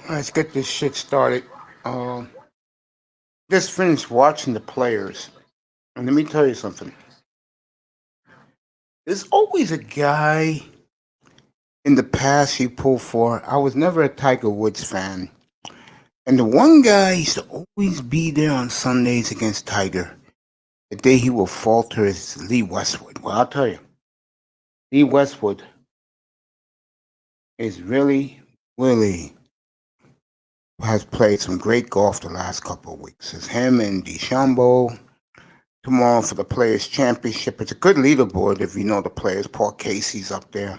Let's get this shit started. Um, just finished watching the players, and let me tell you something. There's always a guy in the past you pull for. I was never a Tiger Woods fan, and the one guy used to always be there on Sundays against Tiger. The day he will falter is Lee Westwood. Well, I'll tell you, Lee Westwood is really has played some great golf the last couple of weeks. It's him and DeChambeau tomorrow for the Players Championship. It's a good leaderboard if you know the players. Paul Casey's up there.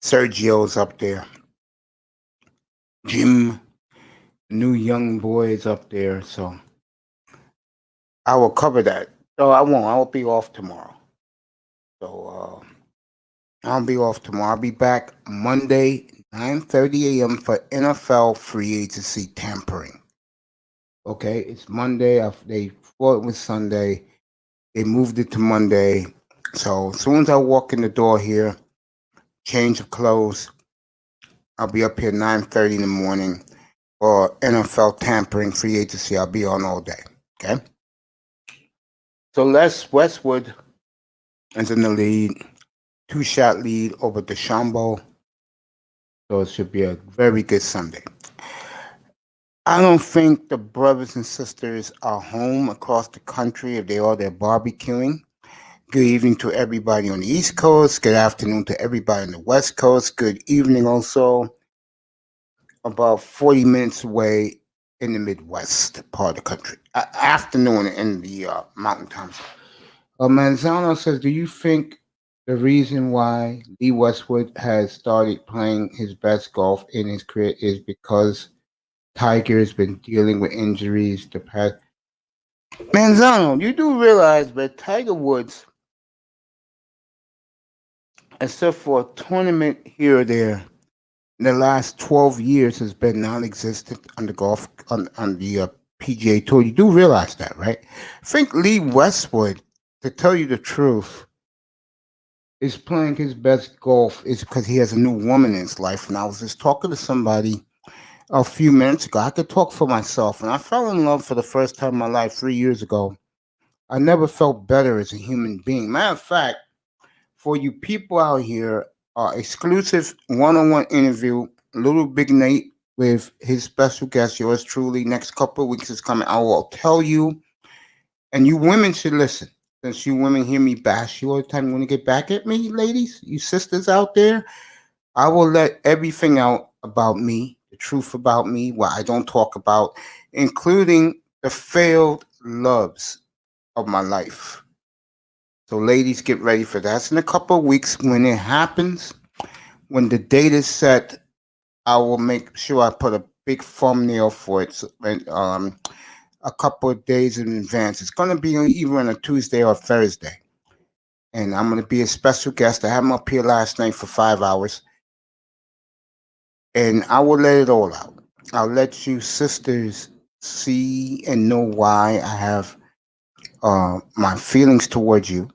Sergio's up there. Jim, new young boys up there. So I will cover that. No, I won't. I will be off tomorrow. So I'll be off tomorrow. I'll be back Monday, 9:30 a.m. for NFL free agency tampering. Okay, it's Monday. They thought it was Sunday. They moved it to Monday. So as soon as I walk in the door here, change of clothes, I'll be up here 9:30 in the morning for NFL tampering free agency. I'll be on all day. Okay. So Les Westwood is in the lead, 2-shot lead over DeChambeau. So it should be a very good Sunday. I don't think the brothers and sisters are home across the country if they are there barbecuing. Good evening to everybody on the East Coast. Good afternoon to everybody on the West Coast. Good evening also. About 40 minutes away in the Midwest part of the country. Afternoon in the mountain times. Manzano says, do you think the reason why Lee Westwood has started playing his best golf in his career is because Tiger has been dealing with injuries the past? Manzano, you do realize that Tiger Woods, except for a tournament here or there, in the last 12 years has been non-existent on the golf on the PGA Tour. You do realize that, right? I think Lee Westwood, to tell you the truth, is playing his best golf is because he has a new woman in his life. And I was just talking to somebody a few minutes ago. I could talk for myself, and I fell in love for the first time in my life 3 years ago. I never felt better as a human being. Matter of fact, for you people out here, exclusive one-on-one interview, Little Big Nate with his special guest, yours truly. Next couple of weeks is coming. I will tell you, and you women should listen. Since you women hear me bash you all the time, you want to get back at me, ladies, you sisters out there. I will let everything out about me, the truth about me, what I don't talk about, including the failed loves of my life. So, ladies, get ready for that. That's in a couple of weeks. When it happens, when the date is set, I will make sure I put a big thumbnail for it a couple of days in advance. It's going to be either on a Tuesday or Thursday. And I'm going to be a special guest. I had him up here last night for 5 hours. And I will let it all out. I'll let you sisters see and know why I have my feelings towards you.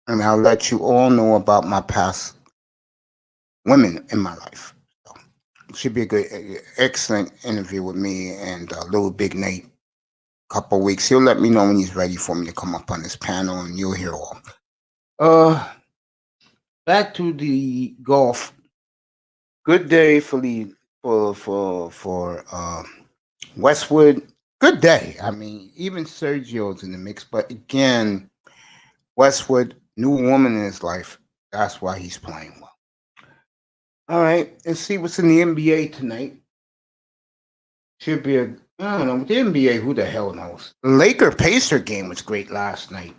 And I'll let you all know about my past women in my life. So it should be a good, excellent interview with me and Little Big Nate. Couple weeks. He'll let me know when he's ready for me to come up on this panel, and you'll hear all. Uh, back to the golf. Good day for the for Westwood. Good day. I mean, even Sergio's in the mix, but again, Westwood, new woman in his life. That's why he's playing well. All right, let's see what's in the NBA tonight. Should be a I don't know. With the NBA, who the hell knows? The Laker Pacer game was great last night.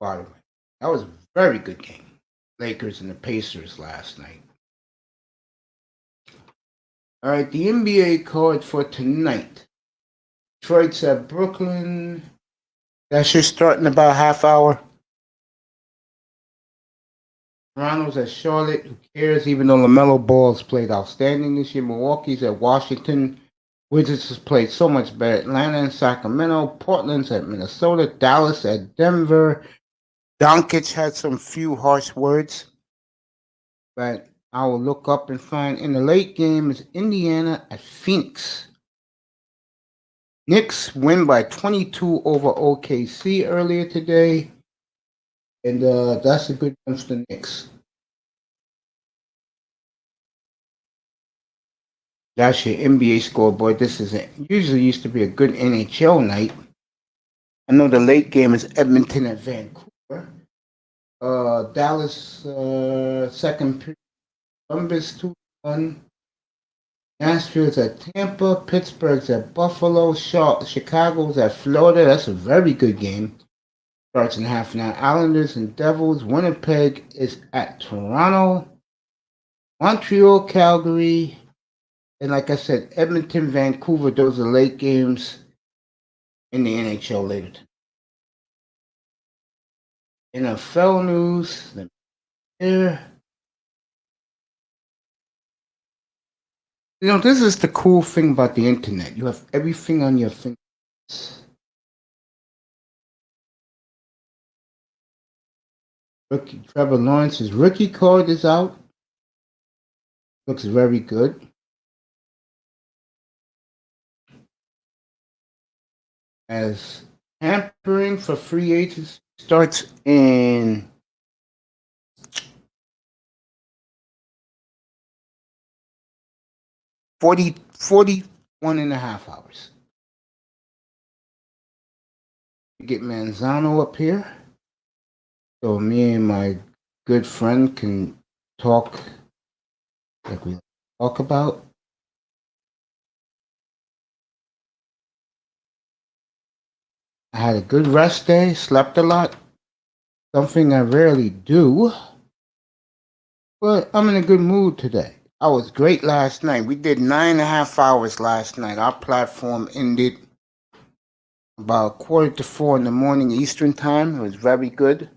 By the way, that was a very good game. Lakers and the Pacers last night. All right, the NBA card for tonight. Detroit's at Brooklyn. That should start in about a half hour. Toronto's at Charlotte. Who cares? Even though LaMelo Ball has played outstanding this year. Milwaukee's at Washington. Wizards has played so much better. Atlanta and Sacramento. Portland's at Minnesota. Dallas at Denver. Doncic had some few harsh words, but I will look up and find in the late game is Indiana at Phoenix. Knicks win by 22 over OKC earlier today, and that's a good one for the Knicks. That's your NBA scoreboard. This is usually used to be a good NHL night. I know the late game is Edmonton at Vancouver. Dallas second period. Columbus 2-1. Nashville's at Tampa. Pittsburgh's at Buffalo. Chicago's at Florida. That's a very good game. Starts in half an hour. Islanders and Devils. Winnipeg is at Toronto. Montreal, Calgary. And like I said, Edmonton, Vancouver. Those are late games in the NHL later tonight. NFL news. Here. This is the cool thing about the internet. You have everything on your fingers. Trevor Lawrence's rookie card is out. Looks very good. As tampering for free agents starts in 41 and a half hours. Get Manzano up here so me and my good friend can talk like we talk about. I had a good rest day, slept a lot, something I rarely do, but I'm in a good mood today. I was great last night. We did 9.5 hours last night. Our platform ended about 3:45 in the morning Eastern time. It was very good.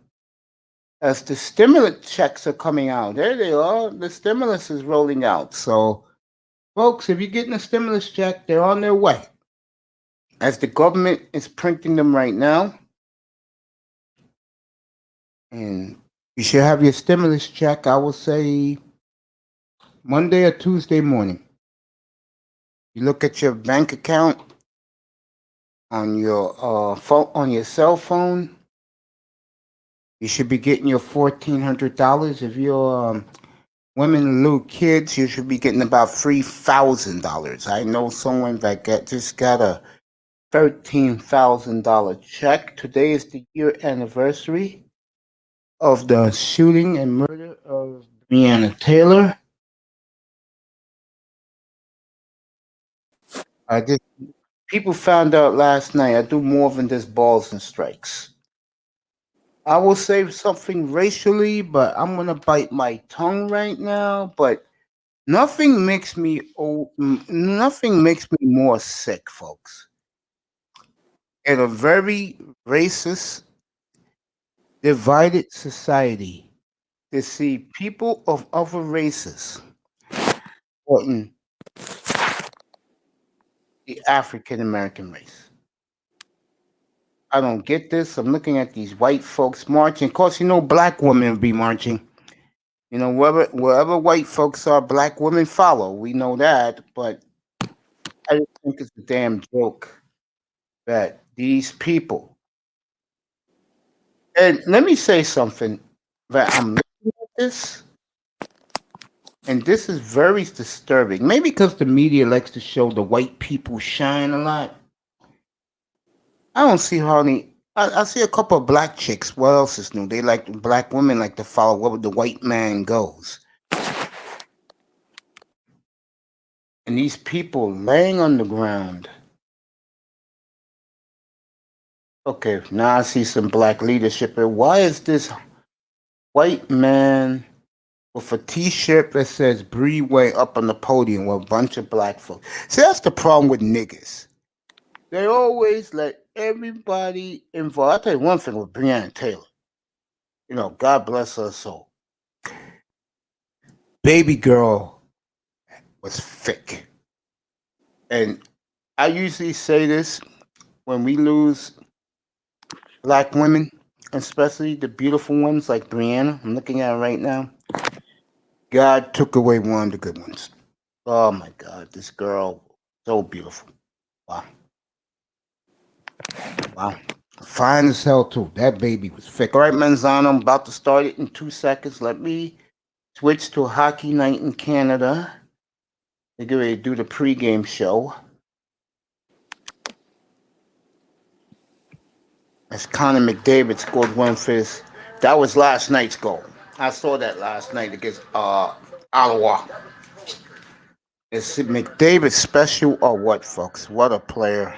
As the stimulus checks are coming out, there they are. The stimulus is rolling out. So, folks, if you're getting a stimulus check, they're on their way. As the government is printing them right now, and you should have your stimulus check, I will say Monday or Tuesday morning. You look at your bank account on your phone, on your cell phone. You should be getting your $1,400. If you're women and little kids, you should be getting about $3,000. I know someone that just got a $13,000 check. Today is the year anniversary of the shooting and murder of Breonna Taylor. People found out last night I do more than just balls and strikes. I will say something racially, but I'm gonna bite my tongue right now. But nothing makes me more sick, folks. In a very racist, divided society, to see people of other races supporting the African American race. I don't get this. I'm looking at these white folks marching. Of course, black women will be marching. Wherever white folks are, black women follow. We know that, but I just think it's a damn joke that these people. And let me say something that I'm looking at this, and this is very disturbing. Maybe because the media likes to show the white people shine a lot. I don't see how any. I see a couple of black chicks. What else is new? Black women like to follow where the white man goes. And these people laying on the ground. Okay, now I see some black leadership. And why is this white man with a T-shirt that says "Bree Way" up on the podium with a bunch of black folks? See, that's the problem with niggas. They always let everybody involved. I'll tell you one thing with Breonna Taylor. God bless her soul. Baby girl was thick. And I usually say this when we lose black women, especially the beautiful ones like Breonna. I'm looking at her right now. God took away one of the good ones. Oh my God, this girl, so beautiful. Wow, wow, fine as hell too. That baby was thick. All right, Manzano, I'm about to start it in 2 seconds. Let me switch to a hockey night in Canada. They get ready to do the pregame show. As Connor McDavid scored one for his. That was last night's goal. I saw that last night against Ottawa. Is McDavid special or what, folks? What a player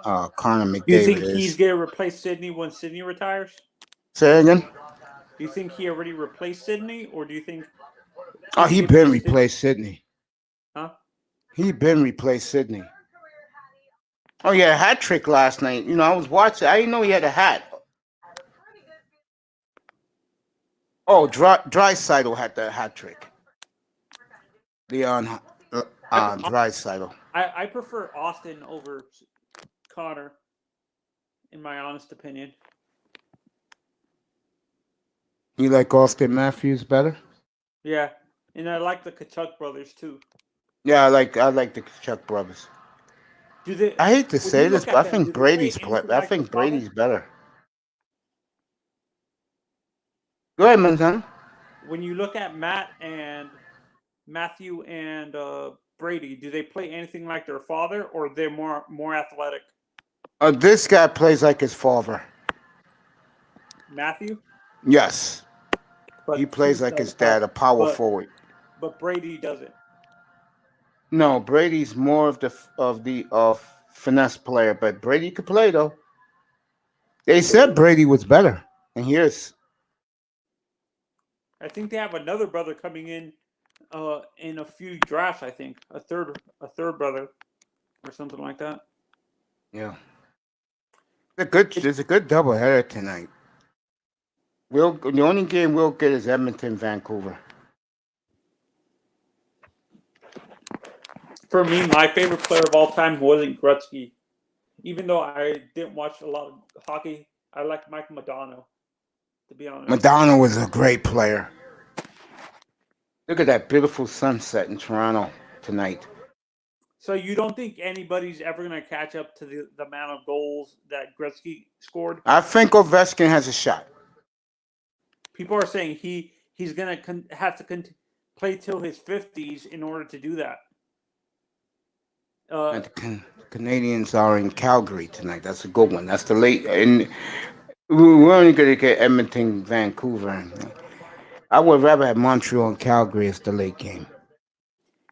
Connor Do you McDavid think he's is. going to replace Sidney when Sidney retires? Say again? Do you think he already replaced Sidney, or do you think Oh, he's he going to be been replaced Sydney. Huh? He been replaced Sydney. Oh yeah, hat trick last night. You know, I was watching. I didn't know he had a hat. Oh, Draisaitl had the hat trick. Leon Draisaitl. I prefer Austin over Connor, in my honest opinion. You like Austin Matthews better? Yeah, and I like the Kachuk brothers too. Yeah, I like the Chuck brothers. Do they? I hate to When you say this, look but I at them, think do they play Brady's anything I like their think father? Brady's better. Go ahead, Manzano. When you look at Matthew and Brady, do they play anything like their father, or they're more athletic? This guy plays like his father. Matthew, Yes, he but plays he's like his dad, a power forward. but Brady doesn't. No, Brady's more of finesse player, but Brady could play though. They said Brady was better, and here's I think they have another brother coming in a few drafts. I think a third brother or something like that. yeah. There's a good doubleheader tonight. The only game we'll get is Edmonton, Vancouver. For me, my favorite player of all time wasn't Gretzky. Even though I didn't watch a lot of hockey, I like Mike Modano, to be honest. Madonna was a great player. Look at that beautiful sunset in Toronto tonight. So you don't think anybody's ever going to catch up to the amount of goals that Gretzky scored? I think Ovechkin has a shot. People are saying he's going to have to play till his 50s in order to do that. And the Canadians are in Calgary tonight. That's a good one. That's the late. And we're only going to get Edmonton, Vancouver. I would rather have Montreal and Calgary as the late game.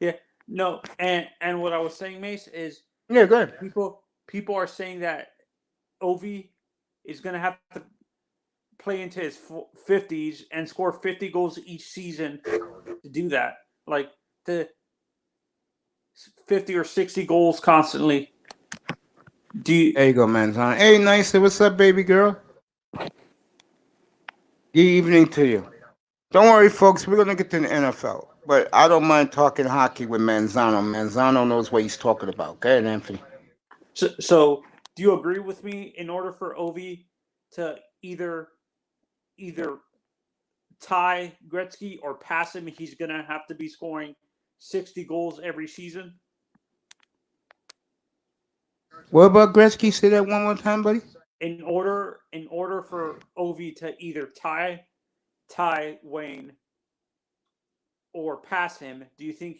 Yeah, no, and what I was saying, Mace, is yeah, good. People are saying that Ovi is going to have to play into his 50s and score 50 goals each season to do that. Like the 50 or 60 goals constantly. There you go, man. Hey, nice. What's up, baby girl? Good evening to you. Don't worry, folks. We're going to get to the NFL. But I don't mind talking hockey with Manzano. Manzano knows what he's talking about. Okay, Anthony? So do you agree with me? In order for Ovi to either tie Gretzky or pass him, he's going to have to be scoring 60 goals every season? What about Gretzky? Say that one more time, buddy. In order for Ovi to either tie Wayne or pass him, do you think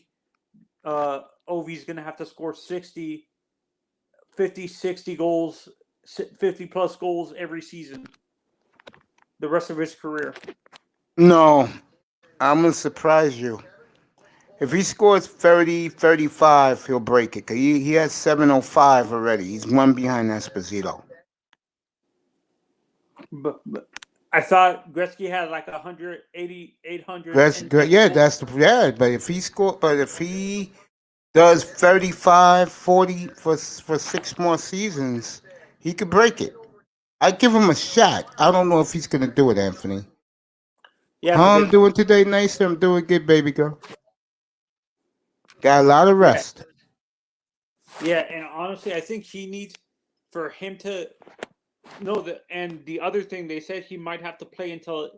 Ovi's going to have to score 50, 60 goals, 50 plus goals every season the rest of his career? No, I'm going to surprise you. If he scores 30, 35, he'll break it. Cause he has 705 already. He's one behind Esposito. But I thought Gretzky had like 180, 800. Yeah, but if he does 35, 40 for 6 more seasons, he could break it. I give him a shot. I don't know if he's gonna do it, Anthony. Yeah, how I'm doing today, nice. I'm doing good, baby girl. Got a lot of rest. Yeah, and honestly, I think he needs for him to and the other thing they said he might have to play into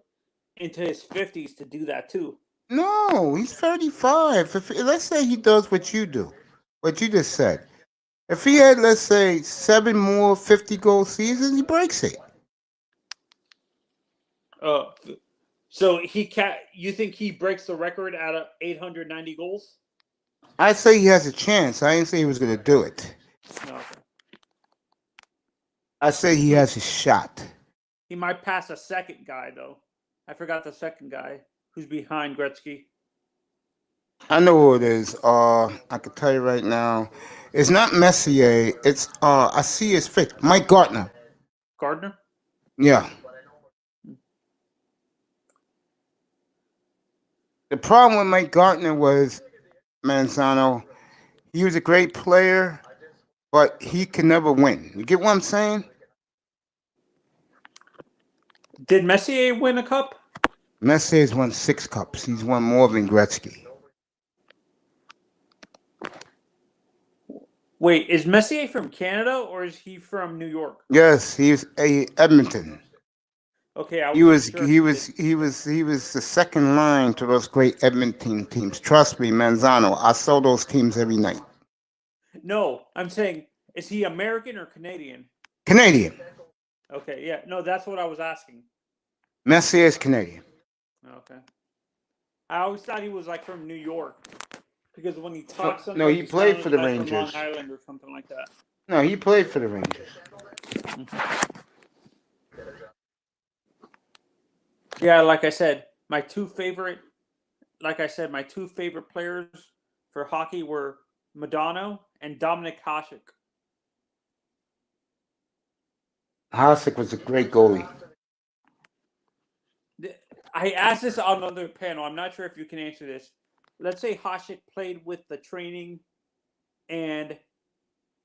his 50s to do that too. No, he's 35. If let's say he does what you do, what you just said. If he had, let's say, 7 more 50-goal seasons, he breaks it. Uh, so he can. You think he breaks the record out of 890 goals? I say he has a chance. I didn't say he was going to do it. No. Okay. I say he has a shot. He might pass a second guy though. I forgot the second guy who's behind Gretzky. I know who it is. I can tell you right now. It's not Messier. It's I see his face. Mike Gartner. Gardner. Yeah. The problem with Mike Gartner was Manzano. He was a great player, but he can never win. You get what I'm saying? Did Messier win a cup? Messier's won 6 cups. He's won more than Gretzky. Wait, is Messier from Canada or is he from New York? Yes, he's a Edmonton. Okay, I He was sure he was he was he was the second line to those great Edmonton teams. Trust me, Manzano. I saw those teams every night. No, I'm saying, is he American or Canadian? Canadian. Okay, yeah, no, that's what I was asking. Messier is Canadian. Okay, I always thought he was like from New York because when he talks, No, he played for the like Rangers. from Long Island or something like that. No, he played for the Rangers. Yeah, like I said, my two favorite players for hockey were Modano and Dominic Hasek. Hasek was a great goalie. I asked this on another panel. I'm not sure if you can answer this. Let's say Hasek played with the training and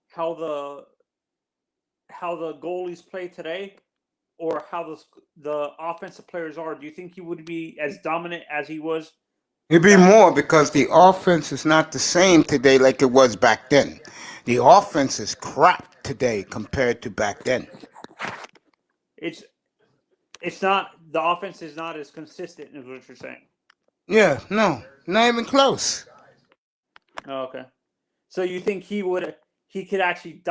how the goalies play today, or how the offensive players are. Do you think he would be as dominant as he was? It'd be more because the offense is not the same today like it was back then. The offense is crap today compared to back then. It's not, the offense is not as consistent as what you're saying. Yeah, no, not even close. Oh, okay. So you think he could actually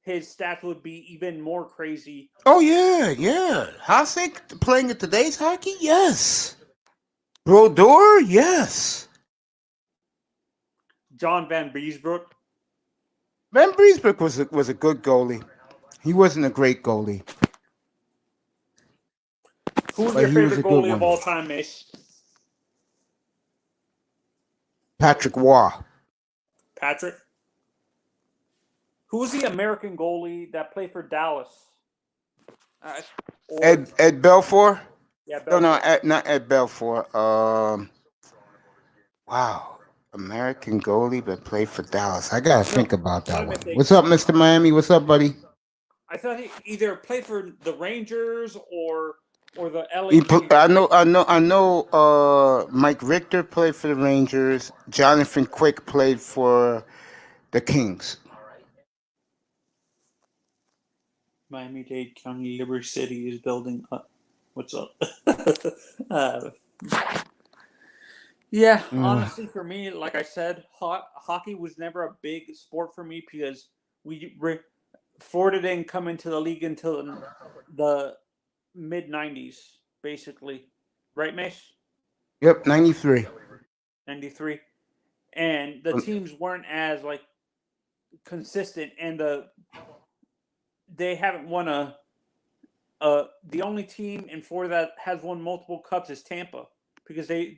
his stats would be even more crazy? Oh yeah. Hasek playing in today's hockey? Yes. Brodeur? Yes. John Van Beesbrook? Van Beesbrook was a good goalie. He wasn't a great goalie. Who's your favorite goalie of all time, Mace? Patrick Waugh. Patrick? Who was the American goalie that played for Dallas? Ed Belfour? Yeah, Belfour. No, not Ed Belfour. Wow. American goalie that played for Dallas. I gotta think about that one. What's up, Mr. Miami? What's up, buddy? I thought he either played for the Rangers or the LA. I know. Mike Richter played for the Rangers. Jonathan Quick played for the Kings. Miami-Dade County Liberty City is building up. What's up? Yeah, honestly, for me, like I said, hockey was never a big sport for me because Florida didn't come into the league until the mid-90s, basically. Right, Mace? Yep, 93. 93. And the teams weren't as, like, consistent, and they haven't won the only team in Florida that has won multiple cups is Tampa. Because they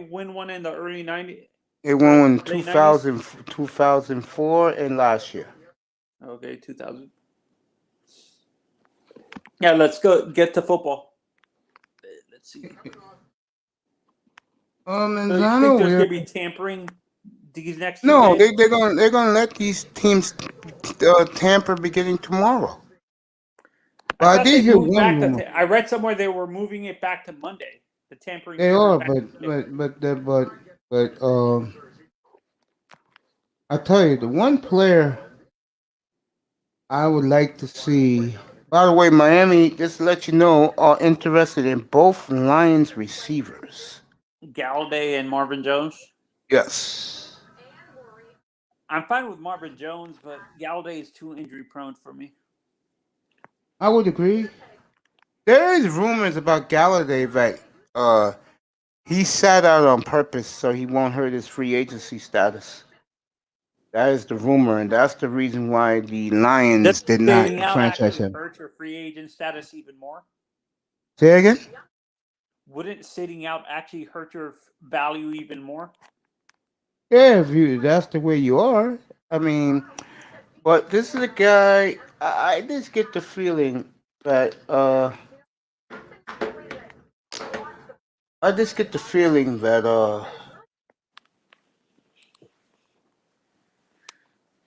win one in the early 90s? They won in 2004 and last year. Okay, 2000. Yeah, let's go get to football. Let's see. So you think there's gonna be tampering these next? No, they're gonna let these teams tamper beginning tomorrow. I did hear one. I read somewhere they were moving it back to Monday. The tampering. They are, but I tell you, the one player I would like to see. By the way, Miami, just to let you know, are interested in both Lions receivers. Galladay and Marvin Jones. Yes. I'm fine with Marvin Jones, but Galladay is too injury prone for me. I would agree. There is rumors about Galladay that he sat out on purpose so he won't hurt his free agency status. That is the rumor, and that's the reason why the Does Lions did sitting not out franchise actually him. hurt your free agent status even more? Say again? Wouldn't sitting out actually hurt your value even more? Yeah, if you that's the way you are. I mean, but this is a guy. I just get the feeling that I just get the feeling that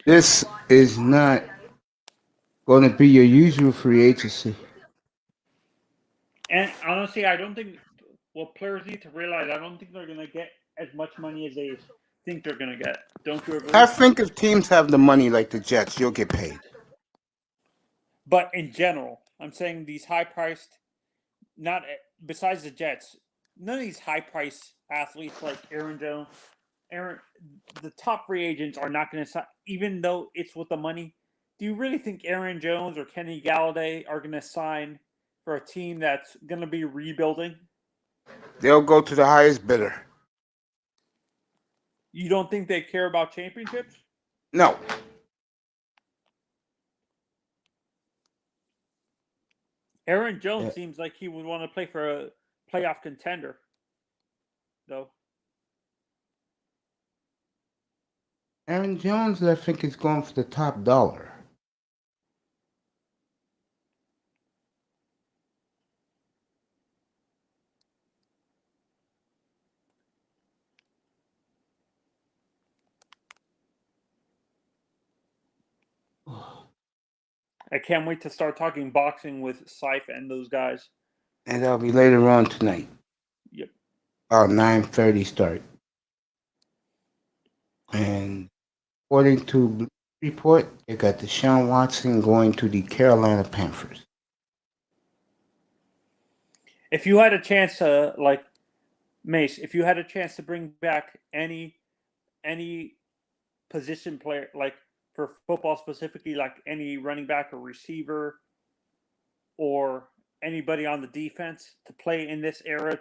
this is not going to be your usual free agency. And honestly, I don't think what players need to realize. I don't think they're going to get as much money as they think they're going to get. Don't you agree? I think if teams have the money like the Jets, you'll get paid. But in general, I'm saying these high-priced, not besides the Jets, none of these high-priced athletes like Aaron Jones, the top free agents are not going to sign, even though it's with the money. Do you really think Aaron Jones or Kenny Galladay are going to sign for a team that's going to be rebuilding? They'll go to the highest bidder. You don't think they care about championships? No. Aaron Jones Yeah. seems like he would want to play for a playoff contender, though. Aaron Jones, I think, is going for the top dollar. I can't wait to start talking boxing with Syph and those guys. And that'll be later on tonight. Yep. About 9:30 start. And according to Blue Report, they got Deshaun Watson going to the Carolina Panthers. If you had a chance to, like, Mace, if you had a chance to bring back any position player, like for football specifically, like any running back or receiver or anybody on the defense to play in this era,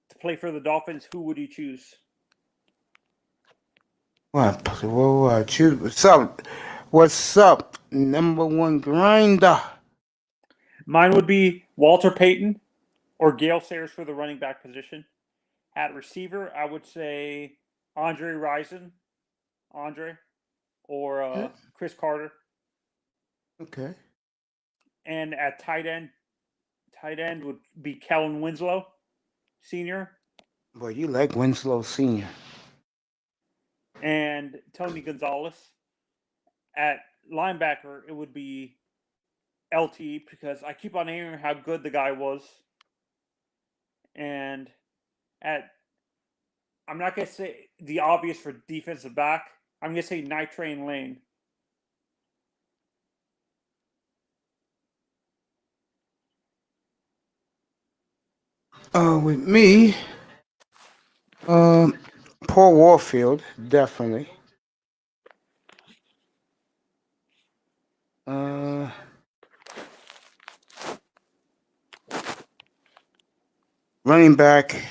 to play for the Dolphins, who would you choose? What? Choose. What's up? What's up? Number one grinder. Mine would be Walter Payton or Gale Sayers for the running back position. At receiver, I would say Andre Rison, or Chris Carter. Okay. And at tight end would be Kellen Winslow, Sr. Boy, you like Winslow Sr. And Tony Gonzalez. At linebacker, it would be LT because I keep on hearing how good the guy was. And I'm not going to say the obvious for defensive back. I'm going to say Night Train Lane. With me, Paul Warfield, definitely. Running back,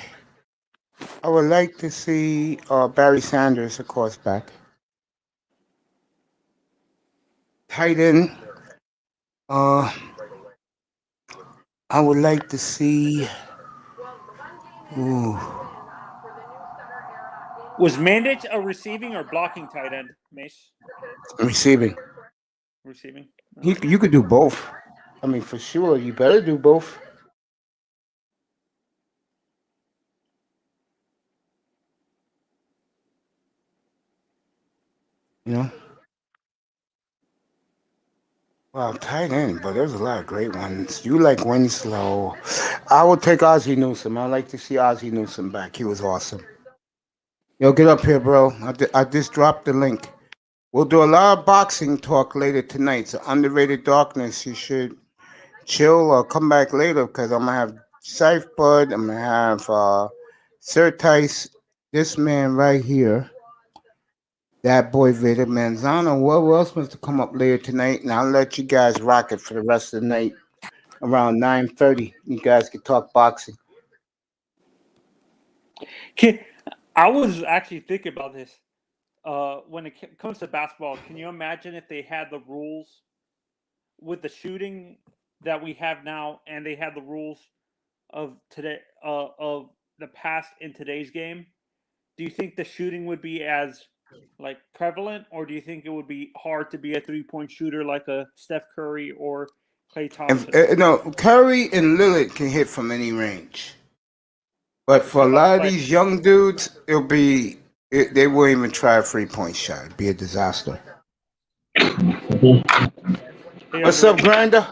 I would like to see Barry Sanders, of course, back. Tight end, I would like to see. Ooh, Was Mandich a receiving or blocking tight end, Mace? receiving. Receiving. You could do both. I mean, for sure, you better do both. You know. Well, tight end, but there's a lot of great ones. You like Winslow. I would take Ozzie Newsome. I'd like to see Ozzie Newsome back. He was awesome. Yo, get up here, bro. I just dropped the link. We'll do a lot of boxing talk later tonight. It's Underrated Darkness. You should chill or come back later because I'm going to have Safe Bud. I'm going to have Sir Tice, this man right here, that boy Vader Manzano. What else wants to come up later tonight? And I'll let you guys rock it for the rest of the night. Around 9:30, you guys can talk boxing. I was actually thinking about this. When it comes to basketball, can you imagine if they had the rules with the shooting that we have now, and they had the rules of today, of the past in today's game? Do you think the shooting would be as like prevalent, or do you think it would be hard to be a 3-point shooter like a Steph Curry or Klay Thompson? No, Curry and Lillard can hit from any range. But for a lot of these young dudes, they won't even try a 3-point shot. It'd be a disaster. What's up, Grinder?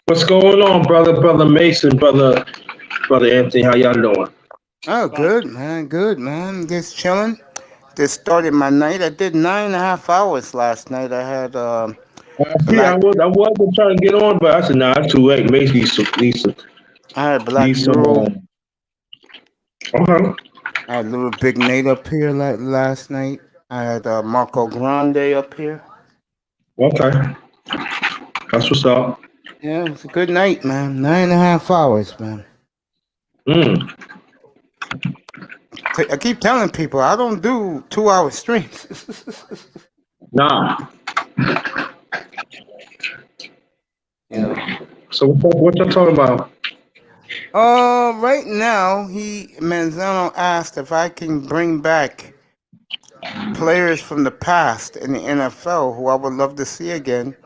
What's going on, brother Mason, brother Anthony? How y'all doing? Oh, good, man. Good, man. Just chilling. Just started my night. I did 9.5 hours last night. I had I was trying to get on, but I said, nah, it's too late. Mason needs some. I had Black Euro. Okay. I had Little Big Nate up here last night. I had Marco Grande up here. Okay. That's what's up. Yeah, it was a good night, man. 9.5 hours, man. I keep telling people I don't do 2-hour streams. Nah. Yeah. So what y'all talking about? Right now, Manzano asked if I can bring back players from the past in the NFL who I would love to see again.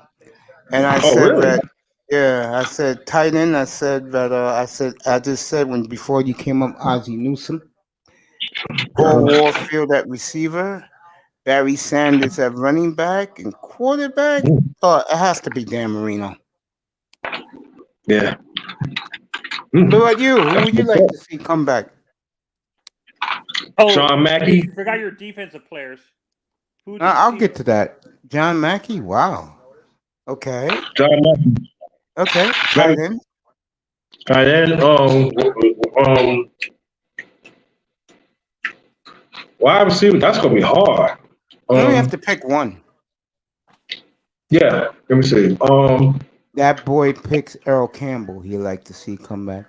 And I said really? that, yeah, I said tight end. I said that, I just said before you came up, Ozzie Newsome, Paul Warfield at receiver, Barry Sanders at running back, and quarterback. Oh, it has to be Dan Marino. Yeah. What about you? Who would you like to see come back? Oh, John Mackey. You forgot your defensive players. I'll get to that. John Mackey. Wow. Okay. John Mackey. Okay. Tight end. Tight end. Wide receiver. That's gonna be hard. You only have to pick one. Yeah. Let me see. That boy picks Earl Campbell. He'd like to see come back.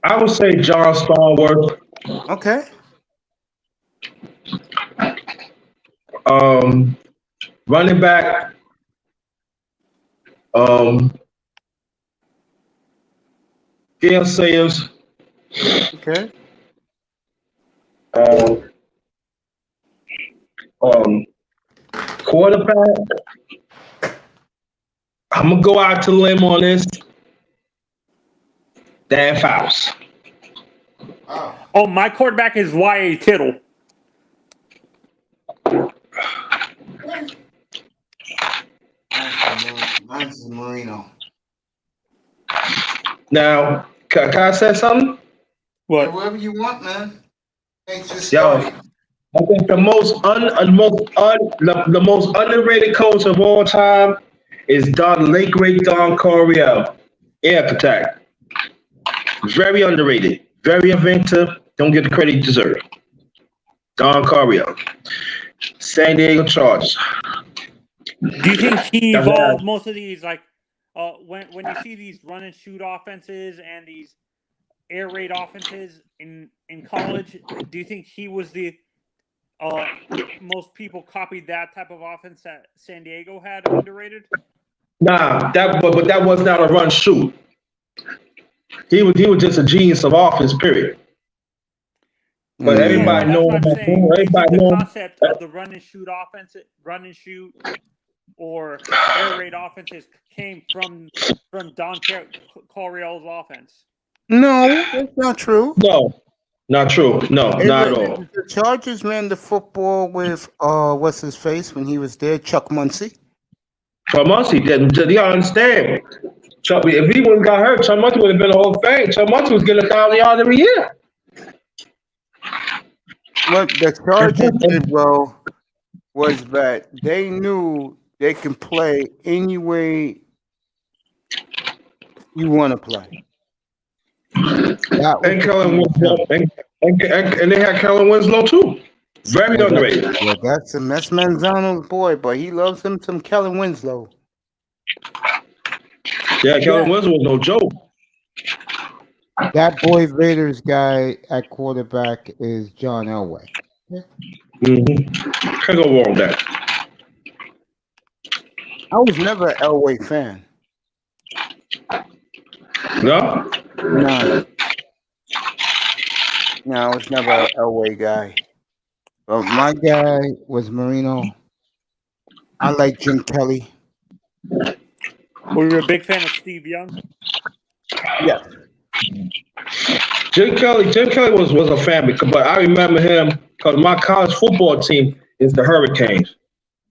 I would say John Stallworth. Okay. Running back. Gail Sayers. Okay. Quarterback. I'm gonna go out to limb on this. Dan Fouts. Oh, my quarterback is Y.A. Tittle. Mine's Marino. Now, can I say something? What? Whatever you want, man. Yo, I think the most underrated coach of all time is late great Don Coryell, Air Attack. Very underrated, very inventive. Don't get the credit you deserve. Don Coryell, San Diego Chargers. Do you think he evolved most of these, like, when you see these run and shoot offenses and these air raid offenses in college? Do you think he was the most people copied that type of offense that San Diego had underrated? Nah, but that was not a run shoot. He was just a genius of offense, period. But everybody knows the concept of the run and shoot offense, run and shoot, or air raid offenses came from Don Coryell's offense. No, that's not true. No, not true. No, not at all. The Chargers ran the football with what's his face when he was there, Chuck Muncie. Chuck Muncie, you understand? If he wouldn't got hurt, Chuck Muncie would have been the whole thing. Chuck Muncie was getting 1,000 yards every year. What the Chargers did well was that they knew they can play any way you want to play. That was And the Kellen key to Winslow, and they had Kellen Winslow too. Very Well, underrated. that's Manzano's boy, but he loves him some Kellen Winslow. Yeah, Kellen Winslow was no joke. That boy Raiders guy at quarterback is John Elway. Can't go wrong with that. I was never an Elway fan. No? No, I was never an Elway guy. But my guy was Marino. I like Jim Kelly. Were you a big fan of Steve Young? Yeah. Jim Kelly was a fan, but I remember him because my college football team is the Hurricanes.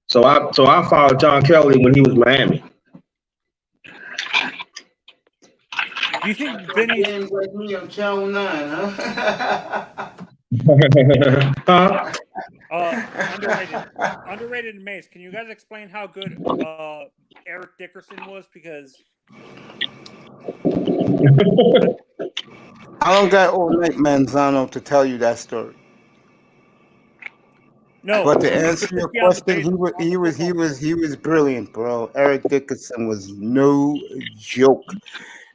So I followed John Kelly when he was Miami. Do you think Vinny? Games like me on Channel 9, huh? Huh? Underrated Mace. Can you guys explain how good Eric Dickerson was? Because I don't got all night Manzano to tell you that story. no. But to answer your question, he was brilliant, bro. Eric Dickerson was no joke.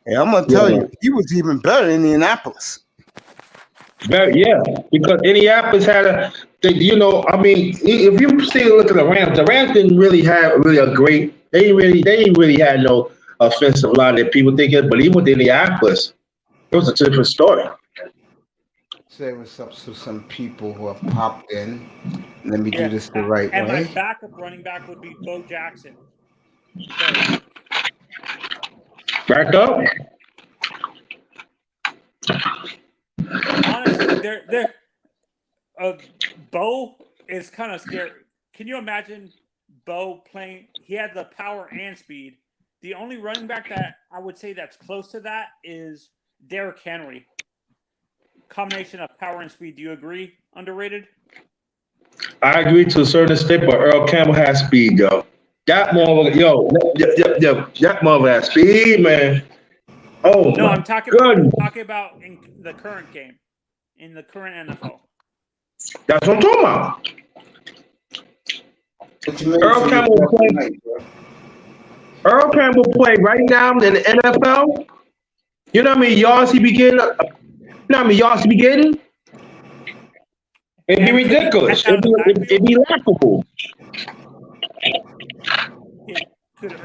And I'm gonna tell you, he was even better in Indianapolis. Yeah, because Indianapolis had if you look at the Rams didn't really have a great. They didn't really had no offensive line that people think it. But even with Indianapolis, it was a different story. Say what's up to some people who have popped in. Let me do this the right and way. my backup running back would be Bo Jackson. Back up. Honestly, Bo is kind of scary. Can you imagine Bo playing? He had the power and speed. The only running back that I would say that's close to that is Derrick Henry. Combination of power and speed. Do you agree? Underrated? I agree to a certain extent, but Earl Campbell has speed, though. That motherfucker, that motherfucker has speed, man. Oh no, I'm talking about in the current game, in the current NFL. That's what I'm talking about. Earl Campbell play right now in the NFL. You know how many yards he be getting? It'd be ridiculous. It'd be laughable.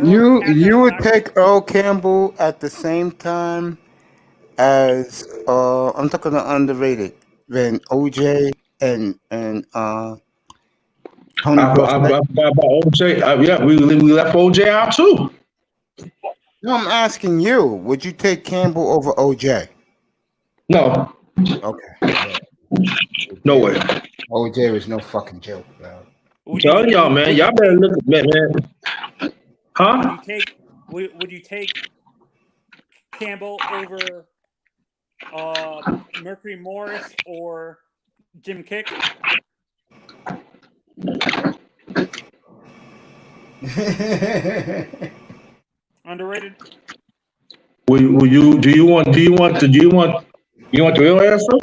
You would take Earl Campbell at the same time as I'm talking about underrated than OJ and Tony I forgot about OJ. Yeah, we left OJ out too. No, I'm asking you. Would you take Campbell over OJ? No. Okay. No way. OJ was no fucking joke, bro. I'm telling y'all, man. Y'all better look at that, man. Huh? Would you take Campbell over Mercury Morris or Jim Kick? Underrated? Do you want the real answer?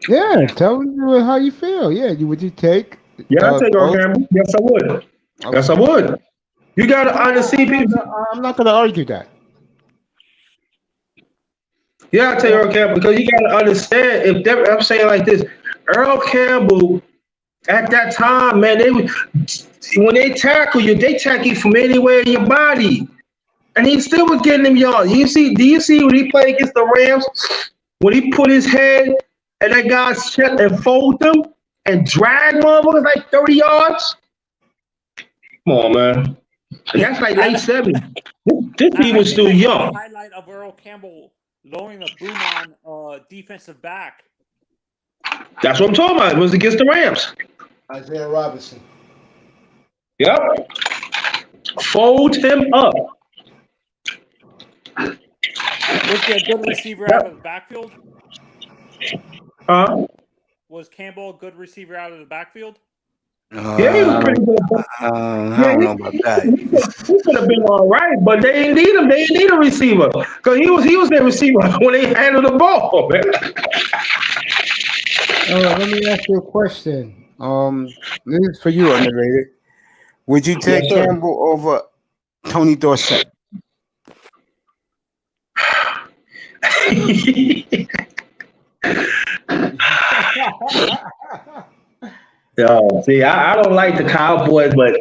Yeah, tell me how you feel. Yeah, would you take? Yeah, I'll take Earl Campbell. Yes, I would. Okay. Yes, I would. You gotta understand people. I'm not gonna argue that. Yeah, I'll take Earl Campbell because you gotta understand. I'm saying like this, Earl Campbell at that time, man, when they tackle you, they tackle you from anywhere in your body. And he still was getting them yards. Do you see when he played against the Rams? When he put his head and that guy's chest and fold them and drag motherfuckers like 30 yards? Come on, man. And that's like late 70s. This dude was still young. Highlight of Earl Campbell lowering the boom on defensive back. That's what I'm talking about. It was against the Rams. Isaiah Robinson. Yep. Fold him up. Was he a good receiver out of the backfield? Huh? Was Campbell a good receiver out of the backfield? Yeah, he was I pretty don't, good. But yeah, I don't know about that. he could have been all right, but they didn't need him. They didn't need a receiver because he was their receiver when they handled the ball, man. Let me ask you a question. This is for you, underrated. Would you Yes, take sir. Campbell over Tony Dorsett? Yo, see, I don't like the Cowboys, but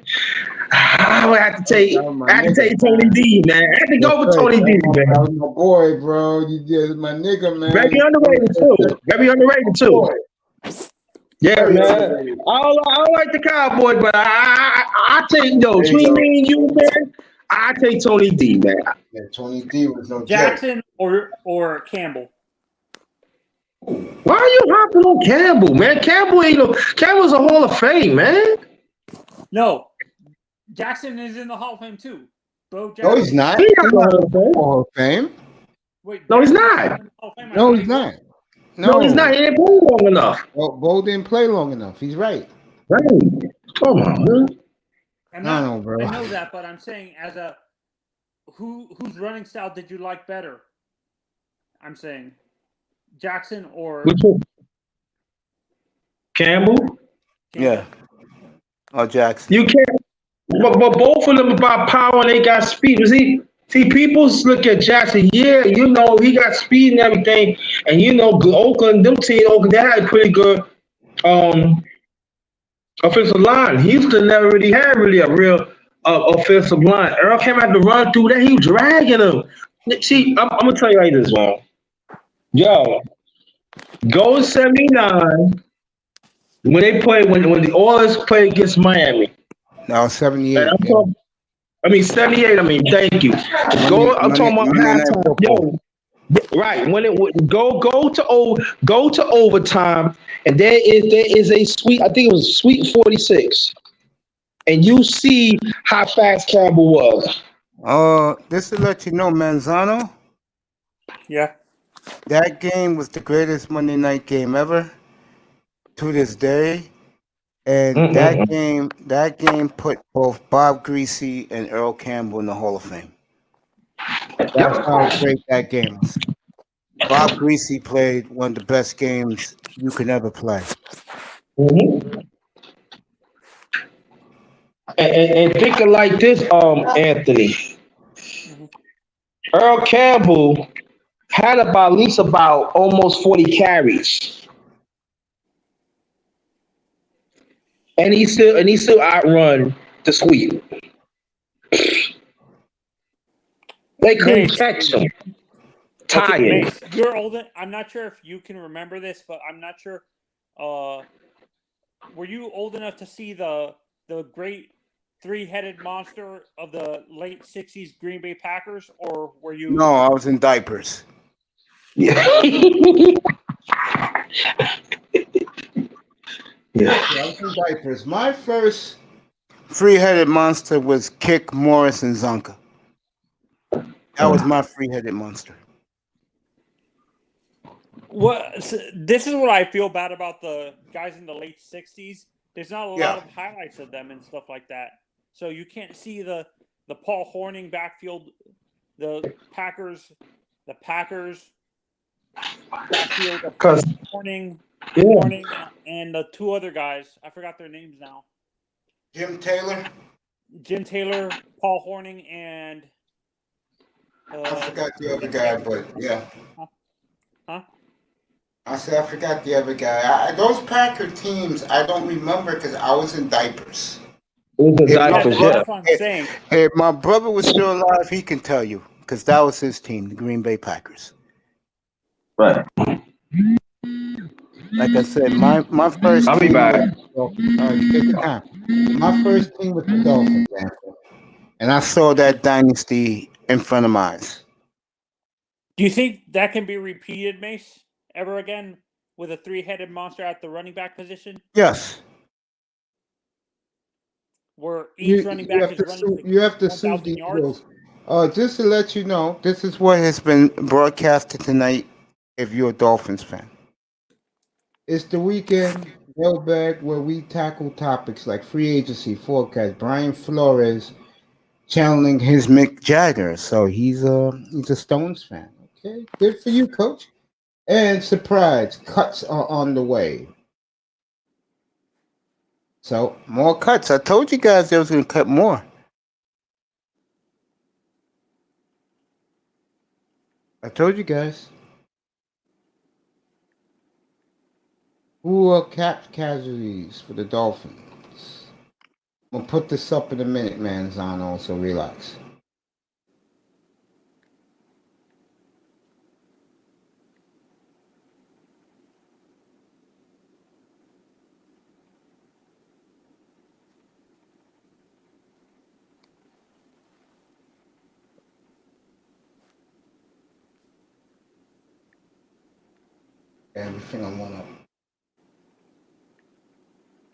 I would have to take That was my I have to nigga, take Tony man. D, man. I have to Yes, go with sir. Tony D, That man. was my boy, bro. You just my nigga, Very man. underrated too. Very underrated too. Boy, Yeah, very man. underrated. I don't like the Cowboys, but I take There you between go. me and you, man. I take Tony D, man. Yeah, Tony D was no joke. Jackson or Campbell. Why are you hopping on Campbell, man? Campbell's a Hall of Fame, man. No, Jackson is in the Hall of Fame too. Bo No, Jackson. he's not. He's He's not in the not Hall of Fame. Hall of Fame. Wait, No, he's Jackson's not. in the Hall of Fame. I No, thought he's he was. not. No, he's not. No, He didn't play long enough. Bo didn't play long enough. He's right. Right. Come on, man. I'm I not. know, bro. I know that, but I'm saying as a whose running style did you like better? I'm saying Jackson or Which one? Campbell? Yeah. Oh, Jackson. You can't. But both of them about power and they got speed. You see, people look at Jackson. Yeah, he got speed and everything. And Oakland, them team Oakland, they had a pretty good offensive line. Houston never really had a real offensive line. Earl came out to run through that. He was dragging them. See, I'm gonna tell you like this, man. Yo, go 79 when they play when the Oilers play against Miami. No, 78. And I'm Yeah. talking. 78. Thank you. I'm talking about Monday Night halftime. Football. Yo, right when it would go to overtime, and there is a sweet. I think it was sweet 46, and you see how fast Campbell was. Just to let you know, Manzano, yeah. that game was the greatest Monday night game ever to this day. And that game put both Bob Greasy and Earl Campbell in the Hall of Fame. That's how great that game was. Bob Greasy played one of the best games you could ever play. And thinking like this, Anthony, Earl Campbell had at least about almost 40 carries. And he still outrun the sweep. They couldn't Mace. catch him. Okay, Tired. Mace, you're old. I'm not sure if you can remember this, but I'm not sure. Were you old enough to see the great three-headed monster of the late '60s Green Bay Packers, or were you? No, I was in diapers. Yeah. Yeah, I was in diapers. My first three-headed monster was Kick, Morris, and Zonka. That was my three-headed monster. This is what I feel bad about the guys in the late '60s. There's not a lot of highlights of them and stuff like that, so you can't see the Paul Hornung backfield, the Packers backfield, Because Hornung, yeah. and the two other guys. I forgot their names now. Jim Taylor. Jim Taylor, Paul Hornung, and I forgot the other guy, but yeah. Huh? I said I forgot the other guy. Those Packer teams, I don't remember because I was in diapers. Diapers, yeah. That's what I'm saying. If my brother was still alive, he can tell you because that was his team, the Green Bay Packers. Right. Like I said, my first I'll be team back. was take your time. My first team was the Dolphins, and I saw that dynasty in front of my eyes. Do you think that can be repeated, Mace, ever again with a three-headed monster at the running back position? Yes. Where each running back is running for you have to sue 1,000 the yards? Eagles. Just to let you know, this is what has been broadcasted tonight if you're a Dolphins fan. It's the weekend. mailbag where we tackle topics like free agency forecast. Brian Flores channeling his Mick Jagger, so he's a Stones fan. Okay, good for you, Coach. And surprise, cuts are on the way. So more cuts. I told you guys they was gonna cut more. I told you guys. Who are cap casualties for the Dolphins? I'm gonna put this up in a minute, man, Zano, so relax. Everything I want up.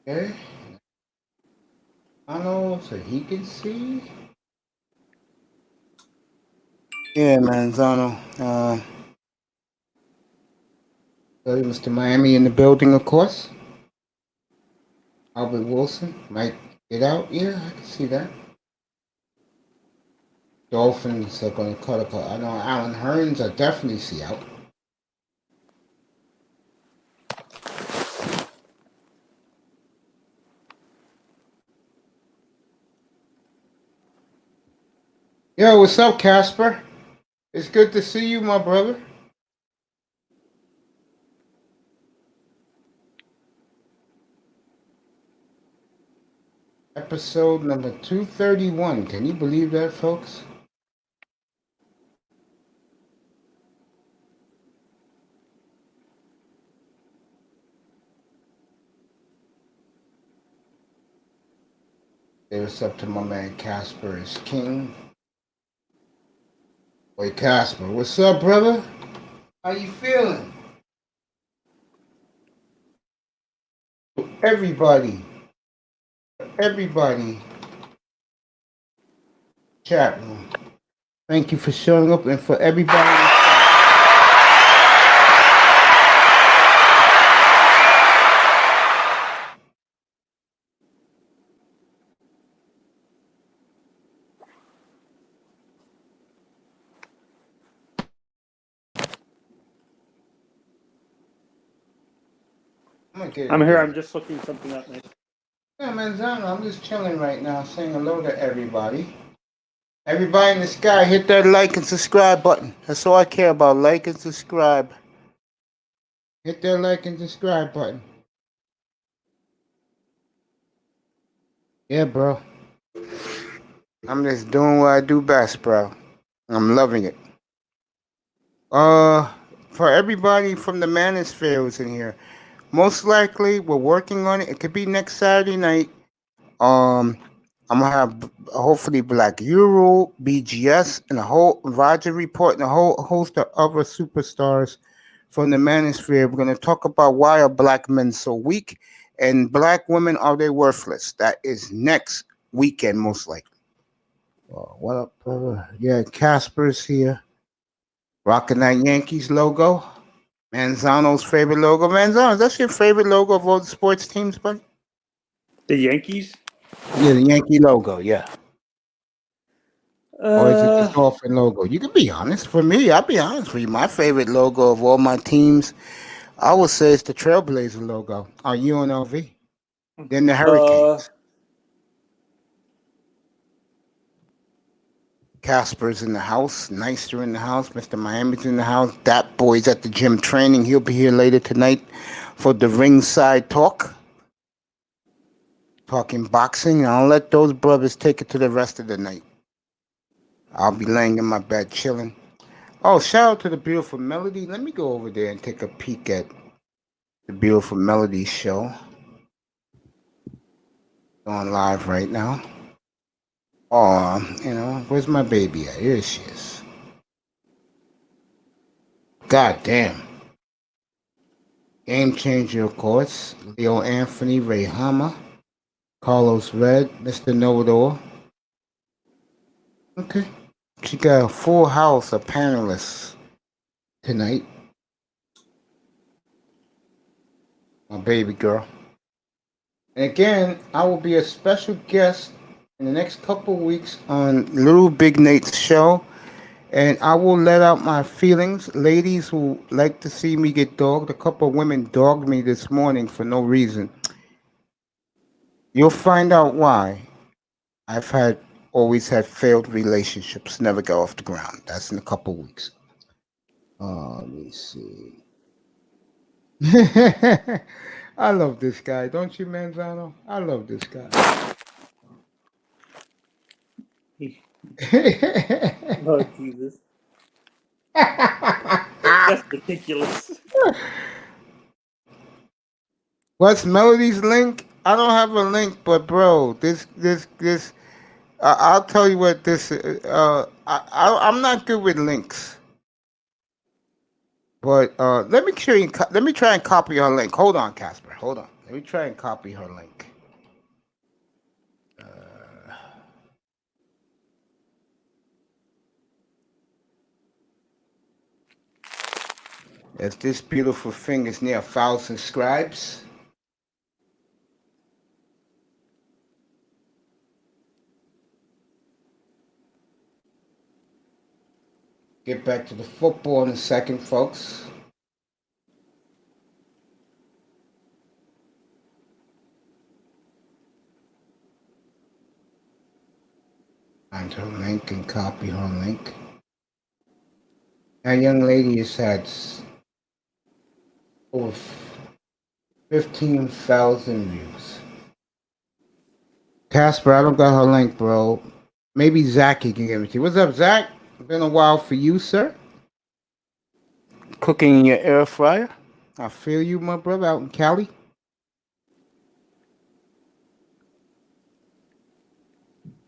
Okay. Zano, so he can see. Yeah, man, Zano. Mr. Miami in the building, of course. Albert Wilson might get out. Yeah, I can see that. Dolphins are going to cut a cut. I know Alan Hearns, I definitely see out. Yo, what's up, Casper? It's good to see you, my brother. Episode number 231. Can you believe that, folks? What's up to my man Casper is King. Wait, Casper, what's up, brother? How you feeling? Everybody, chat room. Thank you for showing up and for everybody. I'm here. I'm just looking something up. Yeah, man, Zano, I'm just chilling right now, saying hello to everybody. Everybody in the sky, hit that like and subscribe button. That's all I care about. Like and subscribe. Hit that like and subscribe button. Yeah, bro. I'm just doing what I do best, bro. I'm loving it. For everybody from the Manosphere who's in here, most likely we're working on it. It could be next Saturday night. I'm gonna have hopefully Black Euro, BGS, and a whole Roger Report and a whole host of other superstars from the Manosphere. We're gonna talk about why are black men so weak and black women are they worthless. That is next weekend, most likely. What up, brother? Yeah, Casper's here. Rocking that Yankees logo. Manzano's favorite logo. Manzano, that's your favorite logo of all the sports teams, buddy? The Yankees? Yeah, the Yankee logo, yeah. Or is it the Dolphin logo? You can be honest. For me, I'll be honest with you. My favorite logo of all my teams, I would say it's the Trailblazer logo on UNLV. Then the Hurricanes. Casper's in the house. Nicer in the house. Mr. Miami's in the house. That boy's at the gym training. He'll be here later tonight for the ringside talk. Talking boxing. I'll let those brothers take it to the rest of the night. I'll be laying in my bed chilling. Oh, shout out to the Beautiful Melody. Let me go over there and take a peek at the Beautiful Melody show. On live right now. Oh, where's my baby at? Here she is. God damn. Game changer, of course. Leo Anthony, Ray Hama, Carlos Red, Mr. Know-It-All. Okay. She got a full house of panelists tonight. My baby girl. And again, I will be a special guest in the next couple of weeks on Little Big Nate's show. And I will let out my feelings. Ladies who like to see me get dogged, a couple of women dogged me this morning for no reason. You'll find out why. I've always had failed relationships, never got off the ground. That's in a couple of weeks. Let me see. I love this guy, don't you, Manzano? I love this guy. Oh Jesus, that's ridiculous. What's Melody's link? I don't have a link, but bro, this. I'll tell you what this. I'm not good with links, but let me let me try and copy her link. Hold on, Casper. Hold on. Let me try and copy her link. If this beautiful thing is near 1,000 scribes. Get back to the football in a second, folks. Find her link and copy her link. That young lady has had over 15,000 views. Casper, I don't got her link, bro. Maybe Zach can give it to you. What's up, Zach? Been a while for you, sir. Cooking in your air fryer. I feel you, my brother, out in Cali.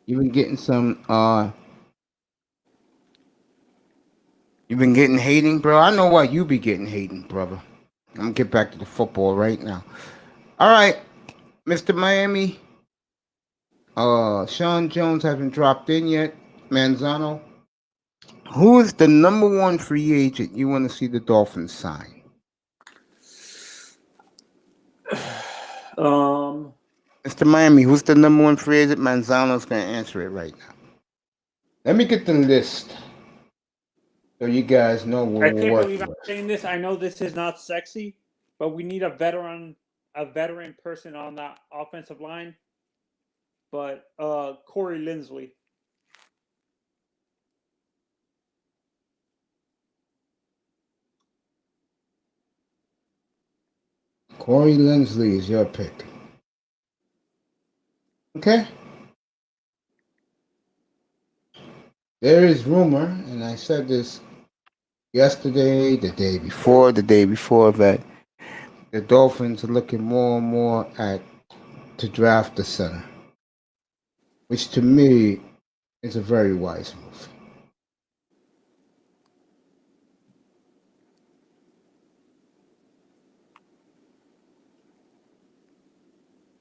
You've been getting some, you've been getting hating, bro. I know why you be getting hating, brother. I'm gonna get back to the football right now. All right, Mr. Miami. Sean Jones hasn't dropped in yet. Manzano. Who is the number one free agent you want to see the Dolphins sign? Mr. Miami, who's the number one free agent? Manzano's going to answer it right now. Let me get the list so you guys know what I can't we're believe I'm working with. saying this. I know this is not sexy, but we need a veteran person on that offensive line. But Corey Linsley. Corey Linsley is your pick. Okay? There is rumor, and I said this yesterday, the day before, that the Dolphins are looking more and more to draft the center, which to me is a very wise move.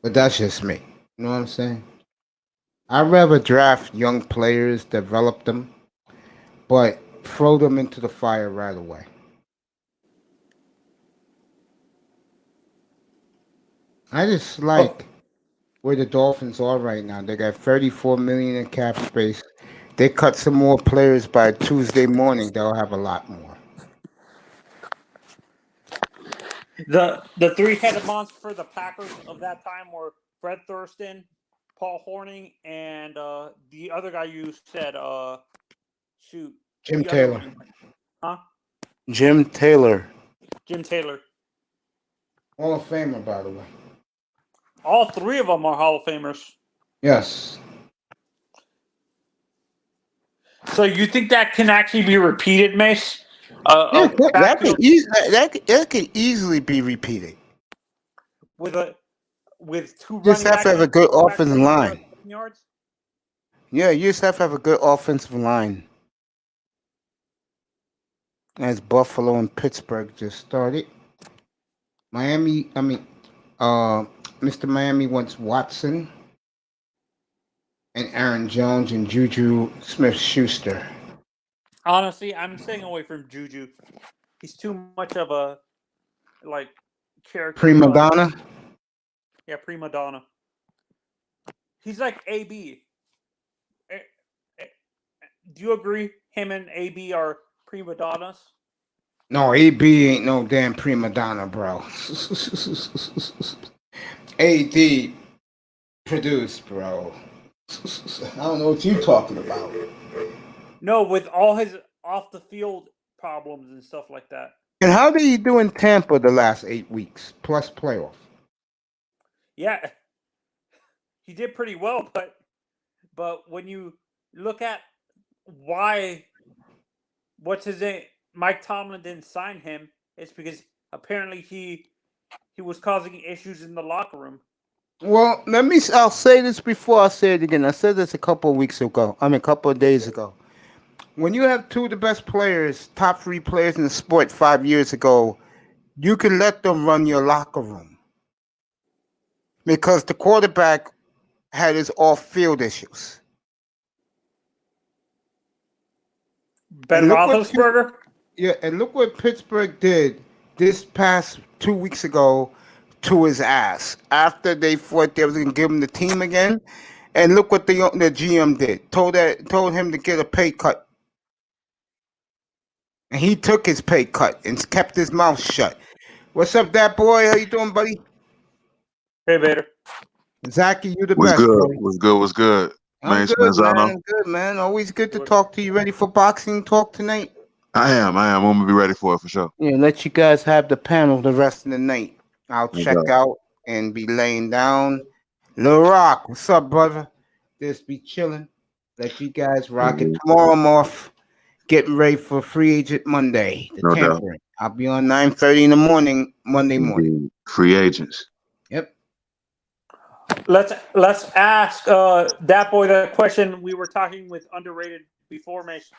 But that's just me. You know what I'm saying? I'd rather draft young players, develop them, but throw them into the fire right away. I just like where the Dolphins are right now. They got 34 million in cap space. They cut some more players by Tuesday morning. They'll have a lot more. The three-headed monster for the Packers of that time were Fred Thurston, Paul Horning, and the other guy you said, Jim Taylor. Huh? Jim Taylor. Jim Taylor. Hall of Famer, by the way. All three of them are Hall of Famers. Yes. So you think that can actually be repeated, Mace? Yeah, that could easily be repeated. With two You just running have to backs have a good running back offensive for line. 7 yards? Yeah, you just have to have a good offensive line. As Buffalo and Pittsburgh just started. Mr. Miami wants Watson and Aaron Jones and Juju Smith-Schuster. Honestly, I'm staying away from Juju. He's too much of a character. Prima donna. Yeah, prima donna. He's like AB. Do you agree? Him and AB are prima donnas. No, AB ain't no damn prima donna, bro. AD produced, bro. I don't know what you talking about. No, with all his off the field problems and stuff like that. And how did he do in Tampa the last 8 weeks plus playoff? Yeah, he did pretty well, but when you look at why, what's his name, Mike Tomlin didn't sign him, it's because apparently he was causing issues in the locker room. Well, I'll say this before I say it again. I said this a couple of weeks ago. A couple of days ago. When you have two of the best players, top 3 players in the sport 5 years ago, you can let them run your locker room. Because the quarterback had his off-field issues. Ben Roethlisberger? Yeah, and look what Pittsburgh did this past 2 weeks ago to his ass. After they thought they was going to give him the team again, and look what the GM did. Told him to get a pay cut. And he took his pay cut and kept his mouth shut. What's up, that boy? How you doing, buddy? Hey, Vader. Zachy, you the What's best. good? Boy. What's good? What's good? I'm good, man. I'm good, man. Always good to talk to you. Ready for boxing talk tonight? I am. I'm gonna be ready for it for sure. Yeah, let you guys have the panel the rest of the night. I'll check out and be laying down. Lil Rock, what's up, brother? Just be chilling. Let you guys rock it. Tomorrow I'm off. Getting ready for Free Agent Monday. The tampering. I'll be on 9:30 in the morning, Monday morning. Free agents. Yep. Let's ask that boy the question we were talking with underrated before, Mason.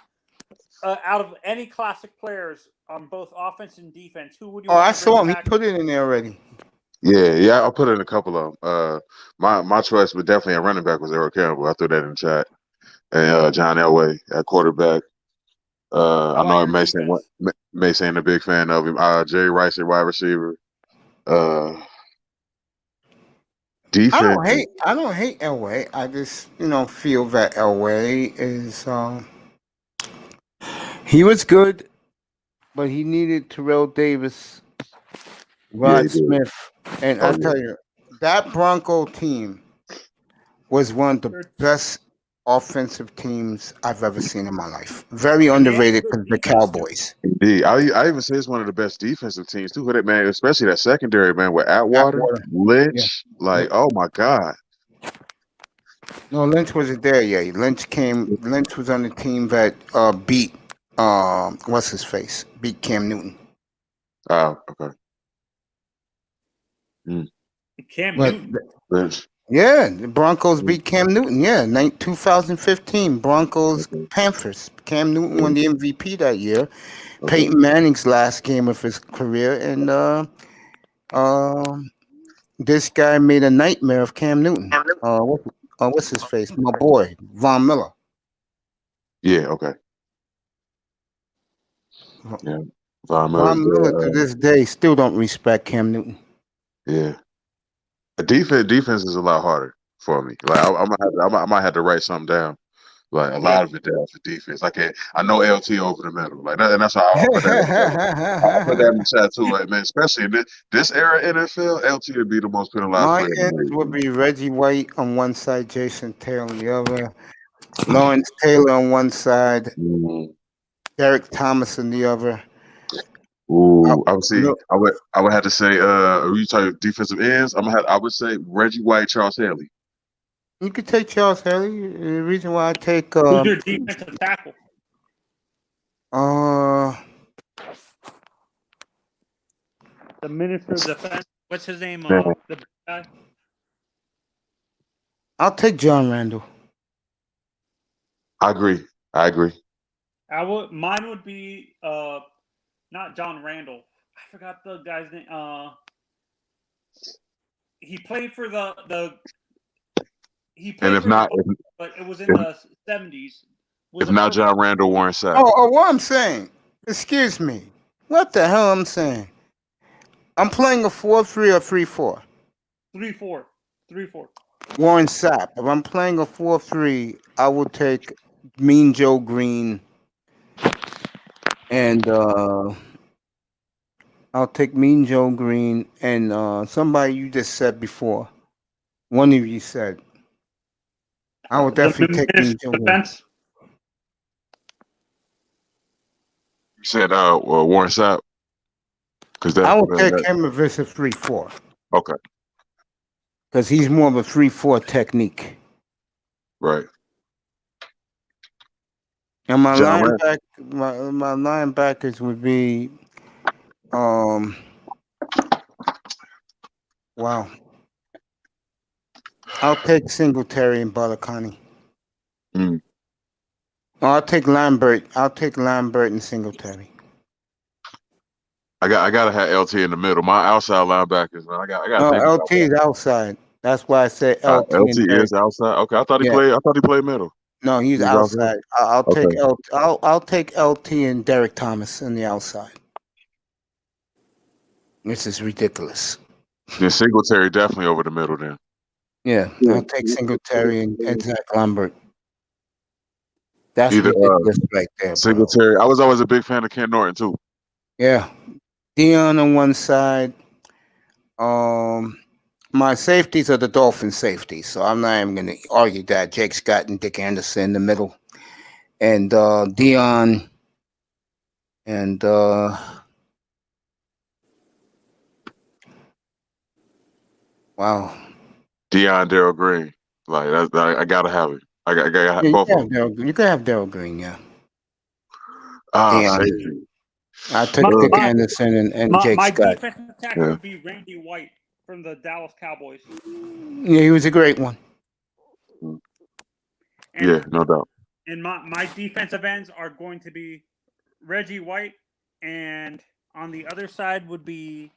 Out of any classic players on both offense and defense, who would you? I saw him. He put it in there already. Yeah. I'll put in a couple of them. My choice was definitely a running back was Eric Campbell. I threw that in the chat. And John Elway at quarterback. I know Mason ain't a big fan of him. Jerry Rice at wide receiver. Defense. I don't hate Elway. I just feel that Elway is he was good, but he needed Terrell Davis, Rod Smith, and I'll tell you, that Bronco team was one of the best offensive teams I've ever seen in my life. Very underrated because the Cowboys. Indeed. I even say it's one of the best defensive teams too. That man, especially that secondary, man, with Atwater, Lynch, oh my God. No, Lynch wasn't there yet. Lynch was on the team that beat what's his face? Beat Cam Newton. Oh, okay. Cam Newton. Lynch. Yeah, the Broncos beat Cam Newton. Yeah, 2015 Broncos Panthers. Cam Newton won the MVP that year. Peyton Manning's last game of his career, and this guy made a nightmare of Cam Newton. What's his face? My boy Von Miller. Yeah. Okay. Yeah. Von Miller to this day still don't respect Cam Newton. Yeah. Defense is a lot harder for me. Like I might have to write something down. Like a lot of it down for defense. I know LT over the middle. Like that, and that's how I'll put that in the chat too. Like, man, especially in this era NFL, LT would be the most penalized player. Mine would be Reggie White on one side, Jason Taylor on the other, Lawrence Taylor on one side, Derek Thomas on the other. Ooh, I would have to say, are you talking defensive ends? I would say Reggie White, Charles Haley. You could take Charles Haley. The reason why I take who's your defensive tackle? The Minister of Defense. What's his name? The guy. I'll take John Randall. I agree. Mine would be not John Randall. I forgot the guy's name. He played for the. He played, but it was in the 70s. If not John Randall, Warren Sapp. What I'm saying. Excuse me. What the hell I'm saying? I'm playing a 4-3 or 3-4. 3-4. 3-4. Warren Sapp. If I'm playing a 4-3, I will take Mean Joe Green, and I'll take Mean Joe Green and somebody you just said before. One of you said. I would definitely take Mean Joe Green. Defense. You said Warren Sapp, because I that, would take that him versus 3-4 okay, because he's more of a 3-4 technique. right. And my John Rand. my linebackers would be wow. I'll take Singletary and Balakani. Mm. I'll take Lambert and Singletary. I gotta have LT in the middle. My outside linebackers, man. I gotta No, take LT is outside. That's why I said LT. LT and Derek. is outside. Okay, I thought he Yeah. played. I thought he played middle. No, he's He's outside? outside. I'll Okay. take LT. I'll take LT and Derek Thomas on the outside. This is ridiculous. Then Singletary definitely over the middle. Then Yeah, I'll take Singletary and Zach Lambert. That's either ridiculous right there, bro. Singletary. I was always a big fan of Ken Norton too. Yeah, Dion on one side. My safeties are the Dolphin safeties, so I'm not even going to argue that. Jake Scott and Dick Anderson in the middle, and Dion and wow. Deion Darrell Green. Like I gotta have it. I got Yeah, both of them. you can have Darryl Green, yeah. Deion. Safety. I took Dick Anderson and Jake my Scott. defensive tackle Yeah. would be Randy White from the Dallas Cowboys. Yeah, he was a great one. And, Yeah, no doubt. And my defensive ends are going to be Reggie White, and on the other side would be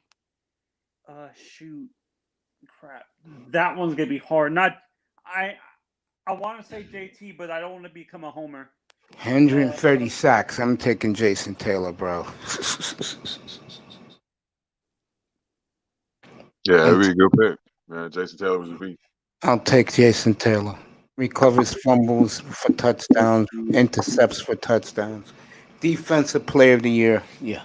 that one's gonna be hard. Not I want to say JT, but I don't want to become a homer. 130 sacks. I'm taking Jason Taylor, bro. Yeah, that'd be a good pick. Man, Jason Taylor was a beast. I'll take Jason Taylor. Recovers fumbles for touchdowns, intercepts for touchdowns. Defensive player of the year. Yeah.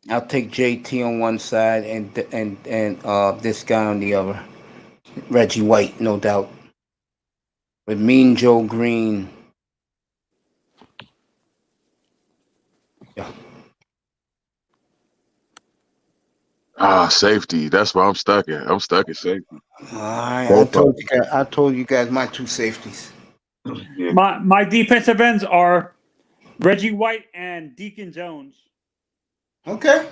I'll take JT on one side and this guy on the other. Reggie White, no doubt. With Mean Joe Green. Yeah. Safety. That's where I'm stuck at. I'm stuck at safety. I told you guys my two safeties. Yeah. My defensive ends are Reggie White and Deacon Jones. Okay.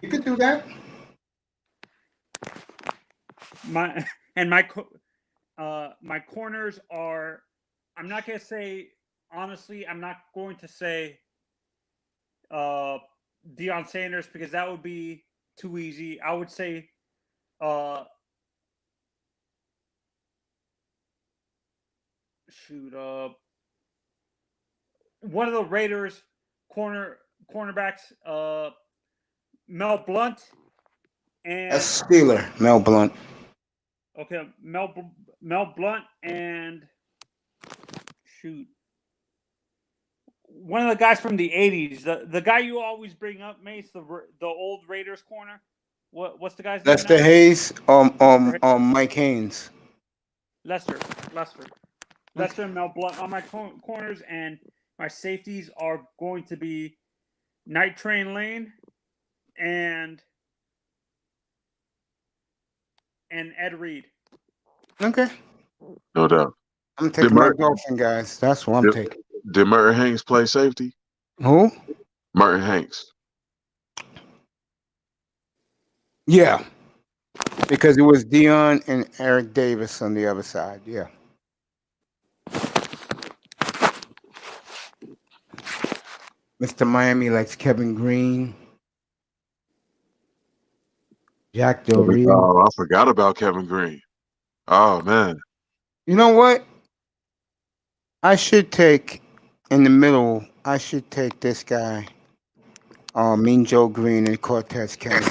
You could do that. My corners are. I'm not gonna say honestly. I'm not going to say Deion Sanders because that would be too easy. I would say one of the Raiders cornerbacks, Mel Blunt, and That's Steeler, Mel Blunt. Okay, Mel Blunt and one of the guys from the '80s, the guy you always bring up, Mace, the old Raiders corner. What's the guy's name? Lester Hayes, Mike Haynes. Lester and Mel Blunt on my corners, and my safeties are going to be Night Train Lane and Ed Reed. Okay. No doubt. I'm taking my Dolphin guys. That's what I'm taking. Did Merton Hanks play safety? Who? Merton Hanks. Yeah. Because it was Dion and Eric Davis on the other side. Yeah. Mr. Miami likes Kevin Green. Jack Del Rio. Oh, I forgot about Kevin Green. Oh, man. You know what? I should take in the middle. I should take this guy. Mean Joe Green and Cortez Kennedy.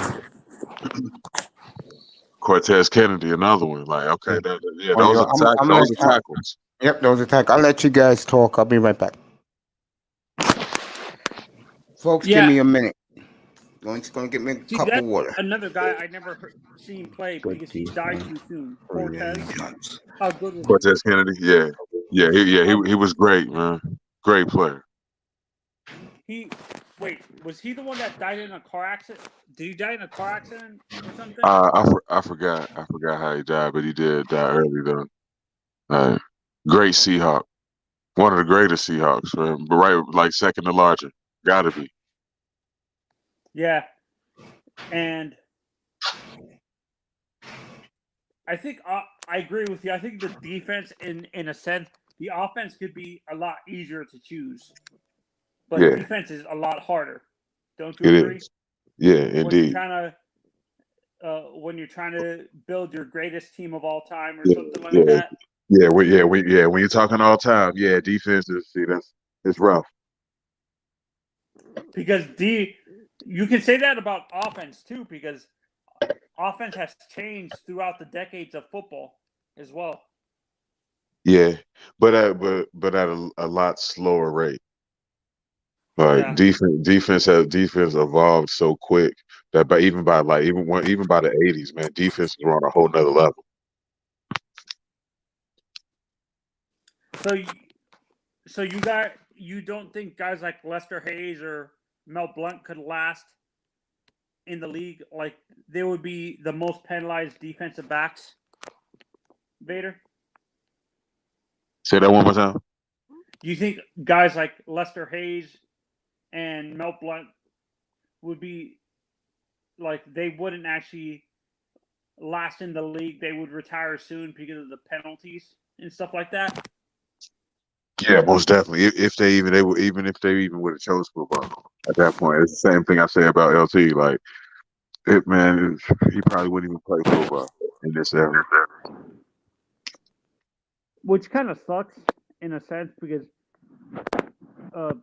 Cortez Kennedy, another one. Like, okay, yeah, Oh, those yo, are those are tackles. Yep, those attack. I'll let you guys talk. I'll be right back. Folks, give Yeah, me a minute. Going to get me a see, cup that's of water. another guy I never seen play because he died too soon. Cortez, how good was Cortez Kennedy, he was great, man. Great player. he? Wait, was he the one that died in a car accident? Did he die in a car accident or something? I forgot how he died, but he did die early though. Great Seahawk, one of the greatest Seahawks, man. But right, like second to larger, gotta be. Yeah, and I think I agree with you. I think the defense, in a sense, the offense could be a lot easier to choose, but Yeah, defense is a lot harder. Don't you it agree? is. Yeah, When you're indeed. trying to build your greatest team of all time or Yeah, something like yeah, that. When you're talking all time, yeah, defenses. See, it's rough. Because you can say that about offense too, because offense has changed throughout the decades of football as well. Yeah, but at a lot slower rate. Like Yeah. defense evolved so quick that even by the '80s, man, defenses were on a whole nother level. So you don't think guys like Lester Hayes or Mel Blount could last in the league? Like they would be the most penalized defensive backs, Vader? Say that one more time. Do you think guys like Lester Hayes and Mel Blount would be like they wouldn't actually last in the league? They would retire soon because of the penalties and stuff like that. Yeah, most definitely. If they even would have chose football at that point, it's the same thing I say about LT. Like, he probably wouldn't even play football in this era. Which kind of sucks in a sense because uh,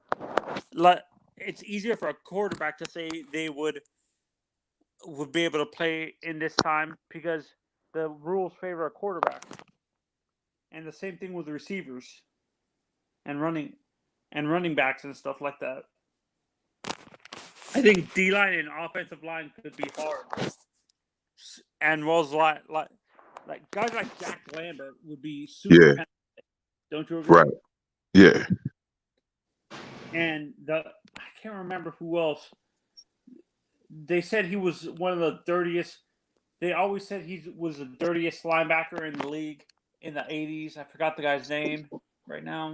it's easier for a quarterback to say they would be able to play in this time because the rules favor a quarterback, and the same thing with receivers and running backs and stuff like that. I think D line and offensive line could be hard, and was like guys like Jack Lambert would be super. Yeah, Penalized. Don't you agree? right. Yeah, And I can't remember who else. They said he was one of the dirtiest. They always said he was the dirtiest linebacker in the league in the 80s. I forgot the guy's name right now.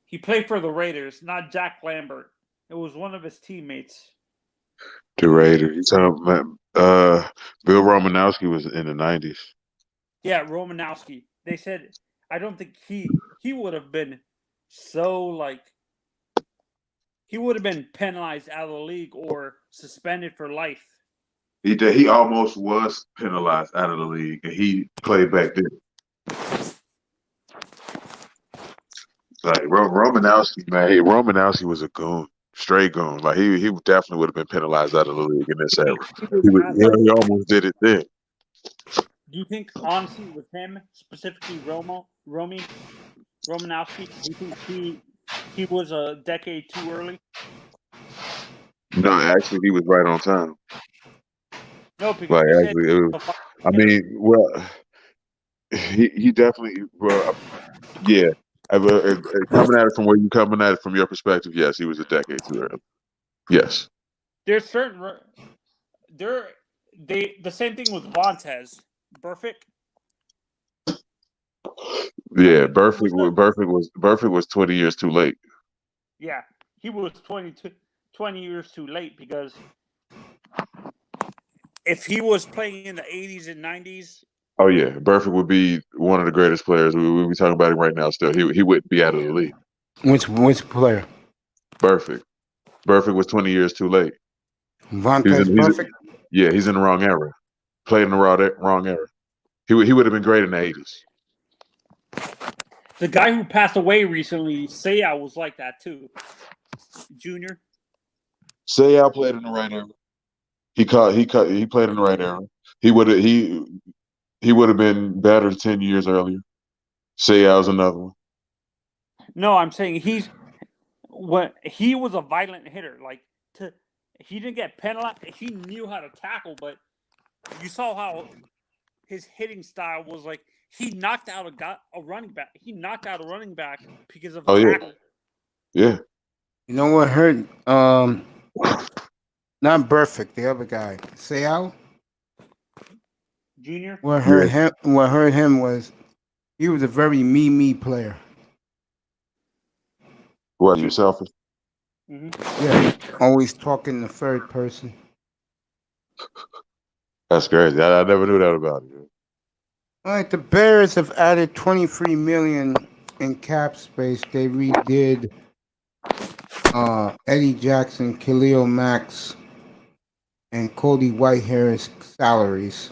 He played for the Raiders, not Jack Lambert. It was one of his teammates. the Raiders. You talking about Bill Romanowski was in the '90s. Yeah, Romanowski. They said I don't think he would have been so like he would have been penalized out of the league or suspended for life. He almost was penalized out of the league, and he played back then. Like Romanowski, man, Romanowski was a goon, straight goon. Like he definitely would have been penalized out of the league in this era. He almost did it then. Do you think, honestly, with him specifically, Romanowski, do you think he was a decade too early? No, actually, he was right on time. No, because Like you said. actually, I mean, well, he definitely, well, yeah. Coming at it from where you coming at it from your perspective, yes, he was a decade too early. Yes. There's certain the same thing with Vontez. Burfict. Yeah, Burfict was 20 years too late. Yeah, he was 20 years too late because if he was playing in the 80s and 90s. Oh yeah, Burfict would be one of the greatest players. We'll be talking about him right now. Still, he wouldn't be out of the league. Which player? Burfict was 20 years too late. Vontez Burfict? He's in the wrong era. Played in the wrong era. He would have been great in the '80s. The guy who passed away recently, Seiya, was like that too. Junior. Seiya played in the right era. He played in the right era. He would have been better 10 years earlier. Seiya was another one. No, I'm saying he was a violent hitter. He didn't get penalized. He knew how to tackle, but you saw how his hitting style was like. He knocked out a running back. He knocked out a running back because of a Oh yeah, tackle. yeah. You know what hurt? Not Perfect, the other guy. Seau? Junior. What Yeah. hurt him was he was a very me player. What, you selfish? Mm-hmm. Yeah. Always talking in the third person. That's crazy. I never knew that about you. All right, the Bears have added 23 million in cap space. They redid Eddie Jackson, Khalil Max, and Cody Whitehair's salaries.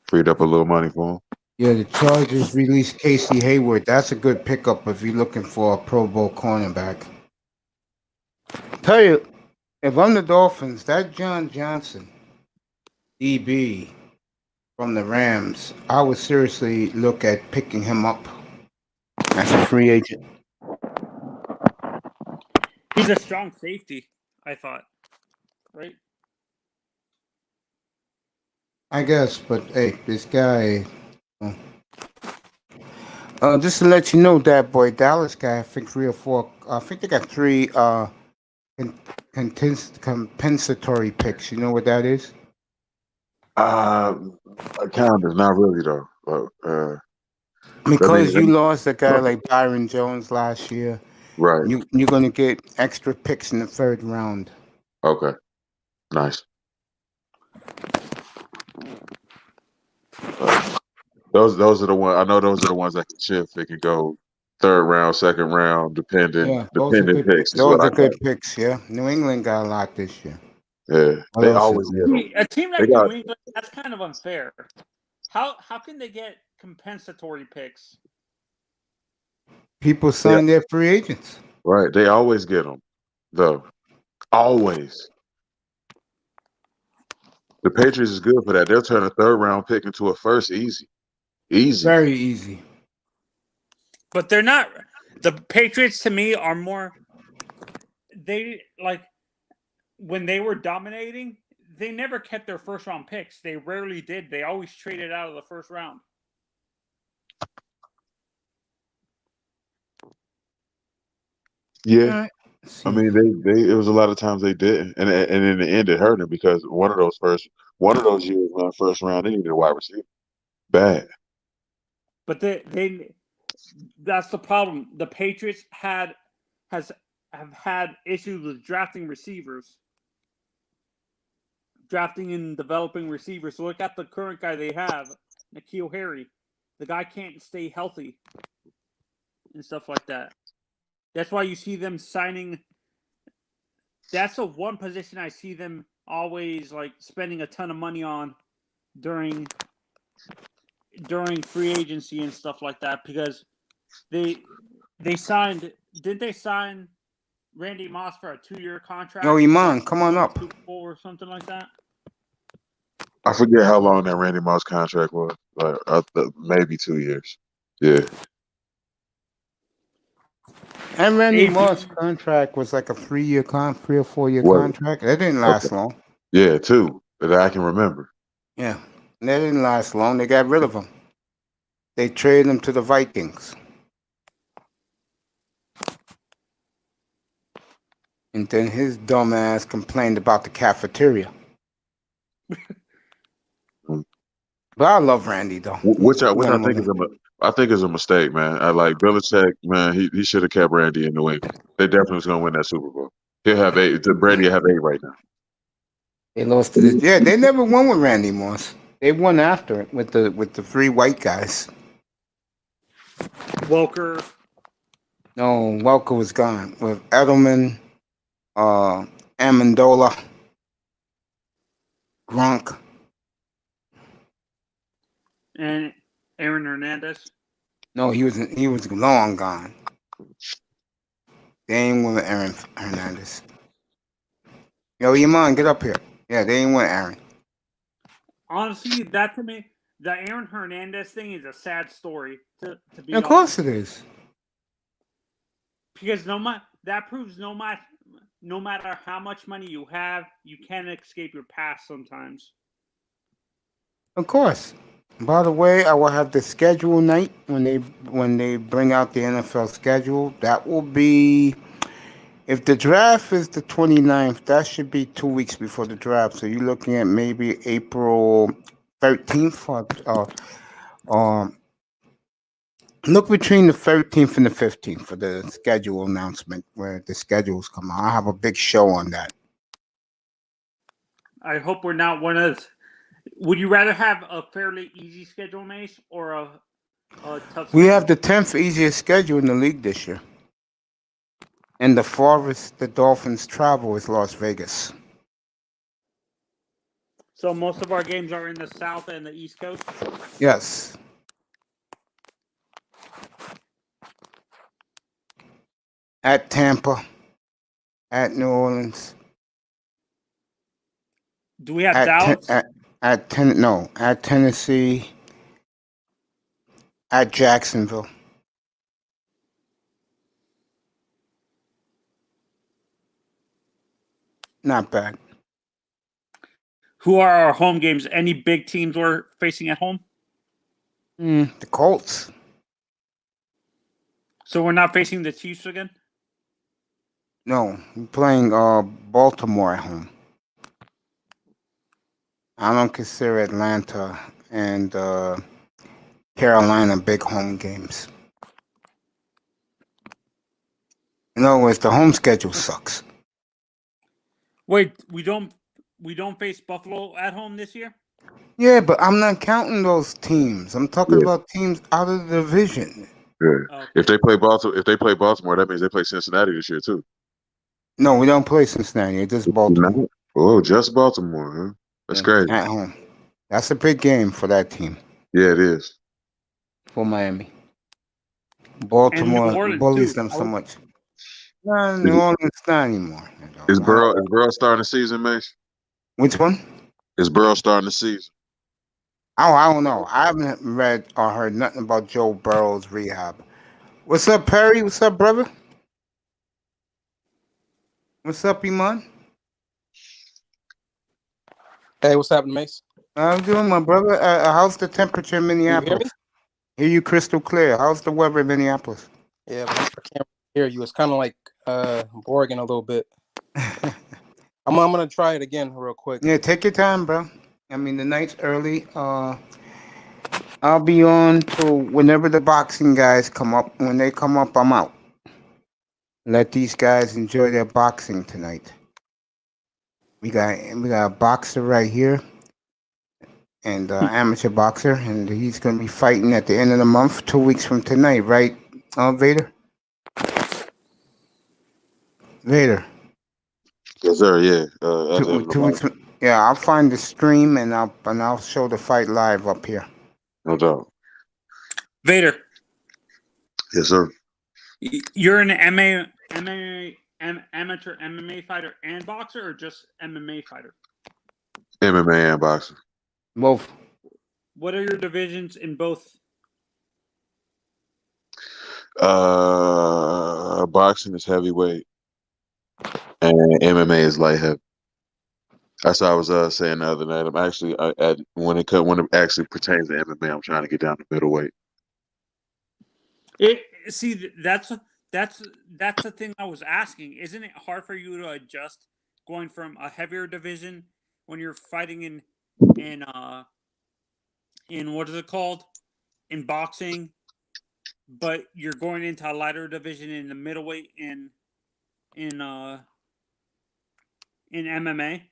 Freed up a little money for him. Yeah, the Chargers released Casey Hayward. That's a good pickup if you're looking for a Pro Bowl cornerback. Tell you, if I'm the Dolphins, that John Johnson, DB from the Rams, I would seriously look at picking him up as a free agent. He's a strong safety, I thought. Right? I guess, but hey, this guy. Just to let you know, that boy Dallas guy, I think 3 or 4. I think they got 3 compensatory picks. You know what that is? Kind of, not really though. But, Because that you mean- lost a guy like Byron Jones last year, right. you're gonna get extra picks in the 3rd round. Okay. Nice. Those are the ones I know. Those are the ones that can shift. They can go 3rd round, 2nd round, Yeah, those are dependent good. picks is Those what I are got. good picks. Yeah, New England got a lot this year. Yeah, What they else is always there? get them. A team They like got New England, that's kind of unfair. How can they get compensatory picks? People yeah, sign their free agents. right. They always get them though. Always. The Patriots is good for that. They'll turn a 3rd round pick into a first easy. Easy. Very easy. But they're not. The Patriots to me are more. They like when they were dominating. They never kept their 1st round picks. They rarely did. They always traded out of the 1st round. Yeah. All right. I mean, they it was a lot of times they didn't, and in the end it hurt them because one of those years, man, 1st round, they needed a wide receiver bad. But they that's the problem. The Patriots have had issues with drafting receivers, drafting and developing receivers. So look at the current guy they have, N'Keal Harry. The guy can't stay healthy and stuff like that. That's why you see them signing. That's the one position I see them always like spending a ton of money on during free agency and stuff like that because they signed. Did they sign Randy Moss for a 2-year contract? Yo, Iman, come on up. Super Bowl or something like that. I forget how long that Randy Moss contract was, like maybe 2 years. Yeah, And Randy AP Moss' contract was like a 3 or 4 year was contract. That didn't it? Okay. last long. Yeah, 2 that I can remember. Yeah, that didn't last long. They got rid of him. They traded him to the Vikings. And then his dumb ass complained about the cafeteria. But I love Randy though. Which I He's think is I think is a mistake, man. I like Belichick, man. He should have kept Randy in New England. They definitely was gonna win that Super Bowl. He'll have 8. Brady have 8 right now. They lost to the yeah. They never won with Randy Moss. They won after it with the 3 white guys. Welker. No, Welker was gone with Edelman, Amendola, Gronk. And Aaron Hernandez. No, he was long gone. They ain't with Aaron Hernandez. Yo, Iman, get up here. Yeah, they ain't with Aaron. Honestly, that to me, the Aaron Hernandez thing is a sad story. To be Of honest, course it is. because that proves no matter how much money you have, you can't escape your past sometimes. Of course. By the way, I will have the schedule night when they bring out the NFL schedule. That will be if the draft is the 29th, that should be 2 weeks before the draft. So you're looking at maybe April 13th um look between the 13th and the 15th for the schedule announcement where the schedules come out. I have a big show on that. I hope we're not one of. Would you rather have a fairly easy schedule, Mace, or a tough schedule? We have the 10th easiest schedule in the league this year. And the farthest the Dolphins travel is Las Vegas. So most of our games are in the South and the East Coast. Yes. At Tampa, at New Orleans, Do we have at Dallas? at Tennessee, at Jacksonville. Not bad. Who are our home games? Any big teams we're facing at home? The Colts. So we're not facing the Chiefs again? No, we're playing Baltimore at home. I don't consider Atlanta and Carolina big home games. In other words, the home schedule sucks. Wait, we don't face Buffalo at home this year? Yeah, but I'm not counting those teams. I'm talking Yeah. about teams out of the division. Yeah. Okay. If they play Baltimore, that means they play Cincinnati this year too. No, we don't play Cincinnati. It's just Baltimore. Oh, just Baltimore, huh? That's crazy. At home. That's a big game for that team. Yeah, it is. For Miami. Baltimore Orleans, bullies too. them so much. No, New Orleans not anymore. Is Burrow starting the season, Mace? Which one? Is Burrow starting the season? Oh, I don't know. I haven't read or heard nothing about Joe Burrow's rehab. What's up, Perry? What's up, brother? What's up, Iman? Hey, what's happening, Mace? How you doing, my brother? How's the temperature in Can you hear me? Minneapolis? Hear you crystal clear. How's the weather in Minneapolis? Yeah, but I can't hear you. It's kind of like boring a little bit. I'm gonna try it again real quick. Yeah, take your time, bro. I mean, the night's early. I'll be on till whenever the boxing guys come up. When they come up, I'm out. Let these guys enjoy their boxing tonight. We got a boxer right here, and amateur boxer, and he's gonna be fighting at the end of the month, 2 weeks from tonight, right, Vader? Vader. Yes, sir. Yeah. Two weeks. Yeah, I'll find the stream and I'll show the fight live up here. No doubt. Vader, Yes, sir. you're an amateur MMA fighter and boxer, or just MMA fighter? MMA and boxing. Both. What are your divisions in both? Boxing is heavyweight, and MMA is light heavy. That's what I was saying the other night. I'm actually when it actually pertains to MMA, I'm trying to get down to middleweight. That's the thing I was asking. Isn't it hard for you to adjust going from a heavier division when you're fighting in what is it called, in boxing, but you're going into a lighter division in the middleweight in MMA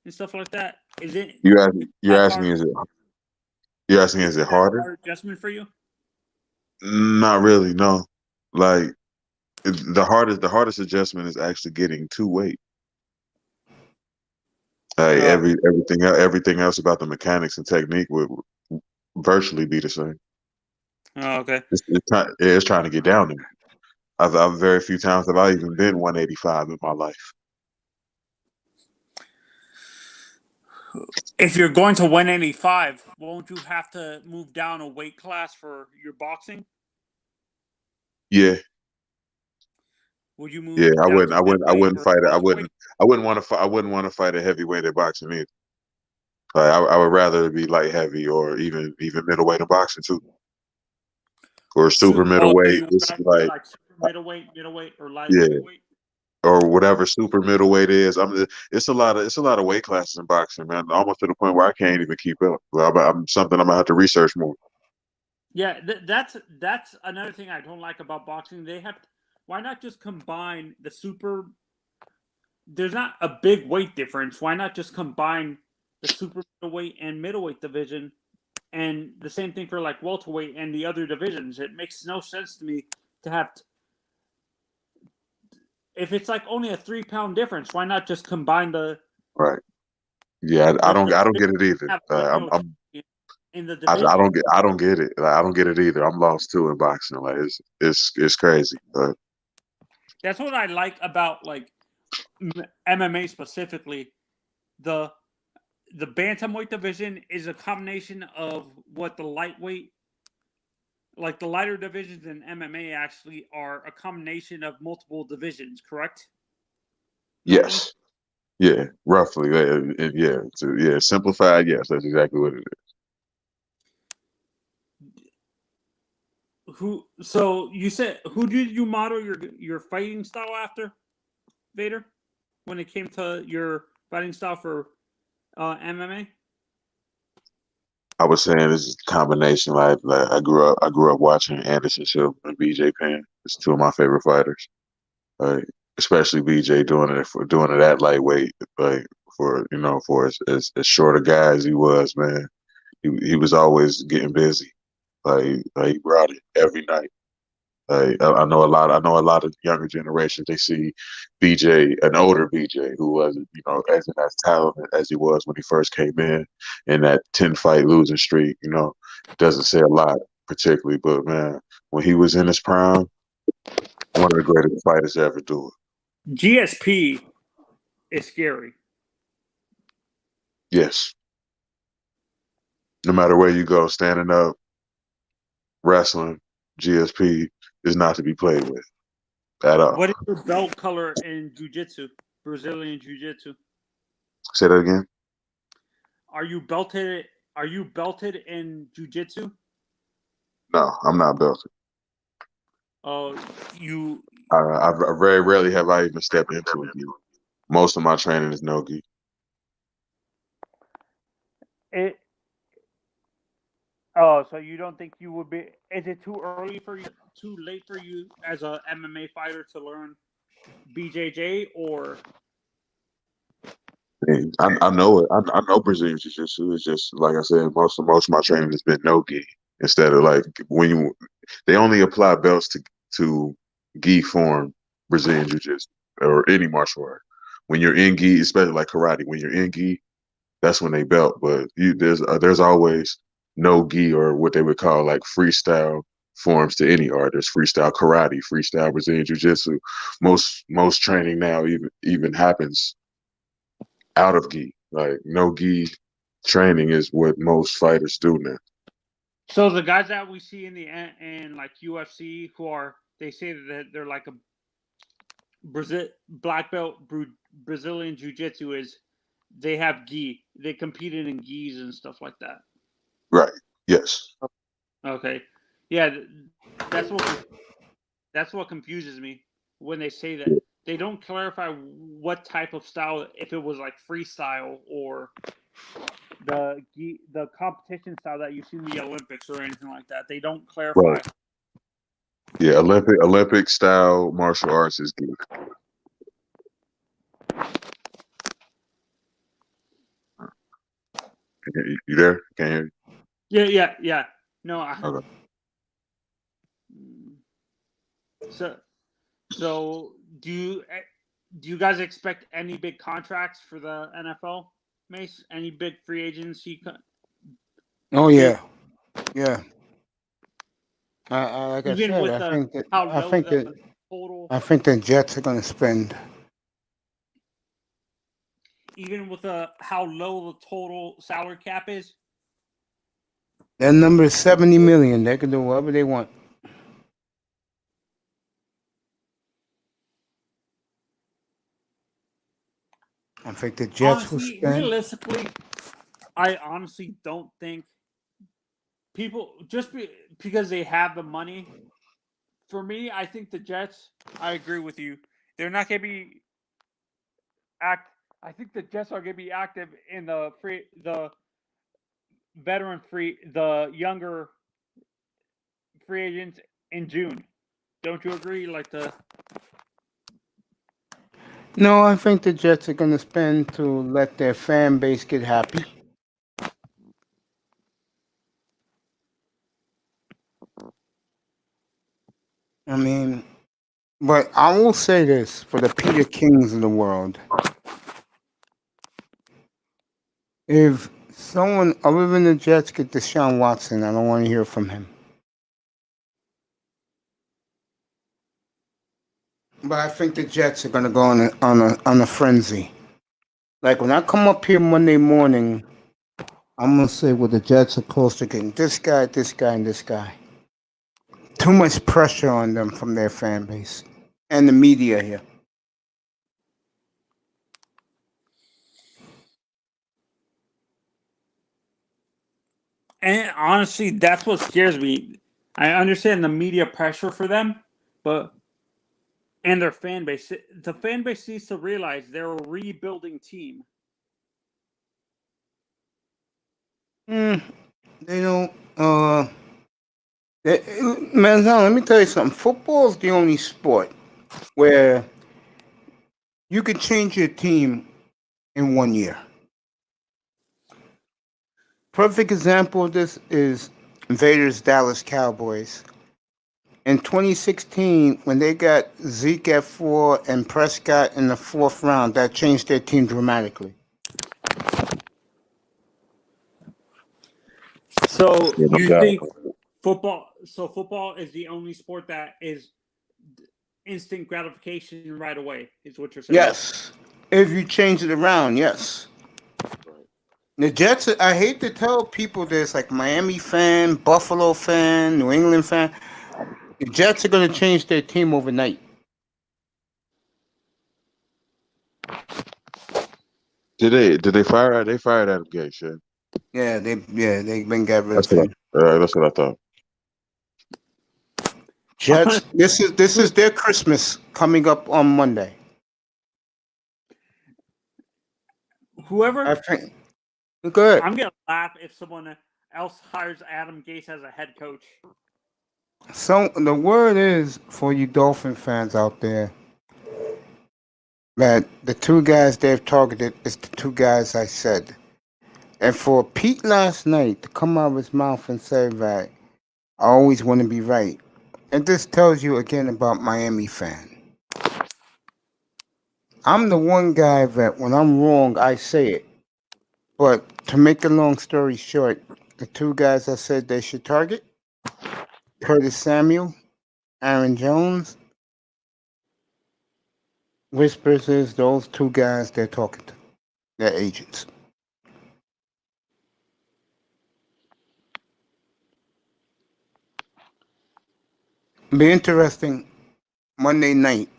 and stuff like that? Is it? You're asking is it harder? Hard adjustment for you? Not really. No. Like the hardest adjustment is actually getting to weight. Like everything else about the mechanics and technique would virtually be the same. Oh, okay. It's trying to get down there. I've very few times have I even been 185 in my life. If you're going to 185, won't you have to move down a weight class for your boxing? Yeah, Would you yeah. move I down wouldn't. to I wouldn't. I middleweight wouldn't or fight it. I welterweight? wouldn't. I wouldn't want to. I wouldn't want to fight a heavyweight in boxing either. Like, I would rather be light heavy or even middleweight in boxing too, or super So middleweight. you would It's rather be like like super middleweight, or light yeah, heavyweight? or whatever super middleweight is. It's a lot of weight classes in boxing, man. Almost to the point where I can't even keep up. Well, I'm something I'm gonna have to research more. Yeah, that's another thing I don't like about boxing. Why not just combine the super? There's not a big weight difference. Why not just combine the super middleweight and middleweight division, and the same thing for like welterweight and the other divisions? It makes no sense to me to have. If it's like only a 3 pound difference, why not just combine Right. Yeah, I the don't. I don't get it either. have one I'm. real I'm champion in the I division? don't get. I don't get it. Like, I don't get it either. I'm lost too in boxing. Like it's crazy. That's what I like about like MMA specifically. The the bantamweight division is a combination of what the lightweight, like the lighter divisions in MMA, actually are a combination of multiple divisions. Correct? Normally? Yes. Yeah. Roughly. Yeah. Yeah. Simplified. Yes. That's exactly what it is. So you said, who did you model your fighting style after, Vader? When it came to your fighting style for MMA? I was saying this is a combination. Like I grew up watching Anderson Silva and BJ Penn. It's two of my favorite fighters. Like especially BJ doing it at lightweight. Like for as short a guy as he was, man. He was always getting busy. Like he brought it every night. I know a lot. I know a lot of younger generations. They see BJ, an older BJ, who wasn't, isn't as talented as he was when he first came in that 10 fight losing streak. Doesn't say a lot particularly, but man, when he was in his prime, one of the greatest fighters to ever do it. GSP is scary. Yes, no matter where you go, standing up, wrestling, GSP is not to be played with at all. What is your belt color in jiu-jitsu? Brazilian jiu-jitsu. Say that again. Are you belted? Are you belted in jiu-jitsu? No, I'm not belted. Oh, you. I very rarely have I even stepped into a gi. Most of my training is no gi. It. Oh, so you don't think you would be? Is it too early for you? Too late for you as a MMA fighter to learn BJJ, or? I know it. I know Brazilian jiu-jitsu. It's just like I said, most of my training has been no gi. Instead of like they only apply belts to gi form Brazilian jiu-jitsu or any martial art. When you're in gi, especially like karate, when you're in gi, that's when they belt. But there's always no gi or what they would call like freestyle forms to any art. There's freestyle karate, freestyle Brazilian jiu-jitsu. Most training now even happens out of gi. Like no gi training is what most fighters do now. So the guys that we see in like UFC, they say that they're like a black belt Brazilian jiu-jitsu, is they have gi. They competed in gis and stuff like that. Right. Yes. Okay. Yeah, that's what confuses me when they say that. Yeah. They don't clarify what type of style, if it was like freestyle or the competition style that you see in the Olympics or anything like that. They don't clarify. Right. Yeah. Olympic style martial arts is gi. You there? Can't hear you. Yeah. No. Okay. So do you guys expect any big contracts for the NFL, Mace? Any big free agency? Oh yeah, yeah. Like I Even said, with I think that how I low think that total, I think the Jets are going to spend. even with how low the total salary cap is? Their number is 70 million. They can do whatever they want. I think the Jets will Honestly, spend. realistically, I honestly don't think people because they have the money. For me, I think the Jets. I agree with you. They're not going to be act. I think the Jets are going to be active in the veteran free, the younger free agents in June. Don't you agree? Like the No, I think the Jets are going to spend to let their fan base get happy. I mean, but I will say this for the Peter Kings of the world. If someone other than the Jets get Deshaun Watson, I don't want to hear from him. But I think the Jets are going to go on a frenzy. Like when I come up here Monday morning, I'm going to say, well, the Jets are close to getting this guy, and this guy. Too much pressure on them from their fan base and the media here. and honestly, that's what scares me. I understand the media pressure for them, but and their fan base. The fan base needs to realize they're a rebuilding team. They don't. Man, now, let me tell you something. Football is the only sport where you can change your team in 1 year. Perfect example of this is Vader's Dallas Cowboys. In 2016, when they got Zeke at 4 and Prescott in the 4th round, that changed their team dramatically. So Yeah, no you doubt. think football? So football is the only sport that is instant gratification right away. Is what you're saying? Yes. If you change it around, yes. The Jets, I hate to tell people this, like Miami fan, Buffalo fan, New England fan, the Jets are going to change their team overnight. Did they fire? They fired Adam Gase. Yeah, They've been got rid of him. that's what I thought. Jets, this is their Christmas coming up on Monday. Whoever I think. Good. I'm gonna laugh if someone else hires Adam Gase as a head coach. So the word is for you Dolphin fans out there that the two guys they've targeted is the two guys I said. And for Pete last night to come out of his mouth and say that I always want to be right. And this tells you again about Miami fan. I'm the one guy that when I'm wrong, I say it. But to make a long story short, the two guys I said they should target, Curtis Samuel, Aaron Jones, whispers is those two guys they're talking to. They're agents. Be interesting Monday night,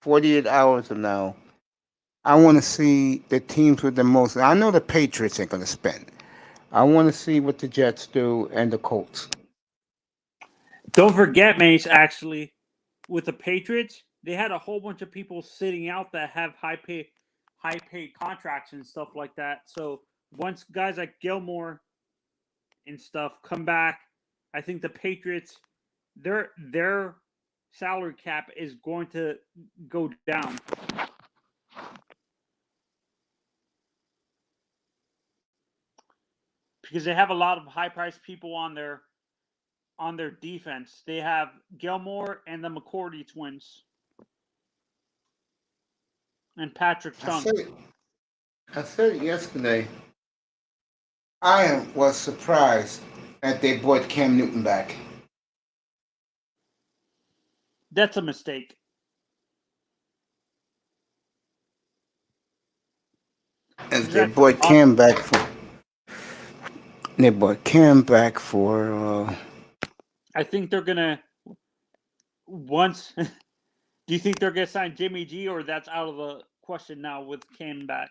48 hours from now. I want to see the teams with the most. I know the Patriots ain't going to spend. I want to see what the Jets do and the Colts. Don't forget, Mace. Actually, with the Patriots, they had a whole bunch of people sitting out that have high paid contracts and stuff like that. So once guys like Gilmore and stuff come back, I think the Patriots their salary cap is going to go down. Because they have a lot of high priced people on their defense. They have Gilmore and the McCourty twins. And Patrick Chung. I said it yesterday. I was surprised that they brought Cam Newton back. That's a mistake. As they Exactly. brought Cam back for. They brought Cam back for. I think they're gonna once. Do you think they're gonna sign Jimmy G, or that's out of the question now with Cam back?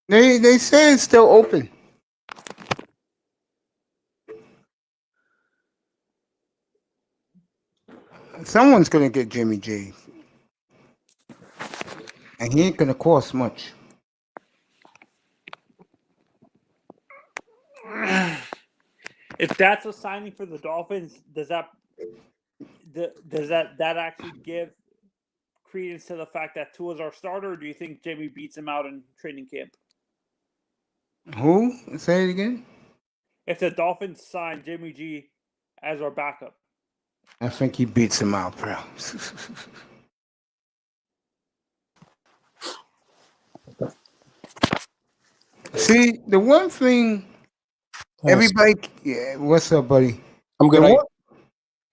They say it's still open. Someone's gonna get Jimmy G, and he ain't gonna cost much. If that's a signing for the Dolphins, does that actually give credence to the fact that Tua's our starter, or do you think Jimmy beats him out in training camp? Who? Say it again. If the Dolphins sign Jimmy G as our backup, I think he beats him out, bro. See, the one thing everybody. Yeah, what's up, buddy? I'm good.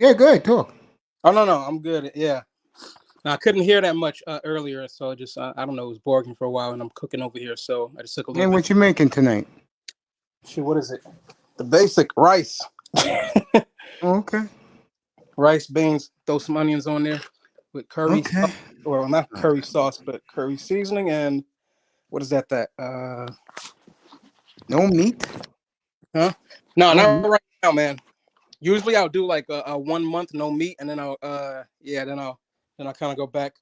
Yeah, go ahead, talk. Oh no, I'm good. Yeah. Now, I couldn't hear that much earlier, so just I don't know. It was boring for a while, and I'm cooking over here, so I just took a little. And what you making tonight? Shoot, what is it? The basic rice. Okay. Rice, beans, throw some onions on there with curry, Okay. or not curry sauce, but curry seasoning, and what is that? No meat. Huh? No, No not right now, man. Usually I'll do like a 1 month no meat, and then I'll then I'll kind of go back.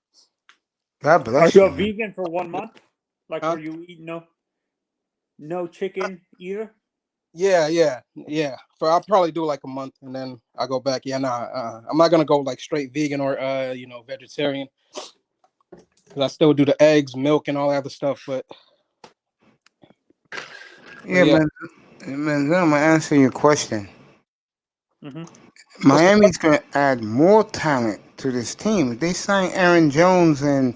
God are bless you you. a vegan for 1 month? Like, Huh? where you eat no chicken either? Yeah. I'll probably do like a month, and then I'll go back. Yeah, I'm not gonna go like straight vegan or vegetarian, because I still do the eggs, milk, and all that other stuff. But Yeah, yeah. man. Then I'm gonna answer your question. Mm-hmm. Miami's gonna add more talent to this team. If they sign Aaron Jones and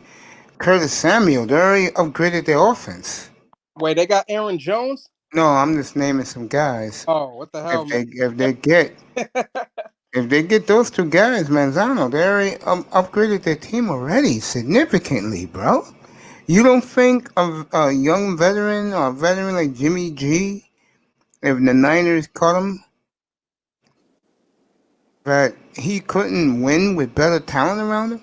Curtis Samuel, they already upgraded their offense. Wait, they got Aaron Jones? No, I'm just naming some guys. Oh, what the hell, man? If they get those two guys, Manzano, they already upgraded their team already significantly, bro. You don't think of a young veteran or a veteran like Jimmy G, if the Niners cut him, that he couldn't win with better talent around him?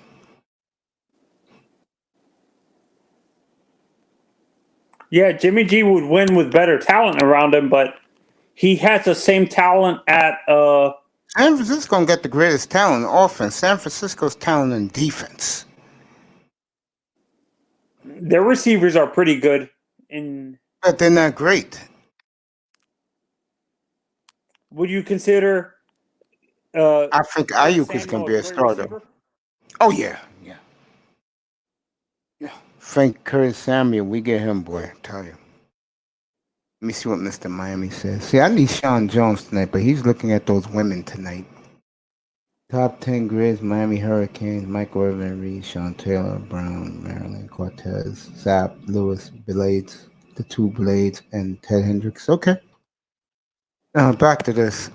Yeah, Jimmy G would win with better talent around him, but he has the same talent at San Francisco gonna get the greatest talent in offense. San Francisco's talent in defense. their receivers are pretty good. But they're not great. Would you consider I think Ayuk is Samuel gonna be a great starter. receiver? Oh yeah. Frank Curtis Samuel, we get him, boy. I tell you. Let me see what Mr. Miami says. See, I need Sean Jones tonight, but he's looking at those women tonight. Top 10 grids, Miami Hurricanes, Michael Irvin, Reed, Sean Taylor, Brown, Maryland, Cortez, Zapp, Lewis, Blades, the two Blades, and Ted Hendricks. Okay. Back to this.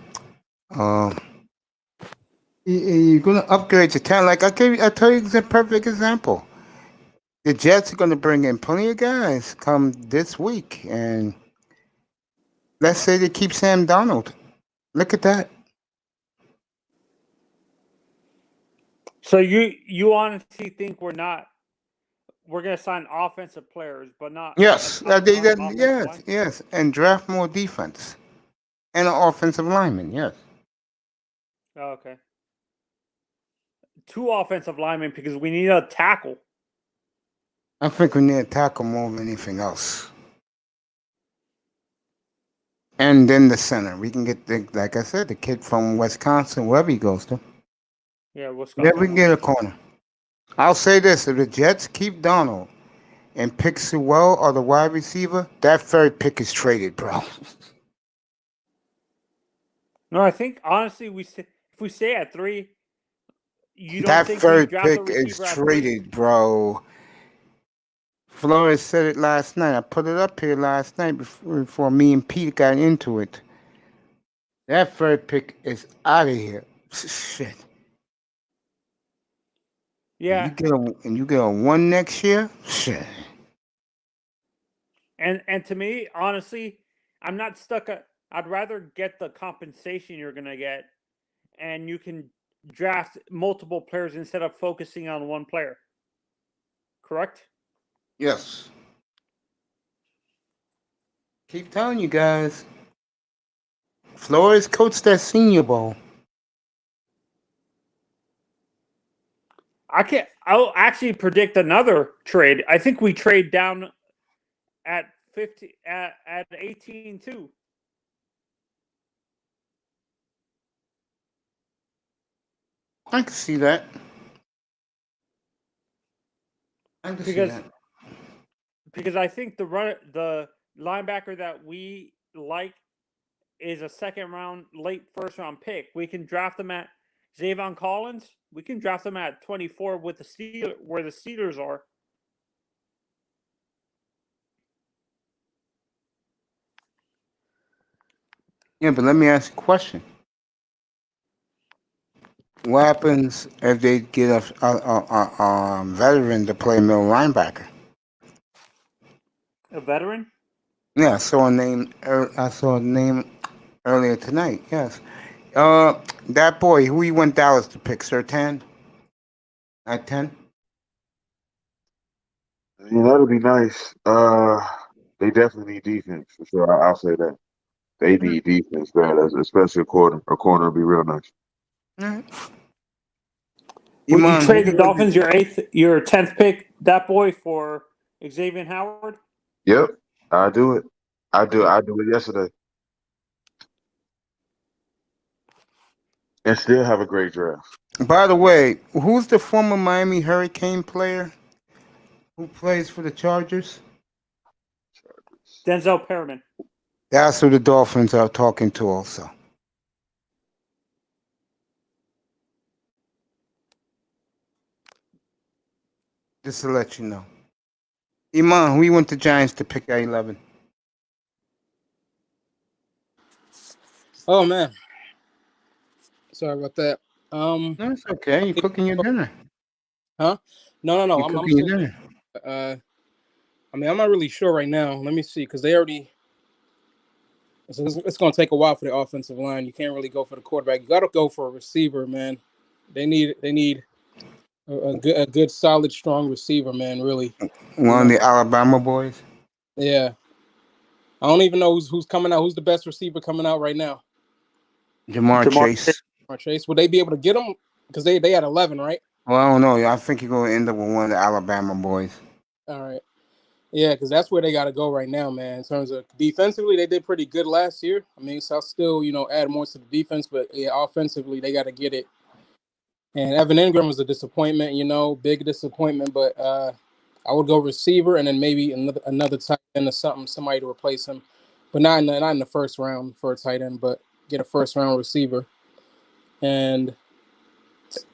You're gonna upgrade your talent. Like I tell you, it's a perfect example. The Jets are gonna bring in plenty of guys come this week, and let's say they keep Sam Donald. Look at that. So you honestly think we're gonna sign offensive players, but not Yes, a ton of offensive line? yes, and draft more defense and an offensive lineman. Yes, Oh, okay. 2 offensive linemen because we need a tackle. I think we need to tackle more than anything else. And then the center, we can get like I said, the kid from Wisconsin, wherever he goes to. Yeah, Yeah, Wisconsin. we can get a corner. I'll say this: if the Jets keep Donald and pick Sewell or the wide receiver, that third pick is traded, bro. No, I think honestly if we stay at 3, you don't That think we third draft a pick is receiver at 3? traded, bro. Flores said it last night. I put it up here last night before me and Pete got into it. That third pick is out of here. Shit. Yeah. You get a 1 next year? Shit. And to me, honestly, I'm not stuck. I'd rather get the compensation you're gonna get, and you can draft multiple players instead of focusing on one player. Correct? Yes. Keep telling you guys. Flores coached that Senior Bowl. I'll actually predict another trade. I think we trade down at 50 at 18 too. I can see that. I can see that. Because I think the linebacker that we like is a second round, late first round pick. We can draft them at Zavon Collins. We can draft them at 24 with where the Steelers are. Yeah, but let me ask you a question. What happens if they get a veteran to play middle linebacker? A veteran? Yeah, I saw a name. I saw a name earlier tonight. Yes. That boy who he went Dallas to pick, Sertan at 10. Yeah, that'll be nice. They definitely need defense for sure. I'll say that. They need defense, man. Especially a corner. A corner would be real nice. Right. Would you trade the Dolphins your 10th pick, that boy, for Xavier Howard? Yep, I do it. I do it yesterday, and still have a great draft. By the way, who's the former Miami Hurricane player who plays for the Chargers? Denzel Perriman. That's who the Dolphins are talking to also. Just to let you know. Iman, we went to Giants to pick at 11. Oh man, sorry about that. No, it's okay. You're cooking your dinner. Huh? No. You're I'm cooking your sitting. dinner. I mean, I'm not really sure right now. Let me see, because they already. So it's going to take a while for the offensive line. You can't really go for the quarterback. You got to go for a receiver, man. They need a good, solid, strong receiver, man. Really. One of the Alabama boys. Yeah. I don't even know who's coming out. Who's the best receiver coming out right now? Jamar Chase. Jamar Chase. Would they be able to get him? Because they had 11, right? Well, I don't know. I think you're going to end up with one of the Alabama boys. All right. Yeah, because that's where they got to go right now, man. In terms of defensively, they did pretty good last year. I mean, so I'll still, add more to the defense, but yeah, offensively, they got to get it. And Evan Ingram was a disappointment, big disappointment. But I would go receiver and then maybe another tight end or somebody to replace him, but not in the first round for a tight end, but get a first round receiver. And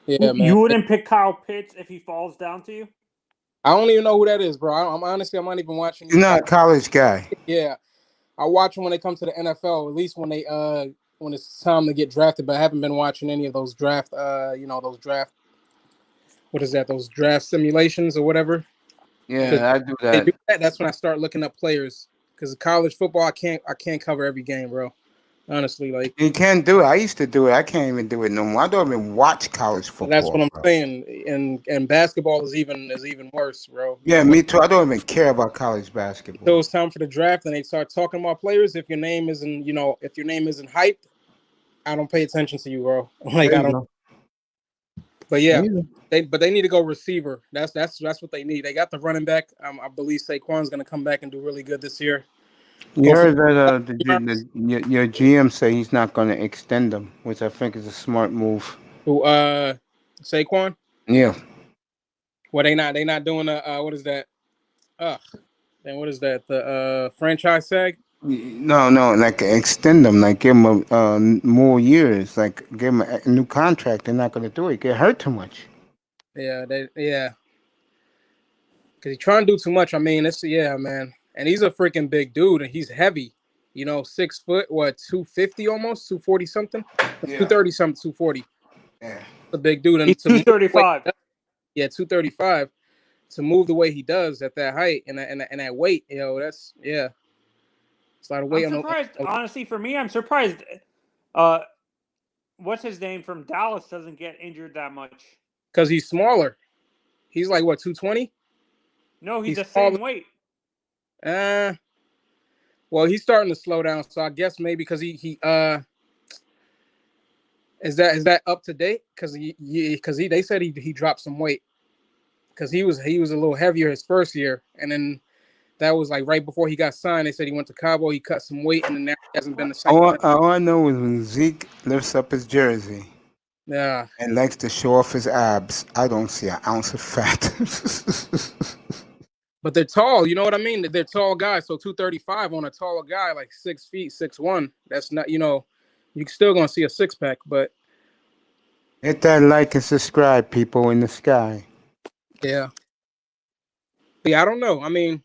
yeah, man, you wouldn't pick Kyle Pitts if he falls down to you? I don't even know who that is, bro. I'm honestly, I'm not even watching. He's not a college guy. Yeah, I watch them when they come to the NFL. At least when they when it's time to get drafted. But I haven't been watching any of those draft. Those draft. What is that? Those draft simulations or whatever. Yeah, I do that. They do that. That's when I start looking up players. Because college football, I can't cover every game, bro. Honestly, like you can't do it. I used to do it. I can't even do it no more. I don't even watch college football. That's what I'm saying. And basketball is even worse, bro. Yeah, me too. I don't even care about college basketball. So it's time for the draft, and they start talking about players. If your name isn't, hyped, I don't pay attention to you, bro. Like I don't. Know. But yeah, they need to go receiver. That's what they need. They got the running back. I believe Saquon's going to come back and do really good this year. You heard that your GM say he's not going to extend them, which I think is a smart move. Who Saquon? Yeah. Well, they not doing what is that? Then what is that? The franchise tag? No, like extend them, like give them more years, like give him a new contract. They're not going to do it. Get hurt too much. Yeah, because he's trying to do too much. I mean, man. And he's a freaking big dude, and he's heavy. 6 foot, 250 almost, 240 something, 230 something, 240. Yeah, a big dude. And he's 235. Yeah, 235. to move the way he does at that height and that weight, that's it's a lot of weight I'm surprised, honestly. For me, I'm surprised. What's his name from Dallas doesn't get injured that much. Because he's smaller. He's like what, 220? No, he's the smaller. same weight. Well, he's starting to slow down, so I guess maybe because he is that up to date? Because they said he dropped some weight because he was a little heavier his first year, and then that was like right before he got signed. They said he went to Cabo, he cut some weight, and then now he hasn't been the same. All I know is when Zeke lifts up his jersey, and likes to show off his abs, I don't see an ounce of fat. But they're tall, you know what I mean? They're tall guys, so 235 on a taller guy like 6 feet, 6'1". That's not, you're still gonna see a six pack, but hit that like and subscribe, people in the sky. Yeah, I don't know. I mean,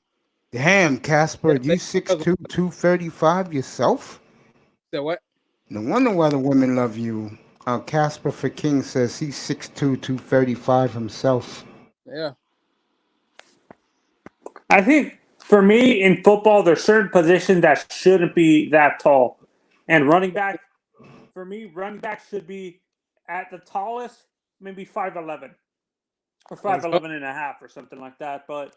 damn, Casper, you 6'2", 235 yourself? So what? No wonder why the women love you. Casper for King says he's 6'2", 235 himself. Yeah. I think for me in football, there's certain positions that shouldn't be that tall, and running back, for me, running back should be at the tallest, maybe 5'11", or 5'11 and a half, or something like that. But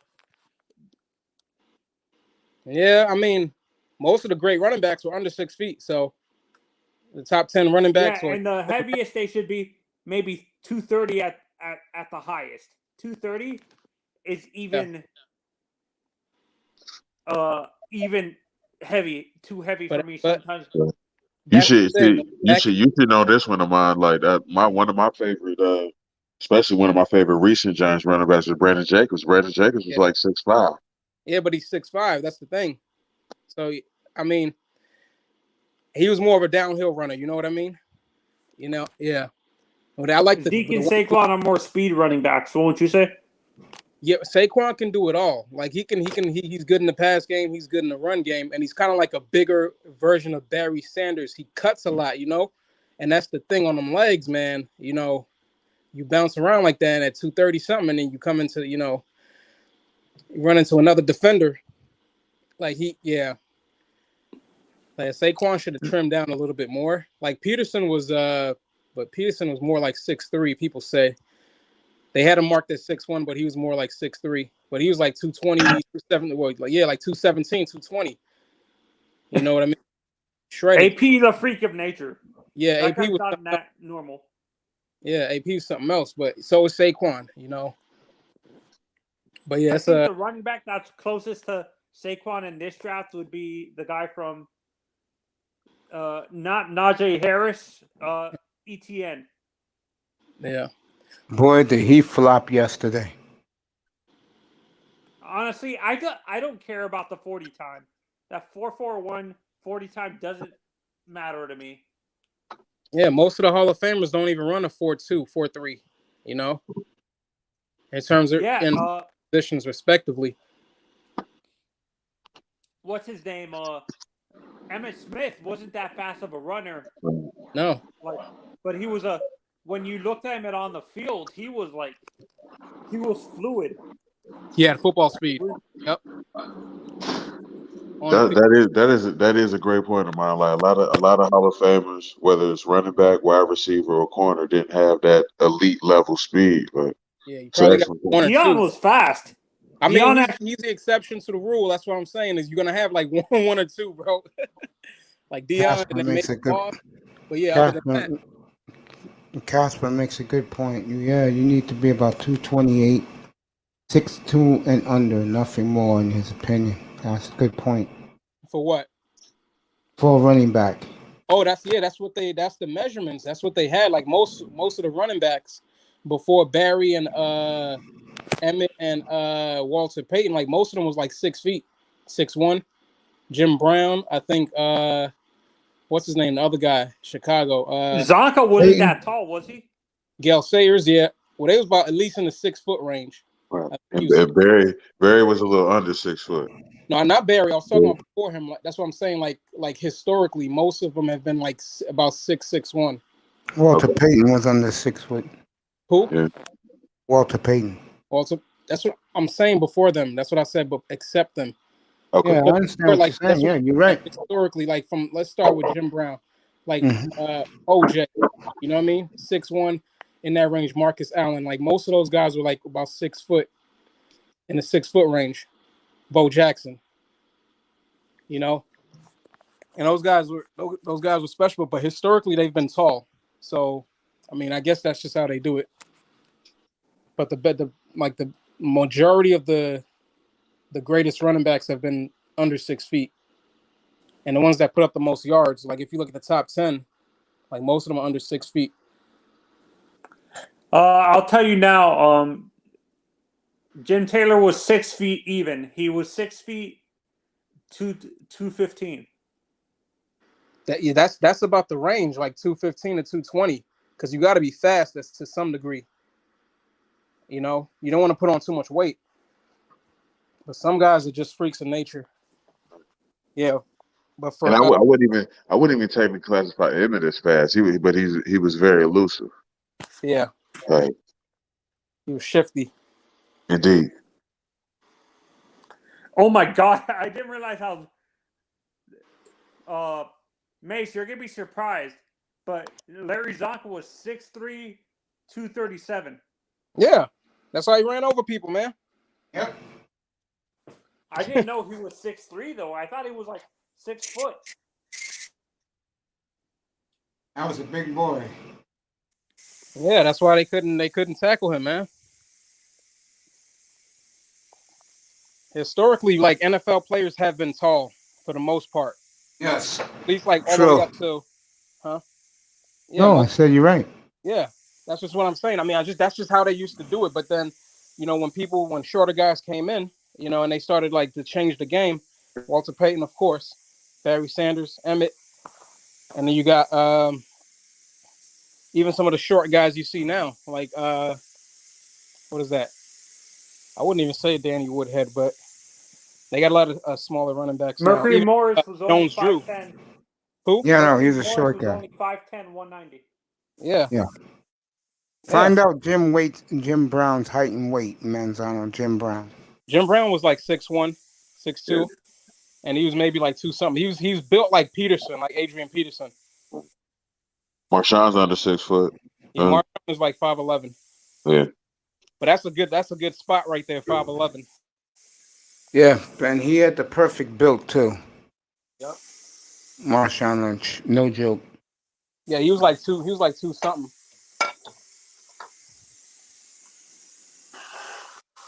yeah, I mean, most of the great running backs were under 6 feet, so the top 10 running backs. Yeah, and the heaviest they should be maybe 230 at the highest. 230 is even even heavy, too heavy for me sometimes. You should know this one of mine. Like that, one of my favorite, especially one of my favorite recent Giants running backs was Brandon Jacobs. Brandon Jacobs was like 6'5". Yeah, but he's 6'5". That's the thing. So I mean, he was more of a downhill runner. You know what I mean? Yeah. But I like Zeke and Saquon are more speed running backs. What would you say? Yeah, Saquon can do it all. Like he's good in the pass game. He's good in the run game, and he's kind of like a bigger version of Barry Sanders. He cuts a lot, and that's the thing on them legs, man. You bounce around like that at 230 something, and then you come into, you run into another defender. Like like Saquon should have trimmed down a little bit more. Like Peterson was, but Peterson was more like 6'3". People say. They had him marked at 6'1", but he was more like 6'3". But he was like 220, 270, like 217, 220. You know what I mean? Shredded. AP is a freak of nature. Yeah, that AP was not that normal. Yeah, AP was something else, but so is Saquon, But yeah, I think the running back that's closest to Saquon in this draft would be the guy from not Najee Harris, ETN. Yeah. Boy, did he flop yesterday. Honestly, I don't care about the 40 time. That 4.41 40 time doesn't matter to me. Yeah, most of the Hall of Famers don't even run a 4.2, 4.3, in terms of positions respectively. What's his name? Emmitt Smith wasn't that fast of a runner. No. But he was when you looked at him on the field, he was fluid. He had football speed. Yep. That is a great point of mine. Like a lot of Hall of Famers, whether it's running back, wide receiver, or corner, didn't have that elite level speed. But yeah, you probably got one or two. Deion was fast. I mean, he's the exception to the rule. That's what I'm saying. Is you're gonna have like one or two, bro. Like Deion and then maybe Ball. But yeah, other than that. Casper makes a good point. You need to be about 228, 6'2" and under, nothing more in his opinion. That's a good point. For what? For a running back. Oh, that's the measurements. That's what they had. Like most of the running backs before Barry and Emmett and Walter Payton, like most of them was like 6 feet, 6'1". Jim Brown, I think. What's his name? The other guy, Chicago. Zonka wasn't that tall, was he? Gail Sayers, yeah. Well, they was about at least in the 6 foot range. Right. And Barry was a little under 6 foot. No, not Barry. I was talking about before him. That's what I'm saying. Like historically, most of them have been like about 6'1". Walter Payton was under 6 foot. Who? Yeah. Walter Payton. Walter. That's what I'm saying before them. That's what I said, but accept them. Okay. Yeah, I understand what Like, you're saying. Yeah, you're right. Historically, like let's start with Jim Brown, like Mhm. OJ. You know what I mean? 6'1" in that range. Marcus Allen. Like most of those guys were like about 6 foot in the 6 foot range. Bo Jackson. You know, and those guys were special, but historically they've been tall. So, I mean, I guess that's just how they do it. But the majority of the greatest running backs have been under 6 feet, and the ones that put up the most yards, like if you look at the top 10, like most of them are under 6 feet. I'll tell you now. Jim Taylor was 6 feet even. He was 6 feet 215. That's about the range, like 215 to 220, because you got to be fast to some degree. You know, you don't want to put on too much weight. But some guys are just freaks of nature. Yeah, but for And I wouldn't even technically classify Emmett as fast. He was very elusive. yeah, Like, he was shifty. indeed. Oh my God! I didn't realize how. Mace, you're gonna be surprised, but Larry Zonka was 6'3", 237. Yeah, that's how he ran over people, man. Yep. I didn't know he was 6'3" though. I thought he was like 6 foot. That was a big boy. Yeah, that's why they couldn't tackle him, man. Historically, like NFL players have been tall for the most part. Yes. At least like all the True. way up to, huh? Yeah, No, I said you're right. yeah. That's just what I'm saying. I mean, that's just how they used to do it. But then, you know, when shorter guys came in, you know, and they started like to change the game, Walter Payton, of course, Barry Sanders, Emmett, and then you got even some of the short guys you see now, like what is that? I wouldn't even say Danny Woodhead, but they got a lot of smaller running backs now. Mercury Even Morris was only Jones Drew. 5'10". Who? Yeah, no, Mercury he's a Morris short was guy. only 5'10", 190. Yeah. Yeah. Find out Jim Brown's height and weight, Manzano. Jim Brown. Jim Brown was like 6'1", 6'2", and he was maybe like 2 something. He was built like Peterson, like Adrian Peterson. Marshawn's under 6 foot. Yeah, Marshawn is like 5'11". Yeah. But that's a good spot right there, 5'11". Yeah, and he had the perfect build too. Yep. Marshawn Lynch, no joke. Yeah, he was like 2 something.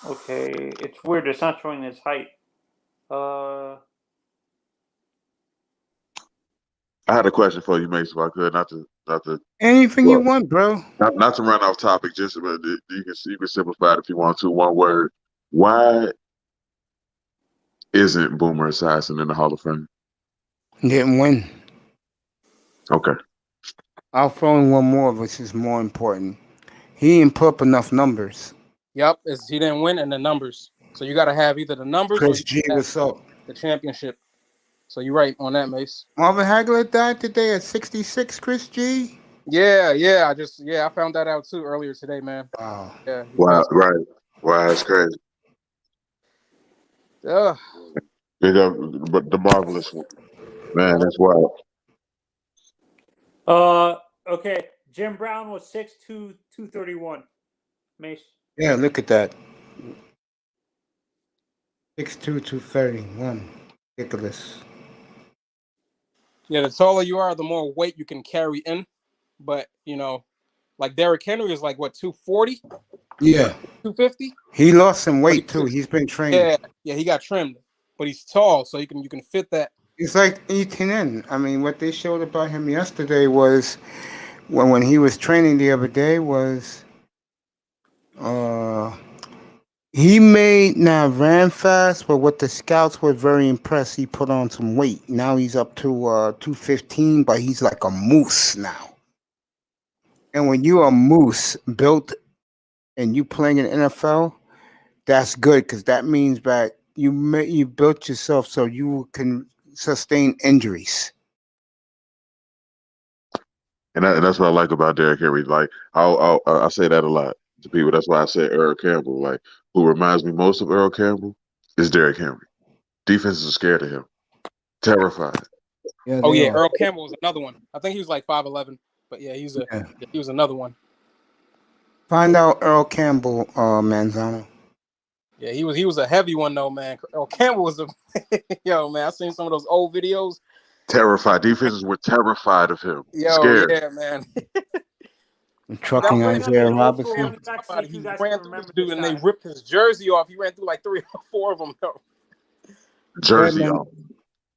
Okay, it's weird. It's not showing his height. I had a question for you, Mace, if I could, not to Anything you want, bro. not to run off topic, just but you can simplify it if you want to. One word. Why isn't Boomer Esiason in the Hall of Fame? Didn't win. Okay. I'll throw in one more, which is more important. He didn't put up enough numbers. Yep, he didn't win in the numbers. So you got to have either the numbers Chris or G, what's up? the championship. So you're right on that, Mace. Marvin Hagler died today at 66, Chris G. Yeah. I found that out too earlier today, man. Wow. Yeah. Wow, right. Wow, that's crazy. Big up, but the marvelous one. Man, that's wild. Okay. Jim Brown was 6'2", 231. Mace. Yeah, look at that. 6'2", 231. Ridiculous. Yeah, the taller you are, the more weight you can carry in. But, you know, like Derrick Henry is like, what, 240? Yeah. 250? He lost some weight, too. He's been training. Yeah, he got trimmed. But he's tall, so you can fit that. It's like ETN. I mean, what they showed about him yesterday was when he was training the other day was he ran fast, but what the scouts were very impressed, he put on some weight. Now he's up to 215, but he's like a moose now. And when you're a moose built and you playing in NFL, that's good because that means that you built yourself so you can sustain injuries. And that's what I like about Derrick Henry. Like I say that a lot to people. That's why I said Earl Campbell. Like who reminds me most of Earl Campbell is Derrick Henry. Defenses are scared of him, terrified. Yeah, Oh they yeah, are. Earl Campbell was another one. I think he was like 5'11", but yeah, Yeah. he was another one. Find out Earl Campbell, Manzano. Yeah, he was a heavy one though, man. Earl Campbell was a yo man. I seen some of those old videos. Terrified. Defenses were terrified of him, Yo, scared. yeah, man. Trucking I'll bring up Isaiah an old school Robinson. running back, see if He you guys ran can through this remember dude this and they guy. ripped his jersey off. He ran through like 3 or 4 of them. Though. Jersey Man. on.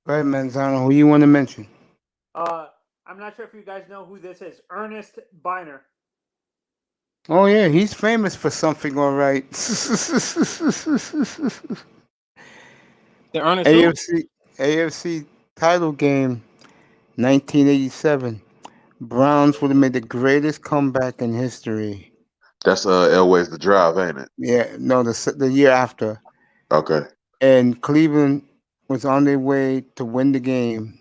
Go ahead, Manzano. Who you want to mention? I'm not sure if you guys know who this is. Ernest Biner. Oh yeah, he's famous for something, all right. The Ernest who? AFC title game, 1987. Browns would have made the greatest comeback in history. That's Elway's The Drive, ain't it? Yeah, no, the year after, Okay. and Cleveland was on their way to win the game.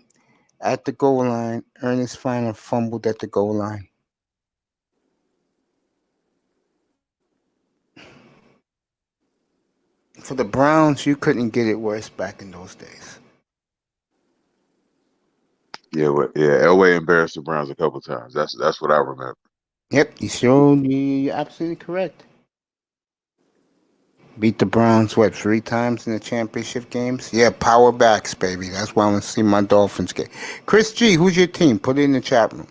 At the goal line, Ernest Finer fumbled at the goal line. For the Browns, you couldn't get it worse back in those days. Yeah, Elway embarrassed the Browns a couple times. That's what I remember. Yep, you're absolutely correct. Beat the Browns, what, 3 times in the championship games? Yeah, power backs, baby. That's why I want to see my Dolphins get. Chris G, who's your team? Put it in the chat room.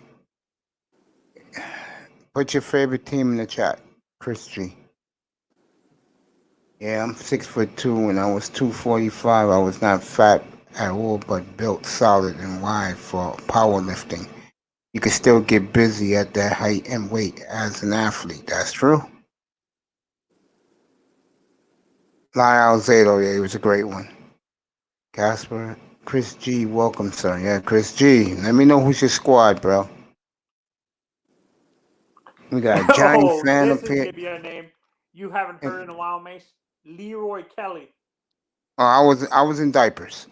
Put your favorite team in the chat. Chris G. Yeah, I'm 6'2", and I was 245. I was not fat at all, but built solid and wide for powerlifting. You can still get busy at that height and weight as an athlete. That's true. Lyle Zato, yeah, he was a great one. Casper, Chris G, welcome, sir. Yeah, Chris G. Let me know who's your squad, bro. We got a giant Oh, fan this up is here. gonna be a name you haven't heard in a while, Mace. Leroy Kelly. Oh, I was in diapers.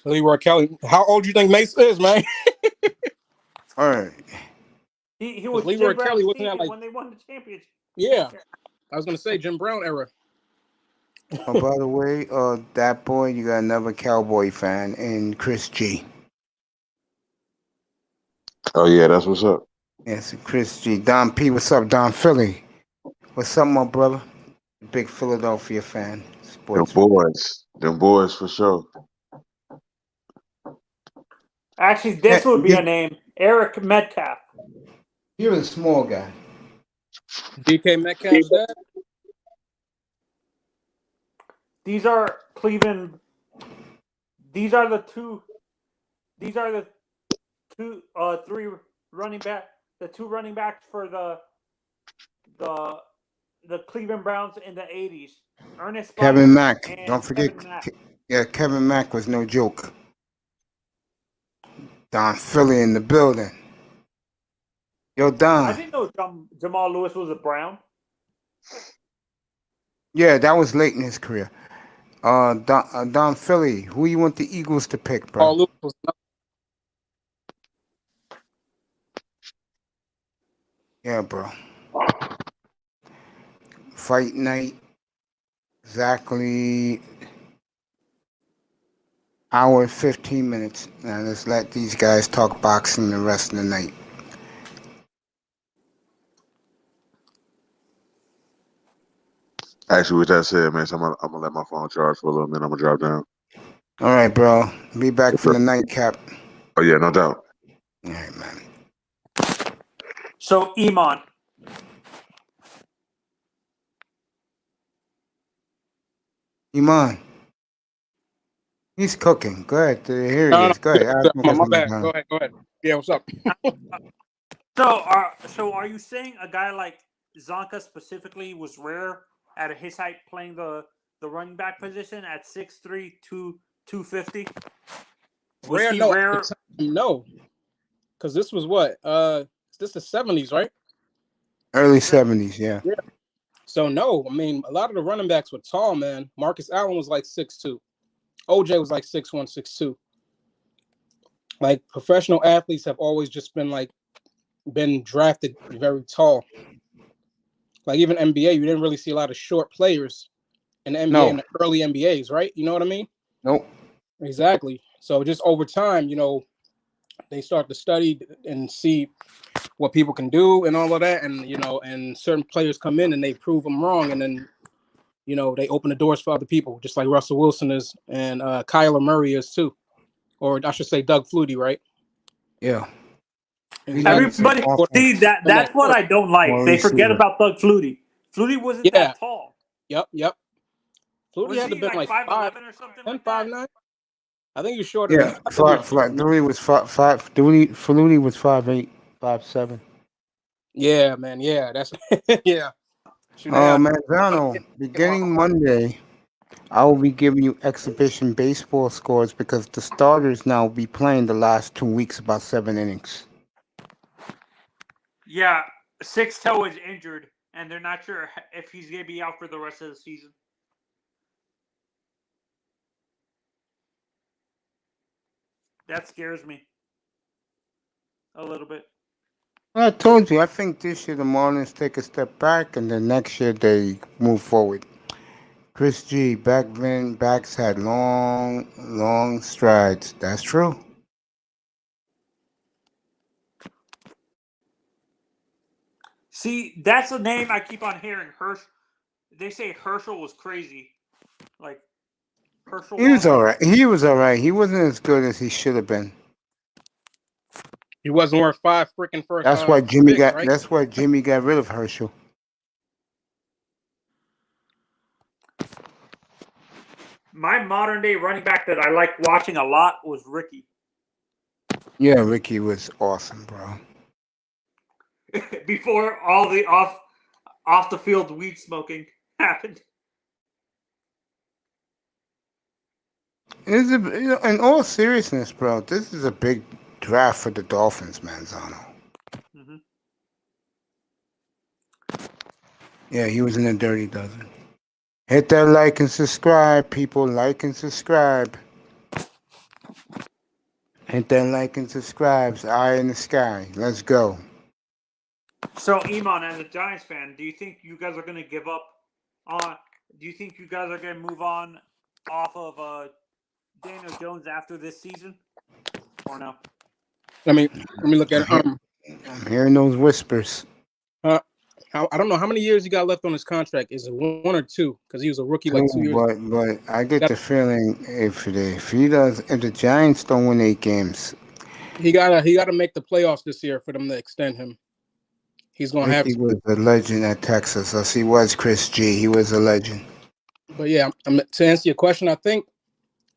Leroy Kelly. How old do you think Mace is, man? All right. He was Leroy Jim Brown's Kelly wasn't team that like when they won the championship. yeah. I was gonna say Jim Brown era. Oh, by the way, that boy, you got another Cowboy fan in Chris G. Oh yeah, that's what's up. Yes, Chris G. Don P, what's up, Don Philly? What's up, my brother? Big Philadelphia fan. Sports. Them boys for sure. Actually, this would be a name. Eric Metcalf. You're a small guy. DK Metcalf's dad. These are Cleveland. These are the two. These are the three running back. The 2 running backs for the Cleveland Browns in the '80s. Ernest Kevin Biner Mack. and Don't forget. Kevin Mack. Yeah, Kevin Mack was no joke. Don Philly in the building. Yo, I Don. didn't know Jamal Lewis was a Brown. Yeah, that was late in his career. Don Philly, who you want the Eagles to pick, bro? Lewis was Yeah, bro. Fight night. Exactly hour and 15 minutes. Now let's let these guys talk boxing the rest of the night. Actually, with that said, man, so I'm gonna let my phone charge for a little minute. I'm gonna drop down. All right, bro. Be back for the nightcap. Oh yeah, no doubt. All right, man. So Iman. Iman. He's cooking. Go ahead. Here he no. is. Go ahead. Ask him My something, bad. Iman. Go ahead. Yeah, what's up? So are you saying a guy like Zonka specifically was rare at his height playing the running back position at 6'3", 250? Was Rare? he No, rare? no. Because this was what? This the 70s, right? Early 70s, yeah. Yeah. So no, I mean a lot of the running backs were tall, man. Marcus Allen was like 6'2". OJ was like 6'1", 6'2". Like professional athletes have always just been drafted very tall. like even NBA, you didn't really see a lot of short players in the NBA No. and the early NBAs, right? You know what I mean? Nope. Exactly. So just over time, they start to study and see what people can do and all of that, and and certain players come in and they prove them wrong, and then they open the doors for other people, just like Russell Wilson is, and Kyler Murray is too, or I should say Doug Flutie, right? Yeah. Everybody see that's what I don't like. They forget about Doug Flutie. Flutie wasn't that tall. Yep. Flutie had to been like 5'11" or something 10, like that. 5'9". I think he's shorter. Yeah, Flutie was 5'5". Flutie was 5'8", 5'7". Yeah, man. Yeah, that's yeah. Manzano, beginning Monday, I will be giving you exhibition baseball scores because the starters now will be playing the last 2 weeks, about 7 innings. Yeah, Sixto is injured, and they're not sure if he's going to be out for the rest of the season. That scares me a little bit. I told you, I think this year the Marlins take a step back, and then next year they move forward. Chris G, back then, backs had long strides. That's true. See, that's a name I keep on hearing. They say Herschel was crazy. Like, Herschel. He was all right. He wasn't as good as he should have been. He wasn't worth 5 freaking first. That's why Jimmy picks, got. right? That's why Jimmy got rid of Herschel. My modern day running back that I like watching a lot was Ricky. Yeah, Ricky was awesome, bro. Before all the off the field weed smoking happened. In all seriousness, bro, this is a big draft for the Dolphins, Manzano. Mm-hmm. Yeah, he was in the Dirty Dozen. Hit that like and subscribe, people. Like and subscribe. Hit that like and subscribe. It's eye in the sky. Let's go. So, Iman, as a Giants fan, do you think you guys are going to give up on? Do you think you guys are going to move on off of Daniel Jones after this season, or no? Let me look at it. I'm hearing those whispers. I don't know how many years he got left on his contract. Is it 1 or 2? Because he was a rookie like 2 years. But I get the feeling if the Giants don't win 8 games, he gotta make the playoffs this year for them to extend him. He's gonna have to. He was a legend at Texas. Yes, he was, Chris G. He was a legend. But yeah, to answer your question, I think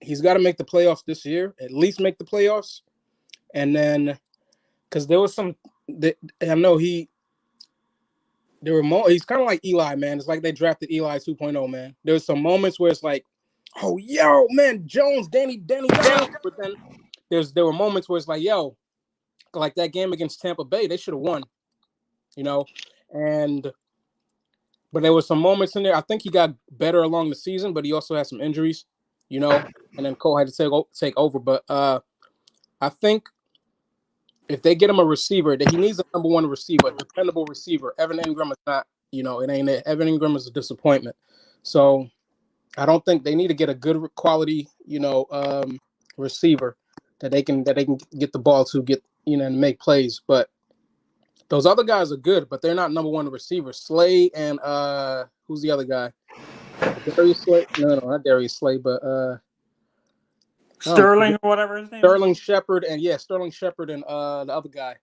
he's got to make the playoffs this year. At least make the playoffs, and then because there was some. I know he's kind of like Eli, man. It's like they drafted Eli 2.0, man. There's some moments where it's like, oh, yo, man, Danny Jones. But then there were moments where it's like, yo, like that game against Tampa Bay, they should have won, but there were some moments in there. I think he got better along the season, but he also had some injuries, and then Cole had to take over. But I think if they get him a receiver, that he needs a number 1 receiver, a dependable receiver. Evan Ingram is not, it ain't it. Evan Ingram is a disappointment. So I don't think they need to get a good quality, receiver that they can get the ball to and make plays. But those other guys are good, but they're not number 1 receivers. Slay and who's the other guy? Darius Slay? No, not Darius Slay, but Sterling or whatever his name. Sterling Shepard and the other guy,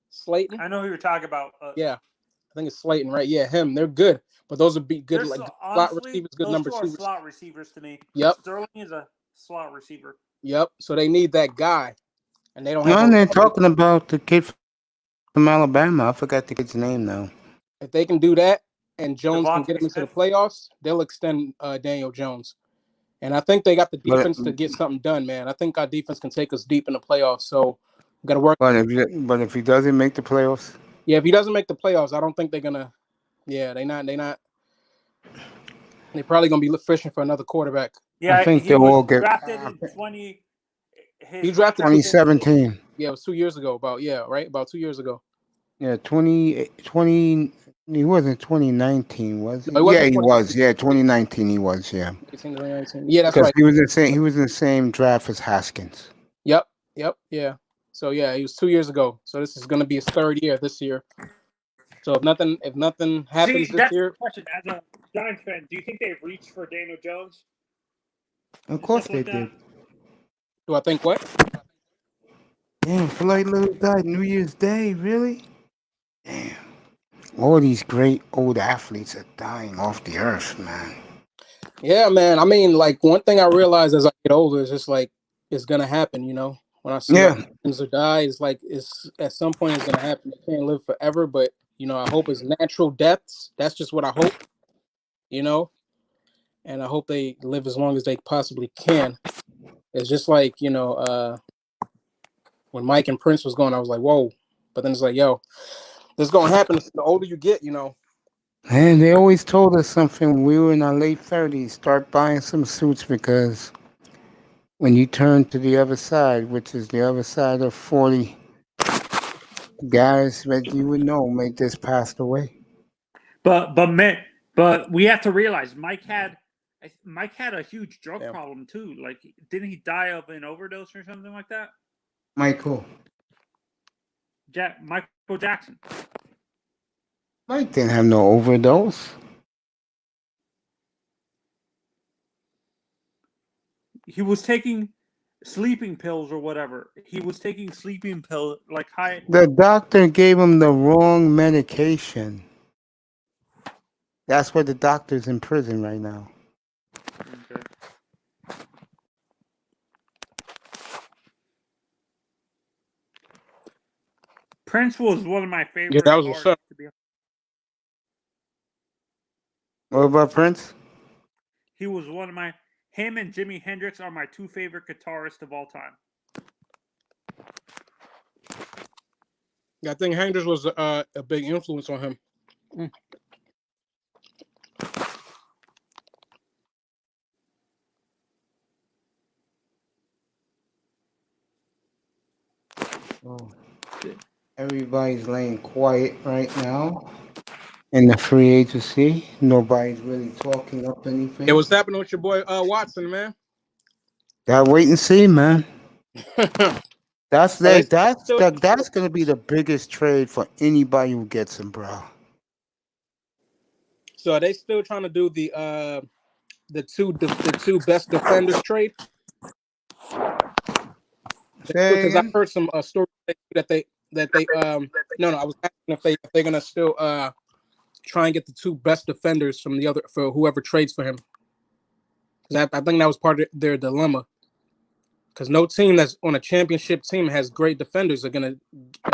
Slayton. I know who you're talking about. Yeah, I think it's Slayton, right? Yeah, him. They're good, but those would be good slot receivers, good those number 2 2 are slot receivers to me. Yep. Sterling is a slot receiver. Yep. So they need that guy, and they don't No, have. they're talking about the kid from Alabama. I forgot the kid's name now. If they can do that, and Jones can Devontae get him into the Smith. playoffs, they'll extend Daniel Jones. And I think they got the defense to get something done, man. I think our defense can take us deep in the playoffs. So we got to work. But if he doesn't make the playoffs, yeah, if he doesn't make the playoffs, I don't think they're gonna. Yeah, they're not. They're probably gonna be fishing for another quarterback. Yeah, I think he they'll was all get drafted in 20. He drafted 2017. Yeah, it was 2 years ago. About 2 years ago. Yeah, 20. He was in 2019, was he? No, it wasn't Yeah, he was. 2019. Yeah, 2019 he was. Yeah, 2019. Yeah, that's because right. he was in the same. He was in the same draft as Haskins. Yep. Yeah. So yeah, he was 2 years ago. So this is going to be his third year this year. So if nothing happens See, this that's the year, question. As a Giants fan, do you think they reached for Daniel Jones? Of and course stuff they like that? did. do I think what? Damn, Floyd Little died New Year's Day. Really? Damn. All these great old athletes are dying off the earth, man. Yeah, man. I mean, like one thing I realized as I get older is just like it's gonna happen. You know, when I see Yeah. things or die, it's like it's at some point it's gonna happen. You can't live forever, but you know, I hope it's natural deaths. That's just what I hope. You know, and I hope they live as long as they possibly can. It's just like when Mike and Prince was going, I was like, whoa. But then it's like, yo, this is gonna happen. The older you get, you know. And they always told us something when we were in our late 30s. Start buying some suits because when you turn to the other side, which is the other side of 40, guys that you would know may just passed away. But we have to realize Mike had a huge drug Yeah. problem too. Like, didn't he die of an overdose or something like that? Michael. Michael Jackson. Mike didn't have no overdose. He was taking sleeping pills or whatever. He was taking sleeping pills like high. The doctor gave him the wrong medication. That's why the doctor's in prison right now. Okay. Prince was one of my favorite. Yeah, that was what's up. To be honest. What about Prince? He was one of my. Him and Jimi Hendrix are my two favorite guitarists of all time. Yeah, I think Hendrix was a big influence on him. Oh. Everybody's laying quiet right now in the free agency. Nobody's really talking up anything. Hey, what's happening with your boy Watson, man? Gotta wait and see, man. That's they that's gonna be the biggest trade for anybody who gets him, bro. So are they still trying to do the two best defenders trade? Because I heard some stories that they no, I was asking if they're gonna still try and get the two best defenders from the other for whoever trades for him. Because I think that was part of their dilemma. Because no team that's on a championship team has great defenders are gonna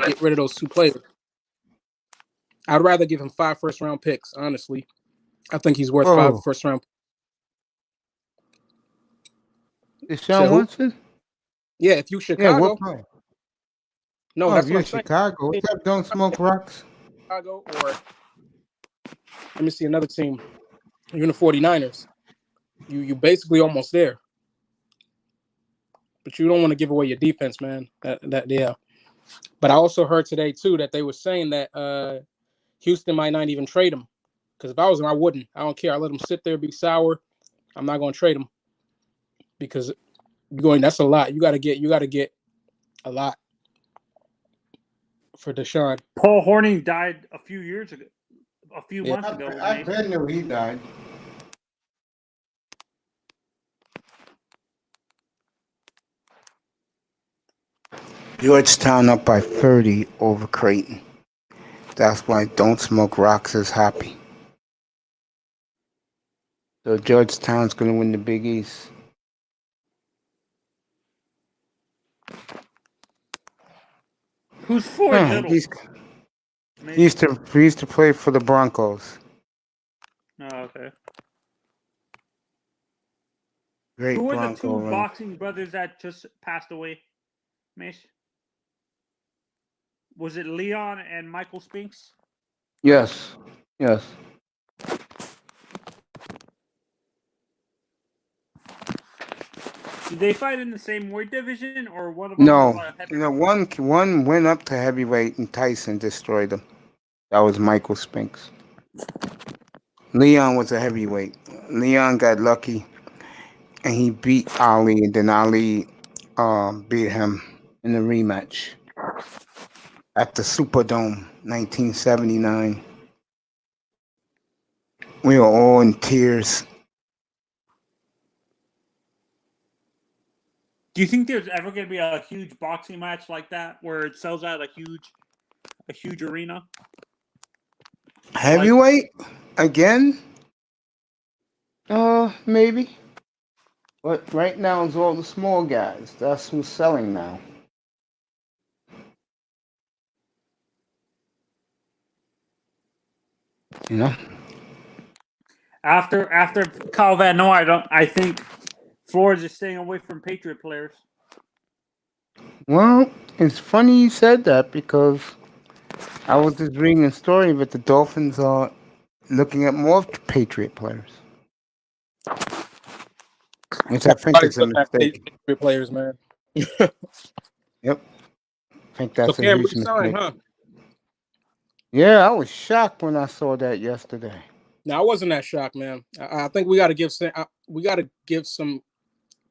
get rid of those two players. I'd rather give him 5 first-round picks, honestly. I think he's worth 5 first-round picks. Deshaun Watson? Yeah, if you Chicago. Yeah, no, that's if what you're I'm saying. Chicago. What's up, don't smoke rocks? Chicago, or let me see another team. You're in the 49ers. You basically almost there. But you don't want to give away your defense, man. Yeah. But I also heard today too that they were saying that Houston might not even trade him. Because if I was him, I wouldn't. I don't care. I let him sit there, be sour. I'm not going to trade him because that's a lot. You got to get a lot for Deshaun. Paul Hornung died a few months ago. I bet knew he died. Georgetown up by 30 over Creighton. That's why Don't Smoke Rocks is happy. So Georgetown's going to win the Big East. Who's Floyd Little? He used to play for the Broncos. Oh, okay. Great Who were the Bronco two boxing brothers that just passed away, Mish? Was it Leon and Michael Spinks? Yes. Did they fight in the same weight division, or one of them? No, one went up to heavyweight and Tyson destroyed him. That was Michael Spinks. Leon was a heavyweight. Leon got lucky, and he beat Ali, and then Ali beat him in the rematch at the Superdome, 1979. We were all in tears. Do you think there's ever going to be a huge boxing match like that where it sells out a huge arena? Heavyweight again? Maybe. But right now it's all the small guys. That's who's selling now. You know? After Kyle Van Noy, I think Flores is staying away from Patriot players. Well, it's funny you said that because I was just reading a story that the Dolphins are looking at more Patriot players. Which I think is a mistake. Patriot players, man. Yep. I think that's So a Cam huge resigned, mistake. huh? Yeah, I was shocked when I saw that yesterday. No, I wasn't that shocked, man. I think we got to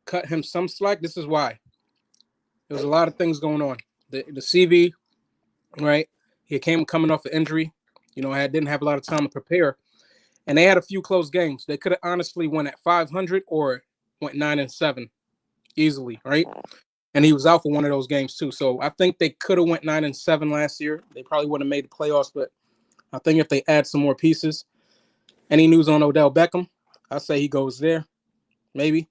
cut him some slack. This is why. There's a lot of things going on. The CV, right? He coming off an injury. You know, didn't have a lot of time to prepare, and they had a few close games. They could have honestly went at 500 or went 9-7 easily, right? And he was out for one of those games too. So I think they could have went 9-7 last year. They probably wouldn't have made the playoffs, but I think if they add some more pieces. Any news on Odell Beckham? I say he goes there. Maybe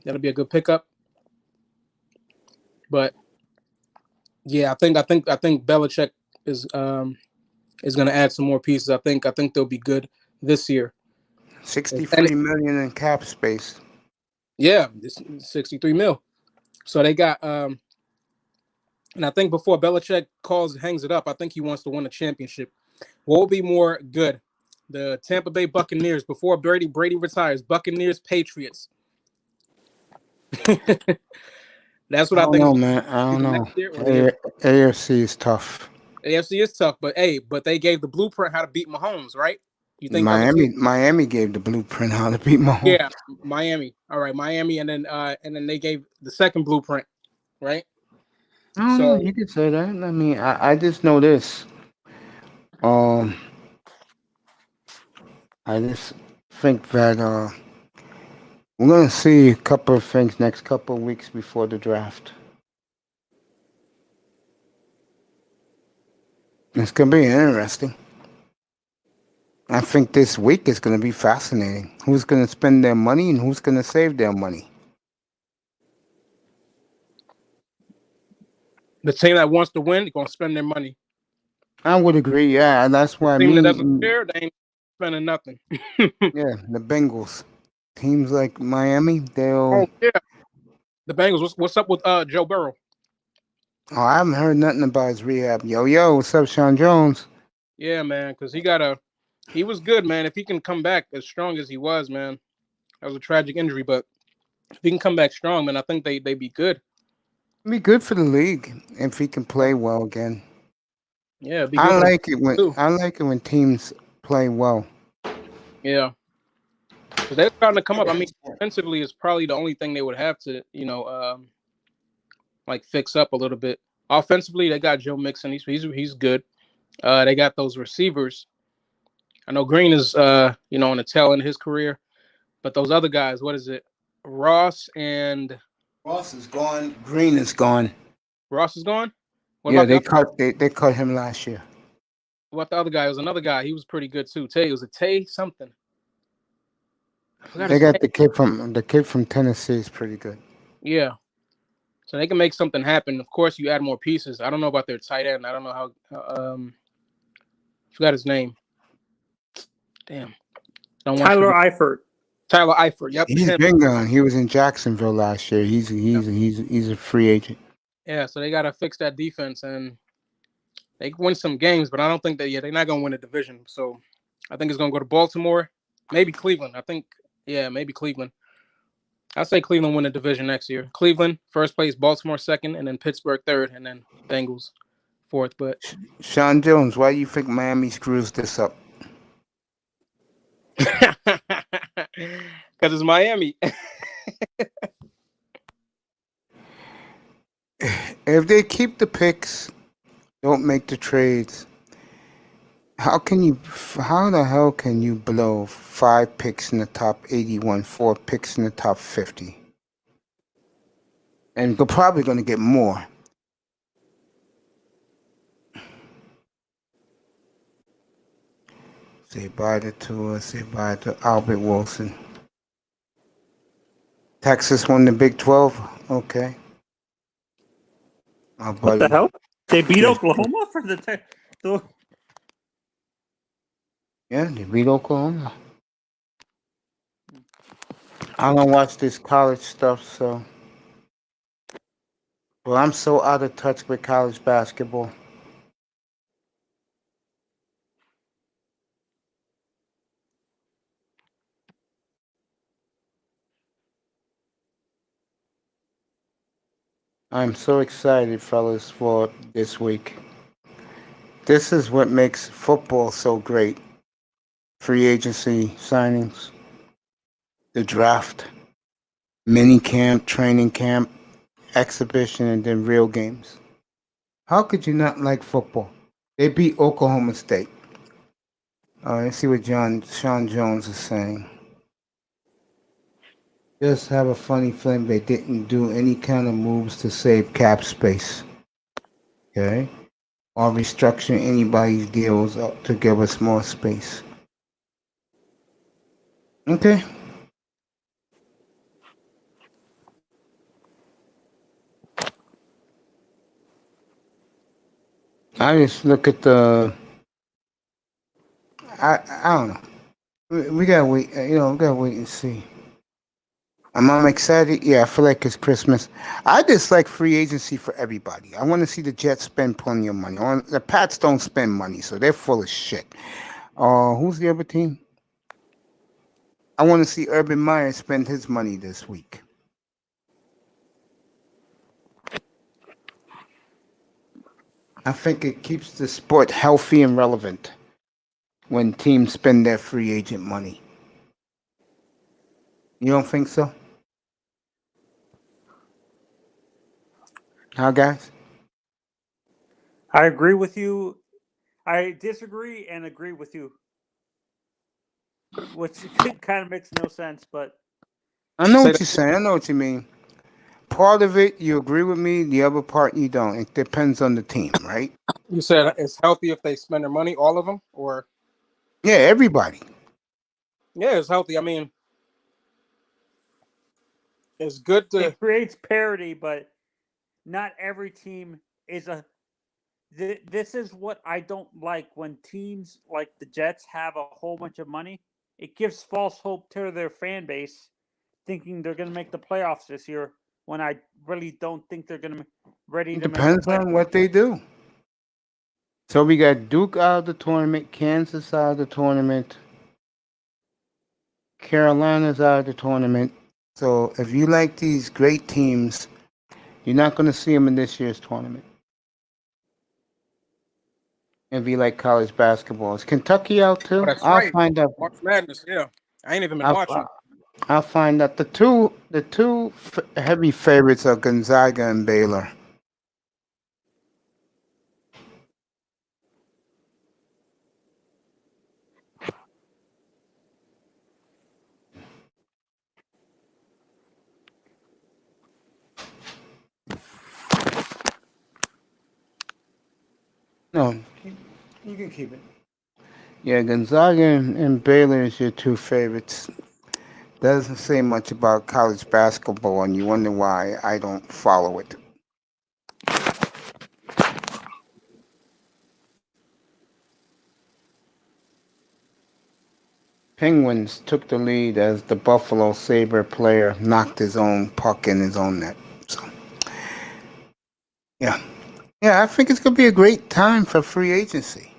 that'll be a good pickup. But yeah, I think Belichick is going to add some more pieces. I think they'll be good this year. 63 million in cap space. Yeah, it's 63 mil. So they got and I think before Belichick hangs it up, I think he wants to win a championship. What will be more good? The Tampa Bay Buccaneers before Brady retires. Buccaneers, Patriots. That's what I think. Know, man. I don't know. AFC is tough. AFC is tough, but they gave the blueprint how to beat Mahomes, right? You think Miami gave the blueprint how to beat Mahomes? Yeah, Miami. All right, Miami, and then they gave the second blueprint, right? I don't know. You could say that. I mean, I just know this. I just think that we're gonna see a couple of things next couple of weeks before the draft. It's gonna be interesting. I think this week is gonna be fascinating. Who's gonna spend their money and who's gonna save their money? The team that wants to win, they're gonna spend their money. I would agree. Yeah, that's why the team that doesn't care, they ain't spending nothing. Yeah, the Bengals. Teams like Miami, they'll. Oh yeah, the Bengals. What's up with Joe Burrow? Oh, I haven't heard nothing about his rehab. Yo, what's up, Sean Jones? Yeah, man, because he was good, man. If he can come back as strong as he was, man, that was a tragic injury, but if he can come back strong, man, I think they'd be good. It'd be good for the league if he can play well again. Yeah, it'd be I like it when teams play well. Yeah, because they're starting to come up. I mean, offensively is probably the only thing they would have to, like fix up a little bit. Offensively, they got Joe Mixon. He's good. They got those receivers. I know Green is on the tail end of his career, but those other guys, what is it? Ross is gone. Green is gone. Ross is gone? They cut him last year. What about the other guy? It was another guy. He was pretty good too. Was it Tay something? They got the kid from Tennessee is pretty good. Yeah. So they can make something happen. Of course, you add more pieces. I don't know about their tight end. I don't know how. Forgot his name. Damn. Tyler Eifert. Tyler Eifert. Yep. He's been gone. He was in Jacksonville last year. He's a free agent. Yeah. So they got to fix that defense, and they can win some games, but I don't think they're not gonna win a division. So I think it's gonna go to Baltimore, maybe Cleveland. Maybe Cleveland. I say Cleveland win the division next year. Cleveland first place, Baltimore second, and then Pittsburgh third, and then Bengals fourth. But Sean Jones, why do you think Miami screws this up? Because it's Miami. If they keep the picks, don't make the trades. How the hell can you blow 5 picks in the top 81, 4 picks in the top 50? And you're probably going to get more. Say bye to Tua, say bye to Albert Wilson. Texas won the Big 12? Okay. My What the buddy. hell? They beat Yeah. Oklahoma for the Yeah, they beat Oklahoma. I don't watch this college stuff, so. Well, I'm so out of touch with college basketball. I'm so excited, fellas, for this week. This is what makes football so great. Free agency signings, the draft, mini camp, training camp, exhibition, and then real games. How could you not like football? They beat Oklahoma State. Let's see what Sean Jones is saying. Just have a funny feeling they didn't do any kind of moves to save cap space. Okay? Or restructure anybody's deals up to give us more space. Okay. I just look at the. I don't know. We gotta wait. We gotta wait and see. I'm excited. Yeah, I feel like it's Christmas. I just like free agency for everybody. I want to see the Jets spend plenty of money. The Pats don't spend money, so they're full of shit. Who's the other team? I want to see Urban Meyer spend his money this week. I think it keeps the sport healthy and relevant when teams spend their free agent money. You don't think so? How, guys? I agree with you. I disagree and agree with you. Which kind of makes no sense, but I know Say what that. you're saying. I know what you mean. Part of it, you agree with me. The other part, you don't. It depends on the team, right? You said it's healthy if they spend their money, all of them, or Yeah, everybody. yeah, it's healthy. I mean, it's good to. it creates parity, but not every team is a. This is what I don't like when teams like the Jets have a whole bunch of money. It gives false hope to their fan base, thinking they're going to make the playoffs this year. When I really don't think they're going to ready It to make the depends playoffs. on what they do. So we got Duke out of the tournament, Kansas out of the tournament, Carolina's out of the tournament. So if you like these great teams, you're not going to see them in this year's tournament. If you like college basketball, is Kentucky out Oh, too? that's I'll right. find out. March Madness. Yeah, I ain't even been I'll, watching. I'll find out. The two heavy favorites are Gonzaga and Baylor. No, you can keep it. Yeah, Gonzaga and Baylor is your two favorites. Doesn't say much about college basketball, and you wonder why I don't follow it. Penguins took the lead as the Buffalo Sabre player knocked his own puck in his own net. So, yeah. Yeah, I think it's going to be a great time for free agency.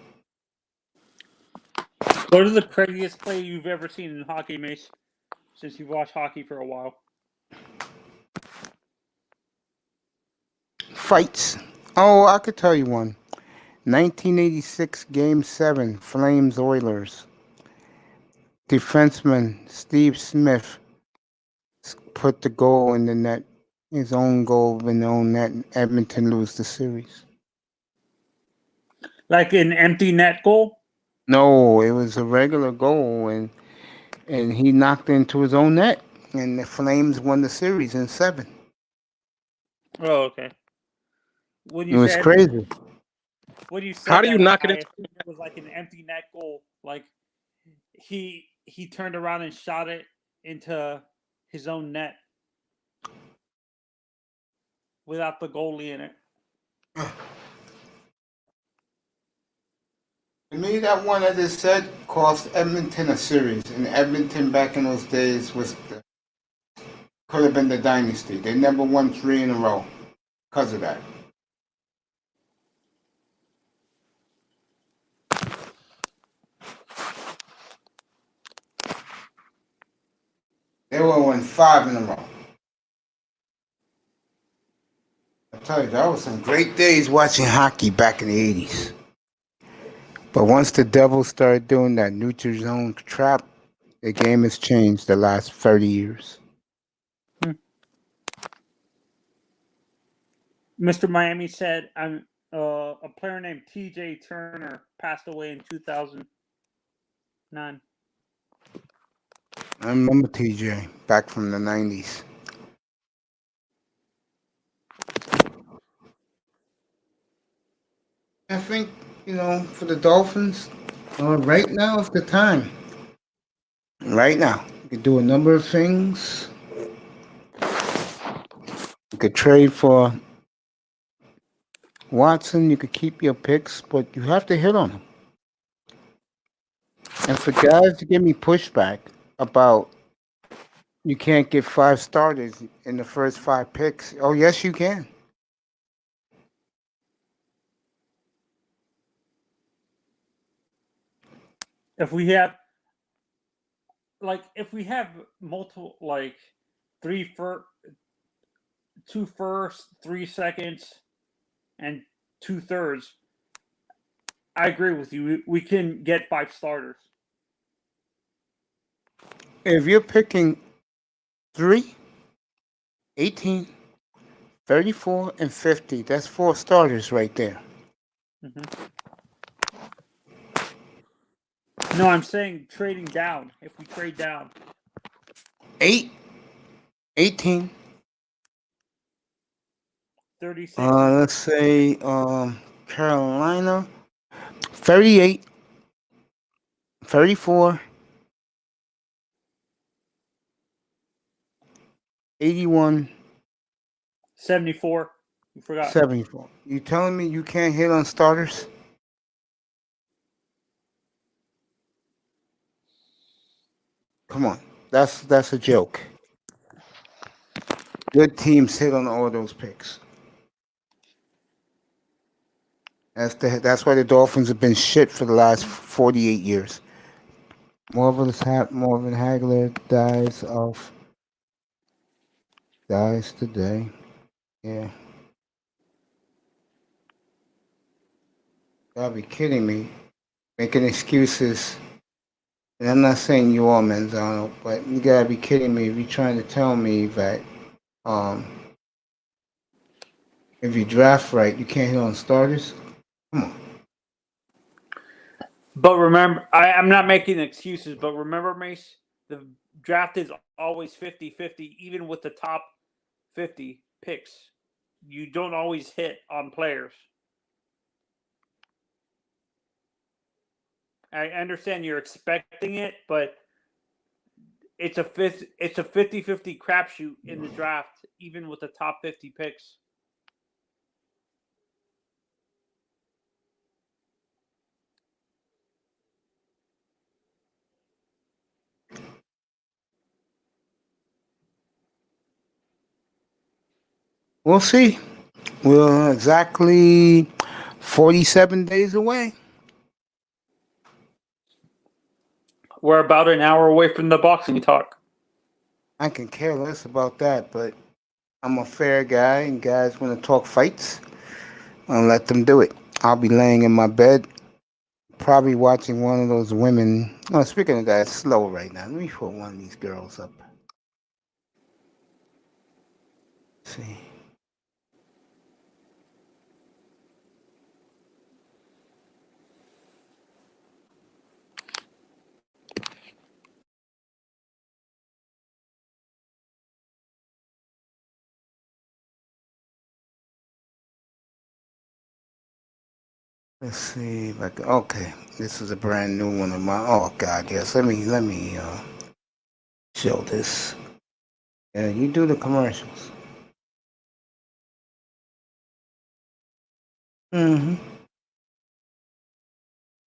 What is the craziest play you've ever seen in hockey, Mace? Since you've watched hockey for a while. Fights. Oh, I could tell you one. 1986 Game 7, Flames Oilers. defenseman Steve Smith put the goal in the net, his own goal in the own net, and Edmonton lose the series. Like an empty net goal? No, it was a regular goal, and he knocked into his own net, and the Flames won the series in 7. Oh, okay. When It you was said crazy. when you How said do you that, knock it I into? assumed it was like an empty net goal. Like he turned around and shot it into his own net without the goalie in it. To me, that one I just said cost Edmonton a series, and Edmonton back in those days could have been the dynasty. They never won 3 in a row because of that. They would have won 5 in a row. I tell you, that was some great days watching hockey back in the 80s. But once the Devils started doing that neutral zone trap, the game has changed the last 30 years. Mr. Miami said, "I'm a player named T.J. Turner passed away in 2009." I remember TJ back from the 90s. I think, for the Dolphins, right now is the time. Right now. You could do a number of things. You could trade for Watson. You could keep your picks, but you have to hit on them. And for guys to give me pushback about you can't get 5 starters in the first 5 picks, oh, yes, you can. If we have multiple, like 2 firsts, 3 seconds, and 2 thirds, I agree with you. We can get 5 starters. If you're picking 3, 18, 34, and 50, that's 4 starters right there. No, I'm saying trading down. If we trade down, 8, 18. 36. Let's say Carolina, 38, 34, 81, 74. You forgot. 74. You telling me you can't hit on starters? Come on, that's a joke. Good teams hit on all those picks. That's why the Dolphins have been shit for the last 48 years. Marvin Hagler dies today. Yeah. Gotta be kidding me. Making excuses. And I'm not saying you are, Manzano, but you gotta be kidding me if you're trying to tell me that if you draft right, you can't hit on starters. Come on. But remember, I'm not making excuses, but remember, Mace, the draft is always 50-50, even with the top 50 picks. You don't always hit on players. I understand you're expecting it, but it's a 50-50 crapshoot in the draft, even with the top 50 picks. We'll see. We're exactly 47 days away. We're about an hour away from the boxing talk. I can care less about that, but I'm a fair guy, and guys want to talk fights, I'll let them do it. I'll be laying in my bed probably watching one of those women. Oh, speaking of that, it's slow right now. Let me put one of these girls up. Let's see. Let's see if I can. Okay, this is a brand new one of my. Oh God, yes. Let me show this. Yeah, you do the commercials. Mm-hmm.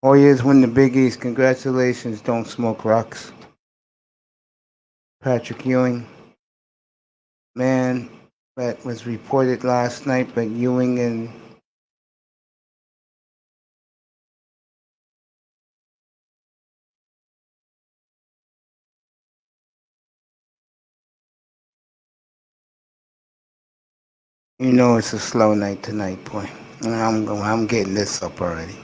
Warriors win the Big East. Congratulations. Don't smoke rocks. Patrick Ewing. Man, that was reported last night, but Ewing and you know it's a slow night tonight, boy. I'm getting this up already.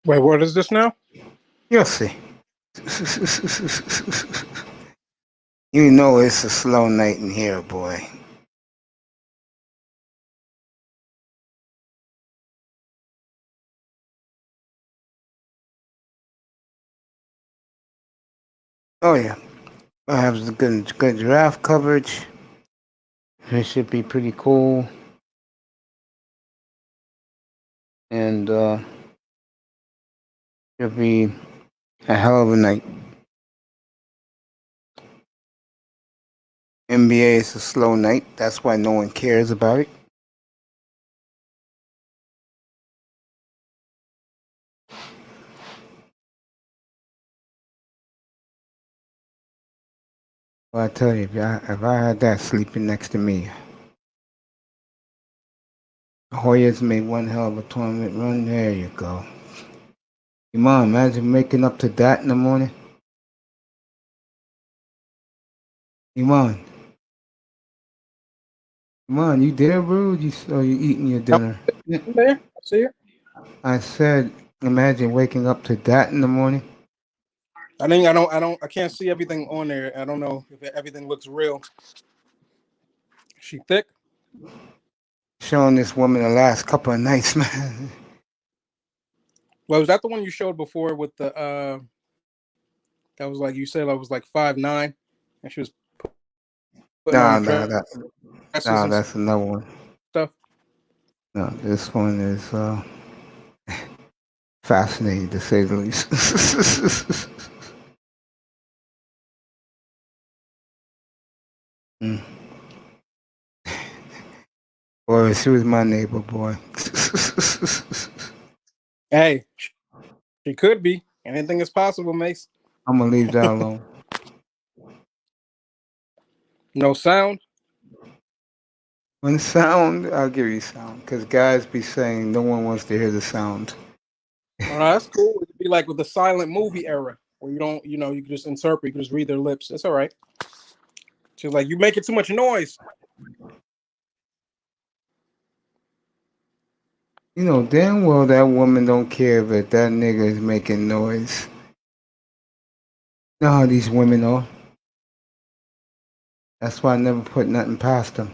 Wait, what is this now? You'll see. You know it's a slow night in here, boy. Oh yeah. I have the good draft coverage. It should be pretty cool. And it'll be a hell of a night. NBA is a slow night. That's why no one cares about it. Well, I tell you, if I had that sleeping next to me, Hoyas made one hell of a tournament run. There you go. Come on, imagine making up to that in the morning. Come on. Come on, you there, bro? You eating your dinner? I'm there. I see it. I said, imagine waking up to that in the morning. I can't see everything on there. I don't know if everything looks real. She thick? Showing this woman the last couple of nights, man. Well, was that the one you showed before with the that was like you said I was like 5'9", and she was putting on Nah, the nah, dresses and that's another one. stuff. No, this one is fascinating to say the least. Mm. Boy, she was my neighbor, boy. Hey, she could be. Anything is possible, Mace. I'm gonna leave that alone. No sound. When sound, I'll give you sound, because guys be saying no one wants to hear the sound. Oh, that's cool. It'd be like with the silent movie era where you don't, you can just interpret, you can just read their lips. It's all right. She's like, you making too much noise. You know damn well that woman don't care if that nigga is making noise. You know how these women are. That's why I never put nothing past them.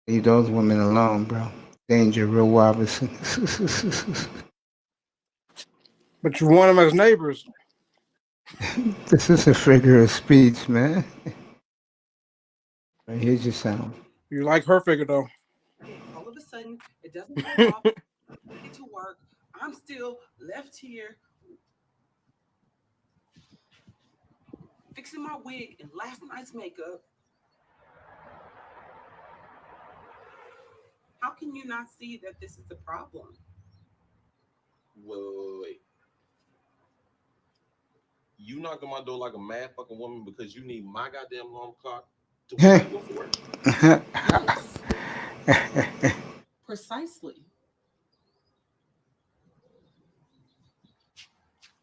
Leave those women alone, bro. Danger, Will Robinson. But you want them as neighbors. This is a figure of speech, man. Right, here's your sound. You like her figure though. All of a sudden, it doesn't pay off. Get to work. I'm still left here fixing my wig and last night's makeup. How can you not see that this is a problem? Wait. You knock on my door like a mad fucking woman because you need my goddamn alarm clock to wake you up for work? Yes. Precisely.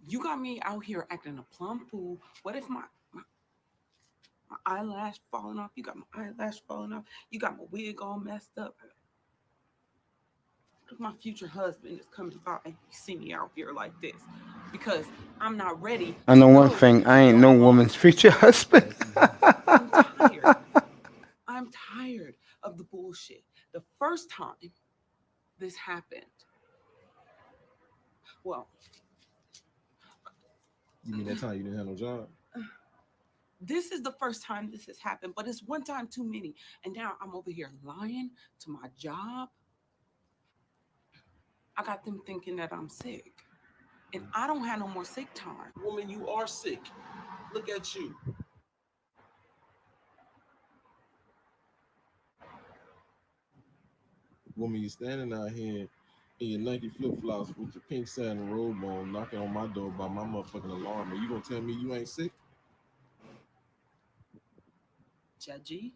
You got me out here acting a plum fool. What if my my eyelash falling off. You got my eyelash falling off. You got my wig all messed up. My future husband is coming by and he see me out here like this because I'm not ready. I know one thing. I ain't no woman's future husband. I'm tired. I'm tired of the bullshit. The first time this happened, well, You mean that time you didn't have no job? this is the first time this has happened, but it's one time too many. And now I'm over here lying to my job. I got them thinking that I'm sick. And I don't have no more sick time. Woman, you are sick. Look at you. Woman, you standing out here in your Nike flip-flops with your pink satin robe on, knocking on my door by my motherfucking alarm, and you gonna tell me you ain't sick? Judgy?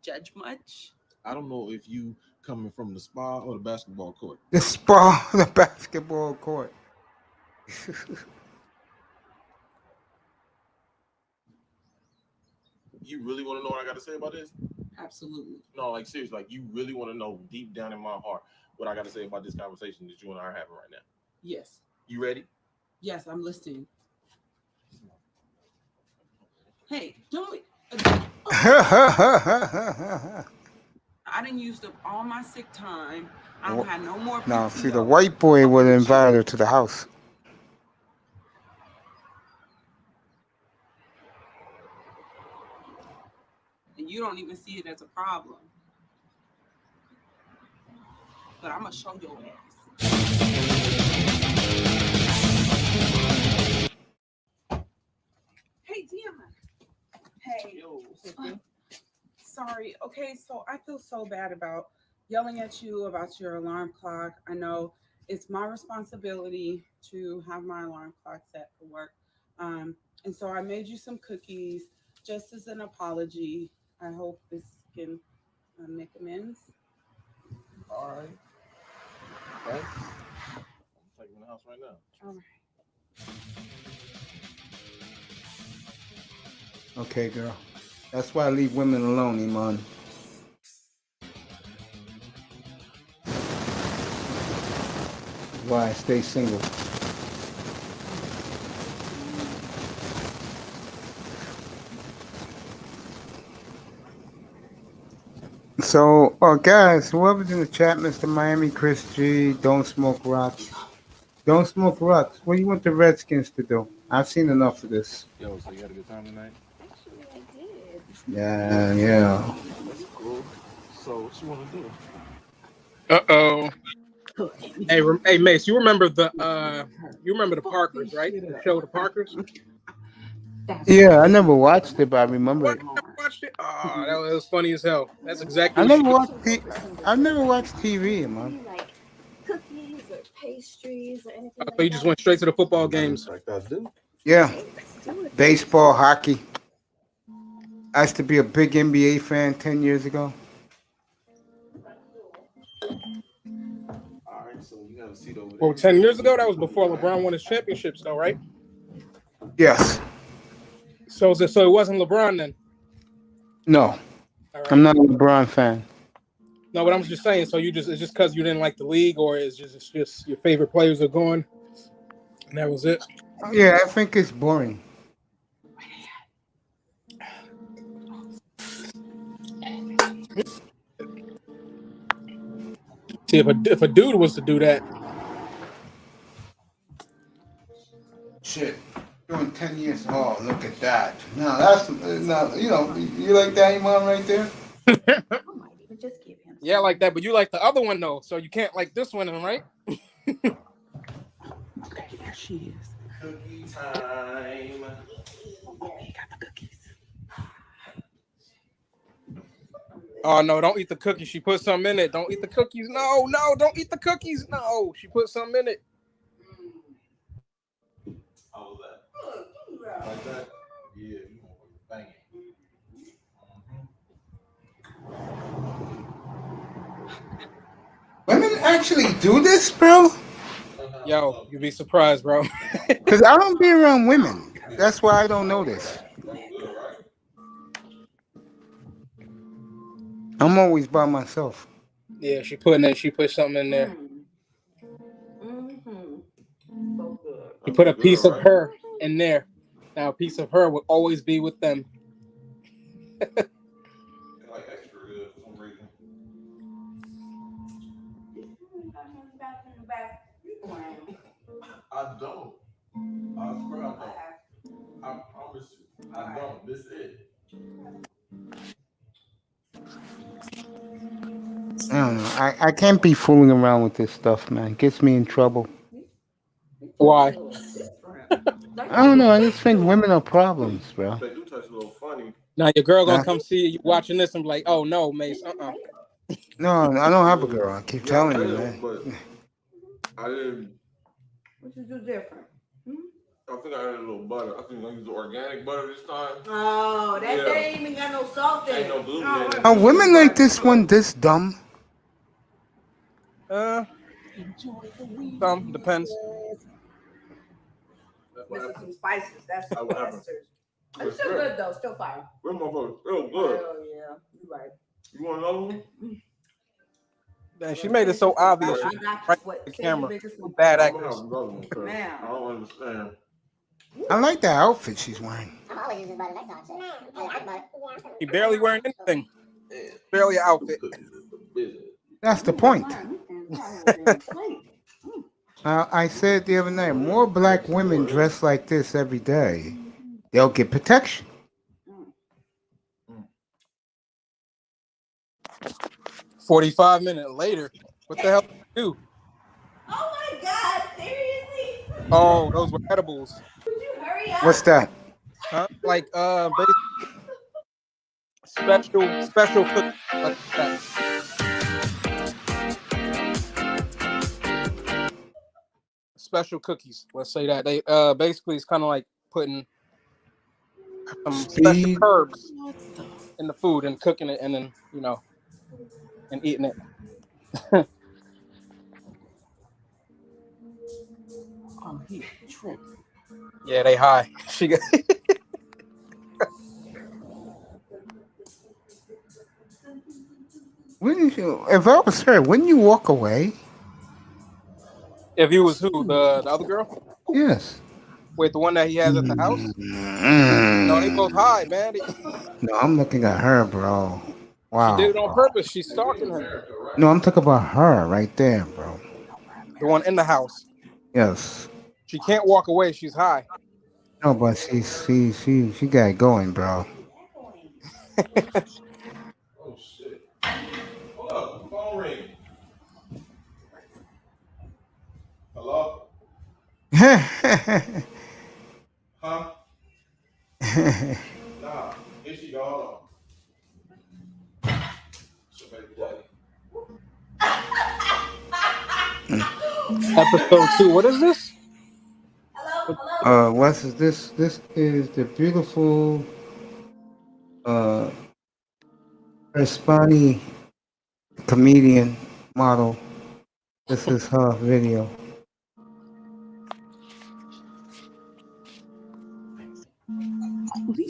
Judge much? I don't know if you coming from the spa or the basketball court. The spa, the basketball court. You really want to know what I got to say about this? Absolutely. No, like seriously, like you really want to know deep down in my heart what I got to say about this conversation that you and I are having right now. Yes. You ready? Yes, I'm listening. Hey, don't. I didn't use up all my sick time. I don't have no more. Now, see, the PTO. white boy would invite her to the house. And you don't even see it as a problem. But I'm gonna show your ass. Hey, Dion. Hey. Sorry. Okay, so I feel so bad about yelling at you about your alarm clock. I know it's my responsibility to have my alarm clock set for work. And so I made you some cookies just as an apology. I hope this can make amends. All right. Thanks. I'm taking the house right now. All right. Okay, girl. That's why I leave women alone, Iman. Why I stay single. So, guys, whoever's in the chat, Mr. Miami, Chris G, Don't Smoke Rocks. Don't Smoke Rocks. What do you want the Redskins to do? I've seen enough of this. Yo, so you had a good time tonight? Actually, I did. Yeah. That's cool. So what you want to do? Uh-oh. Hey, Mace, you remember the Parkers, right? The show The Parkers? Yeah, I never watched it, but I remember it. You never watched it? Oh, that was funny as hell. That's exactly I what never she watched I've never watched TV, man. Like cookies or pastries or anything like So you just went straight to the football games. Like I do. Yeah. Baseball, hockey. I used to be a big NBA fan 10 years ago. All right, so you have a seat over there. Well, 10 years ago, that was before LeBron won his championships, though, right? Yes. So it wasn't LeBron then? No. All right. I'm not a LeBron fan. No, but I'm just saying. So it's just because you didn't like the league, or it's just your favorite players are gone, and that was it. Yeah, I think it's boring. See, if a dude was to do that, Shit. Doing 10 years. Oh, look at that. No, that's no. You like that, Iman, right there? I might even just give him. yeah, like that. But you like the other one though, so you can't like this one, right? Okay, there she is. Cookie time. He got the cookies. Oh no, don't eat the cookies. She put something in it. Don't eat the cookies. No, don't eat the cookies. No, she put something in it. How was that? Like that? Yeah, you banging. Women actually do this, bro? Yo, you'd be surprised, bro. Because I don't be around women. That's why I don't know this. I'm always by myself. Yeah, she put something in there. So good. She put a Good, piece of right? her in there. Now a piece of her will always be with them. Like extra good for some reason. I don't. I swear I don't. I promise you. I don't. This is it. I don't know. I can't be fooling around with this stuff, man. It gets me in trouble. Why? I don't know. I just think women are problems, bro. They do taste a little funny. Now your girl gonna Nah. come see you watching this and be like, "Oh no, Mace, No, I don't have a girl. I keep telling you, man. But I didn't. What you do different? I think I added a little butter. I think I used the organic butter this time. Oh, that ain't even got no salt in it. Ain't no gluten in it. Are women like this one this dumb? Some depends." Missing some spices. That's What happened? It's still good though. Still fire. Real motherfucker, real good. Oh yeah, you're right. You want another one? Man, she made it so obvious. I She got right what? the camera. Biggest one. Bad I'm gonna actress. have another one, 'cause Man. I don't understand. I like that outfit she's wearing. I'm always using butter next time. So I like butter. She barely wearing anything. Barely an outfit. That's the point. I said the other night, more black women dress like this every day, they'll get protection. 45 minutes later, what the hell did you do? Oh my God! Seriously? Oh, those were edibles. Would you hurry up? What's that? Huh? Like special cookies. Like that. Special cookies. Let's say that. They basically it's kind of like putting some special herbs in the food and cooking it and then, and eating it. Oh, he tripped. Yeah, they high. She got Wouldn't you, if I was her, wouldn't you walk away? If he was who? The other girl? Yes. Wait, the one that he has at the house? No, they both high, man. No, I'm looking at her, bro. Wow. She did it on bro. purpose. She's stalking him. No, I'm talking about her right there, bro. The one in the house. Yes. She can't walk away. She's high. No, but she got it going, bro. Oh shit. Hold up, phone ring. Hello? Huh? Nah, here she go. Hold on. So baby daddy. Episode 2. What is this? What's this? This is the beautiful Hispanic comedian model. This is her video.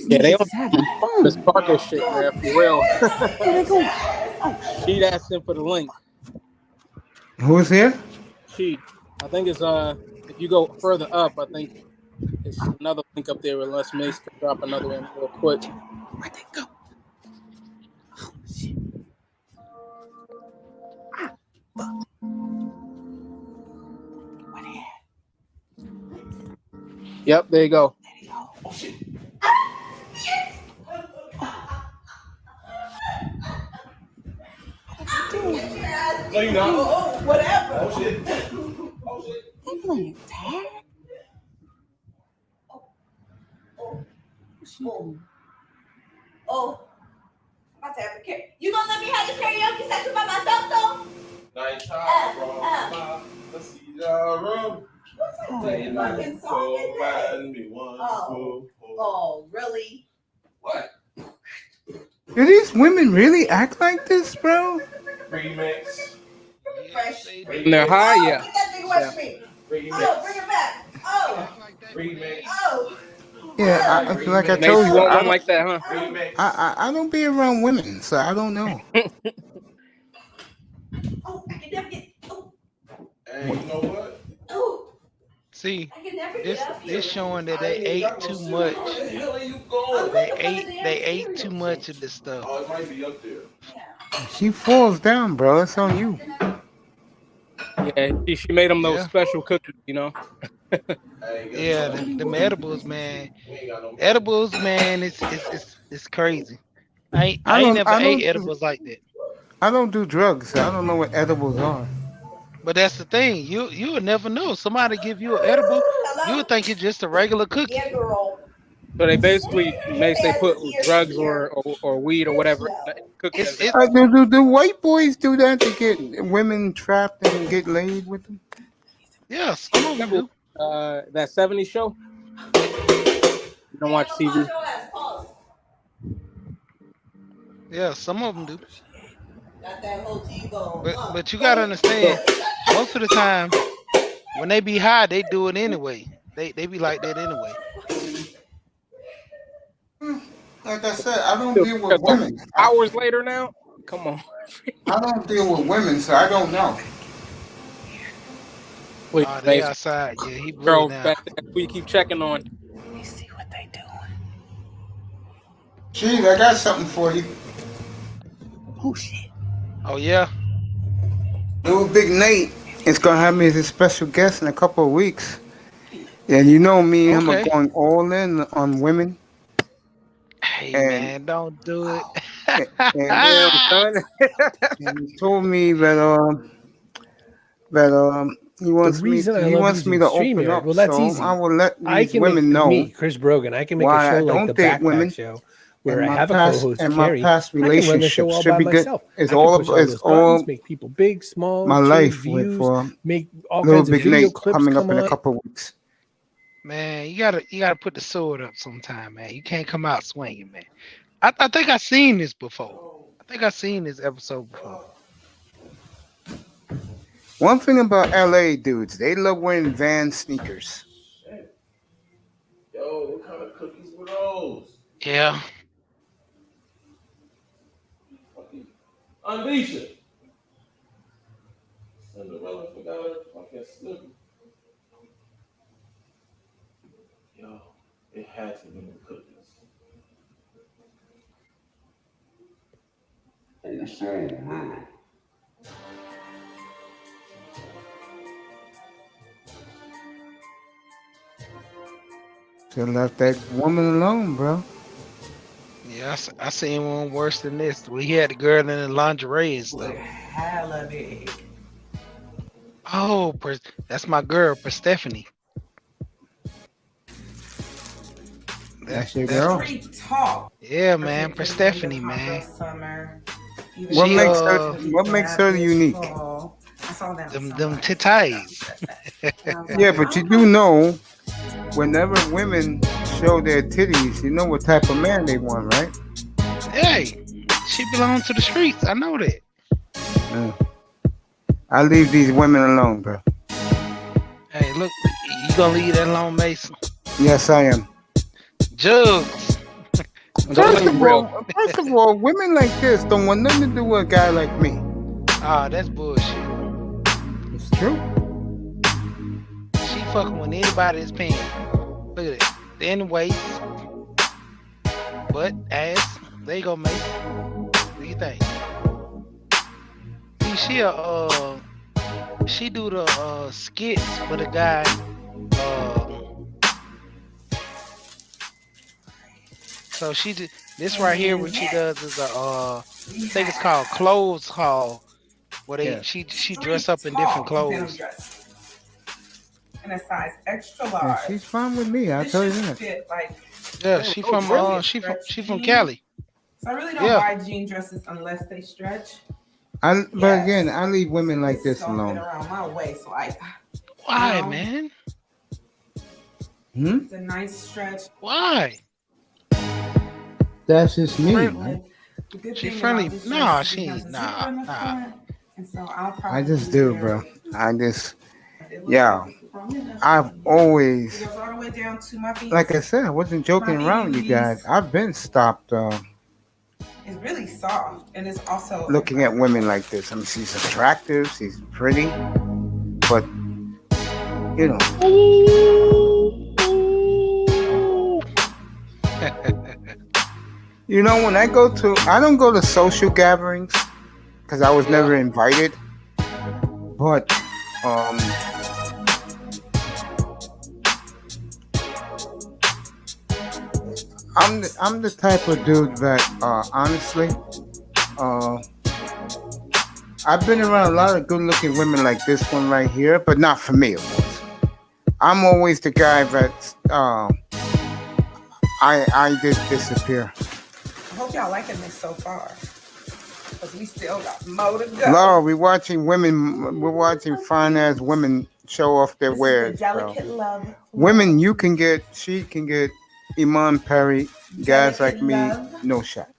Yeah, they don't having fun. This Parker shit, man, for real. She'd asked him for the link. Who's here? She, I think it's if you go further up, I think it's another link up there unless Mace can drop another one real quick. Where'd they go? Oh shit. Where they at? Yep, there you go. Oh shit. No, you not. Oh, whatever. Oh shit. Oh shit. They playing tag? Oh. I'm about to have a karaoke. You gonna let me have this karaoke session by myself though? Nice time, bro. Let's see the room. What fucking song is that? Oh, really? What? Do these women really act like this, bro? Remix. Fresh. And they're high, yeah. Get that nigga away from me. Remix. Oh, bring it back. Oh, Remix. oh. Yeah, like I Mace, told you you, want one like that, huh? I don't be around women, so I don't know. Oh, I can never get. Oh, Hey, you know what? oh, See, I can never get up here. this showing that I they ain't even ate got no too cereal. much. Where the hell are you I'm going? They looking for the ate damn they ate too cereal. much of this stuff. Oh, it might be up there. Yeah. She falls down, bro. It's on you. Yeah, she made them those Yeah. special cookies, you know. Hey, guess Yeah, what? them edibles, man. We ain't got no Edibles, man, it's crazy. I I ain't don't, never I ate don't, edibles like that. I don't do drugs. So I don't know what edibles are. But that's the thing. You would never know. Somebody give you an edible, you Hello? would think it's just a regular cookie. Yeah, girl. So they basically His they ass put is here, drugs here. or weed or whatever in No. the cookie. It's As it Do white boys do that to get women trapped and get laid with them? yeah, some of them Remember do. that 70s show? You don't watch Hey, TV? pause your ass, pause. Yeah, some of them do. Got that whole TV going. But you gotta understand, most of the time when they be high, they do it anyway. They be like that anyway. Like I said, I don't deal with What, women. hours later now? Come on. I don't deal with women, so I don't know. Wait, They Mace, outside. Yeah, he blue girl now. back there we keep checking on. Let me see what they doing. Jeez, I got something for you. Oh, shit. Oh yeah. Little Big Nate is gonna have me as a special guest in a couple of weeks. And you know me and him are Okay. going all in on women. Hey And man, don't do it. and, Damn, son. and he told me that he wants me reason I he love wants me using to open StreamYard, up. well, that's So easy. I will let I these can make women know me, Chris Brogan. I can make a why show I like don't the date women. Backpack Show, where And I my have a past co-host, and my Carrie. past I can run the show relationships all should by be good. myself. It's I can all push all it's those buttons, all make people big, small, my change life with views, for make all Little kinds of Big video Nate clips coming come up in a on. couple of weeks. Man, you gotta put the sword up sometime, man. You can't come out swinging, man. I think I seen this before. I think I seen this episode before. One thing about LA dudes, they love wearing Vans sneakers. Yo, what kind of cookies were those? Yeah. Fucking Anisha. Cinderella forgot her fucking slipper. Yo, it had to be the cookies. Oh, so man. Should have left that woman alone, bro. Yeah, I seen one worse than this. We had the girl in the lingerie and stuff. Hella big. Oh, that's my girl, Stephanie. That's your girl. Street talk. Yeah, man, Stephanie, man. Summer. What She, makes her unique? I saw that. them titties. Yeah, but you do know, whenever women show their titties, you know what type of man they want, right? Hey, she belongs to the streets. I know that. I leave these women alone, bro. Hey, look, you gonna leave that alone, Mason? Yes, I am. Jugs. First of all, women like this don't want nothing to do with a guy like me. Ah, that's bullshit. It's true. She fucking with anybody that's paying. Look at it. Thin waist, butt, ass. There you go, mate. What do you think? See, she do the skits for the guy. So she did this right here. What she does is I think it's called clothes haul, where she dress up in different clothes. In a size extra large. Yeah, she's fine with me. I'll tell you that. Fit, like, Yeah, she from Cali. so I really don't buy jean dresses unless they stretch. But again, I leave women like this Don't fit alone. around my waist, like. Why, man? It's a nice stretch. Why? That's just me, man. She friendly. Nah, she ain't. Nah. And so I'll probably I just do, bro. Yeah. I've always, It goes all the way down to my feet. like I said, I wasn't joking around with you guys. I've been stopped It's really soft, and it's also looking at women like this. I mean, she's attractive, she's pretty, but you know. You know, when I don't go to social gatherings because I was never invited. But I'm the type of dude that honestly I've been around a lot of good-looking women like this one right here, but not for me, of course. I'm always the guy that I just disappear. I hope y'all liking this so far, because we still got more to go. Laura, we're watching fine-ass women show off their wares. Delicate love. Women, she can get Iman Perry, guys like me, no shot.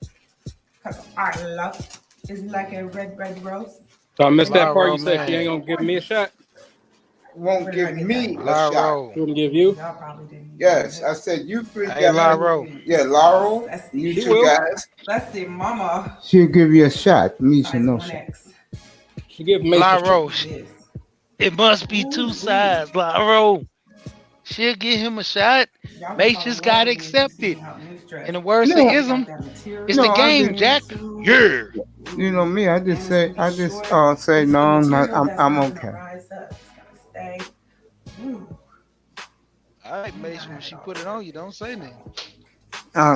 Because our love is like a red rose. So I missed that part. You said she ain't gonna give me a shot. Won't give me a shot. She wouldn't give you? Yes, I said you three Hey, guys. Laurel. Yeah, Laurel, you two guys. Let's see, Mama. She'll give you a shot. Misha, no shot. She give me Laurel. It must be two sides, Laurel. She'll give him a shot. Mace just got accepted. In the words of Ism, it's the game, Jack. Yeah. You know me. I just say no. I'm okay. All right, Mace. When she put it on you, don't say nothing.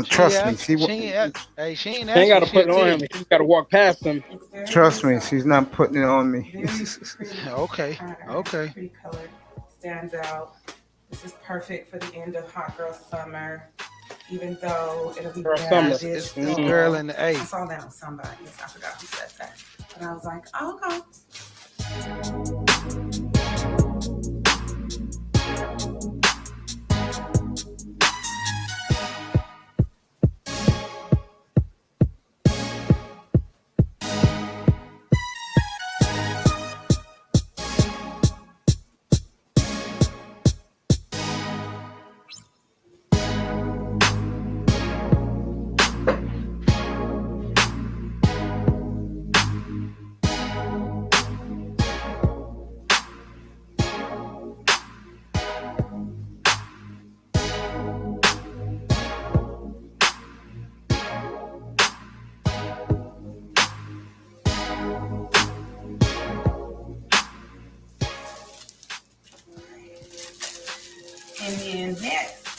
Trust me. She ain't She ain't got to put it on him. She got to walk past him. Trust me. She's not putting it on me. Okay. Pretty color stands out. This is perfect for the end of Hot Girl Summer, even though it'll be bad. It's the girl in the A. I saw that on somebody. Yes, I forgot who said that. But I was like, oh, okay.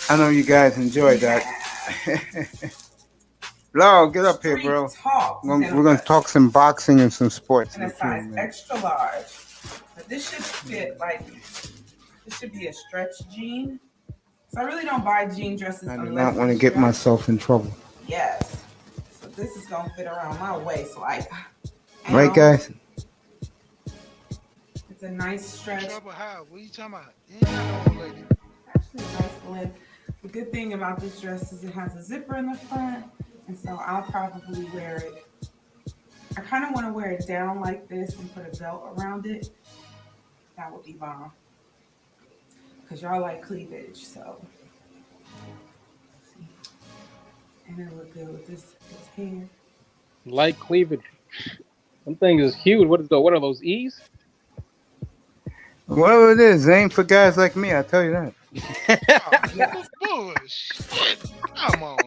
I know you guys enjoyed that. Laurel, get up here, bro. We're gonna talk some boxing and some sports. And a size extra large. But this should fit this should be a stretch jean. So I really don't buy jean dresses I do unless not want to get myself in trouble. Yes. So this is gonna fit around my waist, like. Right, guys? It's a nice stretch. Trouble how? What are you talking about? You ain't got no old lady. Actually, a nice length. The good thing about this dress is it has a zipper in the front, and so I'll probably wear it. I kind of want to wear it down like this and put a belt around it. That would be bomb. Because y'all like cleavage, so. And it'll look good with this hair. Light cleavage. Some things is huge. What are those E's? Whatever it is, it ain't for guys like me. I tell you that. Bullshit. Come on,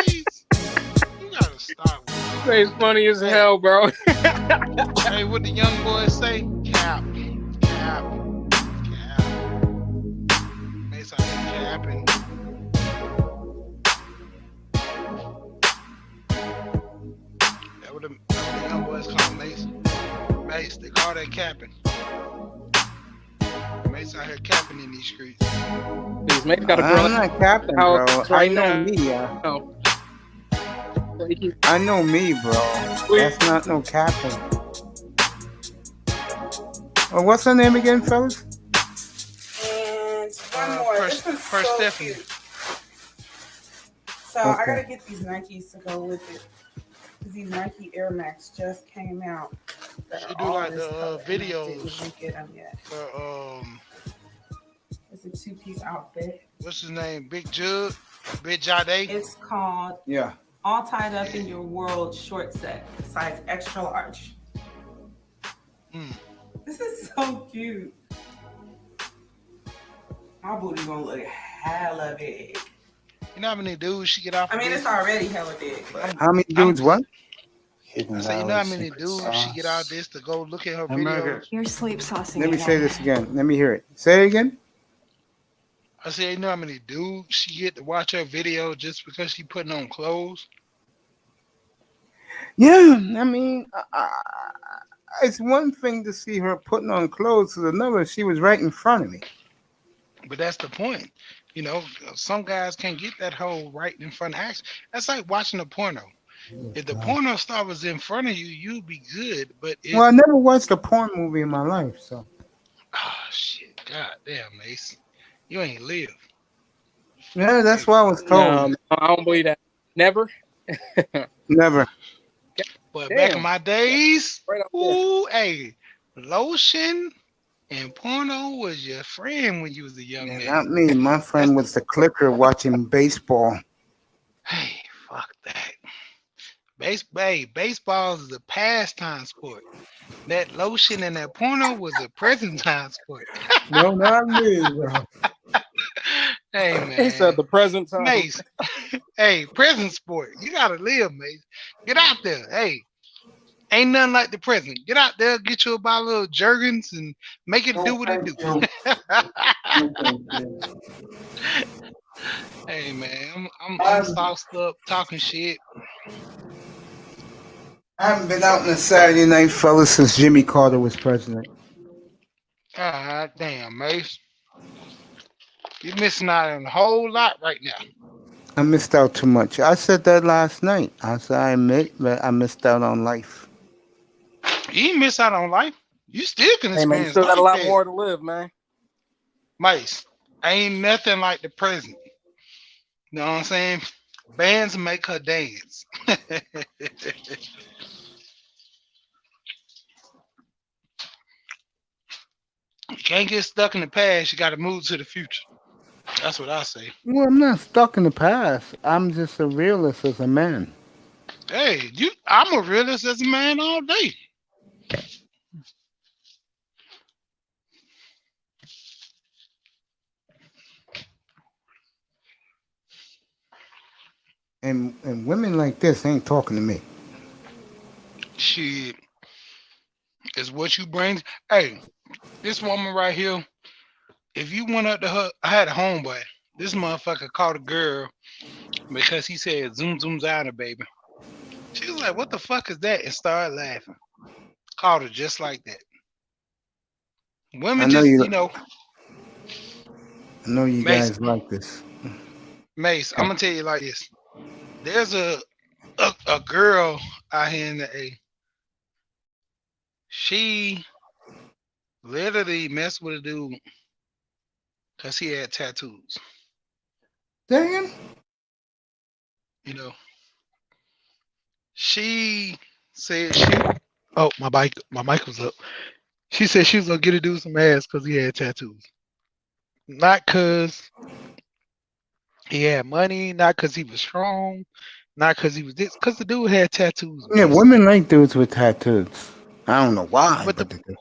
Mace. You gotta stop with that. It's funny as hell, bro. Hey, what the young boys say? Cap. Mace out here capping. That what the young boys call Mace. Mace, they call that capping. Mace out here capping in these streets. Mace got a girl. I'm not capping, bro. I know me. I know me, bro. That's not no capping. Well, what's her name again, fellas? And one more. This one's so Stephanie. cute. So I gotta get these Nikes to go with it. Because these Nike Air Max just came out. She do like the videos didn't get them yet. for It's a two-piece outfit. What's his name? Big Jug? Big Jade? It's called Yeah. All Tied Up in Your World Short Set, size extra large. This is so cute. My booty gonna look hella big. You know how many dudes she get off? I mean, it's already hella big. But How many dudes? What? I say, you know how many dudes she get out this to go look at her videos? You're sleep saucing. Let me say this again. Let me hear it. Say it again. I say, you know how many dudes she get to watch her video just because she putting on clothes? Yeah, I mean, it's one thing to see her putting on clothes. It's another. She was right in front of me. But that's the point. You know, some guys can't get that whole right in front of action. That's like watching a porno. If the porno star was in front of you, you'd be good. But if, Well, I never watched a porn movie in my life, so. oh shit, god damn, Mace, you ain't live. Yeah, that's what I was told. No, I don't believe that. Never. Never. But Damn. back in my days, Right up there. ooh, hey, lotion and porno was your friend when you was a young Yeah, man. not me. My friend was the clicker watching baseball. Hey, fuck that. Baseball is a pastime sport. That lotion and that porno was a present time sport. No, not me, bro. Hey He said man, the present time. Mace. Hey, present sport. You gotta live, Mace. Get out there. Hey, ain't nothing like the present. Get out there, get you a bottle of Jergens and make it do what it do. Hey man, I'm sauced up talking shit. I haven't been out on a Saturday night, fellas, since Jimmy Carter was president. God damn, Mace. You're missing out on a whole lot right now. I missed out too much. I said that last night. I said I admit that I missed out on life. You ain't miss out on life. You still can Hey man, you experience still got a life, lot man. more to live, man. Mace, ain't nothing like the present. You know what I'm saying? Bands make her dance. You can't get stuck in the past. You got to move to the future. That's what I say. Well, I'm not stuck in the past. I'm just a realist as a man. Hey, I'm a realist as a man all day. And women like this ain't talking to me. Shit is what you bring. Hey, this woman right here, if you went up to her, I had a homeboy. This motherfucker called a girl because he said zoom zooms out her baby. She was like, what the fuck is that? And started laughing. Called her just like that. Women I know just, you. you know, I know you Mace, guys like this. Mace, I'm gonna tell you like this. There's a girl out here in the A. She literally messed with a dude because he had tattoos. Damn. You know, she said my mic was up. She said she was gonna get a dude some ass because he had tattoos. Not because he had money, not because he was strong, not because he was this, because the dude had tattoos. Yeah, Mace. women like dudes with tattoos. I don't know why, But but they do.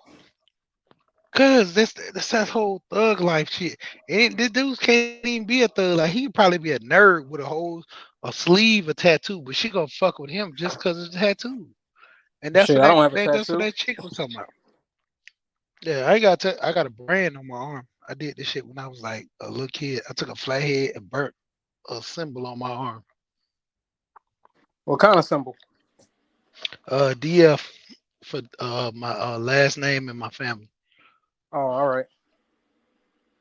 cause that's that whole thug life shit. And this dude can't even be a thug. Like he could probably be a nerd with a sleeve, a tattoo, but she gonna fuck with him just because of the tattoo. And that's Shit, what I don't have a that's what tattoo. that chick was talking about. Yeah, I got a brand on my arm. I did this shit when I was like a little kid. I took a flathead and burnt a symbol on my arm. What kind of symbol? DF for my last name and my family. Oh, all right.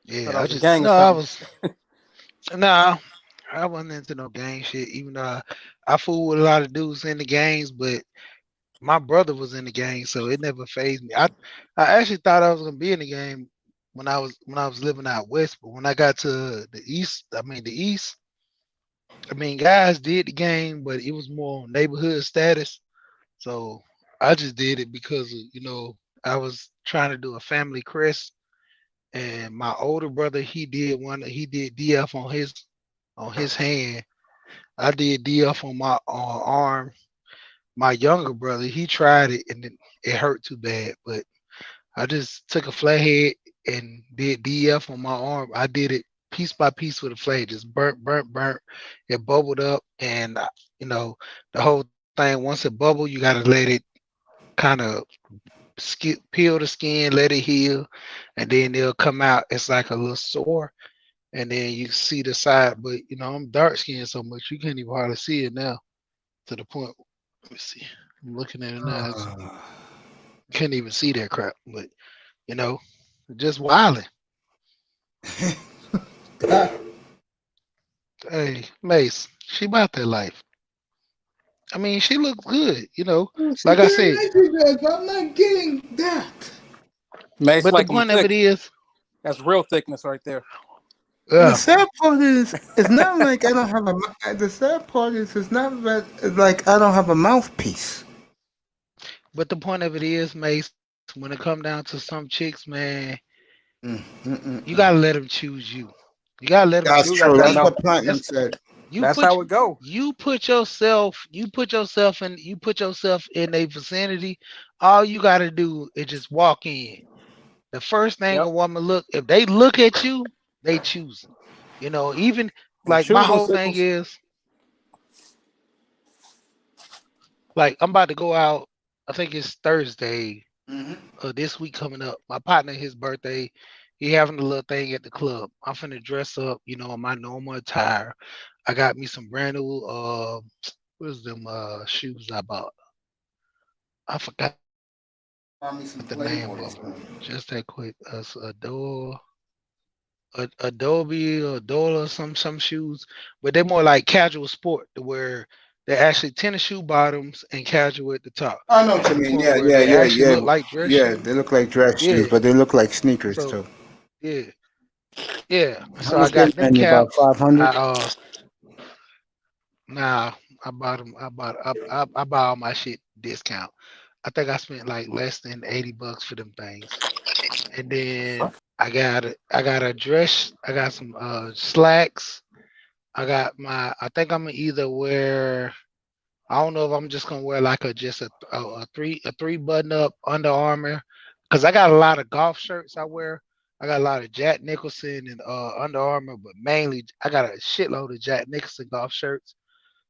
Yeah, Thought I I was a just gang or no, I something. was nah. I wasn't into no gang shit. Even though I fool with a lot of dudes in the gangs, but my brother was in the gang, so it never phased me. I actually thought I was gonna be in the gang when I was living out west, but when I got to the east, guys did the gang, but it was more neighborhood status. So I just did it because of, I was trying to do a family crest and my older brother he did DF on his hand. I did DF on my arm. My younger brother he tried it and it hurt too bad, but I just took a flathead and did DF on my arm. I did it piece by piece with a flag, just burnt. It bubbled up, and you know the whole thing. Once it bubble, you gotta let it kind of peel the skin, let it heal, and then it'll come out. It's like a little sore, and then you see the side. But I'm dark skinned so much you can't even hardly see it now. To the point, let me see. I'm looking at it now. Can't even see that crap, but you know, just wilding. Hey, Mace, she about that life. I mean, she looks good, She like I damn said. right she does, but I'm not getting that. Mace But the like them point of thick. it is, That's real thickness right there. And the yeah, sad part is, it's not like I don't have the sad part is, it's not that like I don't have a mouthpiece. but the point of it is, Mace, when it come down to some chicks, man, Mm, mm, mm, you mm. gotta let them choose you. You gotta let them That's You choose got you. true. that. That's No, what Platinum That's said. you that's put how it go. you put yourself in a vicinity. All you gotta do is just walk in. The first thing a Yep. woman look, if they look at you, they choosing. Even They like my choosing whole thing sickles. is like I'm about to go out. I think it's Thursday Hmm. this week coming up. My partner, his birthday, he having a little thing at the club. I'm finna dress up, in my normal attire. I got me some brand new what's them shoes I bought. I forgot the name of them. Buy me some Just that Playboy or quick. something. Adobe or Dola, some shoes, but they're more like casual sport to where they're actually tennis shoe bottoms and casual at the top, I know what to you the mean. point Yeah, where yeah, they yeah, actually yeah, look like dress yeah. shoes. They look like dress shoes, Yeah. but they look like sneakers So too. yeah, yeah. How So I much them got them ran you? About caps. I 500. Nah, I bought them. I buy all my shit discount. I think I spent like less than $80 for them things. And then I got a dress. I got some slacks. I think I'm gonna either wear. I don't know if I'm just gonna wear like a three button up Under Armour because I got a lot of golf shirts I wear. I got a lot of Jack Nicholson and Under Armour, but mainly I got a shitload of Jack Nicholson golf shirts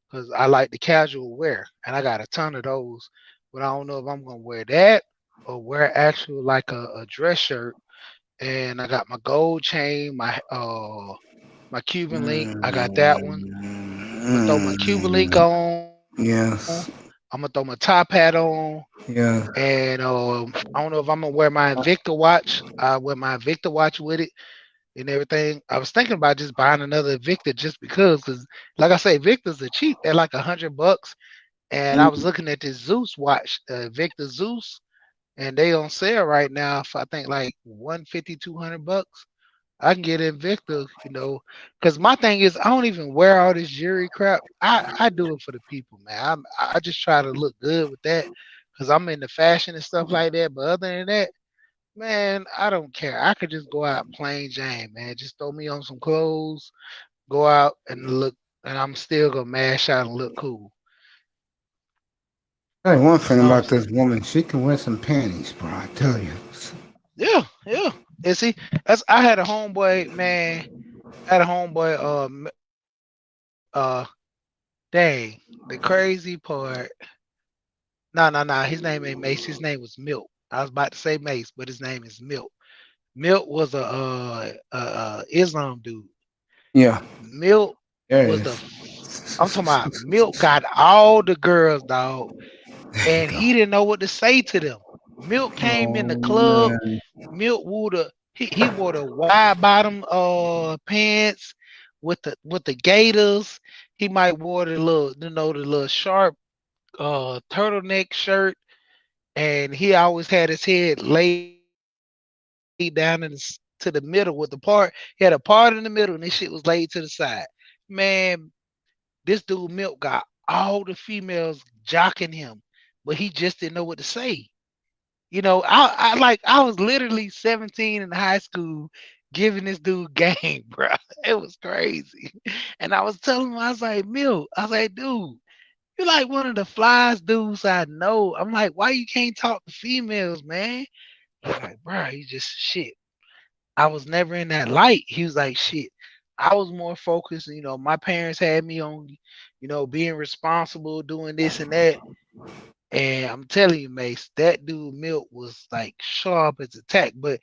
because I like the casual wear, and I got a ton of those. But I don't know if I'm gonna wear that or wear actual like a dress shirt. And I got my gold chain, my Cuban link. I got that one. I'm gonna throw my Cuban link Mm, on. I'm yes, gonna throw my top hat on, yeah. and I don't know if I'm gonna wear my Invicta watch. I wear my Invicta watch with it and everything. I was thinking about just buying another Invicta just because like I say, Victors are cheap. They're like $100. And I was looking at this Zeus watch, Victor Zeus, and they on sale right now for I think like 150, $200. I can get Invicta, because my thing is I don't even wear all this jewelry crap. I do it for the people, man. I just try to look good with that because I'm into fashion and stuff like that. But other than that, man, I don't care. I could just go out plain Jane, man. Just throw me on some clothes, go out and look, and I'm still gonna mash out and look cool. Hey, one thing So about this woman, she can wear some panties, bro. I tell you. yeah, yeah. And see, I had a homeboy, man. I had a homeboy. Dang, the crazy part. No, no, no. His name ain't Mace. His name was Milt. I was about to say Mace, but his name is Milt. Milt was a Islam dude. Yeah, Milt there it was is. I'm talking about Milt got all the girls, dog, There you and go. he didn't know what to say to them. Milt came in the Oh club. man. Milt he wore the wide bottom pants with the gaiters. He might wore the little sharp turtleneck shirt, and he always had his head laid down to the middle with the part. He had a part in the middle, and this shit was laid to the side. Man, this dude Milk got all the females jocking him, but he just didn't know what to say. You know, I was literally 17 in high school giving this dude game, bro. It was crazy. And I was telling him, I was like, Mill, I was like, dude, you're like one of the flyest dudes I know. I'm like, why you can't talk to females, man? He's like, bro, you just shit. I was never in that light. He was like, shit. I was more focused, you know, my parents had me on, you know, being responsible, doing this and that. And I'm telling you, Mace, that dude Milt was like sharp as a tack. But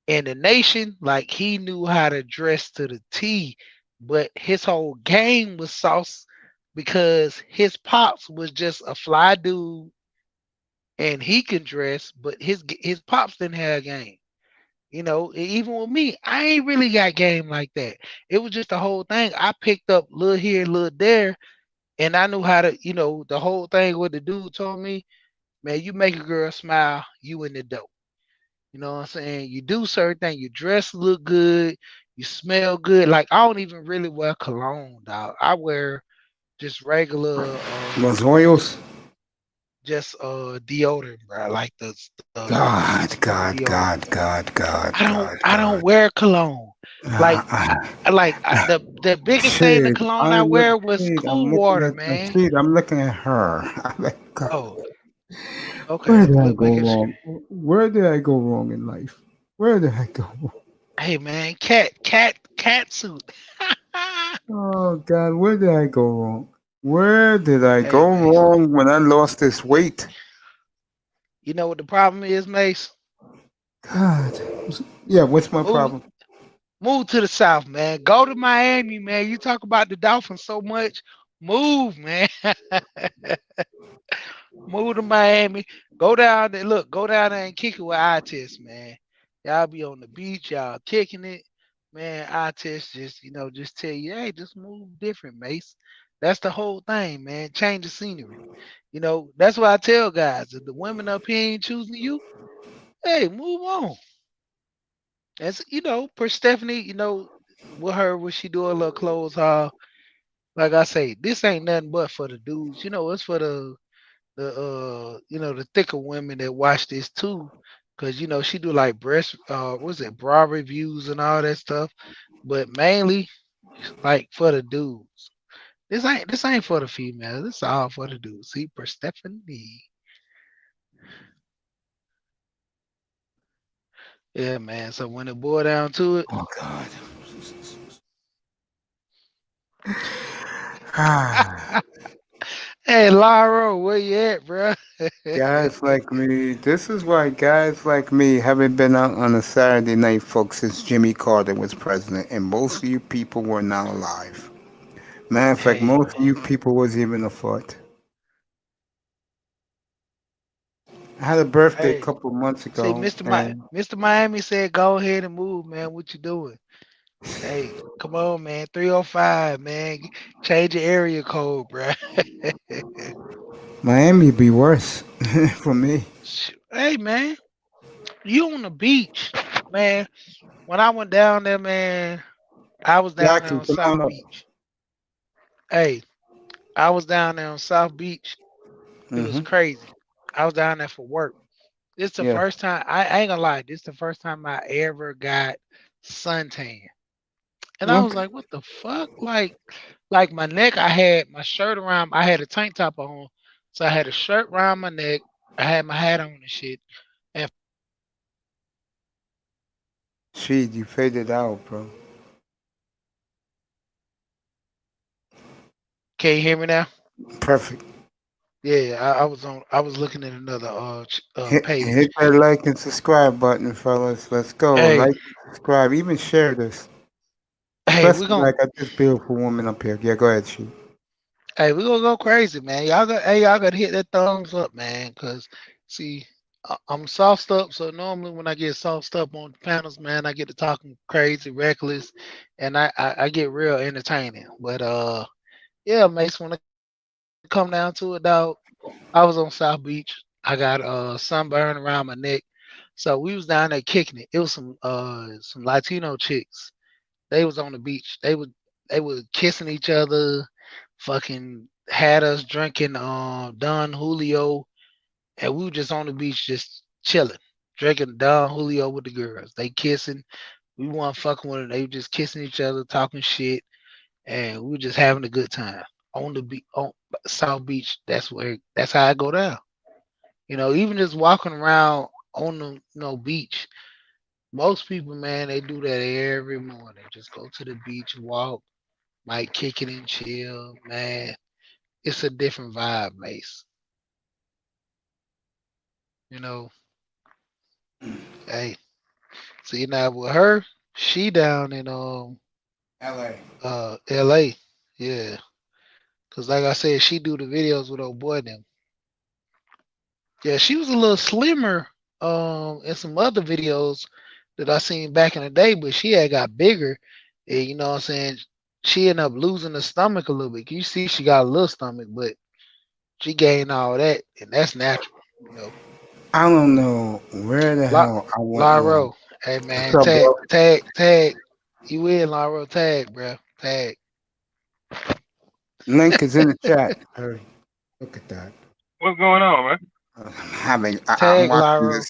in the nation, like he knew how to dress to the T. But his whole game was sauce because his pops was just a fly dude and he can dress, but his pops didn't have game. You know, even with me, I ain't really got game like that. It was just the whole thing. I picked up little here, little there, and I knew how to, you know, the whole thing. What the dude told me, man, you make a girl smile, you in the dope. You know what I'm saying? You do certain things. You dress look good. You smell good. Like I don't even really wear cologne, dog. I wear just regular, Los Royals. just deodorant, bro. Like the God, deodorant. God. I don't wear cologne. Like the biggest thing in the Shit, cologne I I look. wear was Shit, I'm cool looking water, at my man. shit. I'm looking at her. I'm like, God, Oh, where okay. did I We're go making sure. wrong? Where did I go wrong in life? Where did I go wrong? Hey man, cat suit. Oh God, where did I go wrong? Where did I Hey go Mace. wrong when I lost this weight? You know what the problem is, Mace? God. Yeah, what's my Move problem? move to the south, man. Go to Miami, man. You talk about the Dolphins so much. Move, man. Move to Miami. Go down there. Look, go down there and kick it with eye test, man. Y'all be on the beach, y'all kicking it. Man, eye test just, you know, just tell you, hey, just move different, Mace. That's the whole thing, man. Change the scenery. You know, that's why I tell guys, if the women up here ain't choosing you, hey, move on. As you know, per Stephanie, you know, with her when she do a little clothes haul, like I say, this ain't nothing but for the dudes. You know, it's for the you know, the thicker women that watch this too. Cause you know, she do like breast what's it, bra reviews and all that stuff. But mainly like for the dudes. This ain't for the females. This all for the dudes. See, per Stephanie. Yeah, man. So when it boil down to it, Oh God. Ah, hey Laura, where you at, bro? guys like me. This is why guys like me haven't been out on a Saturday night, folks, since Jimmy Carter was president, and most of you people were not alive. Matter of fact, Hey most of you man. people was even afoot. I had a birthday a Hey. couple months See, ago, and Mr. Miami said, "Go ahead and move, man. What you doing? Hey, come on, man. 305, man. Change your area code, bruh." Miami be worse for me. Hey, man, you on the beach, man. When I went down there, man, I was down there Jackie, on come on South up. Beach. Hey, I was down there on South Beach. It was Mm-hmm. crazy. I was down there for work. This the Yeah. first time. I ain't gonna lie. This the first time I ever got suntan. And I was Okay. like, what the fuck? Like my neck, I had my shirt around, I had a tank top on. So I had a shirt around my neck. I had my hat on and shit. And Shit, you faded out, bro. can you hear me now? Perfect. Yeah, I was looking at another Hit page. that like and subscribe button, fellas. Let's go. Hey, Like, subscribe, even share this. we're Especially gonna like at this beautiful woman up here. Yeah, go ahead, shoot. we're gonna go crazy, man. Y'all gotta hit that thumbs up, man. Cause see, I'm sauced up, so normally when I get sauced up on panels, man, I get to talking crazy, reckless, and I get real entertaining. But yeah, Mace, when it come down to it, dog, I was on South Beach. I got sunburn around my neck. So we was down there kicking it. It was some Latino chicks. They was on the beach. They were kissing each other, fucking had us drinking Don Julio, and we were just on the beach just chilling, drinking Don Julio with the girls. They kissing. We weren't fucking with them. They were just kissing each other, talking shit, and we were just having a good time on the beach, on South Beach. That's how I go down. Even just walking around on the beach. Most people, man, they do that every morning. Just go to the beach, walk, might kick it and chill, man. It's a different vibe, Mace. You know, hey, see now with her, she down in LA. LA. Yeah. Cause like I said, she do the videos with old boy them. Yeah, she was a little slimmer in some other videos that I seen back in the day, but she had got bigger. And you know what I'm saying? She ended up losing the stomach a little bit. You see she got a little stomach, but she gained all that, and that's natural. I don't know where the La- hell I went wrong. Laro, hey man, What's up, bro? tag. You in Laro? Tag, bro. Tag. Link is in the chat. Hurry. Look at that. What's going on, man? I'm Tag watching Laro. this.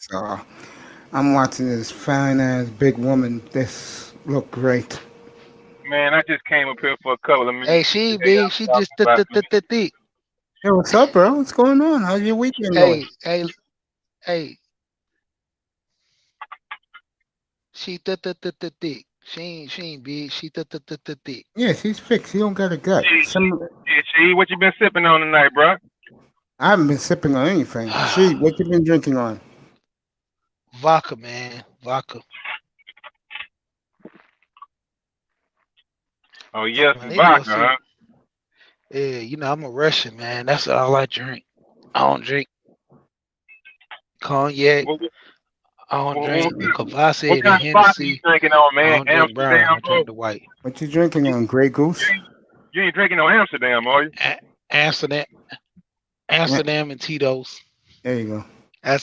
I'm watching this fine ass big woman. This look great. Man, I just came up here for a couple of minutes. Hey, she big. She just thick. Hey, what's up, bro? What's going on? How's your weekend going? Hey. She thick. She ain't big. She thick. Yeah, she's fixed. She don't got a gut. She, what you been sipping on tonight, bro? I haven't been sipping on anything. She, what you been drinking on? Vodka, man. Vodka. Oh, yes, vodka, huh? Yeah, I'm a Russian, man. That's what I like to drink. I don't drink cognac. I don't drink the Kvasse, what the kind of vodka you Hennessy. drinking on, man? I don't drink brown. Amsterdam, I drink the white. What you drinking on? Grey Goose? You ain't drinking no Amsterdam, are you? Amsterdam and Tito's. There you go. I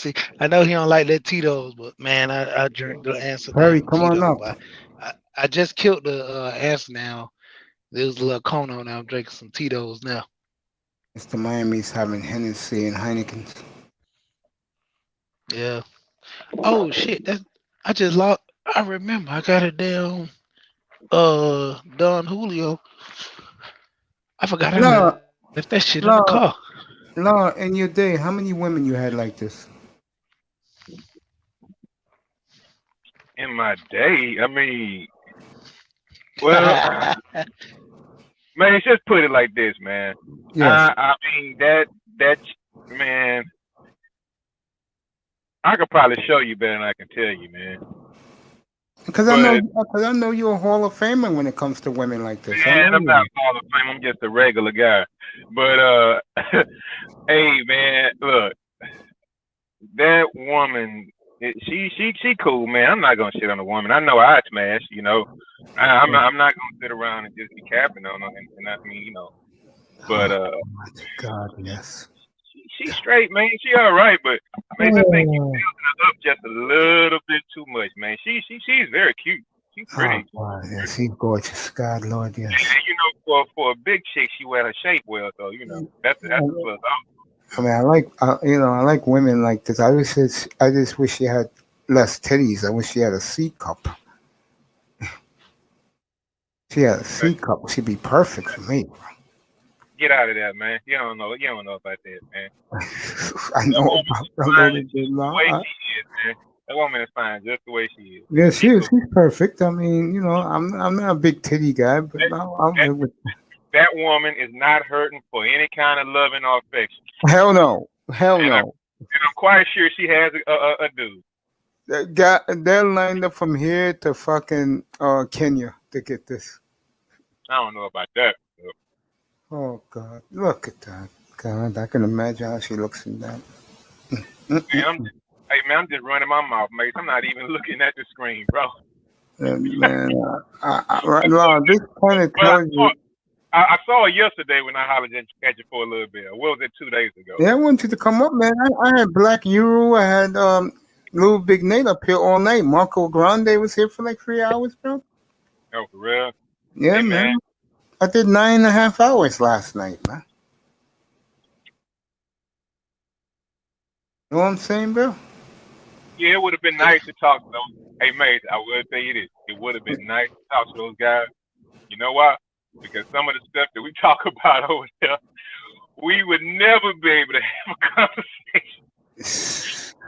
know he don't like that Tito's, but man, I drink the Amsterdam. Harry, and come on Tito's. up. I just killed the Amsterdam. There's a little Kona now. I'm drinking some Tito's now. Mr. Miami's having Hennessy and Heineken's. Yeah. Oh shit! I just lost. I remember. I got a damn Don Julio. I forgot I left that shit in the car. No, in your day, how many women you had like this? In my day, I mean, well, man, just put it like this, man. Yes. I mean that man, I could probably show you better than I can tell you, man. Because I know you're a Hall of Famer when it comes to women like this. Man, I'm not a Hall of Fame. I'm just a regular guy. But hey, man, look, that woman, she cool, man. I'm not gonna shit on a woman. I know I smash, I'm not gonna sit around and just be capping on her. And I mean, but God, yes. She's straight, man. She all right, but man, I think you building her up just a little bit too much, man. She's very cute. She's pretty. Oh, God, yeah, she's gorgeous. God, Lord, yes. And, for a big chick, she wear her shape well, so that's a plus. I mean, I like women like this. I just wish she had less titties. I wish she had a C cup. She had a C cup. She'd be perfect for me. Get out of that, man. You don't know about that, man. I know about it. The way she is, man. That woman is fine, just the way she is. Yeah, she's perfect. I mean, I'm not a big titty guy, but that woman is not hurting for any kind of loving or affection. Hell no. And I'm quite sure she has a dude. They're lined up from here to fucking Kenya to get this. I don't know about that. Oh God! Look at that. God, I can imagine how she looks in that. Man, I'm just running my mouth, mate. I'm not even looking at the screen, bro. Man, this kind of tells you. I saw her yesterday when I hollered at you for a little bit. What was it, 2 days ago? Yeah, I want you to come up, man. I had Black Euro. I had Little Big Nate up here all night. Marco Grande was here for like 3 hours, bro. Oh, for real? Yeah, hey, man. I did 9.5 hours last night, man. You know what I'm saying, bro? Yeah, it would have been nice to talk to those. Hey, mate, I will tell you this. It would have been nice to talk to those guys. You know why? Because some of the stuff that we talk about over there, we would never be able to have a conversation.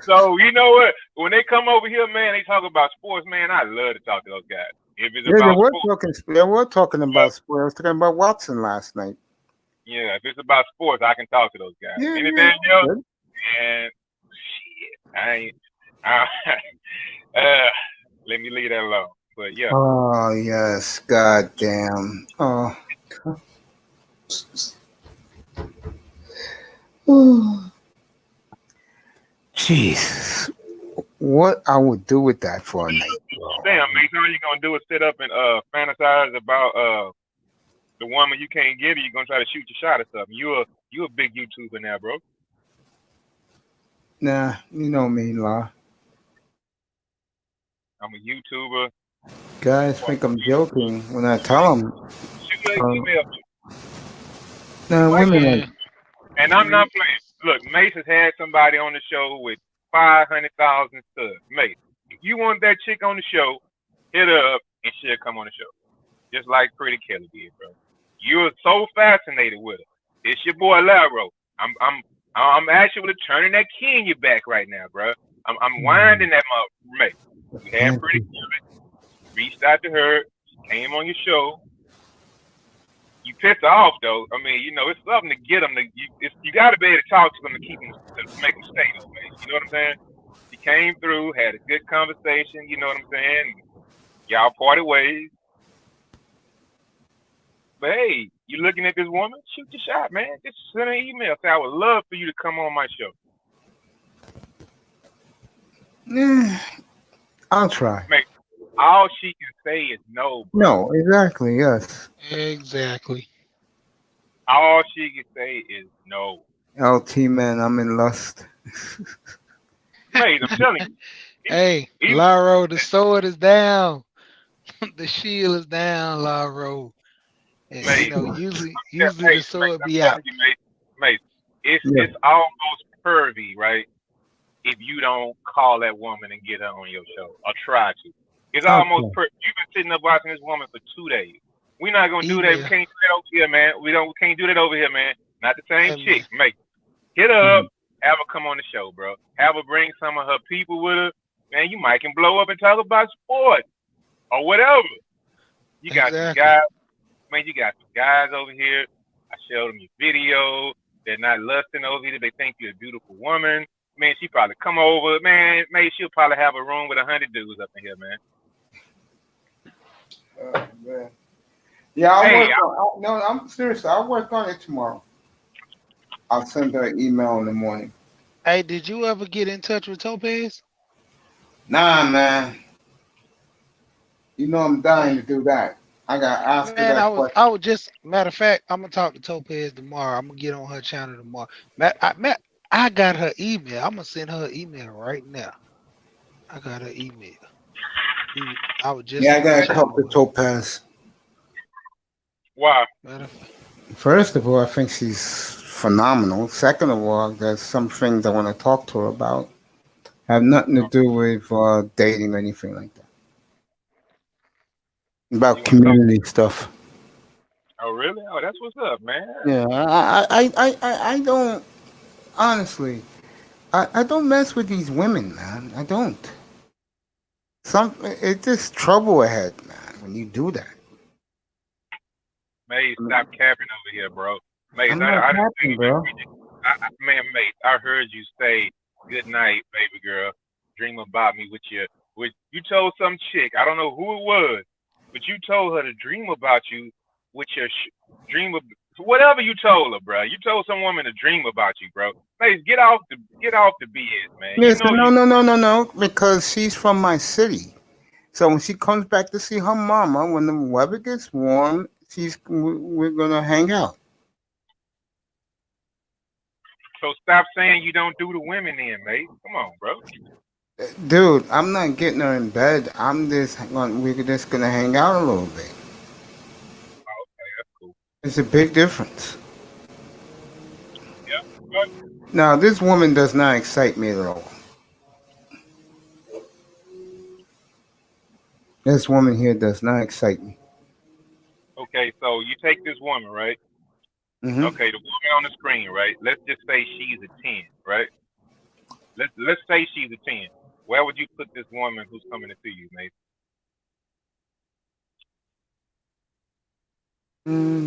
So, you know what? When they come over here, man, they talk about sports, man, I love to talk to those guys. If it's Yeah, they about were sports, talking about sports. I was talking about Watson last night. yeah, if it's about sports, I can talk to those guys. Yeah, Anything yeah. else? Good. And shit, I ain't. Let me leave that alone. But yeah, Oh yes, goddamn. Oh. Jesus, what I would do with that for a night, bro. damn, mate, all you gonna do is sit up and fantasize about the woman you can't get, or you gonna try to shoot your shot or something. You a big YouTuber now, bro. Nah, you know me, La. I'm a YouTuber. Guys think I'm joking when I tell them. Shoot an email. Nah, women are. And I'm not playing. Look, Mace has had somebody on the show with 500,000 subs. Mace, if you want that chick on the show, hit her up and she'll come on the show. Just like Pretty Kelly did, bro. You're so fascinated with her. It's your boy Laro. I'm actually turning that key in your back right now, bro. I'm winding that mother, Mace. You had Pretty Kelly, reached out to her, came on your show. You pissed her off though. I mean, you know, it's something to get them. You got to be able to talk to them to keep them, to make them stay though, man. You know what I'm saying? She came through, had a good conversation. You know what I'm saying? Y'all parted ways. But hey, you looking at this woman? Shoot your shot, man. Just send her an email. Say I would love for you to come on my show. Yeah, I'll try. Mate, all she can say is no, bro. No, exactly. Yes. Exactly. All she can say is no. LT man, I'm in lust. Mate, I'm telling you. Hey, Laro, the sword is down. The shield is down, Laro. And Mate, you know, usually hey, the sword mate, be I'm out. telling you, mate, it's almost pervy, right? If you don't call that woman and get her on your show or try to. It's almost pervy. You've been sitting up watching this woman for 2 days. We're not gonna do that. We can't do that over here, man. We can't do that over here, man. Not the same chick, mate. Hit her up, have her come on the show, bro. Have her bring some of her people with her. Man, you might can blow up and talk about sports or whatever. You got some guys, man, you got some guys over here. I showed them your video. They're not lusting over you. They think you're a beautiful woman. Man, she probably come over. Man, maybe she'll probably have a room with 100 dudes up in here, man. Man. Yeah, I'm serious. I'll work on it tomorrow. I'll send her an email in the morning. Hey, did you ever get in touch with Topaz? Nah, man. You know I'm dying to do that. I got asked Man, that I was just matter of fact, I'm gonna talk to Topaz tomorrow. I'm gonna get on her channel tomorrow. I got her email. I'm gonna send her an email right now. I got her email. I was just I gotta talk to Topaz. Why? First of all, I think she's phenomenal. Second of all, there's some things I want to talk to her about. Have nothing to do with dating or anything like that. About community stuff. Oh, really? Oh, that's what's up, man. Yeah, I don't, honestly, I don't mess with these women, man. I don't. It's just trouble ahead, man, when you do that. Mate, stop capping over here, bro. Mate, I'm not capping, bro. Man, mate, I heard you say good night, baby girl. Dream about me with you told some chick, I don't know who it was, but you told her to dream about you with your dream of whatever you told her, bro. You told some woman to dream about you, bro. Mate, get off the BS, man. Listen, no, because she's from my city. So when she comes back to see her mama, when the weather gets warm, we're gonna hang out. So stop saying you don't do the women in, mate. Come on, bro. Dude, I'm not getting her in bed. We're just gonna hang out a little bit. Okay, that's cool. It's a big difference. Yeah. But Now, this woman does not excite me at all. This woman here does not excite me. Okay, so you take this woman, right? Mm-hmm. Okay, the woman on the screen, right? Let's just say she's a 10, right? Let's say she's a 10. Where would you put this woman who's coming to see you, mate?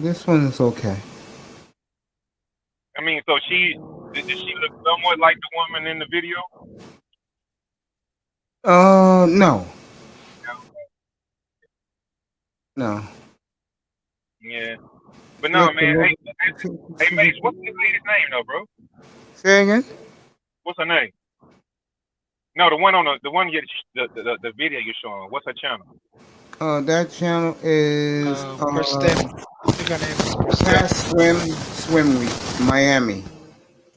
This one is okay. I mean, so does she look somewhat like the woman in the video? No. No. Yeah. But no, Look, man. look, Hey, Mace, what's this lady's name, though, bro? say again? What's her name? No, the one on the video you're showing. What's her channel? That channel is Perstephanie. I think her name is Past Perstephanie. Swim Week, Miami.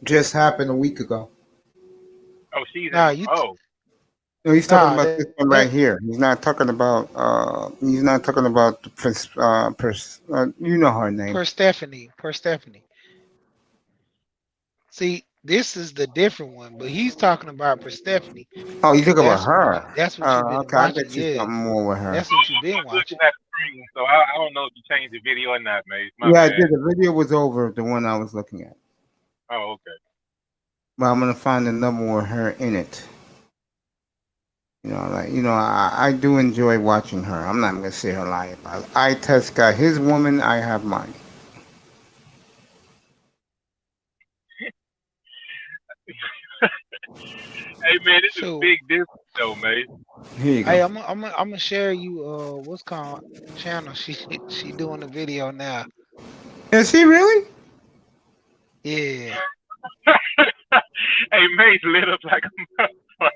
Just happened a week ago. Oh, she's Nah, in. Oh, No, he's talking nah, about this one right here. He's not talking about. He's not talking about the you know her name. Perstephanie. See, this is the different one, but he's talking about Perstephanie. Oh, you talk about That's her. that's what you've been Okay, I watching. bet you Yeah, something more with her. that's what you've been I'm looking watching. at the screen, so I don't know if you changed the video or not, mate. My Yeah, I bad. did. The video was over. The one I was looking at. Oh, okay. But I'm gonna find another one with her in it. I do enjoy watching her. I'm not gonna say her lie about it. I Test got his woman. I have mine. Hey, man, this is So, big difference, though, mate. Here you go. hey, I'm gonna share you what's called channel. She doing the video now. Is he really? Yeah. Hey, mate's lit up like a motherfucker.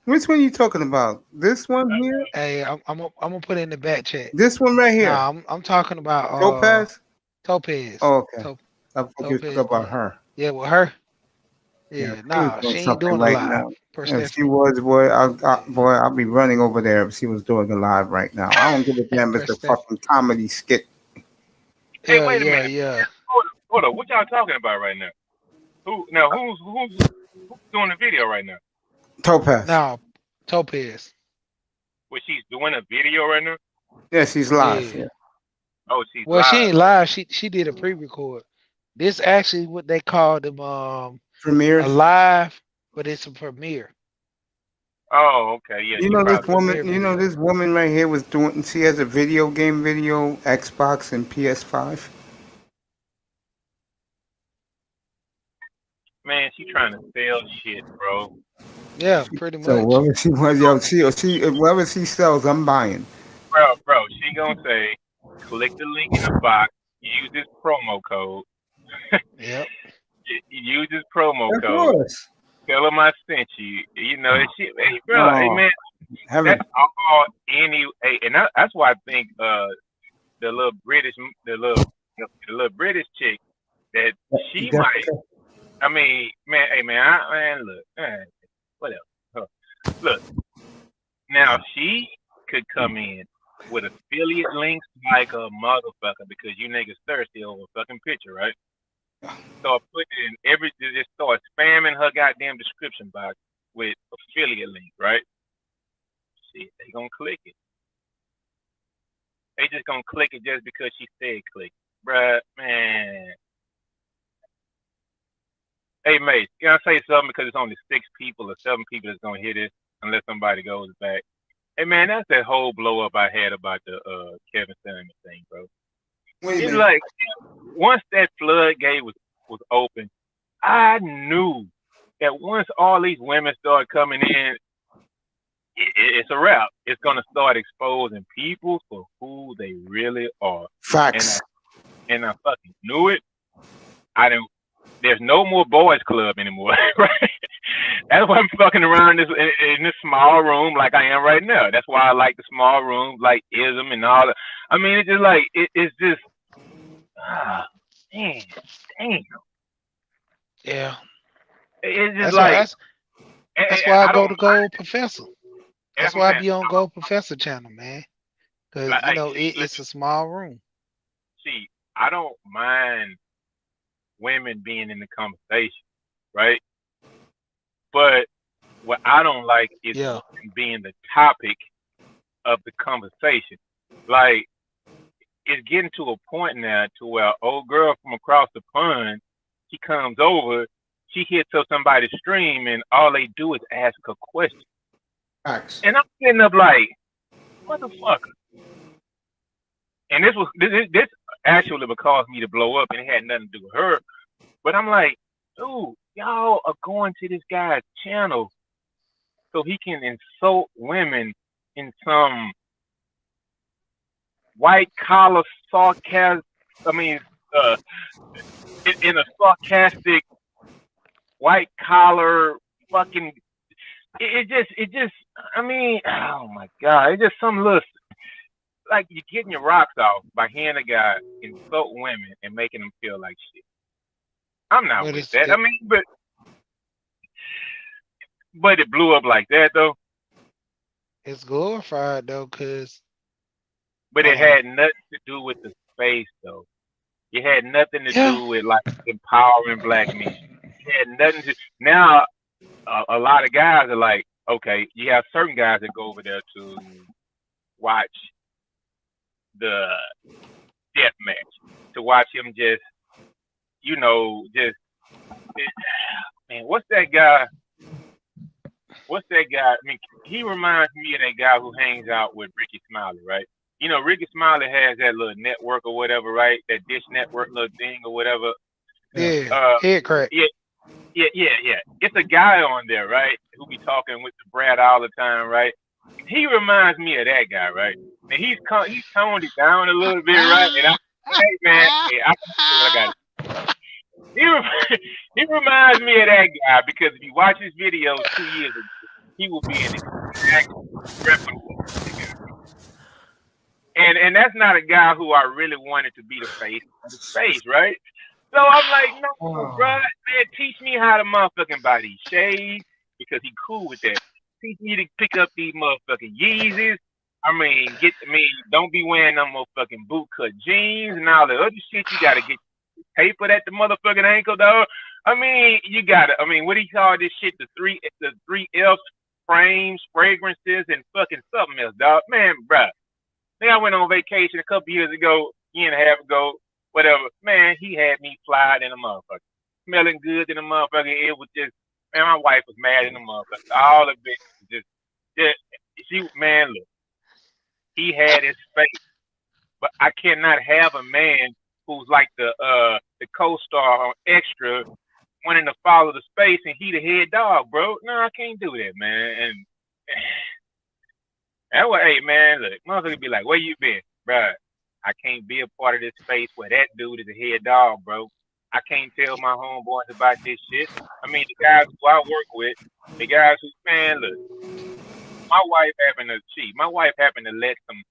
Which one you talking about? This one here? Hey, I'm gonna put it in the back chat. This one right here? Nah, I'm talking about Topaz? Topaz. Oh, okay. I thought you Topaz. talking about her. Yeah, with her. Yeah, Yeah, nah, doing she ain't something doing the right live. now. Perstephanie. If she was, boy, I'll be running over there if she was doing a live right now. I don't give a damn if it's a Perstephanie. fucking comedy skit. Hey, Yeah, wait a minute. yeah. Hold up. What y'all talking about right now? Who's doing the video right now? Topaz. Nah, Topaz. Well, she's doing a video right now? Yeah, she's live. Yeah. Yeah. Oh, she's Well, live. she ain't live. She did a pre-record. This actually what they call them Premiere. a live, but it's a premiere. Oh, okay. Yeah, You she know this probably. woman. Premiere You know video. this woman right here was doing. She has a video, Xbox and PS5. Man, she trying to sell shit, bro. Yeah, pretty So much. whatever she was, whatever she sells, I'm buying. Bro, she gonna say, click the link in the box, use this promo code. Yep. Use this promo Of code. course. Tell them I sent you. You know, that shit. Hey, bro, hey, man, Heaven. that's all and that's why I think the little British chick that she might. I mean, man, hey, man, look, man, whatever. Huh. Look, now she could come in with affiliate links like a motherfucker because you niggas thirsty over a fucking picture, right? So I put it in just start spamming her goddamn description box with affiliate link, right? Shit, they gonna click it. They just gonna click it just because she said click. Bruh, man. Hey, mate, can I say something? Because it's only 6 people or 7 people that's gonna hear this unless somebody goes back. Hey, man, that's that whole blow up I had about the Kevin Samuels thing, bro. It's like once that floodgate was open, I knew that once all these women start coming in, it's a wrap. It's gonna start exposing people for who they really are. Facts. And I fucking knew it. There's no more boys club anymore, right? That's why I'm fucking around in this small room like I am right now. That's why I like the small room, like ism and all that. I mean, it's just like it's just, damn. Yeah. It's just that's why I go to Gold Professor. That's why I be on Gold Professor channel, man. Because it's a small room. See, I don't mind women being in the conversation, right? But what I don't like is being the topic of the conversation. Like, it's getting to a point now to where old girl from across the pond, she comes over, she hits up somebody's stream, and all they do is ask a question. Facts. And I'm sitting up like, motherfucker. And this actually would cause me to blow up, and it had nothing to do with her. But I'm like, dude, y'all are going to this guy's channel so he can insult women in some white collar sarcasm. I mean, in a sarcastic white collar fucking. It just. I mean, oh my god, it's just some little. Like you're getting your rocks off by hearing a guy insult women and making them feel like shit. I'm not with that. I mean, but it blew up like that though. It's glorified though, cause. But it had nothing to do with the space though. It had nothing to do with like empowering black men. It had nothing to. Now, a lot of guys are like, okay, you have certain guys that go over there to watch the death match, to watch him just, man, what's that guy? I mean, he reminds me of that guy who hangs out with Ricky Smiley, right? You know, Ricky Smiley has that little network or whatever, right? That Dish Network little thing or whatever. Yeah, head crack. Yeah. It's a guy on there, right? Who be talking with the Brad all the time, right? He reminds me of that guy, right? And he's toned it down a little bit, right? And hey man, I got it. He reminds me of that guy because if you watch his videos 2 years ago, he will be an exact replica. And that's not a guy who I really wanted to be the face of the space, right? So I'm like, no, bro, man, teach me how to motherfucking buy these shades because he cool with that. Teach me to pick up these motherfucking Yeezys. Don't be wearing them motherfucking bootcut jeans and all the other shit. You gotta get tapered at the motherfucking ankle, dog. I mean, what do you call this shit? The three F frames, fragrances, and fucking something else, dog. Man, bro. Then I went on vacation a couple years ago, year and a half ago, whatever. Man, he had me fly in a motherfucker. Smelling good in a motherfucker. It was just, man, my wife was mad in the motherfucker. All of it was man, look. He had his face. But I cannot have a man who's like the co-star on Extra wanting to follow the space and he the head dog, bro. No, I can't do that, man. And that way, hey, man, look, motherfucker be like, where you been? Bruh, I can't be a part of this space where that dude is a head dog, bro. I can't tell my homeboys about this shit. I mean, the guys who I work with, the guys who, man, look, my wife happened to cheat. My wife happened to let some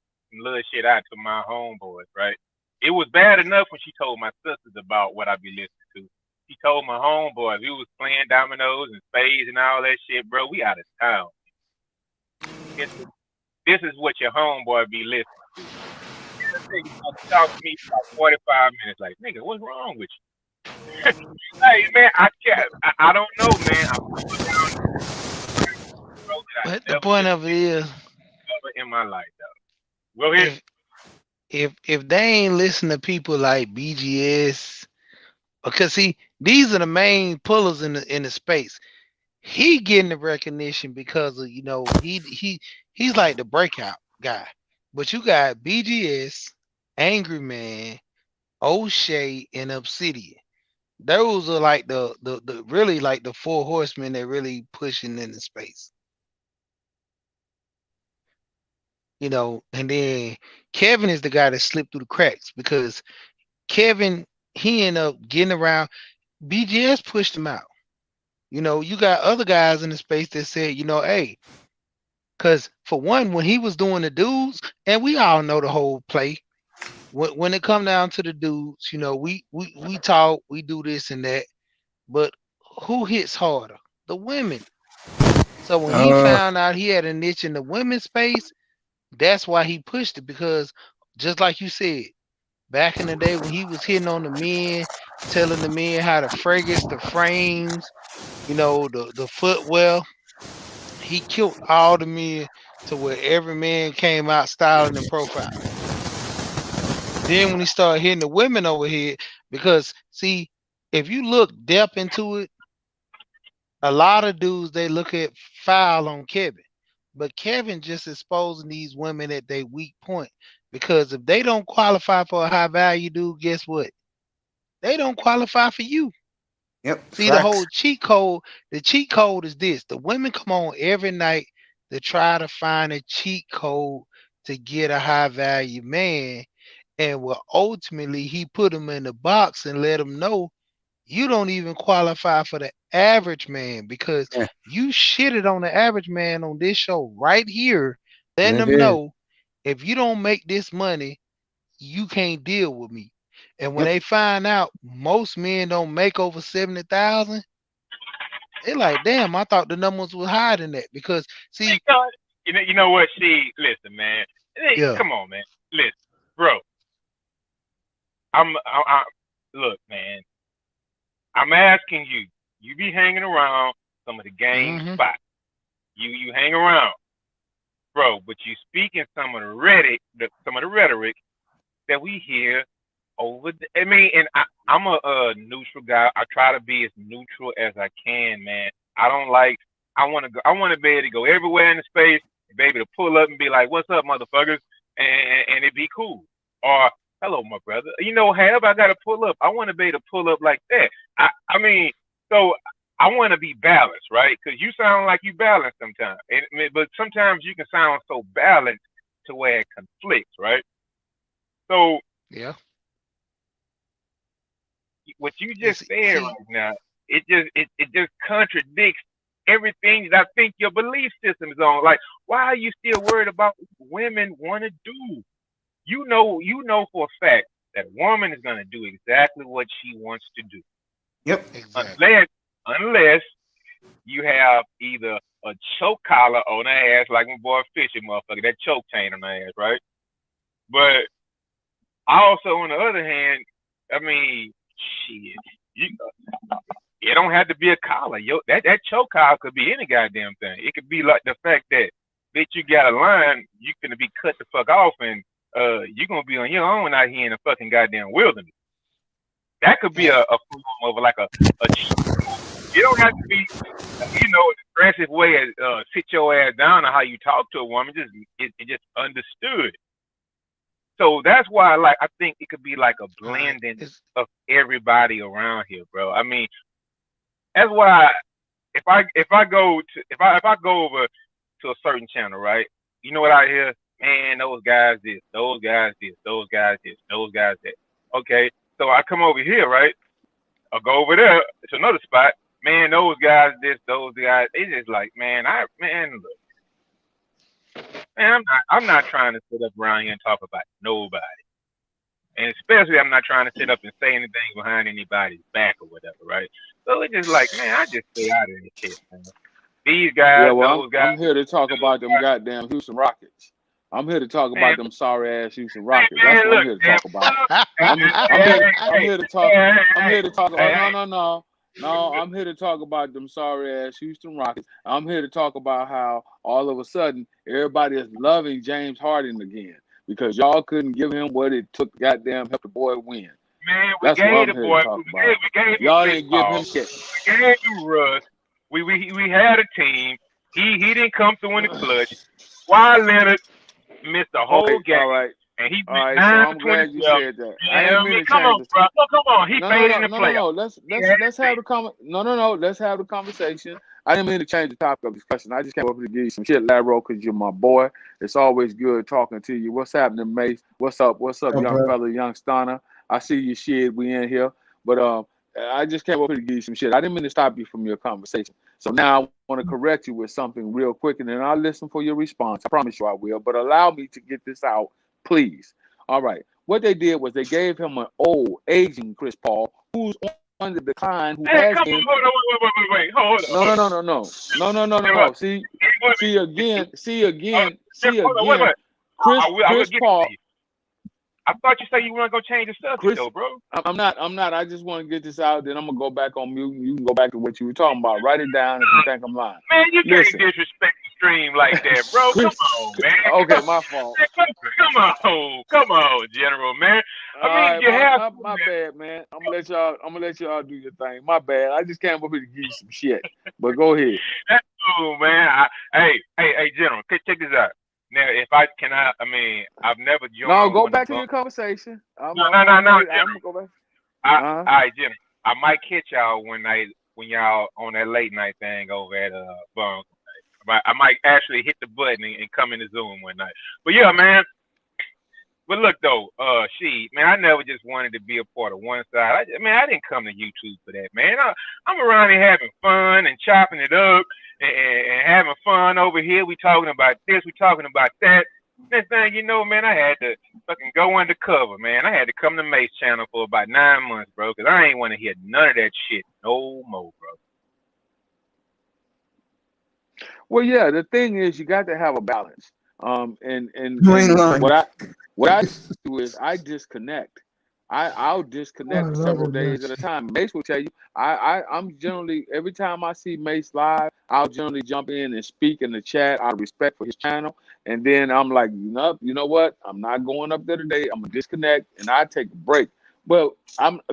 little shit out to my homeboys, right? It was bad enough when she told my sisters about what I be listening to. She told my homeboys we was playing dominoes and spades and all that shit, bro. We out of town. This is what your homeboy be listening to. This nigga talk to me for like 45 minutes, like, nigga, what's wrong with you? Hey, man, I don't know, man. But the point of it is, in my life, though. Go ahead. If they ain't listen to people like BGS, because see, these are the main pullers in the space. He getting the recognition because of, he's like the breakout guy. But you got BGS, Angry Man, O'Shea, and Obsidian. Those are like the really like the four horsemen that really pushing in the space. And then Kevin is the guy that slipped through the cracks because Kevin, he ended up getting around. BGS pushed him out. You got other guys in the space that said, hey, because for one, when he was doing the dudes, and we all know the whole play, when it come down to the dudes, we talk, we do this and that, but who hits harder? The women. So when he found out he had a niche in the women's space, that's why he pushed it, because just like you said, back in the day when he was hitting on the men, telling the men how to fragrance the frames, the footwear, he killed all the men to where every man came out styling and profiling. Then when he started hitting the women over here, because see, if you look depth into it, a lot of dudes they look at foul on Kevin, but Kevin just exposing these women at their weak point. Because if they don't qualify for a high value dude, guess what? They don't qualify for you. Yep. See, the Facts. whole cheat code, the cheat code is this. The women come on every night to try to find a cheat code to get a high value man. And will ultimately he put them in the box and let them know you don't even qualify for the average man because Yeah. you shitted on the average man on this show right here, letting I them did. know if you don't make this money, you can't deal with me. And when Yep. they find out most men don't make over 70,000, they like, damn, I thought the numbers was higher than that. Because see, You know what? Listen, man. Hey, yeah, come on, man. Listen, bro. Look, man. I'm asking you. You be hanging around some of the game spots. You hang around, bro. But you speaking some of the rhetoric that we hear over. I mean, and I'm a neutral guy. I try to be as neutral as I can, man. I don't like. I want to be able to go everywhere in the space, and be able to pull up and be like, "What's up, motherfuckers?" and it be cool. Or hello, my brother. However I gotta pull up, I want to be able to pull up like that. I mean, so I want to be balanced, right? Because you sound like you balanced sometimes, but sometimes you can sound so balanced to where it conflicts, right? So yeah, what you just said right now, it just contradicts everything that I think your belief system is on. Like, why are you still worried about what women want to do? You know for a fact that a woman is gonna do exactly what she wants to do. Yep. exactly. Unless you have either a choke collar on her ass, like my boy Fisher, motherfucker, that choke chain on her ass, right? But also, on the other hand, I mean, shit, it don't have to be a collar. That choke collar could be any goddamn thing. It could be like the fact that, bitch, you got a line, you gonna be cut the fuck off, and you're gonna be on your own out here in the fucking goddamn wilderness. That could be a form of like a you don't have to be an aggressive way to sit your ass down or how you talk to a woman. It just understood. So that's why, like, I think it could be like a blending of everybody around here, bro. I mean, that's why if I go over to a certain channel, right? You know what I hear? Man, those guys this, those guys this, those guys this, those guys that. Okay, so I come over here, right? I'll go over there to another spot. Man, those guys this, those guys. It's just like, man, look, man, I'm not trying to sit up around here and talk about nobody. And especially I'm not trying to sit up and say anything behind anybody's back or whatever, right? So it's just like, man, I just stay out of this shit, man. These guys, those guys. I'm here to talk about them goddamn Houston Rockets. I'm here to talk about them sorry ass Houston Rockets. That's what I'm here to talk about. I'm here to talk. I'm here to talk about. No, I'm here to talk about them sorry ass Houston Rockets. I'm here to talk about how all of a sudden everybody is loving James Harden again because y'all couldn't give him what it took goddamn help the boy win. Man, that's what I'm here to talk about. Y'all didn't give him shit. We gave him Russ. We had a team. He didn't come through in the clutch. Why Leonard missed the whole game? All right. And he all right, so I'm glad you said that. Come on, bro. Come on. He paid in the playoffs. Let's have the let's have the conversation. I didn't mean to change the topic of discussion. I just came up to give you some shit, Laro, because you're my boy. It's always good talking to you. What's happening, Mace? What's up, young fella, young stunner? I see you shit. We in here. But I just came up here to give you some shit. I didn't mean to stop you from your conversation. So now I want to correct you with something real quick, and then I'll listen for your response. I promise you I will. But allow me to get this out, please. All right. What they did was they gave him an old, aging Chris Paul, who's on the decline. Who has been... Wait. Hold on. No. See again. Chris Paul. I thought you said you weren't gonna change the subject, though, bro. I'm not. I just want to get this out. Then I'm gonna go back on mute. You can go back to what you were talking about. Write it down if you think I'm lying. Man, you can't disrespect the stream like that, bro. Come on, man. Okay, my fault. Come on, General, man. All I mean, right, you have my bad, man. I'm gonna let y'all do your thing. My bad. I just came up here to give you some shit. But go ahead. That's cool, man. Hey, General, check this out. Now, if I mean, I've never joined. No, go back to your conversation. No, I'm General. gonna go back. All right, General. I might catch y'all when y'all on that late night thing over at Bunk. I might actually hit the button and come in the Zoom one night. But yeah, man. But look though, man, I never just wanted to be a part of one side. I didn't come to YouTube for that, man. I'm around here having fun and chopping it up and having fun over here. We talking about this, we talking about that. Next thing you know, man, I had to fucking go undercover, man. I had to come to Mace channel for about 9 months, bro, because I ain't want to hear none of that shit no more, bro. Well, yeah, the thing is, you got to have a balance. And what I do is I disconnect. I'll disconnect for several days at a time. Mace will tell you, I'm generally, every time I see Mace live, I'll generally jump in and speak in the chat out of respect for his channel. And then I'm like, you know what? I'm not going up there today. I'm gonna disconnect and I take a break. But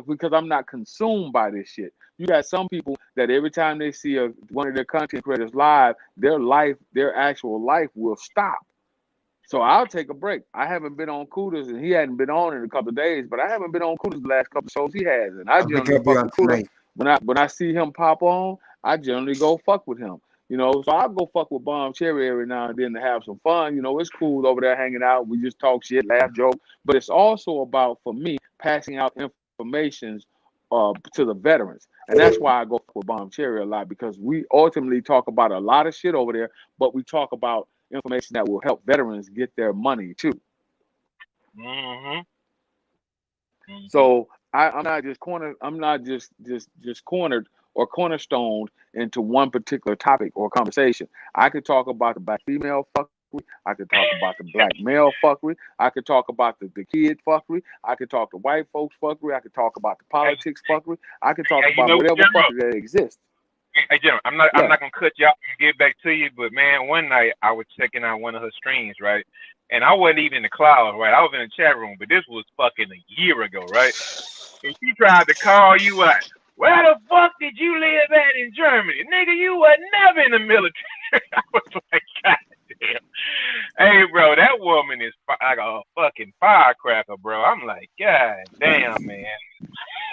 because I'm not consumed by this shit. You got some people that every time they see one of their content creators live, their actual life will stop. So I'll take a break. I haven't been on Cooters, and he hadn't been on in a couple of days, but I haven't been on Cooters the last couple of shows he has. And I generally fuck with Cooters. When I see him pop on, I generally go fuck with him. So I'll go fuck with Bomb Cherry every now and then to have some fun. It's cool over there hanging out. We just talk shit, laugh, joke. But it's also about, for me, passing out information to the veterans. And that's why I go with Bomb Cherry a lot, because we ultimately talk about a lot of shit over there, but we talk about information that will help veterans get their money too. Mm-hmm. So I'm not just cornered or cornerstoned into one particular topic or conversation. I could talk about the black female fuckery. I could talk about the black male fuckery. I could talk about the kid fuckery. I could talk the white folks fuckery. I could talk about the politics fuckery. I could talk about whatever fuckery that exists. Hey, Jim, I'm not gonna cut you off and get back to you, but man, one night I was checking out one of her streams, right? And I wasn't even in the cloud, right? I was in the chat room, but this was fucking a year ago, right? And she tried to call you out. Where the fuck did you live at in Germany? Nigga, you were never in the military. I was like, God damn. Hey, bro, that woman is like a fucking firecracker, bro. I'm like, God damn, man.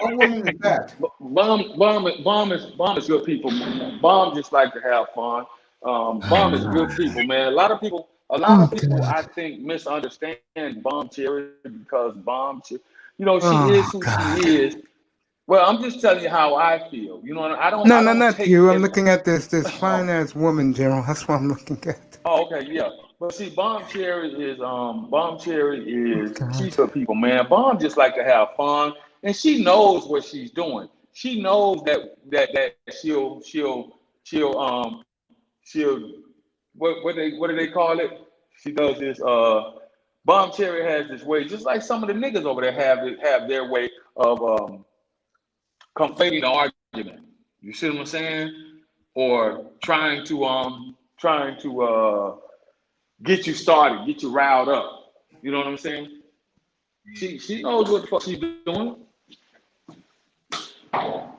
What woman is that? Bomb is good people, man. Bomb just like to have fun. Bomb is good people, man. A lot of people, I think, misunderstand Bomb Cherry because Bomb Cherry, she is who she is. Well, I'm just telling you how I feel. I don't. No, not you. I'm looking at this fine ass woman, General. That's what I'm looking at. Oh, okay, yeah. But see, Bomb Cherry is she's for people, man. Bomb just like to have fun, and she knows what she's doing. She knows that she'll what do they call it? She does this. Bomb Cherry has this way, just like some of the niggas over there have their way of conflating the argument. You see what I'm saying? Or trying to get you started, get you riled up. You know what I'm saying? She knows what the fuck she's doing. So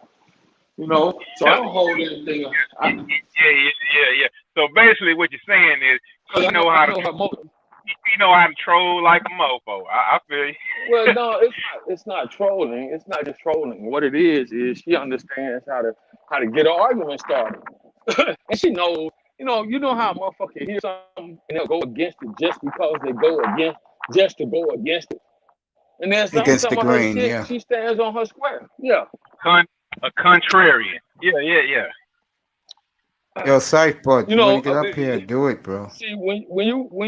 I don't hold anything. Yeah. So basically, what you're saying is, you know how to troll like a mofo. I feel you. Well, no, it's not trolling. It's not just trolling. What it is she understands how to get an argument started, and she knows. You know how a motherfucker hear something and they'll go against it just because they go just to go against it. And then against the grain, yeah. She stands on her square. Yeah. A contrarian. Yeah. Yo, Sidebud, you want to get up here? Do it, bro. See, when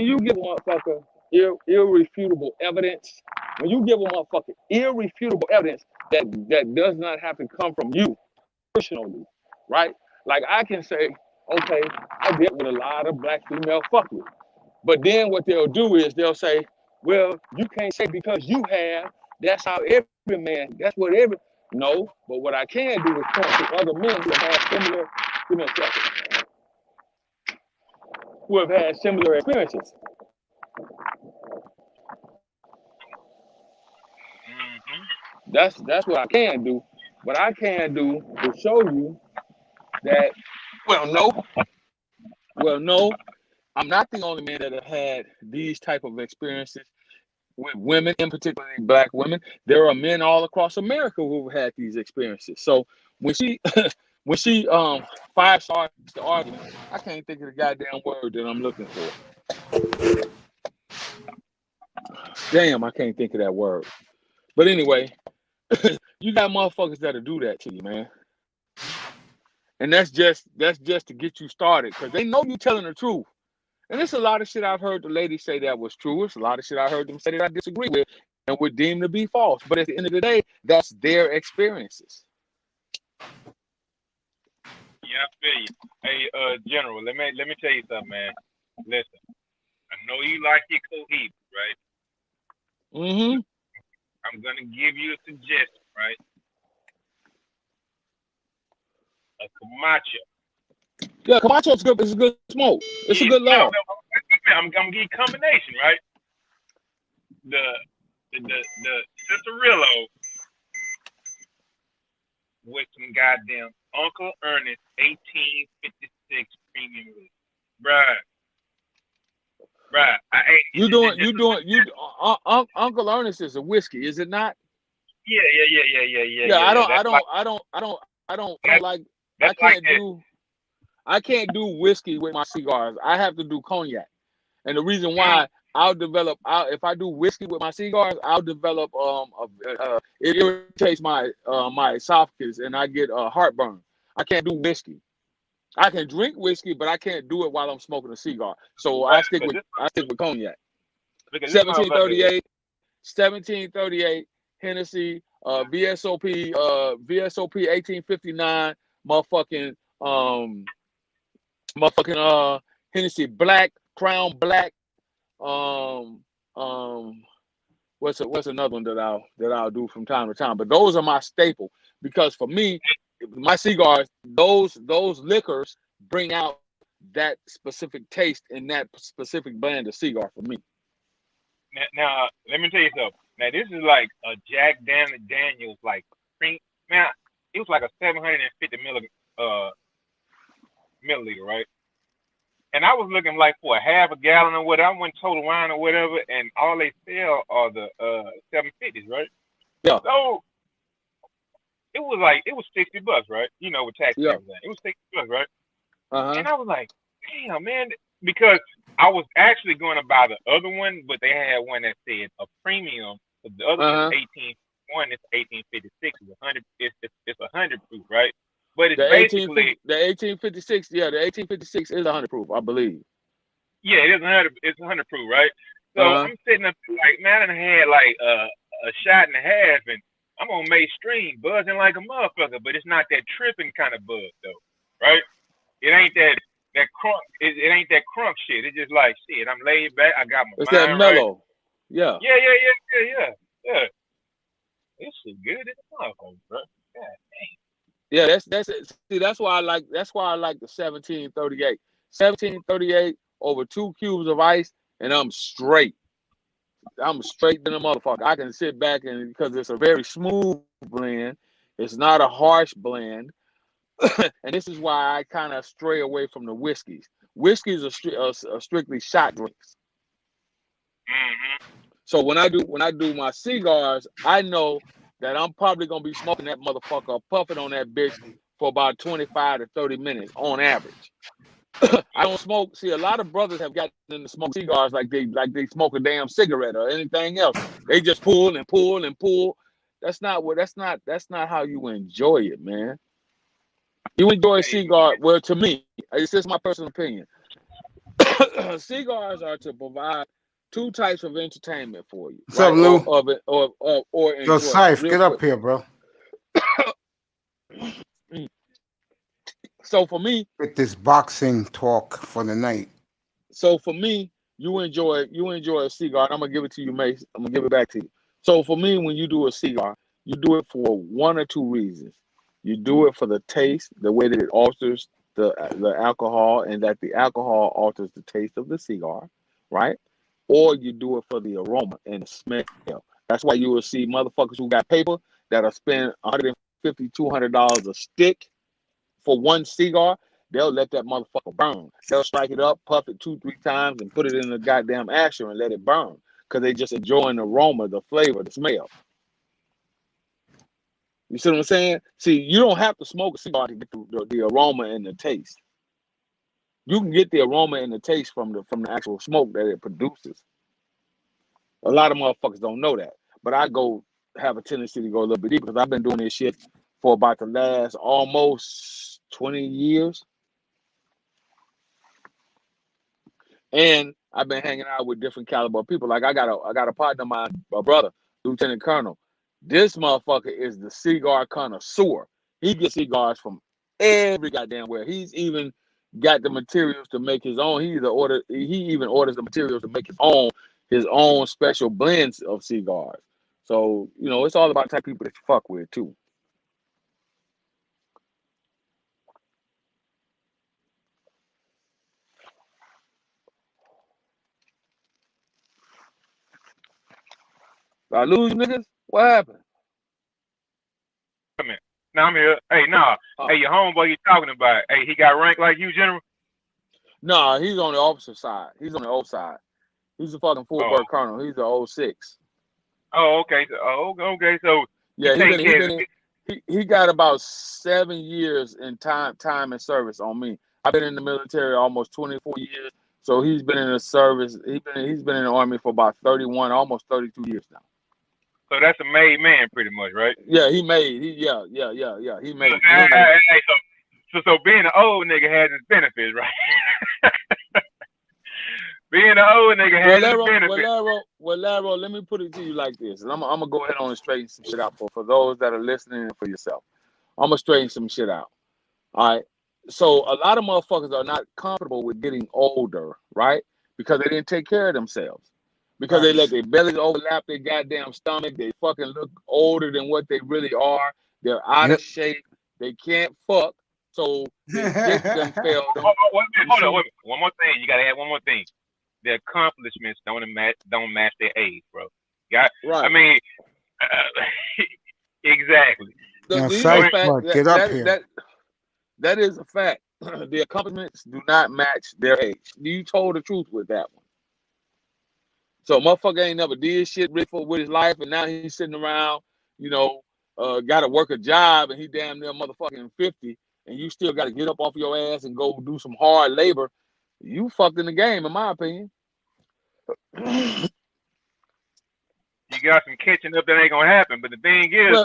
you give a motherfucker irrefutable evidence, that does not have to come from you personally, right? Like I can say, okay, I dealt with a lot of black female fuckery. But then what they'll do is they'll say, well, you can't say because you have, that's how every man, that's what every, no, but what I can do is point to other men who have similar fuckery. who have had similar experiences. That's what I can do. What I can do is show you that. Well, no, I'm not the only man that have had these type of experiences with women, in particularly black women. There are men all across America who have had these experiences. So when she when she five starts the argument, I can't think of the goddamn word that I'm looking for. Damn, I can't think of that word. But anyway, you got motherfuckers that'll do that to you, man. And that's just to get you started, because they know you telling the truth. And there's a lot of shit I've heard the ladies say that was true. It's a lot of shit I heard them say that I disagree with and would deem to be false. But at the end of the day, that's their experiences. Yeah, I feel you. Hey, General, let me tell you something, man. Listen, I know you like your cohesive, right? Mm-hmm. I'm gonna give you a suggestion, right? A Camacho. Yeah, Camacho's good. It's a good smoke. It's a good law. I'm gonna give you a combination, right? The Cicerillo with some goddamn Uncle Ernest 1856 premium whiskey. Bruh. Uncle Ernest is a whiskey, is it not? Yeah. I can't do whiskey with my cigars. I have to do cognac. And the reason why if I do whiskey with my cigars, I'll develop it irritates my my esophagus and I get heartburn. I can't do whiskey. I can drink whiskey, but I can't do it while I'm smoking a cigar. So I stick with cognac. 1738 Hennessy, VSOP 1859, motherfucking Hennessy Black, Crown Black. What's another one that I'll do from time to time? But those are my staple, because for me, my cigars, those liquors bring out that specific taste in that specific blend of cigar for me. Now, let me tell you something. Now, this is like a Jack Daniels, like, man, it was like a 750 milliliter, right? And I was looking like for a half a gallon or whatever. I went Total Wine or whatever, and all they sell are the 750s, right? Yeah. So it was $60, right? You know, with tax and everything. It was $60, right? Uh-huh. And I was like, damn, man, because I was actually going to buy the other one, but they had one that said a premium. But the other one is 1851. It's 1856. It's 100 proof, right? But it's basically the 1856. Yeah, the 1856 is 100 proof, I believe. Yeah, it is 100. It's 100 proof, right? So I'm sitting up like, man, I had like a shot and a half, and I'm on mainstream buzzing like a motherfucker, but it's not that tripping kind of buzz though, right? It ain't that crunk. It ain't that crunk shit. It's just like shit. I'm laid back. I got my It's mind that mellow. Right. Yeah. This shit good as a motherfucker, bro. God dang. Yeah, that's it. See, that's why I like the 1738. 1738 over 2 cubes of ice, and I'm straight. I'm straight than a motherfucker. I can sit back, and because it's a very smooth blend, it's not a harsh blend. And this is why I kind of stray away from the whiskeys. Whiskeys are strictly shot drinks. Mm-hmm. So when I do my cigars, I know that I'm probably gonna be smoking that motherfucker, puffing on that bitch for about 25 to 30 minutes on average. I don't smoke. See, a lot of brothers have gotten into smoke cigars like they smoke a damn cigarette or anything else. They just pull and pull and pull. That's not how you enjoy it, man. You enjoy a cigar. Well, to me, it's just my personal opinion. Cigars are to provide 2 types of entertainment for you. What's up, Lou? Or Yo, Syph, get up here, bro. So for me, get this boxing talk for the night. So for me, you enjoy a cigar. And I'm gonna give it to you, Mace. I'm gonna give it back to you. So for me, when you do a cigar, you do it for 1 or 2 reasons. You do it for the taste, the way that it alters the alcohol, and that the alcohol alters the taste of the cigar, right? Or you do it for the aroma and the smell. That's why you will see motherfuckers who got paper that'll spend $150, $200 a stick for one cigar. They'll let that motherfucker burn. They'll strike it up, puff it 2-3 times, and put it in the goddamn asher and let it burn because they just enjoying the aroma, the flavor, the smell. You see what I'm saying? See, you don't have to smoke a cigar to get the aroma and the taste. You can get the aroma and the taste from the actual smoke that it produces. A lot of motherfuckers don't know that, but I have a tendency to go a little bit deeper because I've been doing this shit for about the last almost 20 years. And I've been hanging out with different caliber people. Like I got a partner of mine, a brother, Lieutenant Colonel. This motherfucker is the cigar connoisseur. He gets cigars from every goddamn where. He's even got the materials to make his own. He even orders the materials to make his own special blends of cigars. So, you know, it's all about the type of people that you fuck with too. I lose niggas? What happened? Come here. Now I'm here. Hey, nah. Hey, your homeboy you talking about? Hey, he got ranked like you, General? Nah, he's on the officer side. He's on the old side. He's a fucking full-bird colonel. He's the 06. Oh, okay. Okay. So yeah, he got about 7 years in time and service on me. I've been in the military almost 24 years. So he's been in the service. He's been in the Army for about 31, almost 32 years now. So that's a made man, pretty much, right? Yeah, he made. Yeah. He made. Hey, so being an old nigga has its benefits, right? Being an old nigga has its benefits. Well, Laro, let me put it to you like this, and I'm gonna go ahead on and straighten some shit out for those that are listening and for yourself. I'm gonna straighten some shit out. All right. So a lot of motherfuckers are not comfortable with getting older, right? Because they didn't take care of themselves. Because they let their bellies overlap their goddamn stomach. They fucking look older than what they really are. They're out of shape. They can't fuck. So they dick them failed. Hold on. One more thing. You gotta add one more thing. Their accomplishments don't match their age, bro. Right. I mean, exactly. Get up here. That is a fact. The accomplishments do not match their age. You told the truth with that one. So motherfucker ain't never did shit with his life, and now he's sitting around, you know, got to work a job, and he damn near motherfucking 50, and you still got to get up off your ass and go do some hard labor. You fucked in the game, in my opinion. You got some catching up that ain't gonna happen. But the thing is,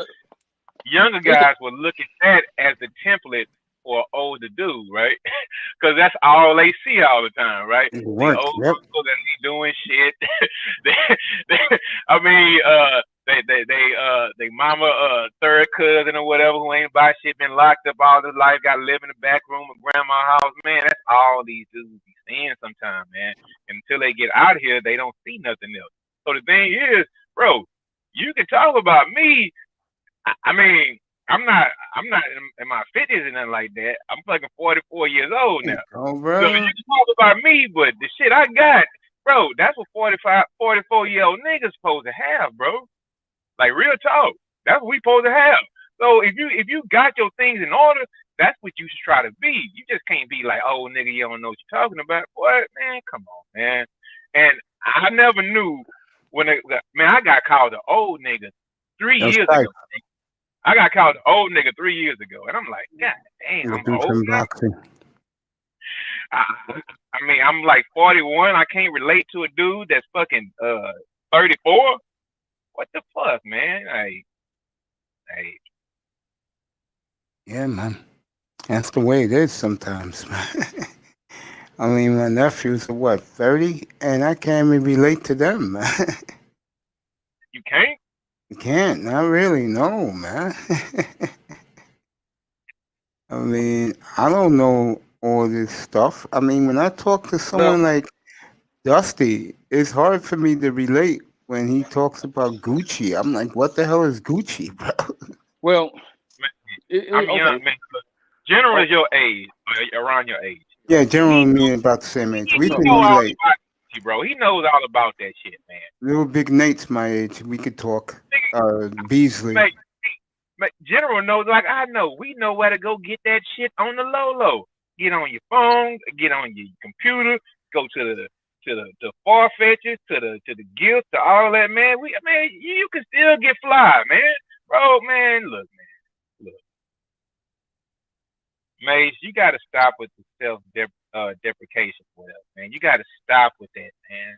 younger guys will look at that as the template for an older dude, right? Because that's all they see all the time, right? The old people that be doing shit. They mama, third cousin or whatever who ain't buy shit, been locked up all his life, got to live in the back room of grandma's house. Man, that's all these dudes be seeing sometimes, man. And until they get out here, they don't see nothing else. So the thing is, bro, you can talk about me. I mean, I'm not in my 50s and nothing like that. I'm fucking 44 years old now. Oh, bro. So you can talk about me, but the shit I got, bro, that's what 44-year-old niggas supposed to have, bro. Like real talk. That's what we supposed to have. So if you got your things in order, that's what you should try to be. You just can't be like, oh nigga, you don't know what you're talking about. What, man? Come on, man. And I never knew I got called an old nigga 3 years ago. I got called an old nigga 3 years ago, and I'm like, God damn, I'm old. I mean, I'm like 41. I can't relate to a dude that's fucking 34. What the fuck, man? Hey. Yeah, man. That's the way it is sometimes, man. I mean, my nephews are 30, and I can't even relate to them, man. You can't? You can't, not really, no, man. I mean, I don't know all this stuff. I mean, when I talk to someone like Dusty, it's hard for me to relate when he talks about Gucci. I'm like, what the hell is Gucci, bro? Well, I'm young, man. General is your age. around your age. Yeah, General and me about the same age. He We know can all relate. about you, bro. He knows all about that shit, man. Little Big Nate's my age. We could talk. Beasley. Mate, General knows like I know. We know where to go get that shit on the low. Get on your phone, get on your computer, go to the Farfetches, to the Gifts, to all that, man. You can still get fly, man. Bro, man, look. Mace, you gotta stop with the self-deprecation for that, man. You gotta stop with that, man.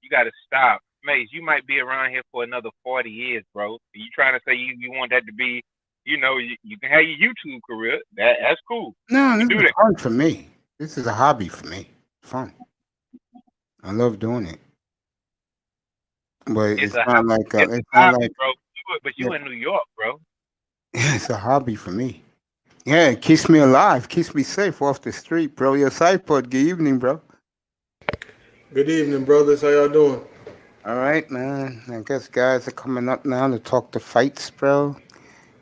You gotta stop. Mace, you might be around here for another 40 years, bro. You trying to say you want that to be, you can have your YouTube career. That's cool. No, this is fun for me. This is a hobby for me. Fun. I love doing it. But it's not like bro. But you in New York, bro. It's a hobby for me. Yeah, it keeps me alive, keeps me safe off the street, bro. Your sidepod, good evening, bro. Good evening, brothers. How y'all doing? All right, man. I guess guys are coming up now to talk the fights, bro.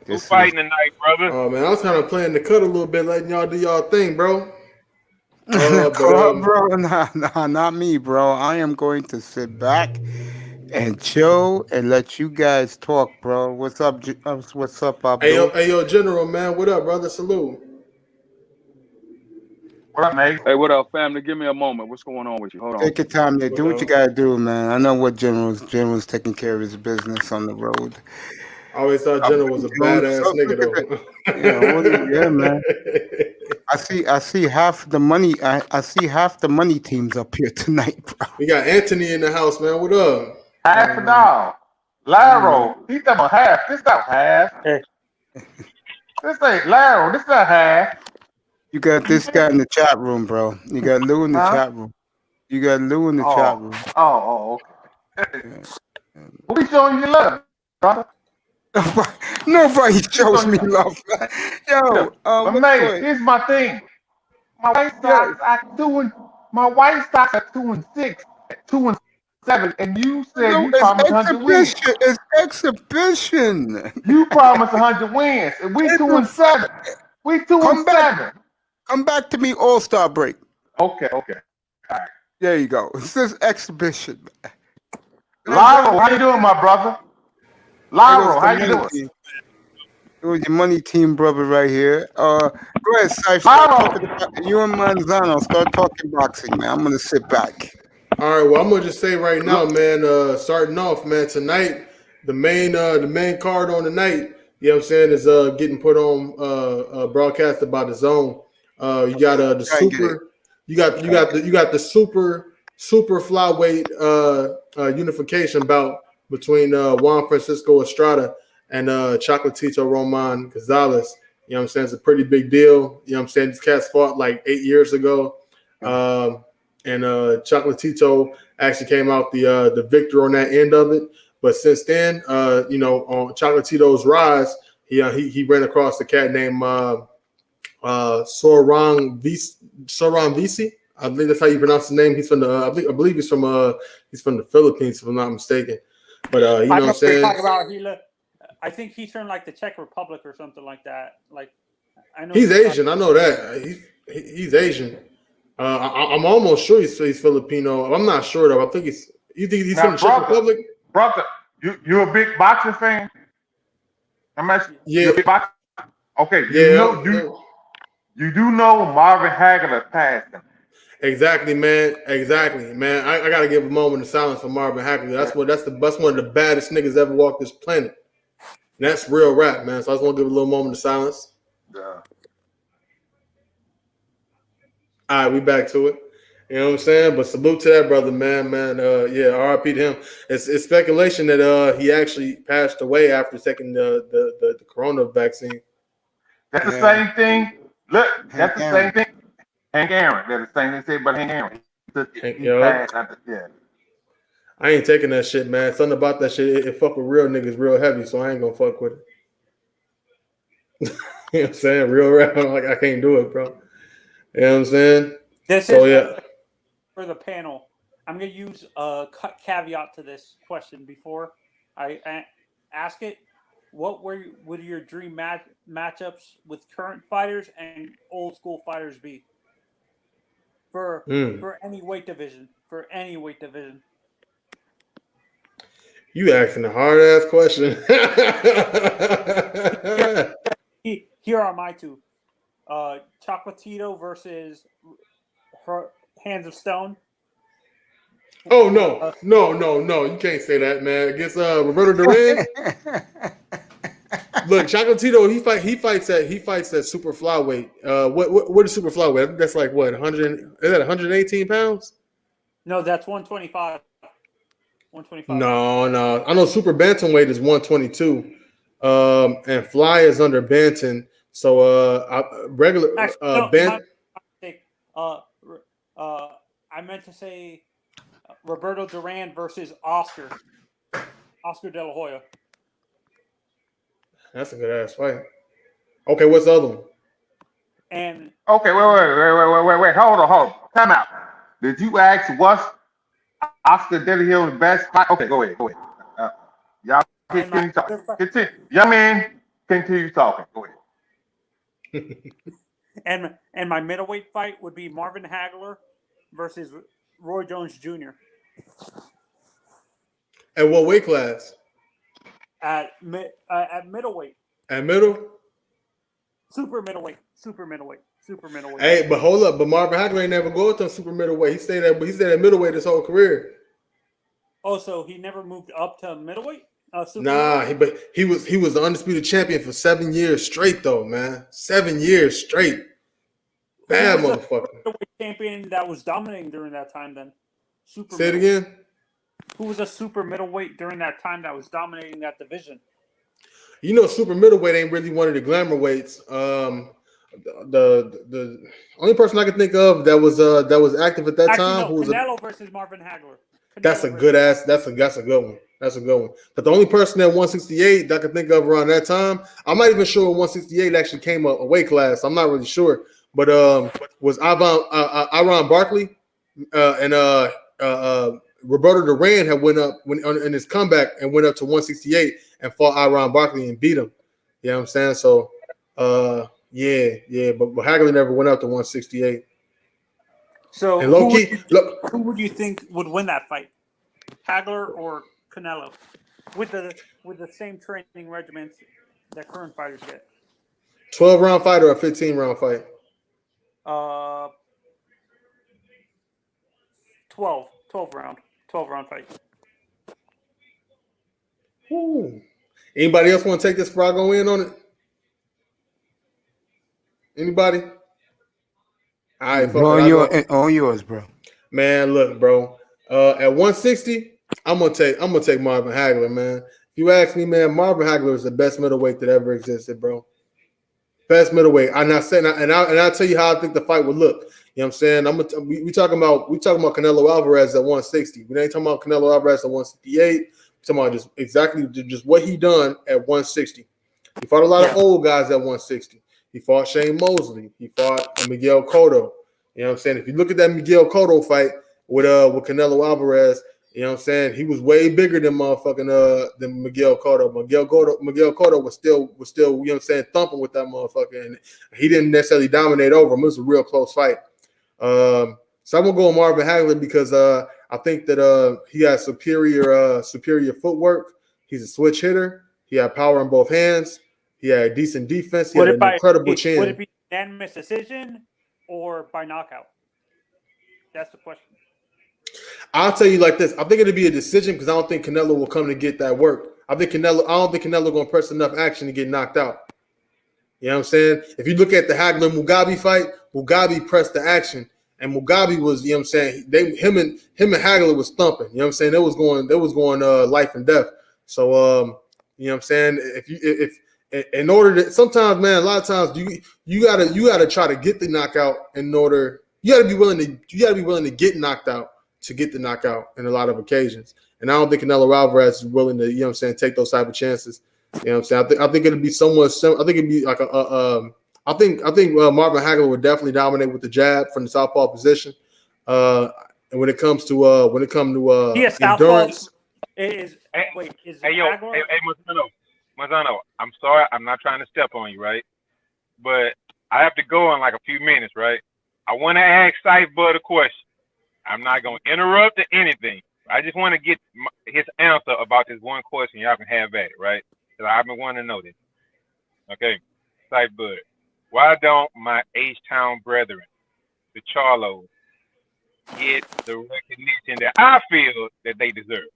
Who's fighting tonight, brother? Oh, man, I was kind of playing the cut a little bit, letting y'all do y'all thing, bro. Bro, nah, not me, bro. I am going to sit back and chill and let you guys talk, bro. What's up, Abdul? Hey, yo, General, man. What up, brother? Salute. What up, mate? Hey, what up, family? Give me a moment. What's going on with you? Hold on. Take your time there. Do what you gotta do, man. I know what General's taking care of his business on the road. I always thought General was a badass nigga, though. Yeah, man. I see half the money. I see half the money teams up here tonight, bro. We got Anthony in the house, man. What up? Half a dog. Laro. He's talking about half. This not half. This ain't Laro. This not half. You got this guy in the chat room, bro. You got Lou in the chat room. You got Lou in the chat room. Okay. Who be showing you love, brother? Nobody shows me love, man. Yo, but mate, here's my thing. My white stocks are 2-6, 2-7, and you said you promised 100 wins. It's exhibition. You promised 100 wins, and we 2-7. We 2-7. Come back to me, All-Star break. Okay. All right. There you go. It's this exhibition. Lyro, how you doing, my brother? Lyro, how you doing? It was your money team brother right here. Go ahead, Cypher. You and Manzano start talking boxing, man. I'm going to sit back. All right, well, I'm going to just say right now, man, starting off, man, tonight, the main card on the night, you know what I'm saying, is getting put on broadcasted by the Zone. You got the super, you got the super flyweight unification bout between Juan Francisco Estrada and Chocolatito Roman Gonzalez. You know what I'm saying? It's a pretty big deal. You know what I'm saying? These cats fought like 8 years ago. And Chocolatito actually came out the victor on that end of it. But since then, on Chocolatito's rise, he ran across a cat named Soran Visi. I think that's how you pronounce his name. He's from I believe he's from the Philippines, if I'm not mistaken. But you know what I'm saying? I think he's from like the Czech Republic or something like that. Like, I know he's Asian. I know that he's Asian. I'm almost sure he's Filipino. I'm not sure though. I think he's. You think he's from the Czech Republic? Brother, you a big boxing fan? Yeah. A big boxing? Okay. You do know Marvin Hagler passed him. Exactly, man. Exactly, man. I gotta give a moment of silence for Marvin Hagler. That's one of the baddest niggas ever walked this planet. And that's real rap, man. So I just want to give a little moment of silence. Yeah. All right, we back to it. You know what I'm saying? But salute to that brother, man. RIP to him. It's speculation that he actually passed away after taking the corona vaccine. That's the same thing. Look, that's the same thing. Hank Aaron. That's the same thing they say about Hank Aaron. Yeah. I ain't taking that shit, man. Something about that shit, it fuck with real niggas real heavy, so I ain't gonna fuck with it. You know what I'm saying? Real rap, like I can't do it, bro. You know what I'm saying? For the panel, I'm gonna use a caveat to this question before I ask it. what would your dream matchups with current fighters and old school fighters be for any weight division? For any weight division. You asking a hard ass question. Here are my two: Chocolatito versus Hands of Stone. Oh no. You can't say that, man. Against Roberto Duran. Look, Chocolatito, he fights at super flyweight. What is super flyweight? That's like what, 100? Is that 118 pounds? No, that's 125. 125. No. I know super bantamweight is 122. And fly is under Bantam. So regular I meant to say Roberto Duran versus Oscar De La Hoya. That's a good ass fight. Okay, what's the other one? And okay, wait. Hold on. Time out. Did you ask what's Oscar De La Hoya's best fight? Okay, go ahead. Y'all continue talking. Continue. Young man, continue talking. Go ahead. and my middleweight fight would be Marvin Hagler versus Roy Jones Jr. At what weight class? At middleweight. At middle? Super middleweight. Hey, but hold up. But Marvin Hagler ain't never go to super middleweight. He stayed at middleweight his whole career. Oh, so he never moved up to middleweight? But he was the undisputed champion for 7 years straight, though, man. 7 years straight. Bad motherfucker. Middleweight champion that was dominating during that time. Then. Say it again. Who was a super middleweight during that time that was dominating that division? You know, super middleweight ain't really one of the glamour weights. The only person I can think of that was active at that time who was Canelo versus Marvin Hagler. That's a good one. But the only person at 168 that I can think of around that time, I'm not even sure when 168 actually came a weight class. I'm not really sure, but was Iron Barkley and Roberto Duran had went up in his comeback and went up to 168 and fought Iron Barkley and beat him. You know what I'm saying? So but Hagler never went up to 168. So and who would you think would win that fight? Hagler or Canelo? With the same training regimens that current fighters get. 12-round fight or a 15-round fight? 12 round fight. Ooh. Anybody else want to take this before I go in on it? Anybody? All right, all yours, bro. Man, look, bro. At 160, I'm gonna take Marvin Hagler, man. If you ask me, man, Marvin Hagler is the best middleweight that ever existed, bro. Best middleweight. I'll tell you how I think the fight would look. You know what I'm saying? We talking about Canelo Alvarez at 160. We ain't talking about Canelo Alvarez at 168. We're talking about just what he done at 160. He fought a lot of old guys at 160. He fought Shane Mosley. He fought Miguel Cotto. You know what I'm saying? If you look at that Miguel Cotto fight with Canelo Alvarez, you know what I'm saying? He was way bigger than than Miguel Cotto. Miguel Cotto was still, you know what I'm saying, thumping with that motherfucker, and he didn't necessarily dominate over him. It was a real close fight. So I'm gonna go with Marvin Hagler because I think that he has superior footwork. He's a switch hitter. He had power in both hands. He had decent defense. He had an incredible chin. Would it be unanimous decision or by knockout? That's the question. I'll tell you like this. I think it'll be a decision because I don't think Canelo will come to get that work. I don't think Canelo gonna press enough action to get knocked out. You know what I'm saying? If you look at the Hagler Mugabe fight, Mugabe pressed the action, and Mugabe was, you know what I'm saying, him and Hagler was thumping. You know what I'm saying? They was going life and death. So you know what I'm saying? If in order to, sometimes, man, a lot of times you gotta try to get the knockout in order. You gotta be willing to get knocked out to get the knockout in a lot of occasions. And I don't think Canelo Alvarez is willing to, you know what I'm saying, take those type of chances. You know what I'm saying? I think it'll be somewhat similar. I think it'd be like I think Marvin Hagler would definitely dominate with the jab from the southpaw position. And when it comes to endurance, Is Hagler? Manzano, I'm sorry, I'm not trying to step on you, right? But I have to go in like a few minutes, right? I want to ask Cypher a question. I'm not gonna interrupt or anything. I just want to get his answer about this one question. Y'all can have at it, right? Because I've been wanting to know this. Okay, Cypher, why don't my H-Town brethren, the Charlos, get the recognition that I feel that they deserve?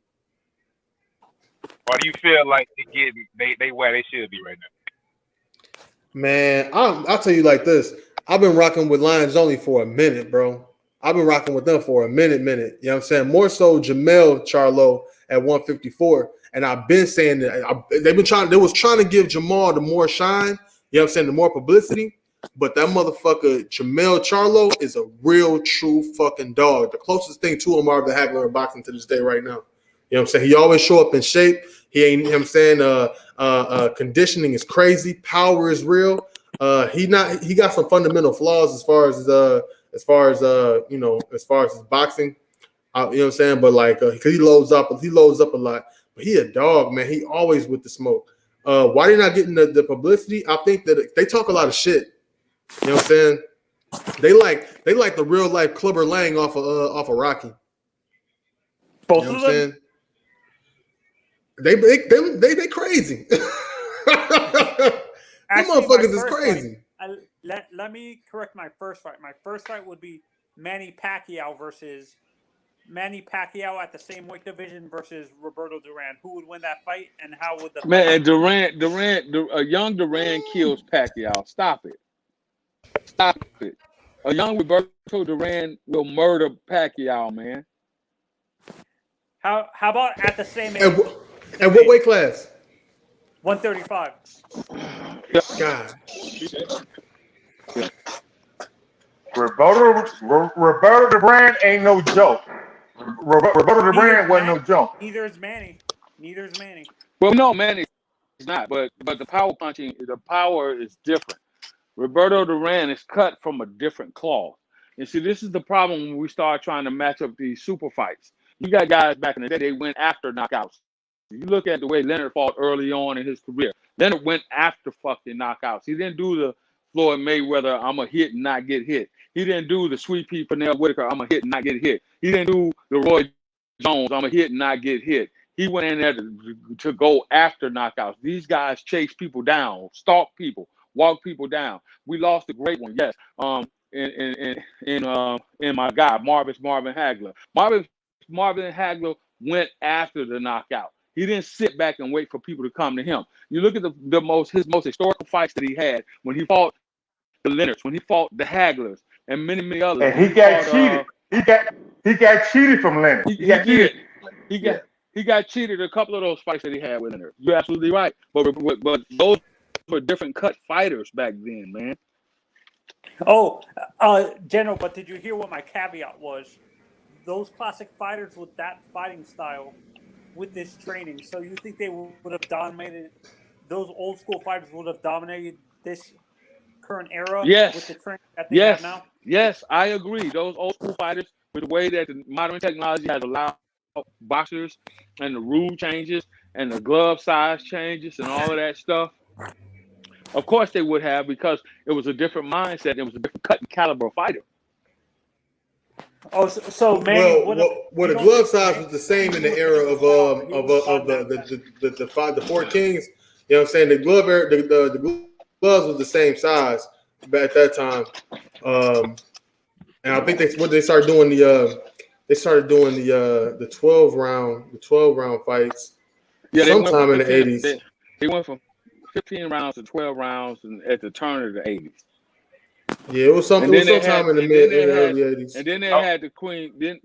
Or do you feel like they where they should be right now? Man, I'll tell you like this. I've been rocking with Lions Only for a minute, bro. I've been rocking with them for a minute. You know what I'm saying? More so Jamel Charlo at 154. And I've been saying that they was trying to give Jamal the more shine, you know what I'm saying, the more publicity. But that motherfucker Jamel Charlo is a real, true fucking dog. The closest thing to him are the Hagler in boxing to this day right now. You know what I'm saying? He always show up in shape. He ain't, you know what I'm saying, conditioning is crazy. Power is real. He got some fundamental flaws as far as his boxing. You know what I'm saying? But like, cause he loads up a lot. But he a dog, man. He always with the smoke. Why they not getting the publicity? I think that they talk a lot of shit. You know what I'm saying? They like the real life Clubber Lang off of Rocky. Both you know of what I'm them. saying? They crazy. Them motherfuckers is crazy. Let me correct my first fight. My first fight would be Manny Pacquiao versus Manny Pacquiao at the same weight division versus Roberto Duran. Who would win that fight, and how would the Man, a young Duran kills Pacquiao. Stop it. A young Roberto Duran will murder Pacquiao, man. How about at the same age? And what weight class? 135. God. Roberto Duran ain't no joke. Roberto Duran wasn't no joke. Neither is Manny. Well, no, Manny is not. But the power punching, the power is different. Roberto Duran is cut from a different cloth. And see, this is the problem when we start trying to match up these super fights. You got guys back in the day, they went after knockouts. You look at the way Leonard fought early on in his career. Leonard went after fucking knockouts. He didn't do the Floyd Mayweather, I'm a hit and not get hit. He didn't do the Sweet Pea Pernell Whitaker, I'm a hit and not get hit. He didn't do the Roy Jones, I'm a hit and not get hit. He went in there to go after knockouts. These guys chase people down, stalk people, walk people down. We lost a great one, yes. In my guy, Marvin Hagler. Marvin Hagler went after the knockout. He didn't sit back and wait for people to come to him. You look at his most historical fights that he had when he fought the Leonards, when he fought the Hagglers, and many others. And he got cheated. He got cheated from Leonard. He got cheated a couple of those fights that he had with Leonard. You're absolutely right. But those were different cut fighters back then, man. Oh, General, but did you hear what my caveat was? Those classic fighters with that fighting style, with this training, so you think they would have dominated, those old school fighters would have dominated this current era with the training that they have now? Yes, I agree. Those old school fighters, with the way that the modern technology has allowed boxers and the rule changes and the glove size changes and all of that stuff, of course they would have, because it was a different mindset. It was a different cut and caliber fighter. Oh, so Manny, the glove size was the same in the era of the Four Kings. You know what I'm saying? The gloves was the same size at that time, and I think they started doing the 12 round fights. Sometime in the 80s. They went from 15 rounds to 12 rounds at the turn of the 80s. Yeah, it was sometime in the early 80s. And then they had the Queen. Then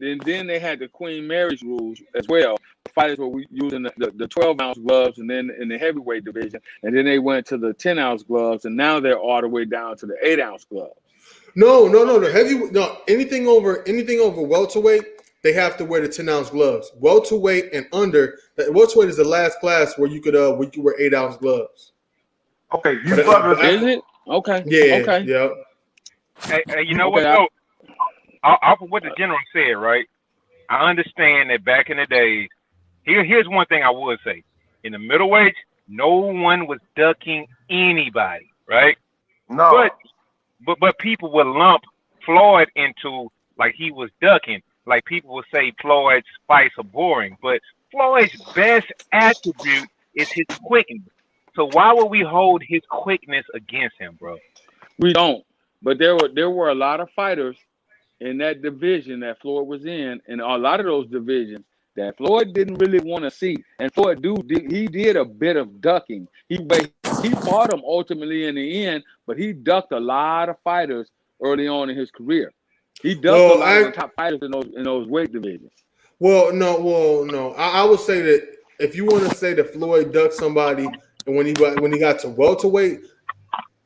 they had the Queen Mary's rules as well. Fighters were using the 12-ounce gloves, and then in the heavyweight division, and then they went to the 10-ounce gloves, and now they're all the way down to the 8-ounce gloves. No. Anything over welterweight, they have to wear the 10-ounce gloves. Welterweight and under, welterweight is the last class where you could wear 8-ounce gloves. Okay, is it? Okay. Yeah. Okay. Yeah. Hey, you know what though? Off of what the general said, right? I understand that back in the days. Here's one thing I would say: in the middleweight, no one was ducking anybody, right? No. But people would lump Floyd into like he was ducking. Like people would say Floyd's fights are boring, but Floyd's best attribute is his quickness. So why would we hold his quickness against him, bro? We don't. But there were a lot of fighters in that division that Floyd was in, and a lot of those divisions that Floyd didn't really want to see. And Floyd did a bit of ducking. He fought him ultimately in the end, but he ducked a lot of fighters early on in his career. He ducked a lot of the top fighters in those weight divisions. Well, no. I would say that if you want to say that Floyd ducked somebody, and when he got to welterweight,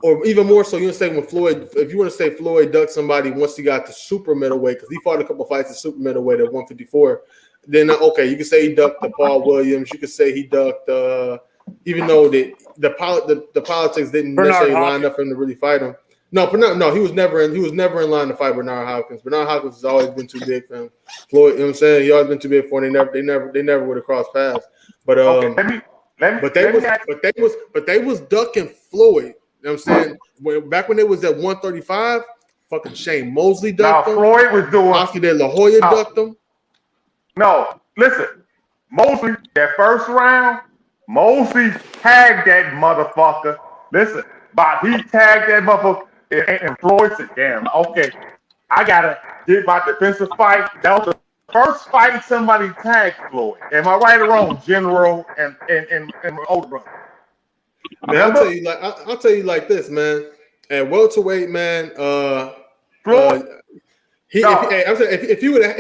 or even more so, you want to say if you want to say Floyd ducked somebody once he got to super middleweight, because he fought a couple fights at super middleweight at 154, then okay, you can say he ducked the Paul Williams. You could say he ducked, even though the politics didn't necessarily line up for him to really fight him. No, he was never in line to fight Bernard Hopkins. Bernard Hopkins has always been too big for him. Floyd, you know what I'm saying? He always been too big for him. They never would have crossed paths. But they was ducking Floyd. You know what I'm saying? Back when they was at 135, fucking Shane Mosley ducked him. Floyd was doing Oscar De La Hoya ducked him. No, listen, Mosley, that first round, Mosley tagged that motherfucker. Listen, but he tagged that motherfucker, and Floyd said, damn, okay, I gotta get my defensive fight. That was the first fight somebody tagged Floyd. Am I right or wrong, General and older brother? Man, I'll tell you like this, man. At welterweight, man, Floyd. If you would have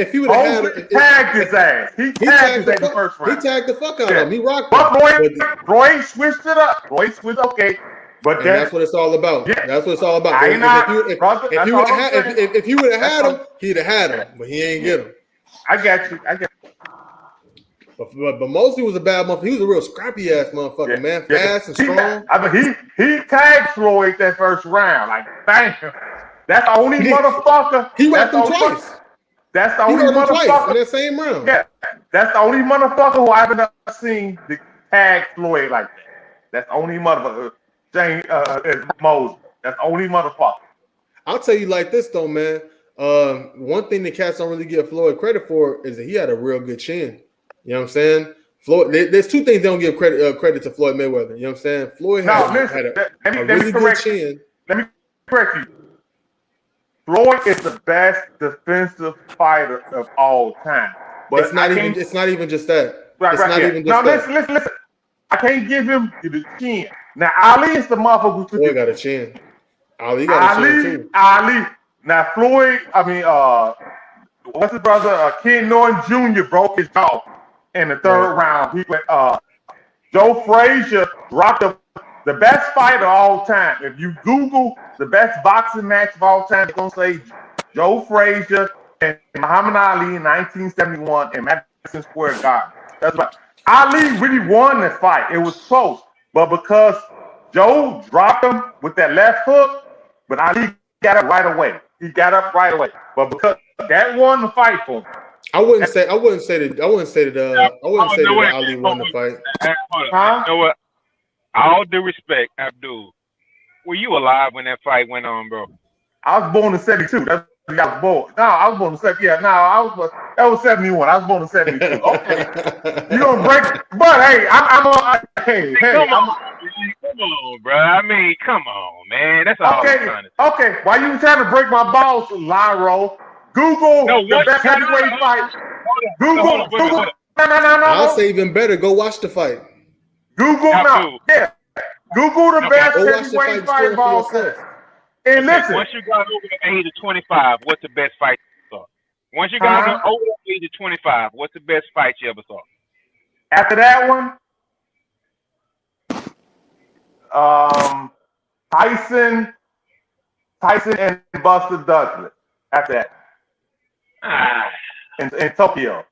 tagged his ass. He tagged his ass the first round. He tagged the fuck out of him. He rocked him. Floyd switched it up. Floyd switched okay. But that's what it's all about. Yeah. That's what it's all about. If you would have had him, he'd have had him, but he ain't get him. I got you. But Mosley was a bad motherfucker. He was a real scrappy ass motherfucker, man. Fast and strong. He tagged Floyd that first round. Like, bang. That's the only motherfucker. He whacked him twice. That's the only motherfucker in that same round. Yeah, that's the only motherfucker who I've ever seen to tag Floyd like that. That's the only motherfucker. James Moses. That's the only motherfucker. I'll tell you like this though, man. One thing the cats don't really give Floyd credit for is that he had a real good chin. You know what I'm saying? Floyd. There's two things they don't give credit to Floyd Mayweather. You know what I'm saying? Floyd had a really good chin. Let me correct you. Floyd is the best defensive fighter of all time. But it's not even just that. Listen. I can't give him the chin. Now Ali is the motherfucker who got a chin. Ali got a chin too. Ali. Now Floyd, what's his brother? Ken Norton Jr. broke his jaw in the third round. He went. Joe Frazier dropped the best fighter of all time. If you Google the best boxing match of all time, it's gonna say Joe Frazier and Muhammad Ali in 1971 in Madison Square Garden. That's right. Ali really won this fight. It was close, but because Joe dropped him with that left hook, but Ali got up right away. He got up right away. But because that won the fight for him. I wouldn't say that Ali won the fight. Huh? You know what? All due respect, Abdul. Were you alive when that fight went on, bro? I was born in 72. That's when I was born. No, I was born in 72. Yeah, no, that was 71. I was born in 72. Okay. You gonna break, but hey, come on, bro. I mean, come on, man. That's all I'm trying to say. Okay, why you trying to break my balls, Lyro? Google the best heavyweight fight. Google. No. I'll say even better. Go watch the fight. Google now. Yeah. Google the best heavyweight fight of all time. And listen. Once you got over the age of 25, what's the best fight you saw? Once you got over the age of 25, what's the best fight you ever saw? After that one, Tyson and Buster Douglas. After that. In Tokyo.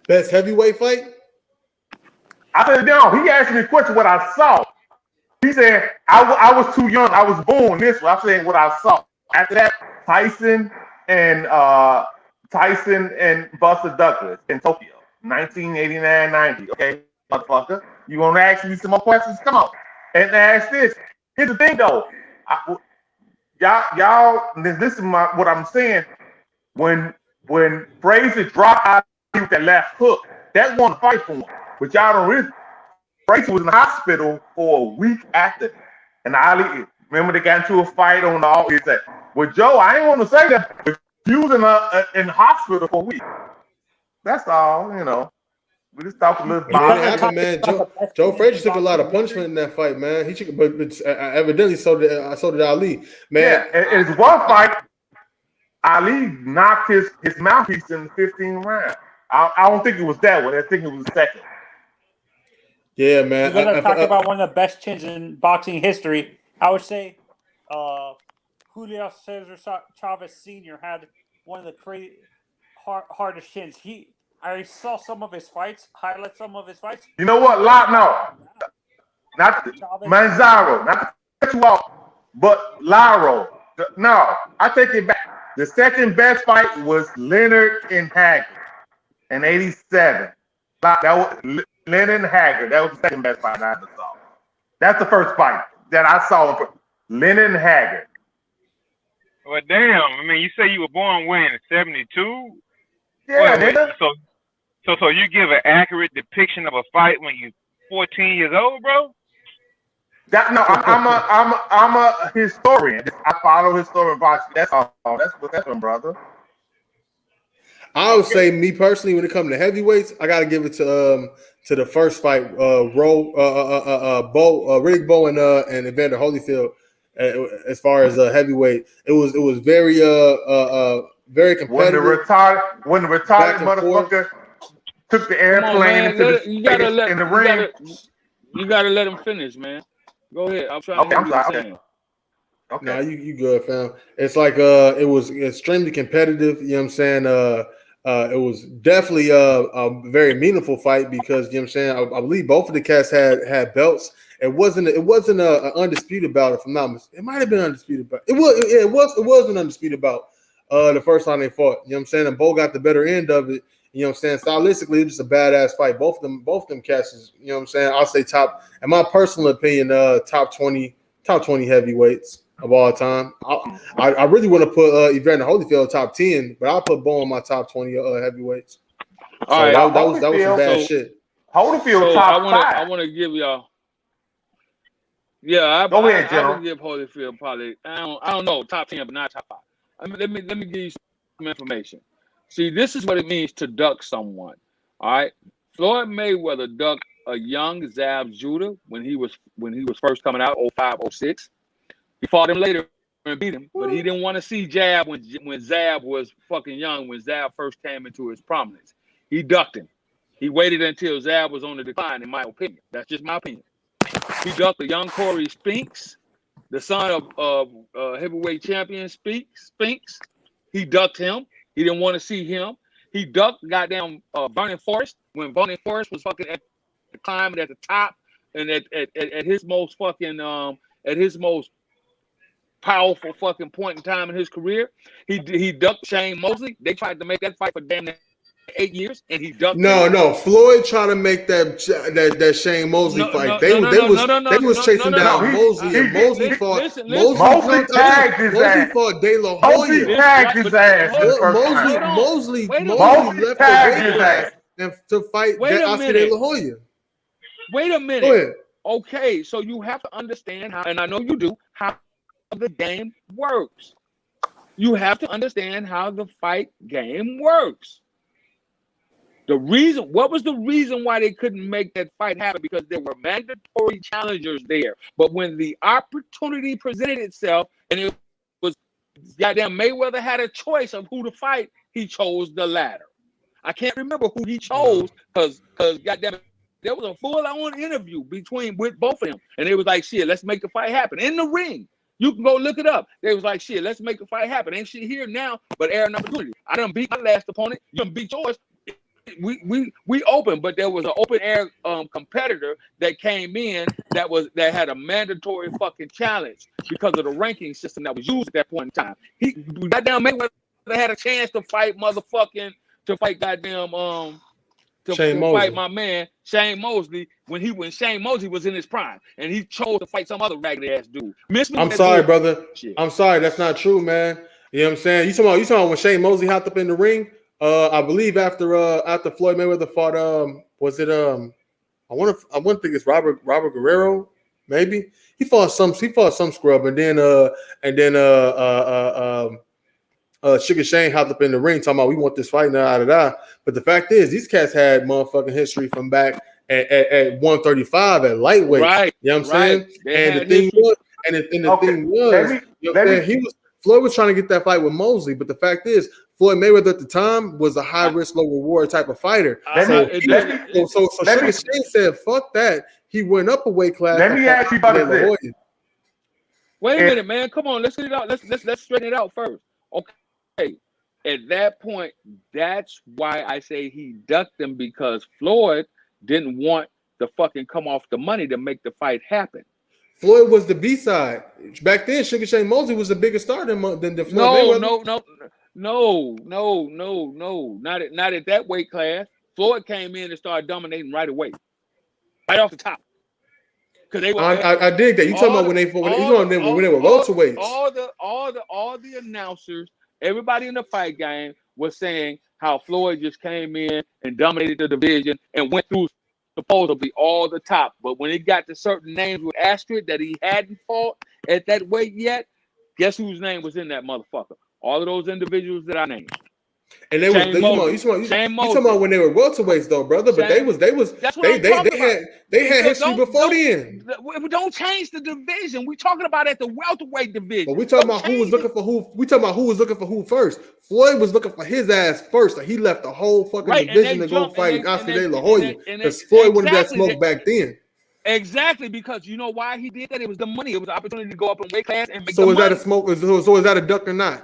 Best heavyweight fight? I said, no, he asked me a question what I saw. He said, I was too young. I was born this way. I said what I saw. After that, Tyson and Buster Douglas in Tokyo. 1989-90. Okay, motherfucker. You want to ask me some more questions? Come on. And ask this. Here's the thing, though. Y'all. This is what I'm saying. When Frazier dropped out with that left hook, that won the fight for him. But y'all don't really. Frazier was in the hospital for a week after, and Ali. Remember they got into a fight on the all. He said, "Well, Joe, I ain't want to say that, but you was in the hospital for a week." That's all, you know. We just talked a little It happened, man. Joe Frazier took a lot of punishment in that fight, man. He took, but evidently so did Ali, man. Yeah, it's one fight. Ali knocked his mouthpiece in the 15th round. I don't think it was that one. I think it was the second. Yeah, man. We're gonna talk about one of the best chins in boxing history. I would say, Julio Cesar Chavez Sr. had one of the hardest chins. I saw some of his fights, highlight some of his fights. You know what? Not Manzaro, not to cut you off, but Laro. No, I take it back. The second best fight was Leonard and Hager in '87. That was Leonard and Hager. That was the second best fight I ever saw. That's the first fight that I saw. Leonard and Hager. Well, damn. I mean, you say you were born when in '72? Yeah, wait, so you give an accurate depiction of a fight when you're 14 years old, bro? I'm a historian. I follow historian boxing. That's all. That's what that's from, brother. I would say, me personally, when it comes to heavyweights, I gotta give it to the first fight, Riddick Bowe and Evander Holyfield. As far as heavyweight, it was very very competitive. When the retarded motherfucker took the airplane in the ring. You gotta let him finish, man. Go ahead. I'm trying to Okay. No, you good, fam. It's like it was extremely competitive. You know what I'm saying? It was definitely a very meaningful fight because you know what I'm saying. I believe both of the cats had belts. It wasn't an undisputed bout. If I'm not mistaken, it might have been undisputed bout. It was an undisputed bout. The first time they fought. You know what I'm saying? And Bo got the better end of it. You know what I'm saying? Stylistically, it was just a badass fight. Both of them cats is, you know what I'm saying? I'll say top, in my personal opinion, top 20 heavyweights of all time. I really want to put Evander Holyfield top 10, but I'll put Bo in my top 20 heavyweights. All right, that was some bad shit. Holyfield top 5. I want to give y'all. Yeah, I would give Holyfield probably. I don't know, top 10, but not top 5. I mean, let me give you some information. See, this is what it means to duck someone. All right, Floyd Mayweather ducked a young Zab Judah when he was first coming out, 05, 06. He fought him later and beat him, but he didn't want to see Jab when Zab was fucking young, when Zab first came into his prominence. He ducked him. He waited until Zab was on the decline, in my opinion. That's just my opinion. He ducked the young Corey Spinks, the son of heavyweight champion Spinks. He ducked him. He didn't want to see him. He ducked goddamn Vernon Forrest when Vernon Forrest was fucking at the climb at the top and at his most fucking at his most powerful fucking point in time in his career. He ducked Shane Mosley. They tried to make that fight for damn near 8 years, and he ducked. No. Floyd tried to make that Shane Mosley fight. They was chasing down Mosley, and Mosley fought. Mosley tagged his ass. Mosley fought De La Hoya. Mosley tagged his ass. Mosley left the weight and to fight Oscar De La Hoya. Wait a minute. Go ahead. Okay, so you have to understand how, and I know you do, how the game works. You have to understand how the fight game works. What was the reason why they couldn't make that fight happen? Because there were mandatory challengers there. But when the opportunity presented itself, and it was goddamn Mayweather had a choice of who to fight, he chose the latter. I can't remember who he chose because goddamn it, there was a full-on interview with both of them, and it was like, shit, let's make the fight happen in the ring. You can go look it up. They was like, shit, let's make the fight happen. Ain't shit here now, but air an opportunity. I done beat my last opponent. You done beat yours. We open, but there was an open air competitor that came in that had a mandatory fucking challenge because of the ranking system that was used at that point in time. Goddamn Mayweather had a chance to fight goddamn Shane to Mosley. fight my man Shane Mosley when Shane Mosley was in his prime, and he chose to fight some other raggedy ass dude. I'm sorry, brother. I'm sorry. That's not true, man. You know what I'm saying? You talking about when Shane Mosley hopped up in the ring? I believe after Floyd Mayweather fought was it I want to think it's Robert Guerrero, maybe. He fought some scrub, and then Sugar Shane hopped up in the ring talking about we want this fight now, But the fact is, these cats had motherfucking history from back at 135 at lightweight. Right. You know what I'm saying? And the thing was, Floyd was trying to get that fight with Mosley, but the fact is, Floyd Mayweather at the time was a high risk, low reward type of fighter. So Sugar Shane said, "Fuck that." He went up a weight class. Let me ask you about this. Wait a minute, man. Come on, let's get it out. Let's straighten it out first. Okay. At that point, that's why I say he ducked him, because Floyd didn't want to fucking come off the money to make the fight happen. Floyd was the B-side. Back then, Sugar Shane Mosley was the bigger star than Floyd Mayweather. No. Not at that weight class. Floyd came in and started dominating right away. Right off the top. Because they were I dig that. You talking about when they were welterweights. All the announcers, everybody in the fight game was saying how Floyd just came in and dominated the division and went through supposedly all the top. But when it got to certain names with asterisk that he hadn't fought at that weight yet, guess whose name was in that motherfucker? All of those individuals that I named. And you talking about when they were welterweights though, brother. But they had history before then. We don't change the division. We're talking about at the welterweight division. But we talking about who was looking for who. We talking about who was looking for who first. Floyd was looking for his ass first. So he left the whole fucking division to go fight Oscar De La Hoya because Floyd wanted that smoke back then. Exactly, because you know why he did that? It was the money. It was the opportunity to go up in weight class and make so the is money. That a smoke? So is that a duck or not?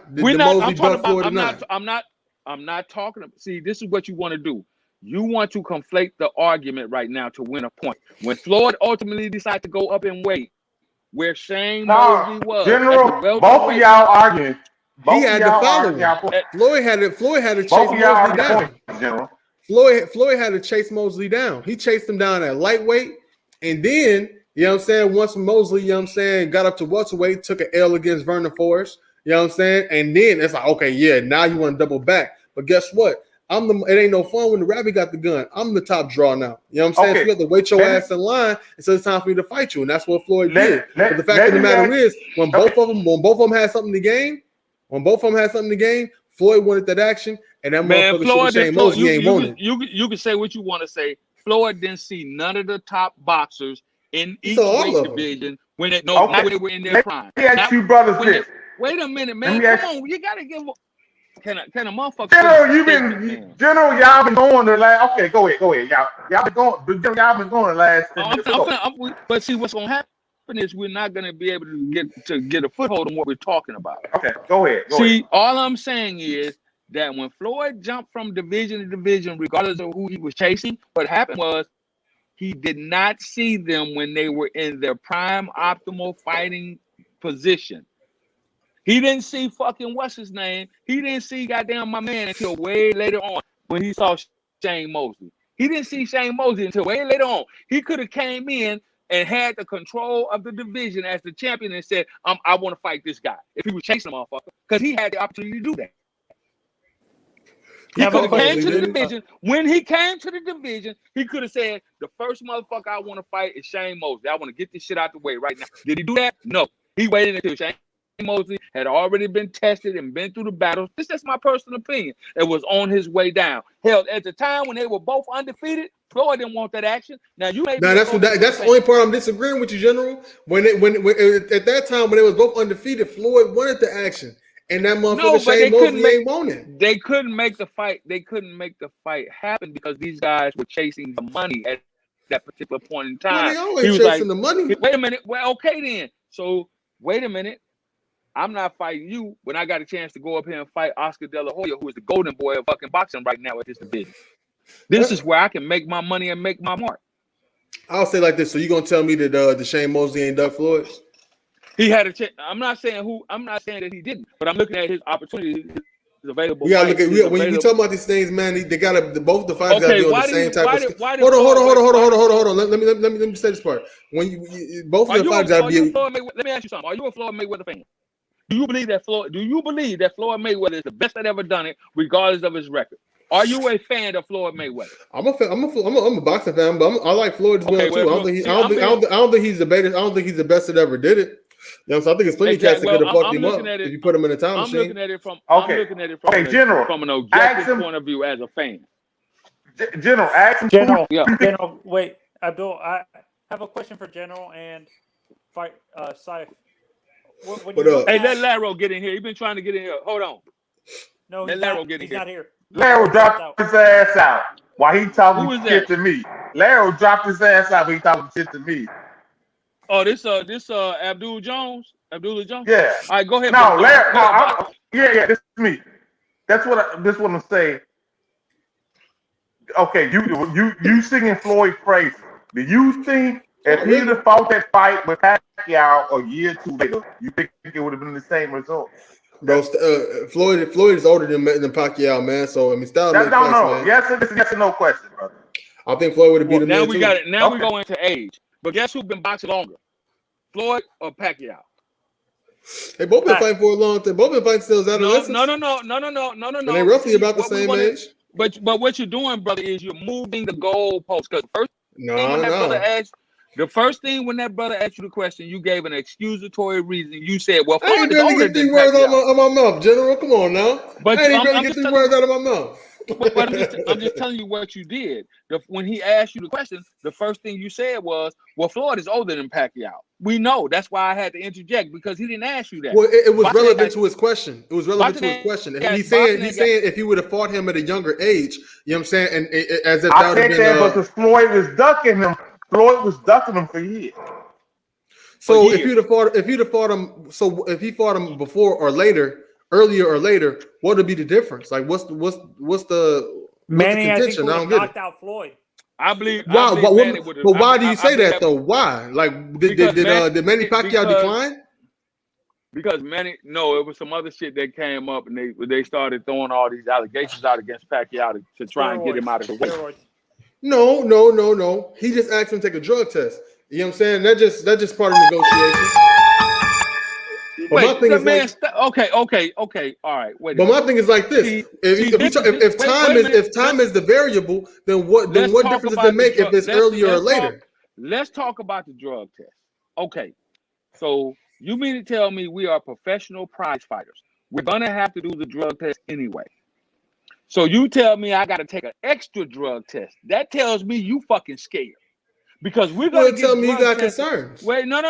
I'm not talking about. See, this is what you want to do. You want to conflate the argument right now to win a point. When Floyd ultimately decided to go up in weight, where Shane Mosley was, General, both of y'all arguing. He had to follow him. Floyd had to chase Mosley down. General. Floyd had to chase Mosley down. He chased him down at lightweight, and then you know what I'm saying. Once Mosley, you know what I'm saying, got up to welterweight, took an L against Vernon Forrest. You know what I'm saying? And then it's like, okay, yeah, now you want to double back. But guess what? It ain't no fun when the rabbit got the gun. I'm the top draw now. You know what I'm saying? So you have to wait your ass in line until it's time for me to fight you. And that's what Floyd did. But the fact of the matter is, when both of them had something to gain, Floyd wanted that action, and that motherfucker Shane Mosley ain't want it. You can say what you want to say. Floyd didn't see none of the top boxers in each weight division when they were in their prime. Let me ask you brothers this. Wait a minute, man. Come on, you gotta give. Can a motherfucker? General, y'all been going the last. Okay, go ahead. Y'all been going the last. But see, what's gonna happen is we're not gonna be able to get a foothold on what we're talking about. Okay, go ahead. All I'm saying is that when Floyd jumped from division to division, regardless of who he was chasing, what happened was he did not see them when they were in their prime, optimal fighting position. He didn't see fucking what's his name. He didn't see goddamn my man until way later on when he saw Shane Mosley. He didn't see Shane Mosley until way later on. He could have came in and had the control of the division as the champion and said, I want to fight this guy. If he was chasing a motherfucker, because he had the opportunity to do that. He could have came to the division. When he came to the division, he could have said, the first motherfucker I want to fight is Shane Mosley. I want to get this shit out the way right now. Did he do that? No. He waited until Shane Mosley had already been tested and been through the battles. This is my personal opinion. It was on his way down. Hell, at the time when they were both undefeated, Floyd didn't want that action. Now you may. That's the only part I'm disagreeing with you, General. When at that time when they was both undefeated, Floyd wanted the action, and that motherfucker Shane Mosley ain't want it. They couldn't make the fight. They couldn't make the fight happen because these guys were chasing the money at that particular point in time. Well, they always chasing the money. Wait a minute. Well, okay then. So wait a minute. I'm not fighting you when I got a chance to go up here and fight Oscar De La Hoya, who is the golden boy of fucking boxing right now at this division. This is where I can make my money and make my mark. I'll say like this. So you gonna tell me that the Shane Mosley ain't Doug Floyd? He had a chance. I'm not saying that he didn't, but I'm looking at his opportunity, available. We gotta fights look at is when you available. talk about these things, man. They gotta both the fighters gotta Okay, be on why the same did type why of. did why did Hold Floyd wait? on. Let me just say this part. When both of Are the you fighters gotta are you a be. Floyd Mayweather? Let me ask you something. Are you a Floyd Mayweather fan? Do you believe that Floyd Mayweather is the best that ever done it, regardless of his record? Are you a fan of Floyd Mayweather? I'm a boxing fan, but I like Floyd as well Okay, too. I don't think he's the best. I don't think he's the best that ever did it. You know, so I think there's plenty of cats that could have fucked him up if you put him in a time machine. I'm looking at it from General, from an objective point of view as a fan. General, ask him. General, wait, Abdul, I have a question for General and fight Saif. What up? Hey, let Laro get in here. He's been trying to get in here. Hold on. No, let Laro get in he's not here. Laro dropped his ass out while he talking shit to me. Laro dropped his ass out when he talking shit to me. Oh, this Abdullah Jones. Yeah. All right, go ahead. No, Laro. Yeah. This is me. This what I'm saying. Okay, you singing Floyd praises. Do you think if he would have fought that fight with Pacquiao a year or two later, you think it would have been the same result? Bro, Floyd is older than Pacquiao, man. So I mean, style makes fights, man. Yes or no question, brother. I think Floyd would have beat him. Now there we too. got it. Now we go into age. But guess who's been boxing longer, Floyd or Pacquiao? They both been fighting for a long time. Both been fighting since adolescence. No. And they roughly about the same age. But what you're doing, brother, is you're moving the goalpost. Because the first thing when that brother asked you the question, you gave an excusatory reason. You said, "Well, I ain't gonna get these words out of my mouth, General. Come on now. But I ain't gonna get these words out of my mouth." But I'm just telling you what you did. When he asked you the question, the first thing you said was, "Well, Floyd is older than Pacquiao." We know. That's why I had to interject, because he didn't ask you that. Well, it was relevant to his question. It was relevant to his question. He's saying if he would have fought him at a younger age, you know what I'm saying? And as if that would have been. Because Floyd was ducking him. Floyd was ducking him for years. So if he fought him before or later, earlier or later, what would be the difference? Like what's the Manny, I think contention? would I have don't get knocked it. out Floyd. I believe. Why? Manny But why do you say that though? Why? Like did Manny Pacquiao decline? Because Manny, no, it was some other shit that came up, and they started throwing all these allegations out against Pacquiao to try and get him out of the way. No. He just asked him to take a drug test. You know what I'm saying? That's just part of negotiation. But my thing is okay, all right. Wait. But my thing is like this: if time is the variable, then what difference does it make if it's earlier or later? Let's talk about the drug test. Okay, so you mean to tell me we are professional prize fighters? We're gonna have to do the drug test anyway. So you tell me I got to take an extra drug test. That tells me you fucking scared. Because we're going to tell me you got concerns. Wait, no.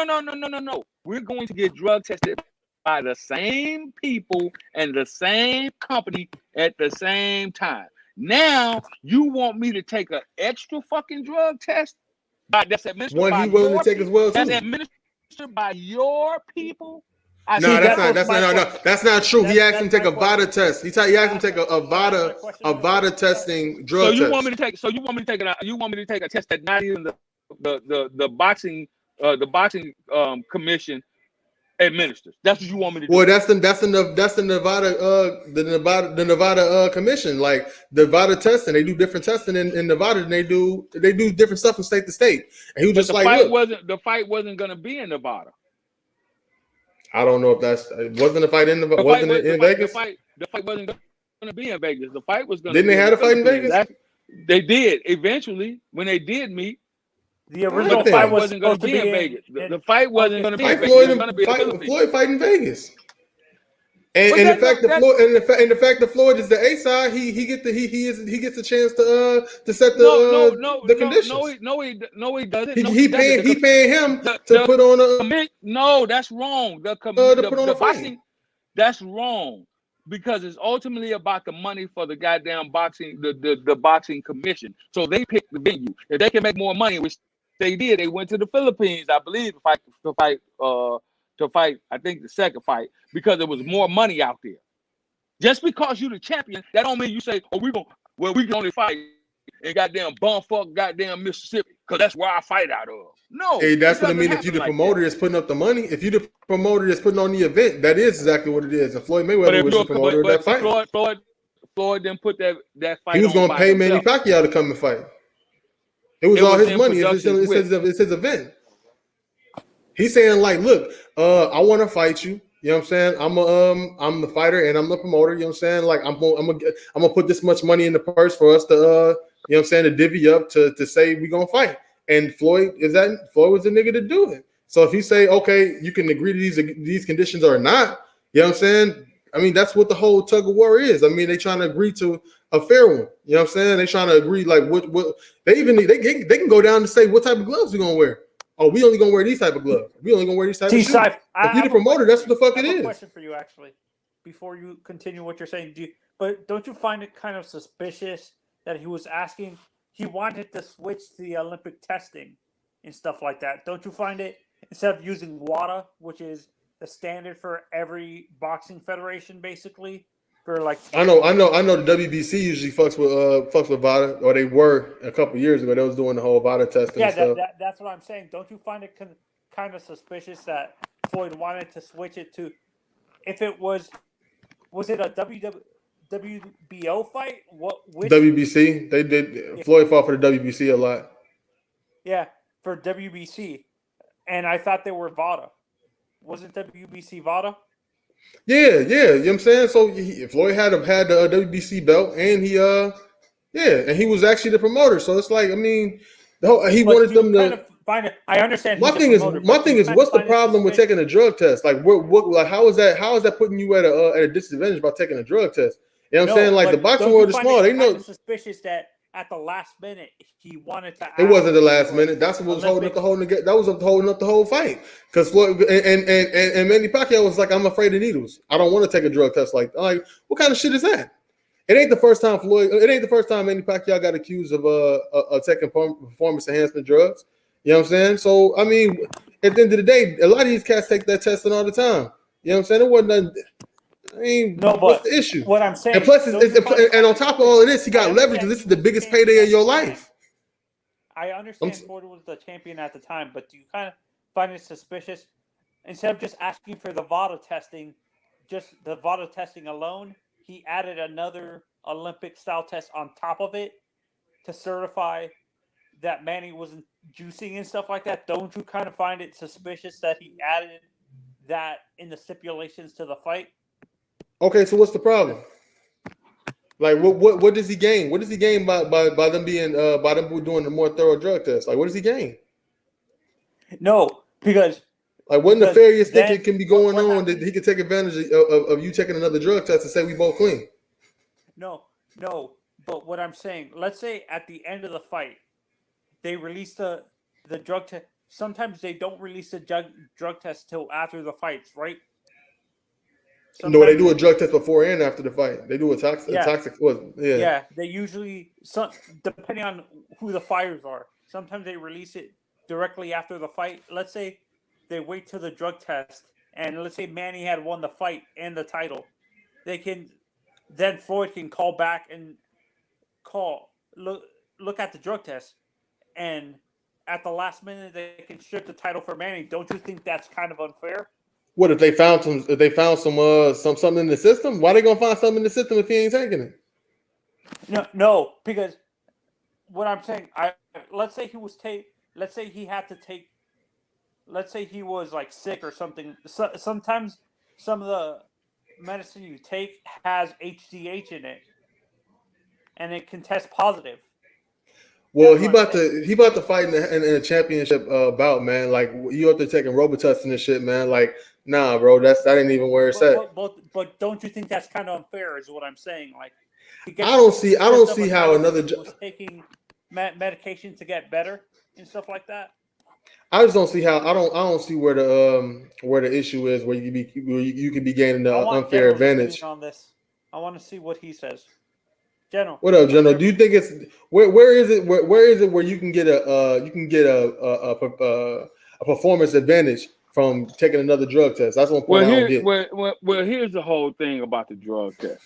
We're going to get drug tested by the same people and the same company at the same time. Now you want me to take an extra fucking drug test? That's administered One he willing to take as well too. That's administered by your people. That's not true. He asked him to take a VADA test. He asked him to take a VADA testing drug test. You want me to take a test that not even the boxing commission administers. That's what you want me to do. Well, that's the Nevada commission. Like the Nevada testing, they do different testing in Nevada than they do different stuff from state to state. And he was just like, the fight wasn't going to be in Nevada. I don't know if wasn't the fight in Vegas. The fight wasn't going to be in Vegas. The fight was going. Didn't they have a fight in Vegas? They did eventually when they did meet. The original fight wasn't going to be in Vegas. The fight wasn't going to be in Vegas. Floyd fight in Vegas. And the fact that Floyd is the A side, he gets a chance to set the conditions. No, he doesn't. He paying him to put on a. No, that's wrong. The boxing, that's wrong, because it's ultimately about the money for the goddamn boxing, the boxing commission. So they pick the venue. If they can make more money, which they did, they went to the Philippines, I believe, to fight. I think the second fight, because there was more money out there. Just because you're the champion, that don't mean you say, "Oh, we can only fight in goddamn bumfuck goddamn Mississippi, because that's where I fight out of." No, Hey, that's it what I doesn't mean. If you happen the like promoter that. that's putting up the money, if you the promoter that's putting on the event, that is exactly what it is. And Floyd But Mayweather if was you're the promoter of that fight. Floyd didn't put that He fight was on going to by pay Manny himself. Pacquiao to come and fight. It was It all was his in money. production with. It's his event. He's saying like, look, I want to fight you. You know what I'm saying? I'm the fighter and I'm the promoter. You know what I'm saying? Like I'm gonna put this much money in the purse for us to you know what I'm saying, to divvy up to say we gonna fight. And Floyd was the nigga to do it. So if he say, okay, you can agree to these conditions or not, you know what I'm saying? I mean, that's what the whole tug of war is. I mean, they trying to agree to a fair one. You know what I'm saying? They trying to agree like what they can go down to say what type of gloves we gonna wear. Oh, we only gonna wear these type of gloves. We only gonna wear these type of shoes. If you're the promoter, that's what the fuck it is. I have a question for you, actually, before you continue what you're saying. But don't you find it kind of suspicious that he was asking? He wanted to switch to the Olympic testing and stuff like that. Don't you find it, instead of using WADA, which is the standard for every boxing federation, basically? For like, I know the WBC usually fucks with VADA, or they were a couple years ago. They was doing the whole VADA testing and stuff. that's what I'm saying. Don't you find it kind of suspicious that Floyd wanted to switch it to, if it was it a WBO fight? WBC, they did. Floyd fought for the WBC a lot. Yeah, for WBC, and I thought they were VADA. Wasn't WBC VADA? Yeah, you know what I'm saying? So Floyd had the WBC belt, and and he was actually the promoter. So it's like, I mean, he wanted them to find it. I understand. My thing is, what's the problem with taking a drug test? Like, like how is that putting you at a disadvantage by taking a drug test? You know what I'm saying? Like, the boxing world is small. They know. Suspicious that at the last minute he wanted to. It wasn't the last minute. That's what was holding up the whole. That was holding up the whole fight. Because Floyd and Manny Pacquiao was like, I'm afraid of needles. I don't want to take a drug test. Like, what kind of shit is that? It ain't the first time Manny Pacquiao got accused of taking performance enhancement drugs. You know what I'm saying? So I mean, at the end of the day, a lot of these cats take that testing all the time. You know what I'm saying? It wasn't nothing. I mean, what's the issue? What I'm saying, and plus, and on top of all of this, he got leverage. This is the biggest payday of your life. I understand Floyd was the champion at the time, but do you kind of find it suspicious? Instead of just asking for the VADA testing, just the VADA testing alone, he added another Olympic style test on top of it to certify that Manny wasn't juicing and stuff like that. Don't you kind of find it suspicious that he added that in the stipulations to the fight? Okay, so what's the problem? Like, what does he gain? What does he gain by them being by them doing the more thorough drug test? Like, what does he gain? No, because like, what nefarious thing can be going on that he can take advantage of you taking another drug test and say we both clean? No. But what I'm saying, let's say at the end of the fight, they release the drug test. Sometimes they don't release the drug test till after the fights, right? No, they do a drug test before and after the fight. They do a toxic. Yeah, they usually, depending on who the fighters are, sometimes they release it directly after the fight. Let's say they wait till the drug test, and let's say Manny had won the fight and the title. Then Floyd can call back and look at the drug test, and at the last minute they can strip the title for Manny. Don't you think that's kind of unfair? What if they found some? If they found something in the system? Why they gonna find something in the system if he ain't taking it? No, because what I'm saying, let's say he was let's say he had to take. Let's say he was like sick or something. Sometimes some of the medicine you take has HGH in it, and it can test positive. Well, he about to fight in a championship bout, man. Like, you out there taking Robitussin and shit, man. Like, nah, bro, that ain't even where it's at. But don't you think that's kind of unfair? Is what I'm saying. Like, I don't see how another was taking medication to get better and stuff like that. I just don't see how. I don't see where the issue is where you can be gaining the unfair advantage on this. I want to see what he says. General. What up, General? Do you think it's where is it where you can get a performance advantage from taking another drug test? That's one point I don't get. Well, here's the whole thing about the drug test.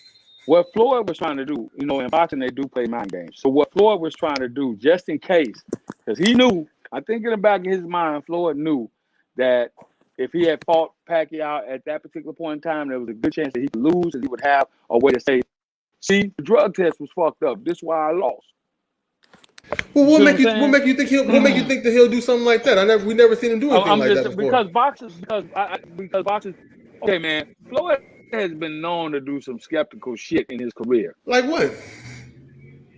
What Floyd was trying to do, in boxing they do play mind games. So what Floyd was trying to do, just in case, because he knew I think in the back of his mind, Floyd knew that if he had fought Pacquiao at that particular point in time, there was a good chance that he could lose, and he would have a way to say, "See, the drug test was fucked up. This is why I lost." Well, You what see make you I'm what make you think that he'll do something like that? We never seen him do anything I'm like just that before. because boxers. Okay, man, Floyd has been known to do some skeptical shit in his career. Like what?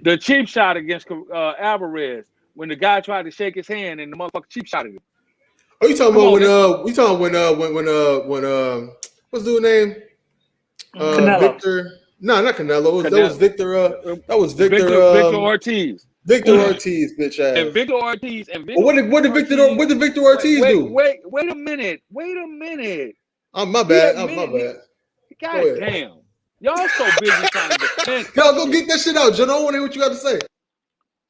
The cheap shot against Alvarez when the guy tried to shake his hand and the motherfucker cheap shotted him. Oh, you talking Come about on, you talking when what's the dude name? Canelo. Victor. No, not Canelo. That was Victor. That was Victor. Victor Ortiz. Victor Ortiz, bitch ass. And Victor Ortiz. Well, what did Victor Ortiz do? Wait a minute. My bad. My bad. God damn. Y'all so busy trying to defend. Y'all go get that shit out, John. I want to hear what you got to say.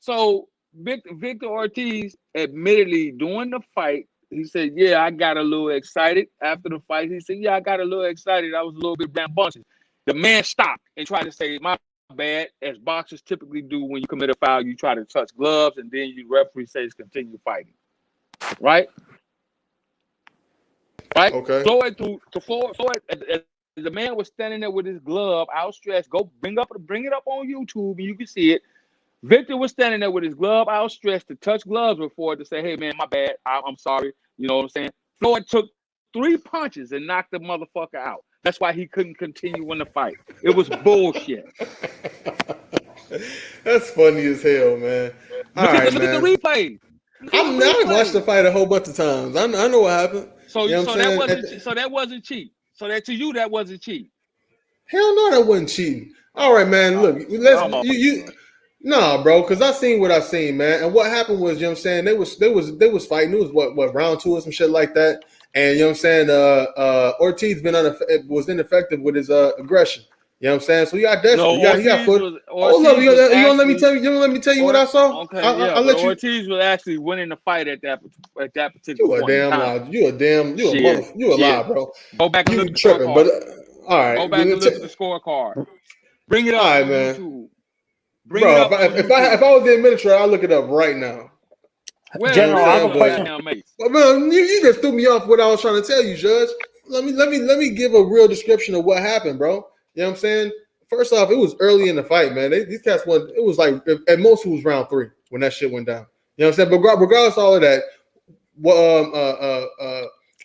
So Victor Ortiz admittedly during the fight, he said, "Yeah, I got a little excited after the fight." He said, "Yeah, I got a little excited. I was a little bit rambunctious." The man stopped and tried to say, "My bad," as boxers typically do when you commit a foul. You try to touch gloves, and then you referee says continue fighting. Right? Okay. Floyd, the man was standing there with his glove outstretched. Go bring it up on YouTube, and you can see it. Victor was standing there with his glove outstretched to touch gloves before to say, "Hey man, my bad. I'm sorry." You know what I'm saying? Floyd took 3 punches and knocked the motherfucker out. That's why he couldn't continue in the fight. It was bullshit. That's funny as hell, man. All right, look man. at the replay. I watched the fight a whole bunch of times. I know what happened. So, you know so that wasn't cheap. So that to you, that wasn't cheap. Hell no, that wasn't cheating. All right, man. Look, nah, bro, because I seen what I seen, man. And what happened was, you know what I'm saying, they was fighting. It was what round 2 or some shit like that. And you know what I'm saying, Ortiz was ineffective with his aggression. You know what I'm saying? So he got desperate. He got foot. Hold up, you gonna let me tell you what I saw? Okay, I'll let you. Ortiz was actually winning the fight at that particular point. You a lie, bro. Go back and look at the tripping, scorecard. but all right. Go back and look at the scorecard. Bring it up on man. YouTube. Bro, if I was the administrator, I'll look it up right now. General, I have a question. Man, you just threw me off what I was trying to tell you, Judge. Let me give a real description of what happened, bro. You know what I'm saying? First off, it was early in the fight, man. These cats won. It was like at most it was round 3 when that shit went down. You know what I'm saying? But regardless of all of that,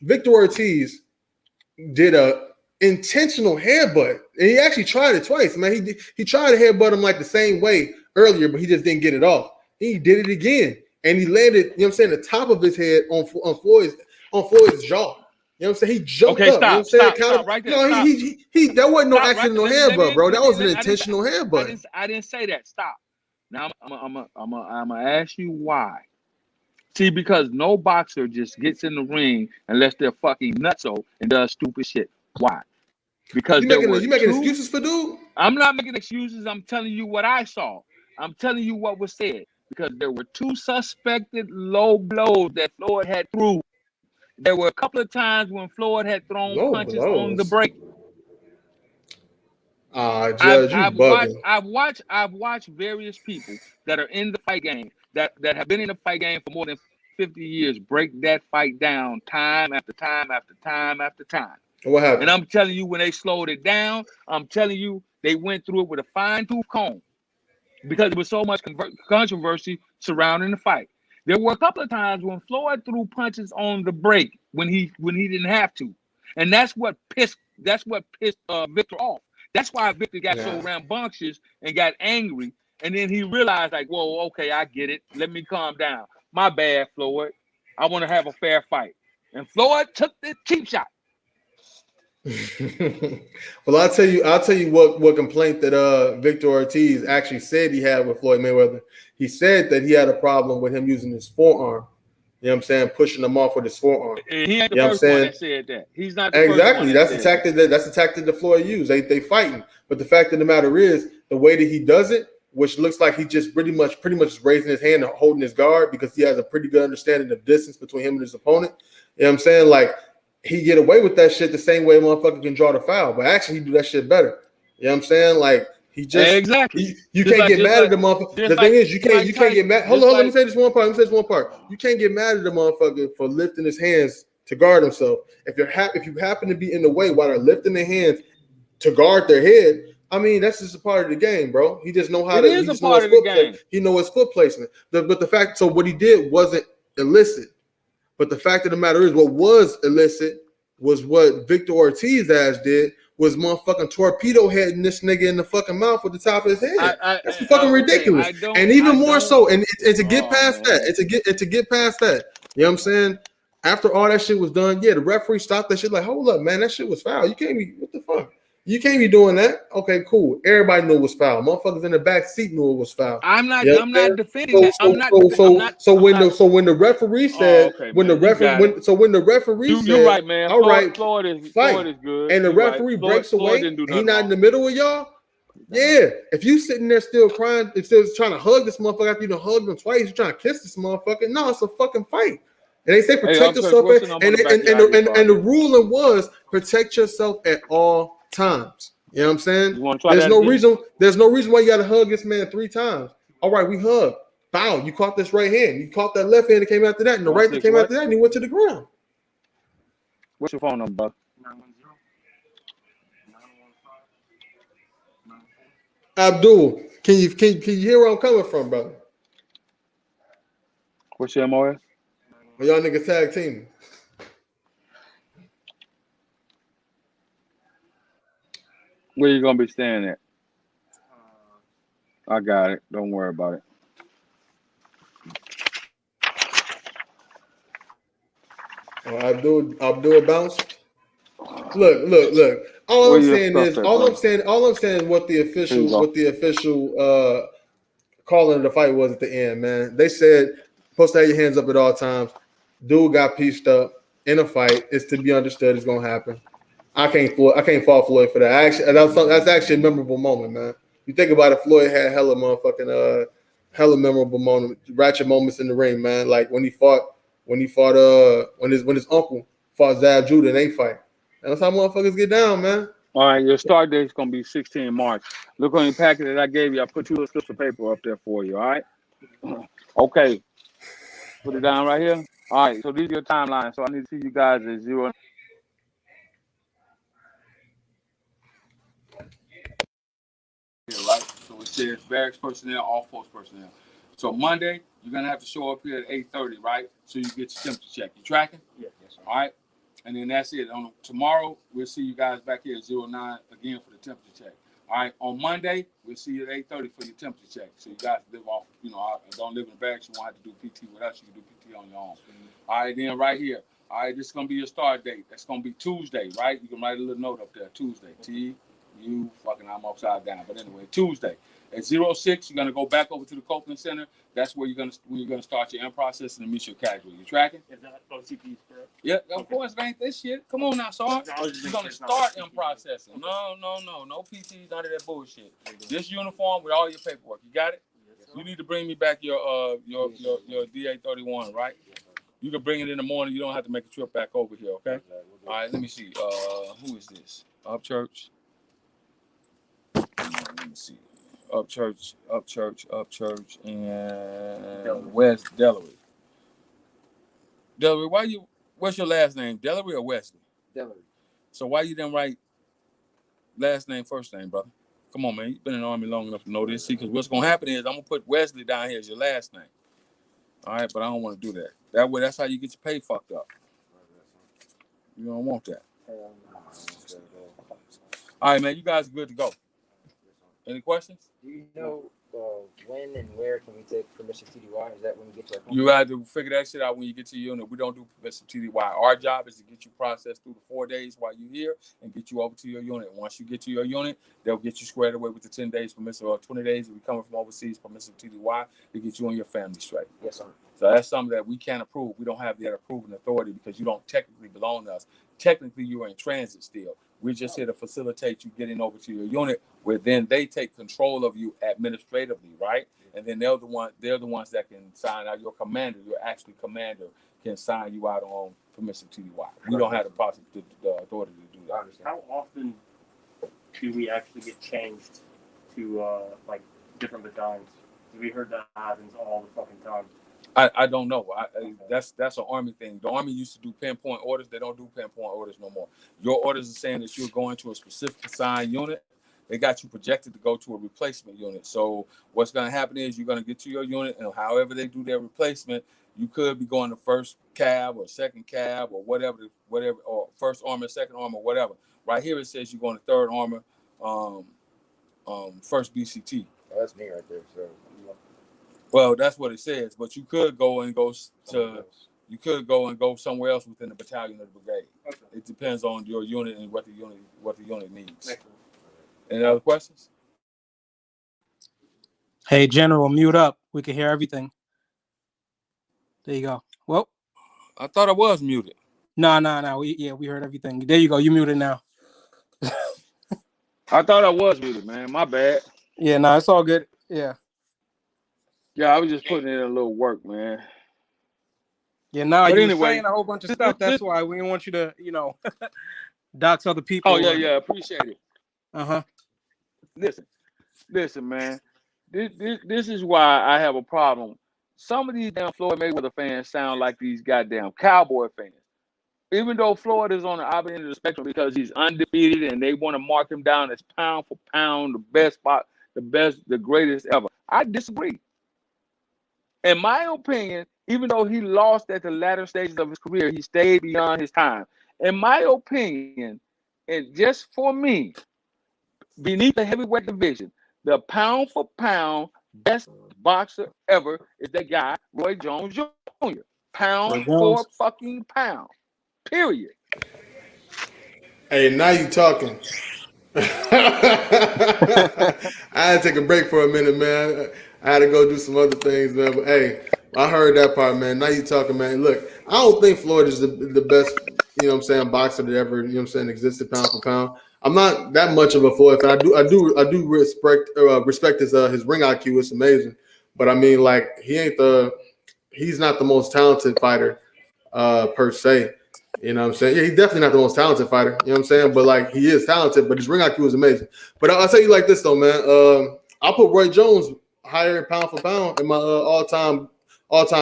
Victor Ortiz did a intentional headbutt, and he actually tried it twice, man. He tried to headbutt him like the same way earlier, but he just didn't get it off. He did it again, and he landed. You know what I'm saying? The top of his head on Floyd's jaw. You know what I'm saying? He jumped up. Stop, you know what I'm saying? stop right there. No, he that wasn't no accidental headbutt, bro. That was an intentional headbutt. I didn't say that. Stop. Now I'm gonna ask you why. See, because no boxer just gets in the ring unless they're fucking nutso and does stupid shit. Why? Because you making excuses for dude? I'm not making excuses. I'm telling you what I saw. I'm telling you what was said. Because there were 2 suspected low blows that Floyd had threw. There were a couple of times when Floyd had thrown punches on the break. Judge, I've watched various people that are in the fight game that have been in the fight game for more than 50 years break that fight down time after time after time after time. What happened? And I'm telling you, when they slowed it down, I'm telling you, they went through it with a fine-tooth comb because there was so much controversy surrounding the fight. There were a couple of times when Floyd threw punches on the break when he didn't have to, and that's what pissed Victor off. That's why Victor got so rambunctious and got angry, and then he realized, like, whoa, okay, I get it. Let me calm down. My bad, Floyd. I want to have a fair fight, and Floyd took the cheap shot. Well, I'll tell you what complaint that Victor Ortiz actually said he had with Floyd Mayweather. He said that he had a problem with him using his forearm. You know what I'm saying? Pushing him off with his forearm. And he ain't the first one that said that. He's not the exactly. First one That's the tactic that Floyd used. They fighting. But the fact of the matter is, the way that he does it, which looks like he just pretty much raising his hand and holding his guard because he has a pretty good understanding of distance between him and his opponent. You know what I'm saying? Like, he get away with that shit the same way a motherfucker can draw the foul, but actually he do that shit better. You know what I'm saying? Like, He just exactly. you Just can't like- get just mad at like- the motherfucker. just The like- thing is, you just like can't get mad. Hold Tyson, on, let me just say this one part. Let me say this one part. You can't get mad at the motherfucker for lifting his hands to guard himself. If you happen to be in the way while they're lifting their hands to guard their head, I mean that's just a part of the game, bro. He just know how It to. is He a just know part his of the foot game. He know his foot placement. But the fact, so what he did wasn't illicit. But the fact of the matter is, what was illicit was what Victor Ortiz ass did. Was motherfucking torpedo heading this nigga in the fucking mouth with the top of his head. That's fucking ridiculous. And even more so, and to get past that, and to get past that, you know what I'm saying? After all that shit was done, yeah, the referee stopped that shit. Like, hold up, man, that shit was foul. You can't be, what the fuck? You can't be doing that. Okay, cool. Everybody knew it was foul. Motherfuckers in the back seat knew it was foul. I'm not. You know I'm what I'm not saying? defending that. So when the referee said, okay, when man, the referee You're said, right, man. all right, Floyd is fight, good. and the You're right. referee Floyd- breaks Floyd away, didn't do and he nothing not in the middle of y'all. Yeah, if you sitting there still crying, still trying to hug this motherfucker after you done hugged him twice, you trying to kiss this motherfucker. No, it's a fucking fight. And they say protect yourself, and the ruling was protect yourself at all times. You know what I'm saying? You want to try There's that no again? reason. There's no reason why you got to hug this man 3 times. All right, we hug. Bow. You caught this right hand. You caught that left hand that came after that, and the right that came after that, and he went to the ground. What's your phone number, bro? Abdul, can you hear where I'm coming from, brother? What's your MOS? Well, y'all niggas tag team. Where you gonna be staying at? I got it. Don't worry about it. Abdul bounced. Look. All Where I'm your saying stuff is, at, all bro? I'm saying, what the Here you official go. calling of the fight was at the end, man. They said supposed to have your hands up at all times. Dude got pieced up in a fight. It's to be understood. It's gonna happen. I can't fault Floyd for that. Actually, that's actually a memorable moment, man. You think about it, Floyd had hella memorable moment, ratchet moments in the ring, man. Like when his uncle fought Zab Judah in a fight. And that's how motherfuckers get down, man. All right, your start date is gonna be 16 March. Look on your packet that I gave you. I put 2 little slips of paper up there for you. All right. Okay. Put it down right here. All right. So these are your timelines. So I need to see you guys at 0. Here, right? So it says barracks personnel, all force personnel. So Monday, you're gonna have to show up here at 8:30, right? So you get your temperature check. You tracking? Yes, sir. All right. And then that's it. On tomorrow, we'll see you guys back here at 09 again for the temperature check. All right. On Monday, we'll see you at 8:30 for your temperature check. So you guys live off, don't live in the barracks. You won't have to do PT with us. You can do PT on your own. All right. Then right here. All right. This is gonna be your start date. That's gonna be Tuesday, right? You can write a little note up there. Tuesday. I'm upside down. But anyway, Tuesday at 06, you're gonna go back over to the Copeland Center. That's where you're gonna start your in process and meet your casual. You tracking? Is that OCP correct? Yeah, of course it ain't this shit. Come on now, Sarge. You're gonna start in processing. No PT, none of that bullshit. This uniform with all your paperwork. You got it? You need to bring me back your DA-31, right? You can bring it in the morning. You don't have to make a trip back over here, okay? All right, let me see. Who is this? Upchurch. Let me see. Upchurch, and West Delaware. Delaware, what's your last name? Delaware or Wesley? Delaware. So why you didn't write last name, first name, brother? Come on, man. You've been in the Army long enough to know this. See, because what's going to happen is I'm going to put Wesley down here as your last name. All right, but I don't want to do that. That way, that's how you get your pay fucked up. You don't want that. All right, man. You guys are good to go. Any questions? Do you know when and where can we take permissive TDY? Is that when you get to our You have to figure that shit out when you get to your unit. We don't do permissive TDY. Our job is to get you processed through the 4 days while you're here and get you over to your unit. Once you get to your unit, they'll get you squared away with the 10 days permissive or 20 days if you're coming from overseas permissive TDY to get you and your family straight. Yes, sir. So that's something that we can't approve. We don't have that approving authority because you don't technically belong to us. Technically, you are in transit still. We're just here to facilitate you getting over to your unit, where then they take control of you administratively, right? And then they're the ones that can sign out. Your commander, your actual commander, can sign you out on permissive TDY. We don't have the authority to do that. How often do we actually get changed to like different battalions? We heard that happens all the fucking time. I don't know. That's an Army thing. The Army used to do pinpoint orders. They don't do pinpoint orders no more. Your orders are saying that you're going to a specific assigned unit. They got you projected to go to a replacement unit. So what's going to happen is you're going to get to your unit, and however they do their replacement, you could be going to first cab or second cab or whatever, or first armor, second armor, whatever. Right here it says you're going to third armor, first BCT. Oh, that's me right there. So. Well, that's what it says, but you could go somewhere else within the battalion or the brigade. Okay. It depends on your unit and what the unit needs. Any other questions? Hey, General, mute up. We can hear everything. There you go. Well, I thought I was muted. No. We heard everything. There you go. You muted now. I thought I was muted, man. My bad. Yeah, no, it's all good. Yeah. Yeah, I was just putting in a little work, man. Yeah, no, but you anyway, were saying a whole bunch of stuff. That's why we didn't want you to, dox other people. Oh, yeah, appreciate it. Uh-huh. Listen, man. This is why I have a problem. Some of these damn Floyd Mayweather fans sound like these goddamn Cowboy fans. Even though Floyd is on the opposite end of the spectrum because he's undefeated and they want to mark him down as pound for pound, the greatest ever. I disagree. In my opinion, even though he lost at the latter stages of his career, he stayed beyond his time. In my opinion, and just for me, beneath the heavyweight division, the pound for pound best boxer ever is that guy, Roy Jones Jr. Pound for fucking pound. Period. Hey, now you talking. I had to take a break for a minute, man. I had to go do some other things, man. But hey, I heard that part, man. Now you talking, man. Look, I don't think Floyd is the best, boxer that ever, existed pound for pound. I'm not that much of a Floyd fan. I do respect his ring IQ. It's amazing, but I mean, like, he's not the most talented fighter, per se. You know what I'm saying? Yeah, he's definitely not the most talented fighter. You know what I'm saying? But like, he is talented. But his ring IQ is amazing. But I'll tell you like this though, man. I'll put Roy Jones higher pound for pound in my all-time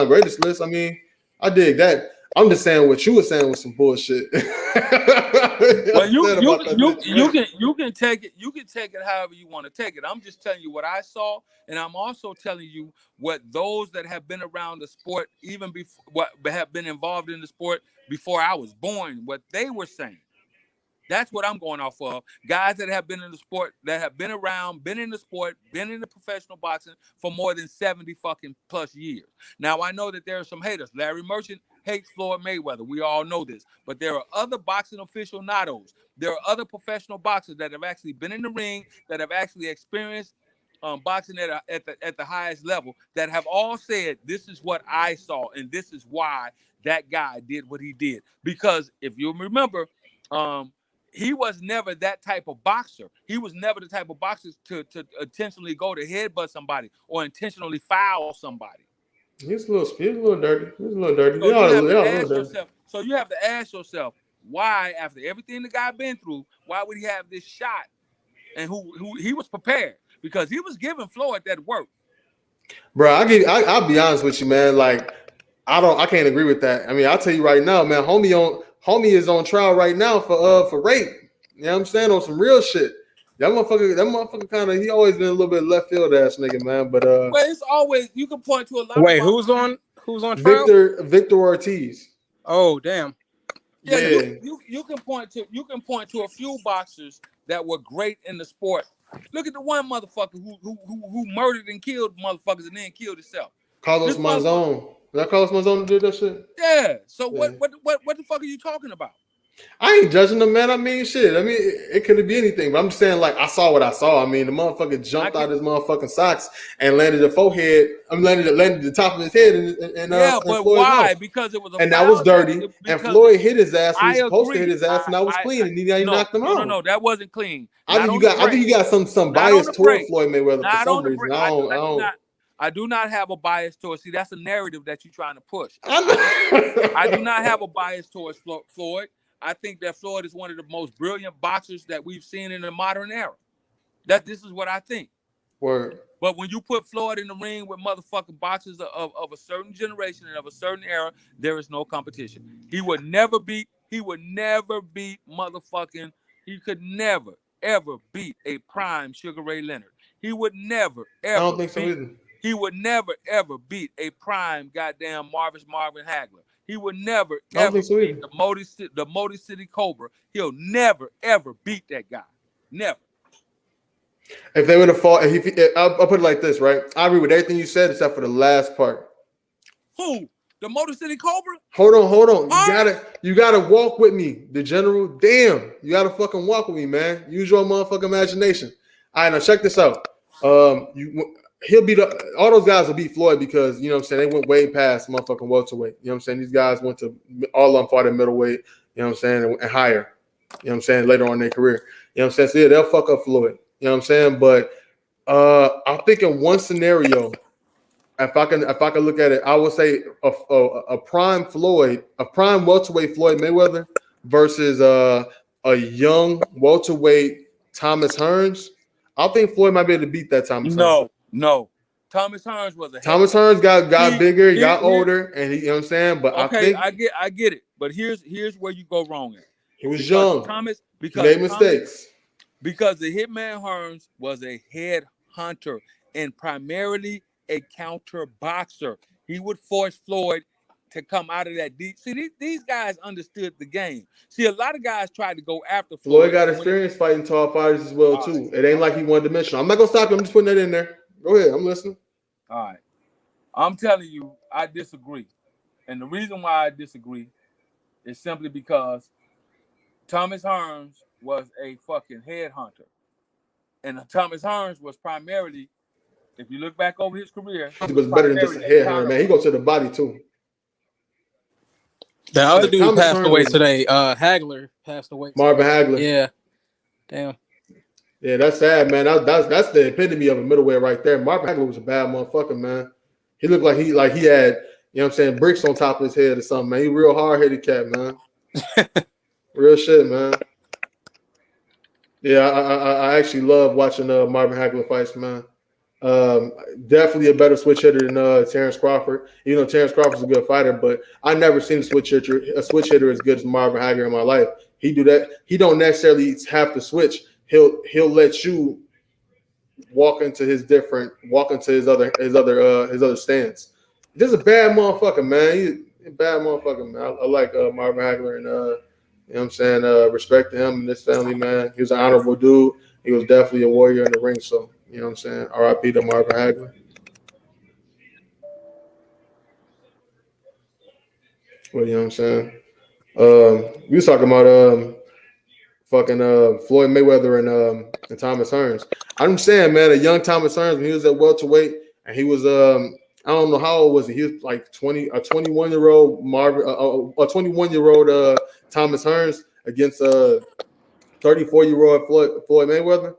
greatest list. I mean, I dig that. I'm just saying what you were saying was some bullshit. Well, you can take it however you want to take it. I'm just telling you what I saw, and I'm also telling you what those that have been around the sport, even before what have been involved in the sport before I was born, what they were saying. That's what I'm going off of. Guys that have been in the sport, that have been around, been in the sport, been in the professional boxing for more than 70 fucking plus years. Now, I know that there are some haters. Larry Merchant hates Floyd Mayweather. We all know this. But there are other boxing aficionados. There are other professional boxers that have actually been in the ring, that have actually experienced boxing at the highest level, that have all said, this is what I saw, and this is why that guy did what he did. Because if you remember, he was never that type of boxer. He was never the type of boxer to intentionally go to headbutt somebody or intentionally foul somebody. He's a little dirty. So you have to ask yourself, why, after everything the guy been through, why would he have this shot? And who he was prepared, because he was giving Floyd that work. Bro, I'll be honest with you, man. Like, I can't agree with that. I mean, I'll tell you right now, man. Homie is on trial right now for rape. You know what I'm saying? On some real shit. That motherfucker kind of, he always been a little bit left field ass nigga, man. But well, it's always, you can point to a lot. Wait, who's on trial? Victor Ortiz. Oh, damn. Yeah. You can point to a few boxers that were great in the sport. Look at the one motherfucker who murdered and killed motherfuckers and then killed himself. Carlos Monzon. Is that Carlos Monzon who did that shit? Yeah. So what the fuck are you talking about? I ain't judging him, man. I mean, shit. I mean, it could be anything, but I'm just saying, like, I saw what I saw. I mean, the motherfucker jumped out his motherfucking socks and landed the forehead. Landed the top of his head. And yeah, but Floyd why? mouth. Because it was a and that was dirty. And Floyd hit his ass when he was supposed to hit his ass, and that was clean. And he knocked him out. No, that wasn't clean. I think you got some bias toward Floyd Mayweather for some reason. I do not have a bias towards. See, that's a narrative that you're trying to push. I do not have a bias towards Floyd. I think that Floyd is one of the most brilliant boxers that we've seen in the modern era. This is what I think. Word. But when you put Floyd in the ring with motherfucking boxers of a certain generation and of a certain era, there is no competition. He would never beat motherfucking, he could never, ever beat a prime Sugar Ray Leonard. He would never, ever I don't think so beat, either. he would never, ever beat a prime goddamn Marvin Hagler. He would never, I don't ever think so beat either. the Motor City Cobra. He'll never, ever beat that guy. Never. If they would have fought, I'll put it like this, right? I agree with everything you said except for the last part. Who? The Motor City Cobra? Hold on. You gotta walk with me, the general. Damn, you gotta fucking walk with me, man. Use your motherfucking imagination. All right, now check this out. He'll beat up all those guys will beat Floyd because you know what I'm saying they went way past motherfucking welterweight. You know what I'm saying? These guys went to all of them fought at middleweight, you know what I'm saying, and higher. You know what I'm saying, later on in their career. You know what I'm saying? So yeah, they'll fuck up Floyd. You know what I'm saying? But I think in one scenario, if I can look at it, I would say a prime welterweight Floyd Mayweather versus a young welterweight Thomas Hearns. I think Floyd might be able to beat that Thomas Hearns. No. Thomas Hearns was a Thomas Hearns got bigger, he got older, and he, you know what I'm saying? But okay, I get it. But here's where you go wrong at. He was young. He made mistakes. Because the Hitman Hearns was a head hunter and primarily a counter boxer. He would force Floyd to come out of that deep. See, these guys understood the game. See, a lot of guys tried to go after Floyd got experience fighting tall fighters as well, too. It ain't like he one dimensional. I'm not gonna stop you. I'm just putting that in there. Go ahead. I'm listening. All right. I'm telling you, I disagree. And the reason why I disagree is simply because Thomas Hearns was a fucking headhunter. And Thomas Hearns was primarily, if you look back over his career, He was better than just a headhunter, man. He goes to the body, too. The other dude Thomas passed Hearns away was- today. Hagler passed away. Marvin Hagler. Yeah. Damn. Yeah, that's sad, man. That's the epitome of a middleweight right there. Marvin Hagler was a bad motherfucker, man. He looked like he had, you know what I'm saying, bricks on top of his head or something, man. He real hard-headed cat, man. Real shit, man. Yeah, I actually love watching Marvin Hagler fights, man. Definitely a better switch hitter than Terrence Crawford. You know, Terrence Crawford's a good fighter, but I never seen a switch hitter as good as Marvin Hagler in my life. He do that. He don't necessarily have to switch. He'll let you walk into his other stance. Just a bad motherfucker, man. He's a bad motherfucker, man. I like Marvin Hagler, and you know what I'm saying, respect to him and his family, man. He was an honorable dude. He was definitely a warrior in the ring, so you know what I'm saying. R.I.P. to Marvin Hagler. Well, you know what I'm saying. We was talking about Floyd Mayweather and Thomas Hearns. I'm saying, man, a young Thomas Hearns when he was at welterweight, and he was I don't know how old was he? He was like 21-year-old a 21-year-old Thomas Hearns against 34-year-old Floyd Mayweather.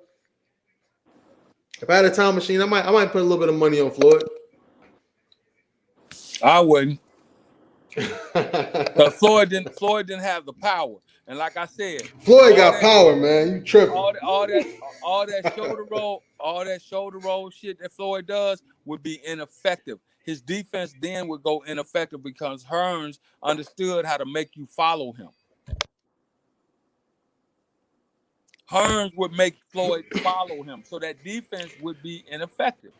If I had a time machine, I might put a little bit of money on Floyd. I wouldn't. But Floyd didn't have the power. And like I said, Floyd got power, man. You tripping. All that shoulder roll shit that Floyd does would be ineffective. His defense then would go ineffective because Hearns understood how to make you follow him. Hearns would make Floyd follow him, so that defense would be ineffective.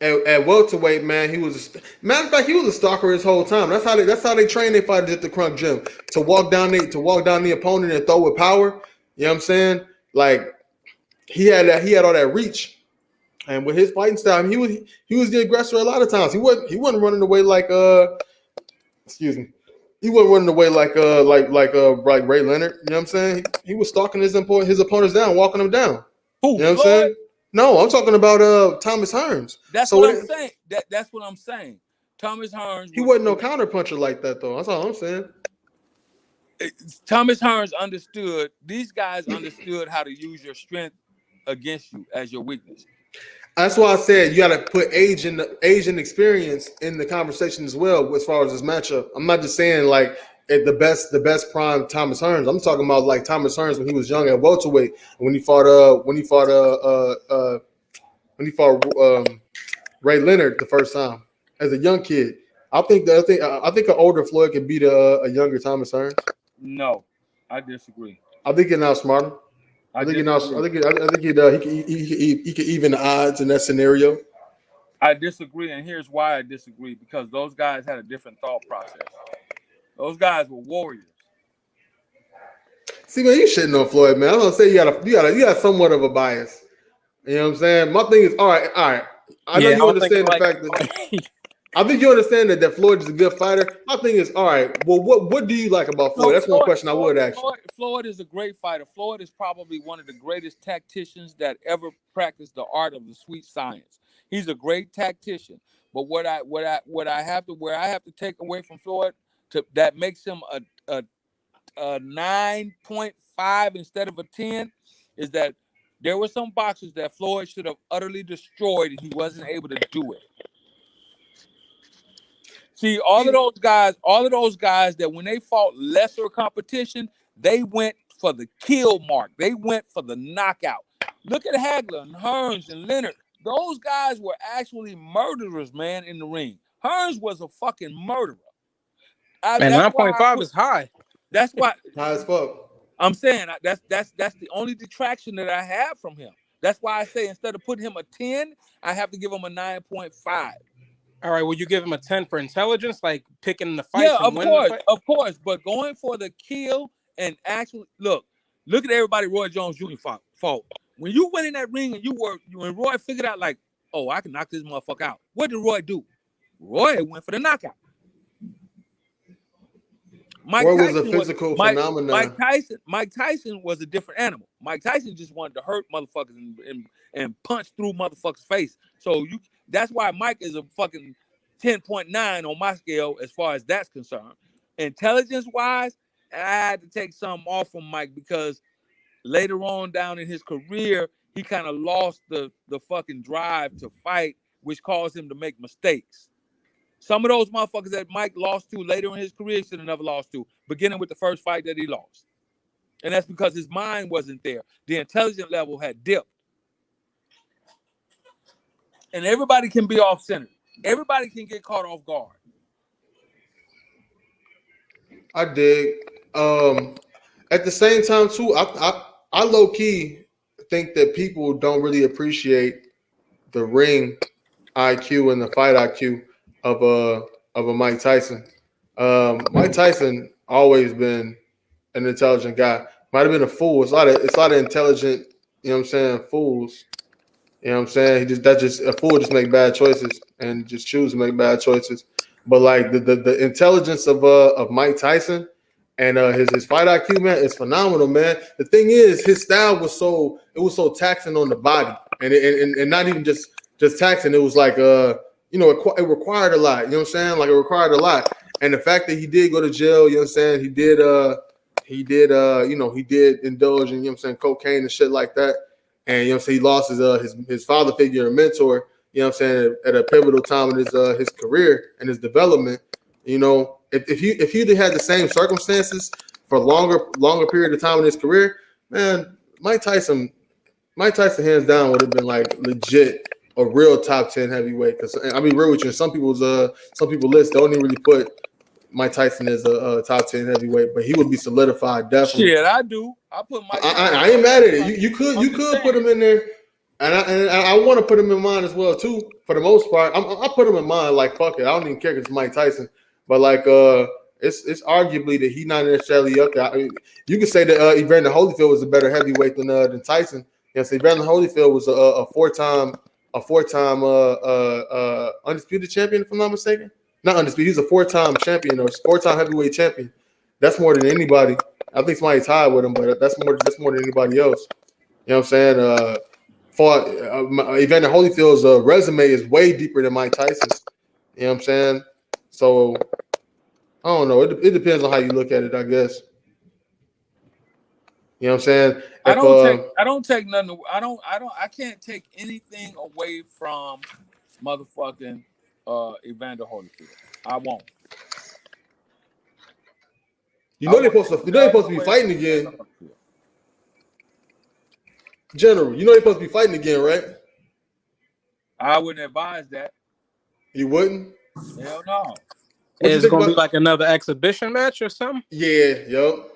At welterweight, man, he was matter of fact, he was a stalker his whole time. That's how they train their fighters at the Crunk Gym, to walk down the opponent and throw with power. You know what I'm saying? Like he had all that reach, and with his fighting style, he was the aggressor a lot of times. He wasn't running away like He wasn't running away like Ray Leonard. You know what I'm saying? He was stalking his opponents down, walking them down. Who? You know what I'm saying? No, I'm talking about Thomas Hearns. That's what I'm saying. That's what I'm saying. Thomas Hearns. He wasn't no counter puncher like that, though. That's all I'm saying. Thomas Hearns understood. These guys understood how to use your strength against you as your weakness. That's why I said you got to put age and experience in the conversation as well as far as this matchup. I'm not just saying like the best prime Thomas Hearns. I'm talking about like Thomas Hearns when he was young at welterweight, when he fought when he fought Ray Leonard the first time as a young kid. I think an older Floyd can beat a younger Thomas Hearns. No, I disagree. I think he's now smarter. I think he could even the odds in that scenario. I disagree, and here's why I disagree: because those guys had a different thought process. Those guys were warriors. See, man, you shitting on Floyd, man. I'm gonna say you got somewhat of a bias. You know what I'm saying? My thing is, all right. I know you understand the fact that I think you understand that Floyd is a good fighter. My thing is, all right. Well, what do you like about Floyd? That's one question I would ask you. Floyd is a great fighter. Floyd is probably one of the greatest tacticians that ever practiced the art of the sweet science. He's a great tactician. But where I have to take away from Floyd that makes him a 9.5 instead of a 10 is that there were some boxers that Floyd should have utterly destroyed and he wasn't able to do it. See, all of those guys that when they fought lesser competition, they went for the kill mark. They went for the knockout. Look at Hagler and Hearns and Leonard. Those guys were actually murderers, man, in the ring. Hearns was a fucking murderer. And 9.5 is high. That's why high as fuck. I'm saying that's the only detraction that I have from him. That's why I say instead of putting him a 10, I have to give him a 9.5. All right, will you give him a 10 for intelligence, like picking the fight? Yeah, of course. But going for the kill and actually look at everybody Roy Jones Jr. fought. When you went in that ring and when Roy figured out like, oh, I can knock this motherfucker out. What did Roy do? Roy went for the knockout. Roy was a physical phenomenon. Mike Tyson was a different animal. Mike Tyson just wanted to hurt motherfuckers and punch through motherfuckers' face. So that's why Mike is a fucking 10.9 on my scale as far as that's concerned. Intelligence-wise, I had to take something off from Mike because later on down in his career, he kind of lost the fucking drive to fight, which caused him to make mistakes. Some of those motherfuckers that Mike lost to later in his career should have never lost to, beginning with the first fight that he lost. And that's because his mind wasn't there. The intelligence level had dipped. And everybody can be off-center. Everybody can get caught off guard. I dig. At the same time, too, I low-key think that people don't really appreciate the ring IQ and the fight IQ of a Mike Tyson. Mike Tyson always been an intelligent guy. Might have been a fool. It's a lot of intelligent, you know what I'm saying, fools. You know what I'm saying? A fool just make bad choices and just choose to make bad choices. But like the intelligence of Mike Tyson and his fight IQ, man, is phenomenal, man. The thing is, his style was so taxing on the body, and not even just taxing. It was like it required a lot. You know what I'm saying? Like it required a lot. And the fact that he did go to jail, you know what I'm saying? He did indulge in, you know what I'm saying, cocaine and shit like that. And you know what I'm saying, he lost his father figure and mentor, you know what I'm saying, at a pivotal time in his career and his development. You know, if he'd had the same circumstances for a longer period of time in his career, man, Mike Tyson hands down would have been like legit a real top 10 heavyweight. Because I mean, real with you, some people list they don't even really put Mike Tyson as a top 10 heavyweight, but he would be solidified definitely. Shit, I do. I put Mike. I ain't mad at it. You could put him in there, and I want to put him in mine as well too. For the most part, I put him in mine. Like fuck it, I don't even care because it's Mike Tyson. But like it's arguably that he's not necessarily up there. I mean, you could say that Evander Holyfield was a better heavyweight than Tyson. Yes, Evander Holyfield was a four-time undisputed champion, if I'm not mistaken. Not undisputed. He's a four-time champion or four-time heavyweight champion. That's more than anybody. I think somebody's tied with him, but that's more than anybody else. You know what I'm saying? Evander Holyfield's resume is way deeper than Mike Tyson's. You know what I'm saying? So I don't know. It depends on how you look at it, I guess. You know what I'm saying? I don't take nothing. I can't take anything away from motherfucking Evander Holyfield. I won't. You know they're supposed to be fighting again. General, you know they're supposed to be fighting again, right? I wouldn't advise that. You wouldn't? Hell no. What you Is it think gonna be about? like another exhibition match or something? Yeah, yup.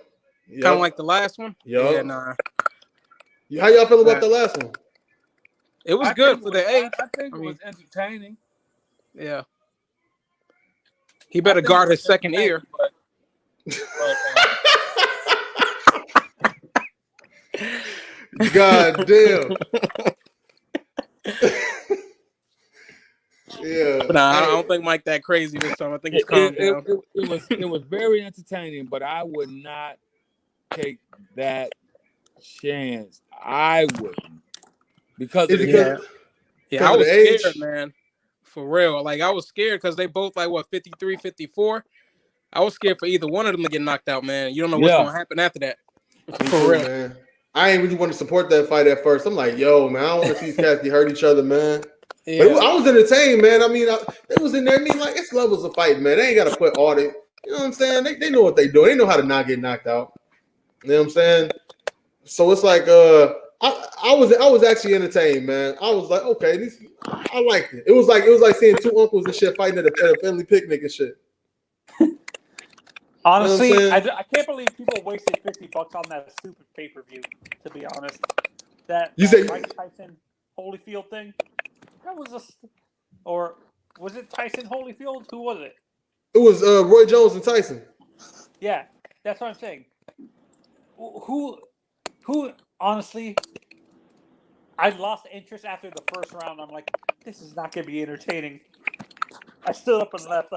Kind of like the last one? Yup. Yeah, nah. How y'all feel about the last one? It was I good think for it the was- age. I think it was entertaining. Yeah. He better think it guard was his second ear. God damn. Yeah. But nah, I don't think Mike that crazy this time. I think he's calmed down. It was very entertaining, but I would not take that chance. I wouldn't. Because of the Yeah, I of was the age? scared, man. For real. Like, I was scared because they both, like, what, 53, 54? I was scared for either one of them to get knocked out, man. You don't know what's going to happen after that. Me For too, real. man. I ain't really want to support that fight at first. I'm like, yo, man, I don't want to see these cats get hurt each other, man. Yeah. But I was entertained, man. I mean, it was in there. I mean, like, it's levels of fighting, man. They ain't got to put all the, you know what I'm saying? They know what they do. They know how to not get knocked out. You know what I'm saying? So it's like, I was actually entertained, man. I was like, okay, I liked it. It was like seeing two uncles and shit fighting at a family picnic and shit. Honestly, You know what I'm saying? I can't believe people wasted $50 on that stupid pay-per-view, to be honest. That Mike Tyson Holyfield thing? That was or was it Tyson Holyfield? Who was it? It was Roy Jones and Tyson. Yeah, that's what I'm saying. Who honestly, I lost interest after the first round. I'm like, this is not going to be entertaining. I stood up and left.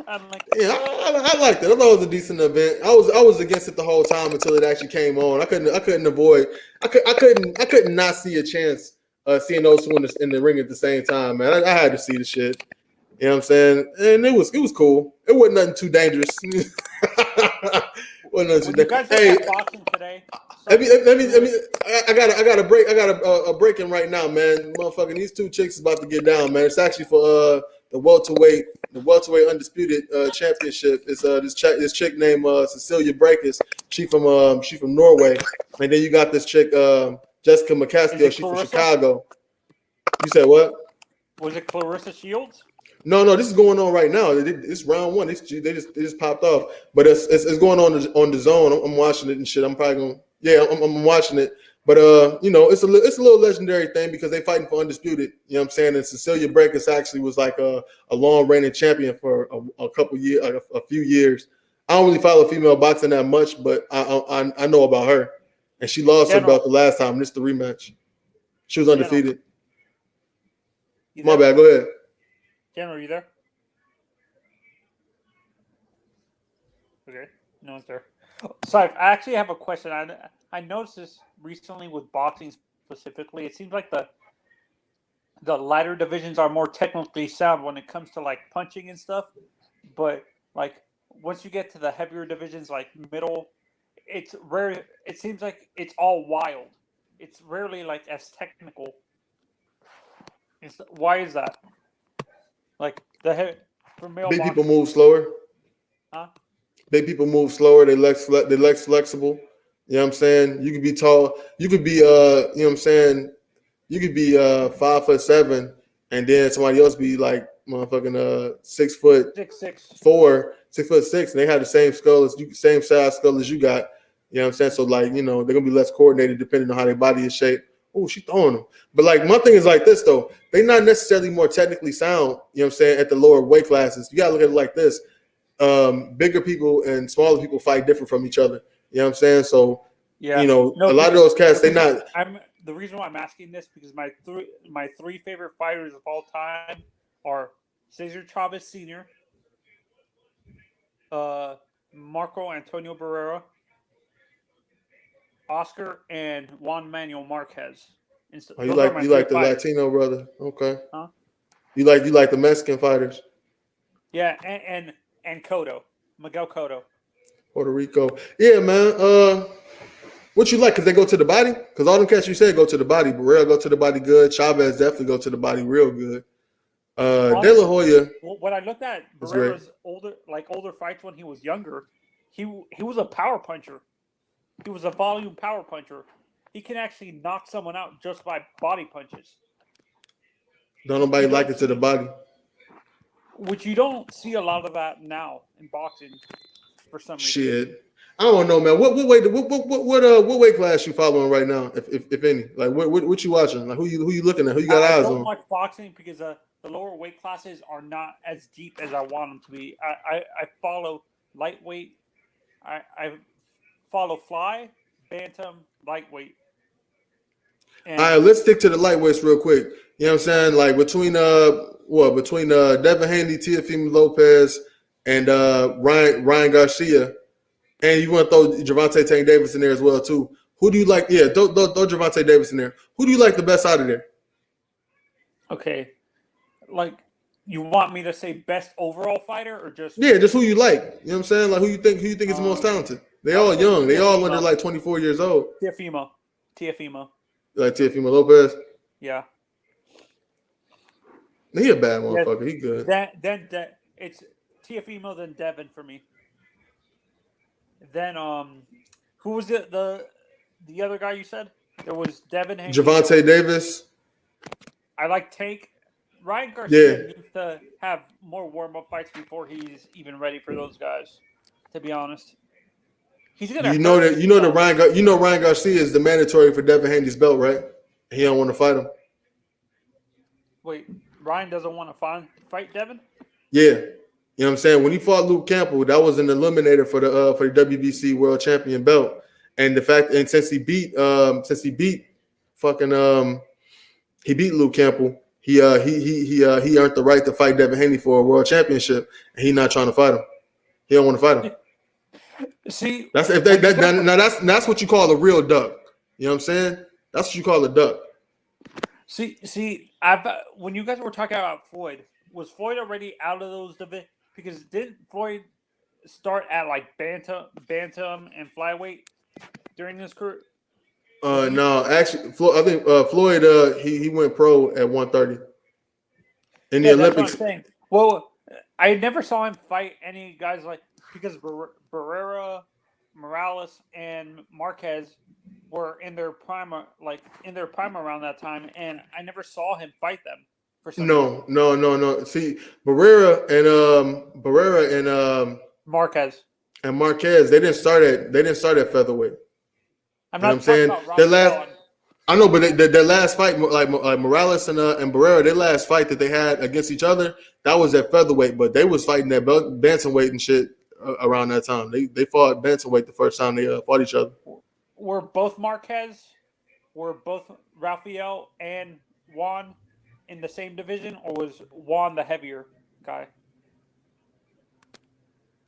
I'm like, yeah, I liked it. I thought it was a decent event. I was against it the whole time until it actually came on. I couldn't avoid. I couldn't not see a chance seeing those two in the ring at the same time, man. I had to see the shit. You know what I'm saying? And it was cool. It wasn't nothing too dangerous. Wasn't nothing too dangerous. Hey, boxing today. let me. I got a break. I got a breaking right now, man. Motherfucking these two chicks is about to get down, man. It's actually for the welterweight undisputed championship. It's this chick named Cecilia Brækhus. She from Norway, and then you got this chick Jessica McCaskill. She's from Chicago. You said what? Was it Clarissa Shields? No, this is going on right now. It's round one. They just popped off, but it's going on the zone. I'm watching it and shit. I'm probably gonna I'm watching it. But it's a little legendary thing because they fighting for undisputed. You know what I'm saying? And Cecilia Brækhus actually was like a long reigning champion for a couple years, like a few years. I don't really follow female boxing that much, but I know about her. And she lost her belt the last time. This is the rematch. She was undefeated. My bad. Go ahead. General, are you there? Okay, no one's there. So I actually have a question. I noticed this recently with boxing specifically. It seems like the lighter divisions are more technically sound when it comes to like punching and stuff. But like once you get to the heavier divisions, like middle, it's rare. It seems like it's all wild. It's rarely like as technical. Why is that? Like for male Big boxing, people move slower. Huh? Big people move slower. They less flexible. You know what I'm saying? You could be tall. You could be you know what I'm saying? You could be 5'7", and then somebody else be like motherfucking 6'4", 6'6", and they have the same skull as you, same size skull as you got. You know what I'm saying? So like, they're gonna be less coordinated depending on how their body is shaped. Oh, she throwing them. But like my thing is like this though. They're not necessarily more technically sound, you know what I'm saying, at the lower weight classes. You gotta look at it like this. Bigger people and smaller people fight different from each other. You know what I'm saying? So yeah, a lot of those cats, they not. The reason why I'm asking this because my three favorite fighters of all time are Cesar Chavez Sr., Marco Antonio Barrera, Oscar, and Juan Manuel Marquez. Oh, you like the fighters. Latino brother? Okay. Huh? You like the Mexican fighters? Yeah, and Cotto, Miguel Cotto. Puerto Rico. Yeah, man. What you like? Because they go to the body? Because all them cats you said go to the body. Barrera go to the body good. Chavez definitely go to the body real good. De La Hoya. When I looked at Barrera's older fights when he was younger, he was a power puncher. He was a volume power puncher. He can actually knock someone out just by body punches. Don't nobody like it to the body. Which you don't see a lot of that now in boxing for some reason. Shit. I don't know, man. What weight class you following right now, if any? Like what you watching? Like who you looking at? Who you got eyes I don't on? watch boxing because the lower weight classes are not as deep as I want them to be. I follow lightweight. I follow fly, bantam, lightweight. All right, let's stick to the lightweights real quick. You know what I'm saying? Like between Devin Haney, Teofimo Lopez, and Ryan Garcia, and you want to throw Gervonta Tank Davis in there as well too. Who do you like? Yeah, throw Gervonta Davis in there. Who do you like the best out of there? Okay, like you want me to say best overall fighter or just just who you like? You know what I'm saying? Like who you think is the most talented? They all young. They all under like 24 years old. Teofimo. Like Teofimo Lopez. Yeah. He a bad motherfucker. He good. Then it's Teofimo, then Devin for me. Then who was it? The other guy you said? There was Devin Haney. Gervonta Davis. I like Tank. Ryan Garcia Yeah. needs to have more warm-up fights before he's even ready for those guys, to be honest. He's gonna Ryan Garcia is the mandatory for Devin Haney's belt, right? He don't want to fight him. Wait, Ryan doesn't want to fight Devin? Yeah. You know what I'm saying? When he fought Luke Campbell, that was an eliminator for the WBC World Champion belt. And since he beat Luke Campbell, he earned the right to fight Devin Haney for a world championship, and he's not trying to fight him. He don't want to fight him. See, that's what you call a real duck. You know what I'm saying? That's what you call a duck. See, when you guys were talking about Floyd, was Floyd already out of those divisions? Because didn't Floyd start at like bantam and flyweight during his career? No, actually, I think Floyd he went pro at 130 in the Olympics. That's what I'm saying. Well, I never saw him fight any guys because Barrera, Morales, and Marquez were in their prime, around that time, and I never saw him fight them. No. See, Barrera and Marquez, they didn't start at featherweight. I'm you know not what I'm saying? I know, but their last fight, like Morales and Barrera, their last fight that they had against each other, that was at featherweight. But they was fighting at bantamweight and shit around that time. They fought bantamweight the first time they fought each other. Were both Rafael and Juan in the same division, or was Juan the heavier guy?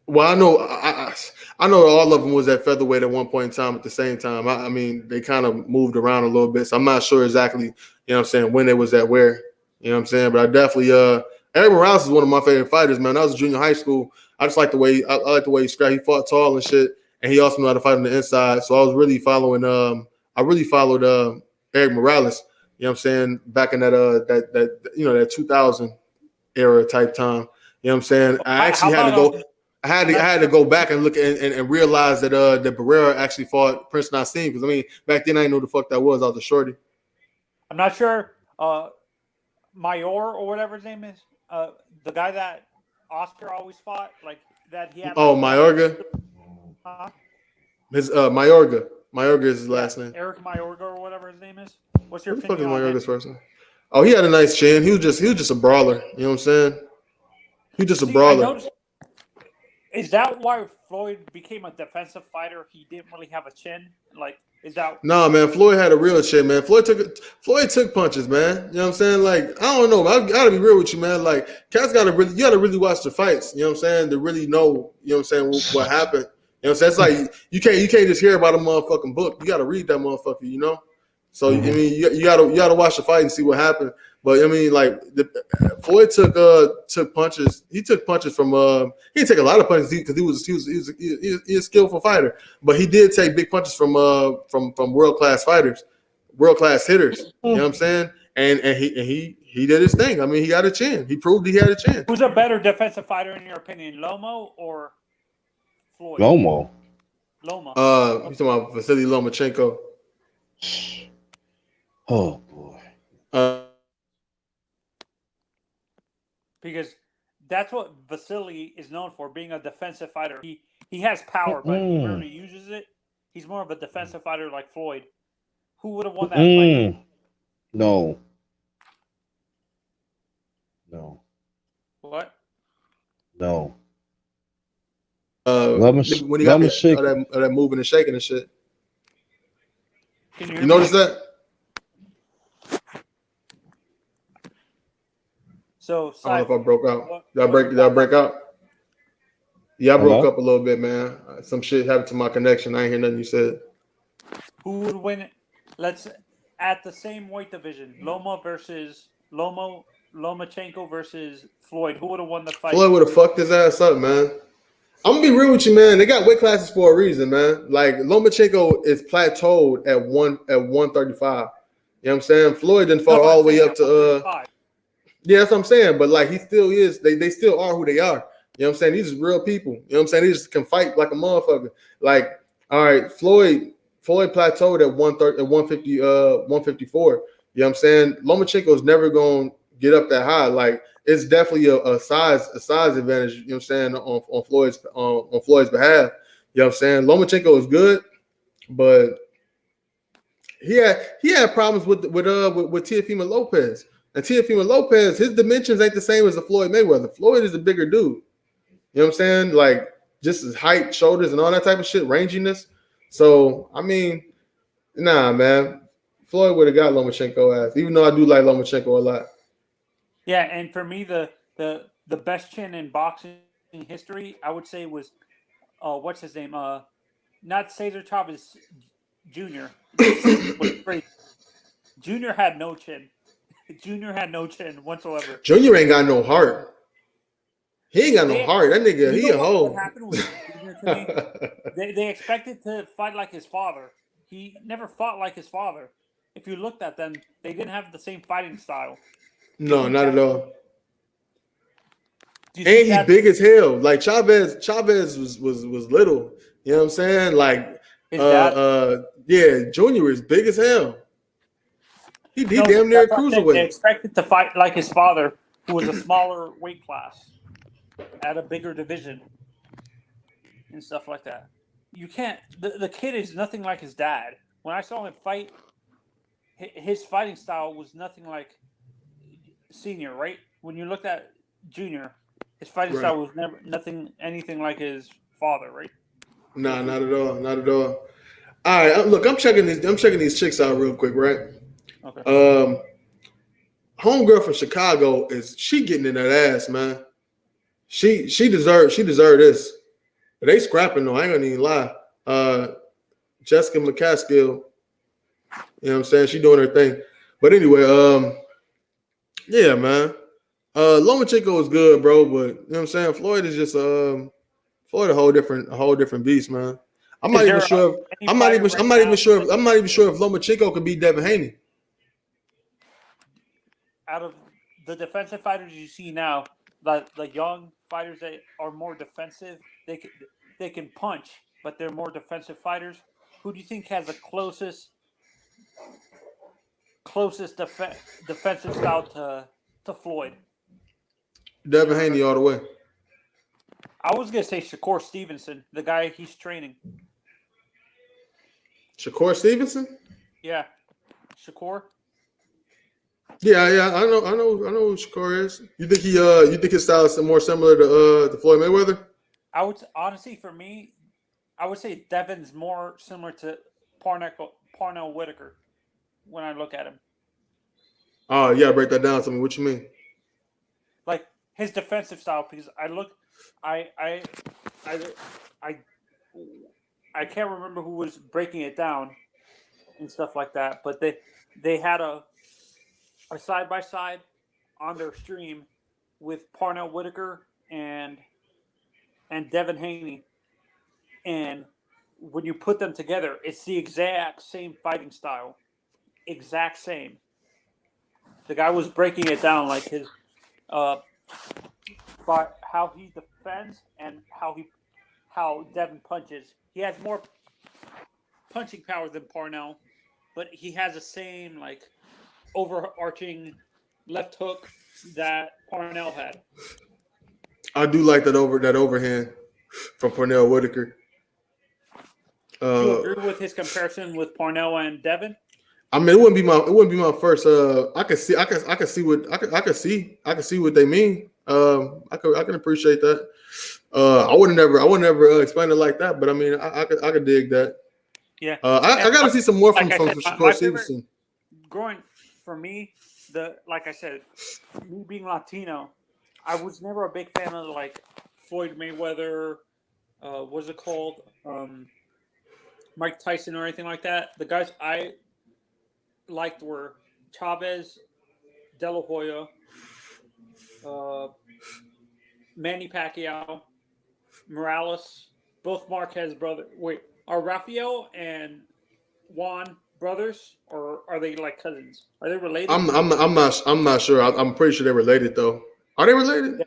Well, I know all of them was at featherweight at one point in time at the same time. I mean, they kind of moved around a little bit, so I'm not sure exactly, you know what I'm saying, when they was at where, you know what I'm saying. But I definitely, Eric Morales is one of my favorite fighters, man. I was in junior high school. I just like the way I like the way he scrapped. He fought tall and shit, and he also knew how to fight on the inside. So I was really following. I really followed Eric Morales. You know what I'm saying, back in that 2000 era type time. You know what I'm saying. I actually had to go. I had to go back and look and realize that that Barrera actually fought Prince Nassim, because I mean back then I didn't know who the fuck that was. I was a shorty. I'm not sure. Mayor or whatever his name is, the guy that Oscar always fought, like that he had. Oh, Mayorga. His Mayorga. Mayorga is his last name. Eric Mayorga or whatever his name is. What's your What the fuck is opinion on Mayorga's him? first name? Oh, he had a nice chin. He was just a brawler. You know what I'm saying? He just a brawler. Is that why Floyd became a defensive fighter? He didn't really have a chin. Like, is that? Nah, man. Floyd had a real chin, man. Floyd took punches, man. You know what I'm saying? Like, I don't know. I gotta be real with you, man. Like, you gotta really watch the fights. You know what I'm saying? To really know, you know what I'm saying, what happened. You know what I'm saying? It's like you can't just hear about a motherfucking book. You gotta read that motherfucker, you know? So I mean, you gotta watch the fight and see what happened. But I mean, like Floyd took punches. He took punches from he didn't take a lot of punches because he was a skillful fighter. But he did take big punches from world class fighters, world class hitters. You know what I'm saying? And he did his thing. I mean, he got a chin. He proved he had a chin. Who's a better defensive fighter in your opinion, Lomo or Floyd? Loma. You talking about Vasily Lomachenko? Oh boy. because that's what Vasily is known for, being a defensive fighter. He has power, but he rarely uses it. He's more of a defensive fighter like Floyd. Who would have won that fight? No. What? No. When he got that moving and shaking and shit. Can you notice that? So I don't know if I broke out. Did I break out? Yeah, I broke up a little bit, man. Some shit happened to my connection. I ain't hear nothing you said. Who would win? Let's at the same weight division. Lomachenko versus Floyd. Who would have won the fight? Floyd would have fucked his ass up, man. I'm gonna be real with you, man. They got weight classes for a reason, man. Like Lomachenko is plateaued at 135. You know what I'm saying? Floyd didn't fall all the way up to yeah, that's what I'm saying. But like he still is, they still are who they are. You know what I'm saying? These are real people. You know what I'm saying? They just can fight like a motherfucker. Like, all right, Floyd plateaued at 130, at 150, 154. You know what I'm saying? Lomachenko is never gonna get up that high. Like, it's definitely a size advantage, you know what I'm saying, on Floyd's behalf. You know what I'm saying? Lomachenko is good, but he had problems with Teofimo Lopez. And Teofimo Lopez, his dimensions ain't the same as the Floyd Mayweather. Floyd is a bigger dude. You know what I'm saying? Like, just his height, shoulders, and all that type of shit, ranginess. So, I mean, nah, man. Floyd would have got Lomachenko ass, even though I do like Lomachenko a lot. Yeah, and for me, the best chin in boxing history, I would say was, what's his name? Not Cesar Chavez Jr. Jr. had no chin. Junior had no chin whatsoever. Junior ain't got no heart. He ain't got no heart. That nigga, he a hoe. What happened with Junior to me? They expected to fight like his father. He never fought like his father. If you looked at them, they didn't have the same fighting style. No, not at all. And he big as hell. Like Chavez was little. You know what I'm saying? Like yeah, Junior is big as hell. He damn near a cruiserweight. They expected to fight like his father, who was a smaller weight class at a bigger division and stuff like that. You can't. The kid is nothing like his dad. When I saw him fight, his fighting style was nothing like Senior. Right? When you looked at Junior, his fighting style was anything like his father. Right? Nah, not at all. Not at all. All right, look, I'm checking these chicks out real quick, right? Okay. Homegirl from Chicago she getting in that ass, man. She deserved this. But they scrapping though. I ain't gonna even lie. Jessica McCaskill, you know what I'm saying? She doing her thing. But anyway, yeah, man. Lomachenko is good, bro. But you know what I'm saying? Floyd is just Floyd a whole different beast, man. I'm not even sure if Lomachenko could beat Devin Haney. Out of the defensive fighters you see now, the young fighters that are more defensive, they can punch, but they're more defensive fighters. Who do you think has the closest defensive style to Floyd? Devin Haney all the way. I was gonna say Shakur Stevenson, the guy he's training. Shakur Stevenson? Yeah, Shakur. Yeah, I know who Shakur is. You think his style is more similar to Floyd Mayweather? I would honestly, for me, I would say Devin's more similar to Parnell Whitaker when I look at him. Oh, you gotta break that down to me. What you mean? Like his defensive style, because I can't remember who was breaking it down and stuff like that, but they had a side by side on their stream with Parnell Whitaker and Devin Haney, and when you put them together, it's the exact same fighting style, exact same. The guy was breaking it down like his but how he defends and how Devin punches. He has more punching power than Parnell, but he has the same like overarching left hook that Parnell had. I do like that overhand from Pernell Whitaker. Do you agree with his comparison with Parnell and Devin? I mean, it wouldn't be my first. I can see what they mean. I can appreciate that. I would never explain it like that, but I mean, I could dig that. Yeah. I got to see some more from Shakur Stevenson. Stevenson. Growing for me, like I said, me being Latino, I was never a big fan of like Floyd Mayweather. What's it called? Mike Tyson or anything like that. The guys I liked were Chavez, De La Hoya, Manny Pacquiao, Morales, both Marquez brothers. Wait, are Rafael and Juan brothers, or are they like cousins? Are they related? I'm not sure. I'm pretty sure they're related though. Are they related?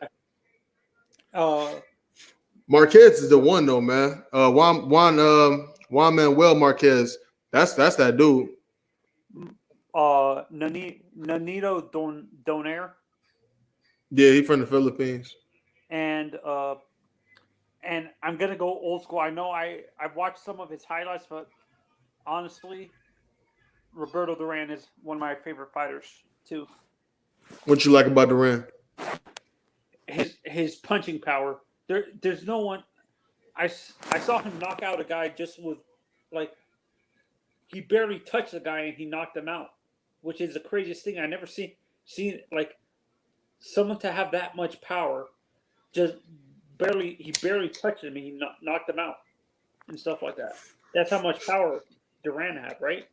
Yeah. Marquez is the one though, man. Juan Manuel Marquez. That's that dude. Nanito Donaire. Yeah, he's from the Philippines. And I'm gonna go old school. I know I've watched some of his highlights, but honestly, Roberto Duran is one of my favorite fighters too. What you like about Duran? His punching power. There's no one. I saw him knock out a guy just with like he barely touched the guy and he knocked him out, which is the craziest thing I never seen like someone to have that much power. Just he barely touched him and he knocked him out and stuff like that. That's how much power Duran had, right?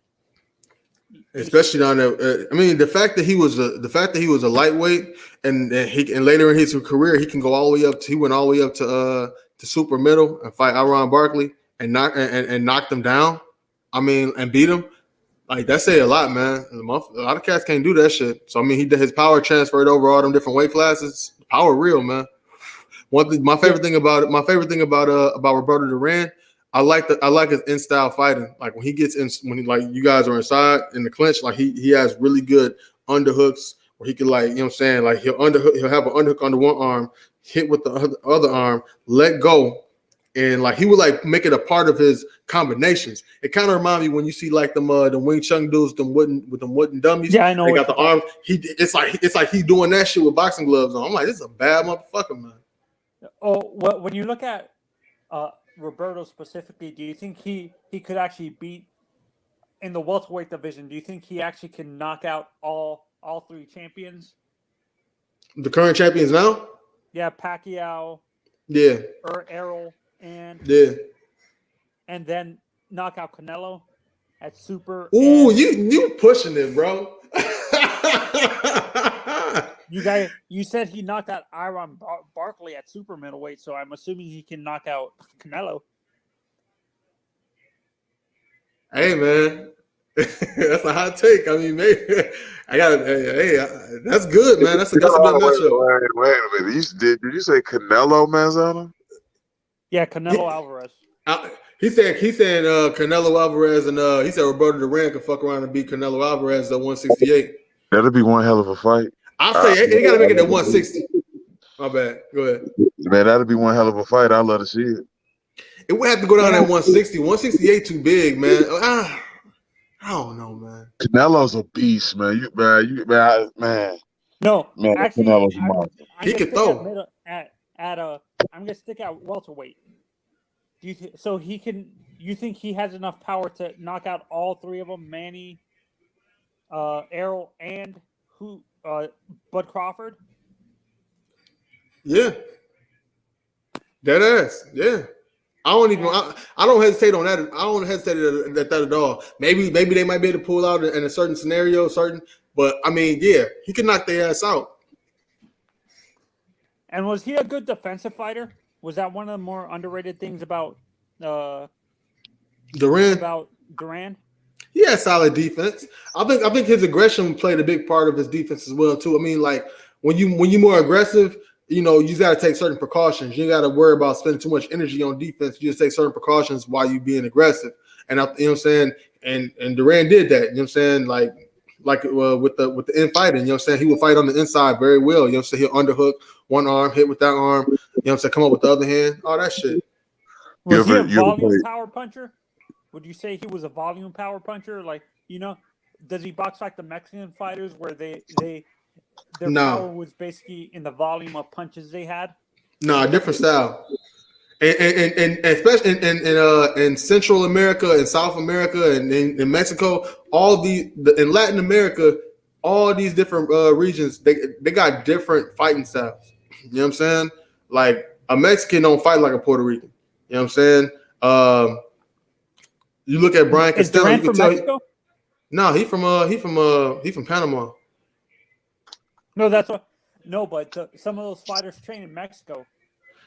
Especially down there. I mean, the fact that he was a lightweight and later in his career he can go all the way up to he went all the way up to super middle and fight Iron Barkley and knock them down. I mean, and beat him. Like that say a lot, man. A lot of cats can't do that shit. So I mean, his power transferred over all them different weight classes. Power real, man. One thing, my favorite thing about Roberto Duran, I like his in style fighting. Like when he gets in, like you guys are inside in the clinch, like he has really good underhooks where he can like, you know what I'm saying, like he'll have an underhook under one arm, hit with the other arm, let go, and like he would like make it a part of his combinations. It kind of reminds me when you see like the Wing Chun dudes, them wooden dummies. Yeah, I know. They got the arms. It's like he's doing that shit with boxing gloves on. I'm like, this is a bad motherfucker, man. Oh, well, when you look at Roberto specifically, do you think he could actually beat in the welterweight division? Do you think he actually can knock out all three champions? The current champions now? Yeah, Pacquiao. Yeah. Errol and then knock out Canelo at super. Ooh, you pushing it, bro. You said he knocked out Iron Barkley at super middleweight, so I'm assuming he can knock out Canelo. Hey, man, that's a hot take. I mean, maybe that's good, man. That's a good matchup. Wait a minute. Did you say Canelo Manzano? Yeah, Canelo Alvarez. He said Canelo Alvarez and he said Roberto Duran could fuck around and beat Canelo Alvarez at 168. That'd be one hell of a fight. I'll say they gotta make it at 160. My bad. Go ahead. Man, that'd be one hell of a fight. I'd love to see it. It would have to go down at 160. 168 too big, man. I don't know, man. Canelo's a beast, man. Man. No, man, actually, Canelo's a monster. He can throw. I'm gonna stick out welterweight. So he can? You think he has enough power to knock out all three of them? Manny, Errol, and Bud Crawford? Yeah. Dead ass. Yeah. I don't hesitate on that. I don't hesitate at that at all. Maybe they might be able to pull out in a certain scenario, but I mean, yeah, he can knock their ass out. And was he a good defensive fighter? Was that one of the more underrated things about Duran? He had solid defense. I think his aggression played a big part of his defense as well too. I mean, like when you're more aggressive, you know, you got to take certain precautions. You got to worry about spending too much energy on defense. You just take certain precautions while you being aggressive. And you know what I'm saying? And Duran did that. You know what I'm saying? Like like with the infighting. You know what I'm saying? He would fight on the inside very well. You know what I'm saying? He'll underhook one arm, hit with that arm. You know what I'm saying? Come up with the other hand. All that shit. Was he a volume power puncher? Would you say he was a volume power puncher? Like, does he box like the Mexican fighters where their power was basically in the volume of punches they had? No, different style. And especially in Central America and South America and in Mexico, in Latin America, all these different regions, they got different fighting styles. You know what I'm saying? Like a Mexican don't fight like a Puerto Rican. You know what I'm saying? You look at Brian Costello. Is Durant from Mexico? No, he from Panama. No, that's what. No, but some of those fighters train in Mexico.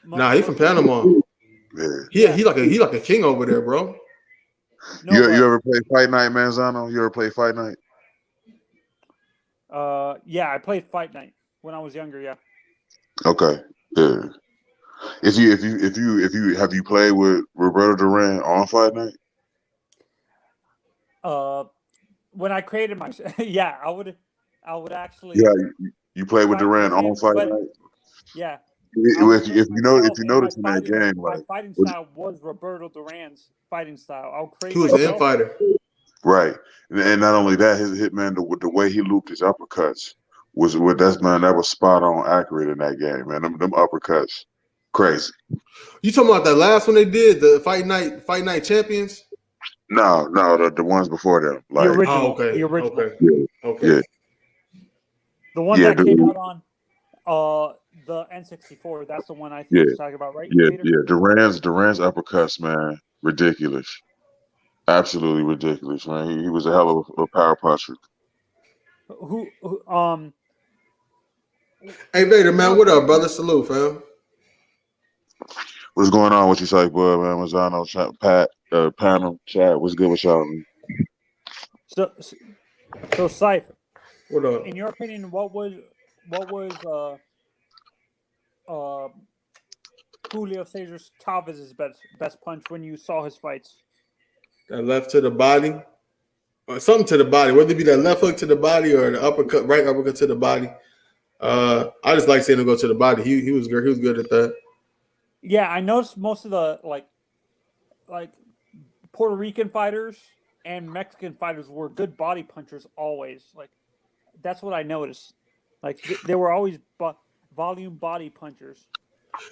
Nah, he from Panama. Yeah. He like a king over there, bro. No, you ever play Fight Night, Manzano? You ever play Fight Night? Yeah, I played Fight Night when I was younger. Yeah. Okay. Yeah. If you have you played with Roberto Duran on Fight Night? When I created my yeah, I would actually. Yeah, you played with Duran on Fight Night. Yeah. If you notice in that game, my fighting style was Roberto Duran's fighting style. I'll create. He was an infighter. Right, and not only that, his hitman, the way he looped his uppercuts that was spot on accurate in that game, man. Them uppercuts, crazy. You talking about that last one they did, the Fight Night Champions? No, the ones before them. Like, the original. Okay. The original. Okay. Yeah. The one that came out on the N64. That's the one I think you're talking about, right? Yeah, Peter? yeah. Duran's uppercuts, man, ridiculous. Absolutely ridiculous, man. He was a hell of a power puncher. Hey Vader, man, what up, brother? Salute, fam. What's going on with you, Psych Boy, man? Mazzano, Pat, panel, chat. What's good with y'all, man? So Cypher, what up? In your opinion, what was Julio Cesar Chavez's best punch when you saw his fights? That left to the body, or something to the body, whether it be that left hook to the body or the right uppercut to the body. I just like seeing him go to the body. He was good. He was good at that. Yeah, I noticed most of the like Puerto Rican fighters and Mexican fighters were good body punchers always. Like that's what I noticed. Like they were always volume body punchers.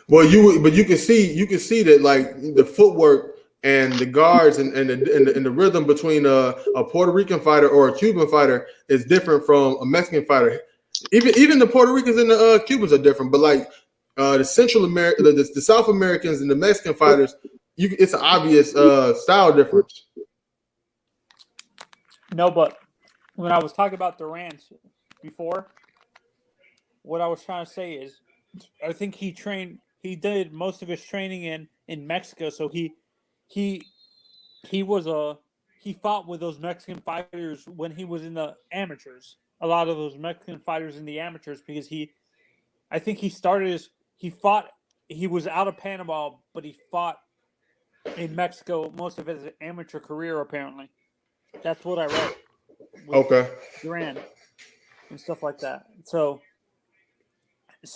Well, you can see that like the footwork and the guards and the rhythm between a Puerto Rican fighter or a Cuban fighter is different from a Mexican fighter. Even the Puerto Ricans and the Cubans are different, but like the Central America, the South Americans and the Mexican fighters, it's an obvious style difference. No, but when I was talking about Durant before, what I was trying to say is, I think he did most of his training in Mexico, so he fought with those Mexican fighters when he was in the amateurs. A lot of those Mexican fighters in the amateurs, because he was out of Panama, but he fought in Mexico most of his amateur career, apparently. That's what I read. Okay. Duran and stuff like that. So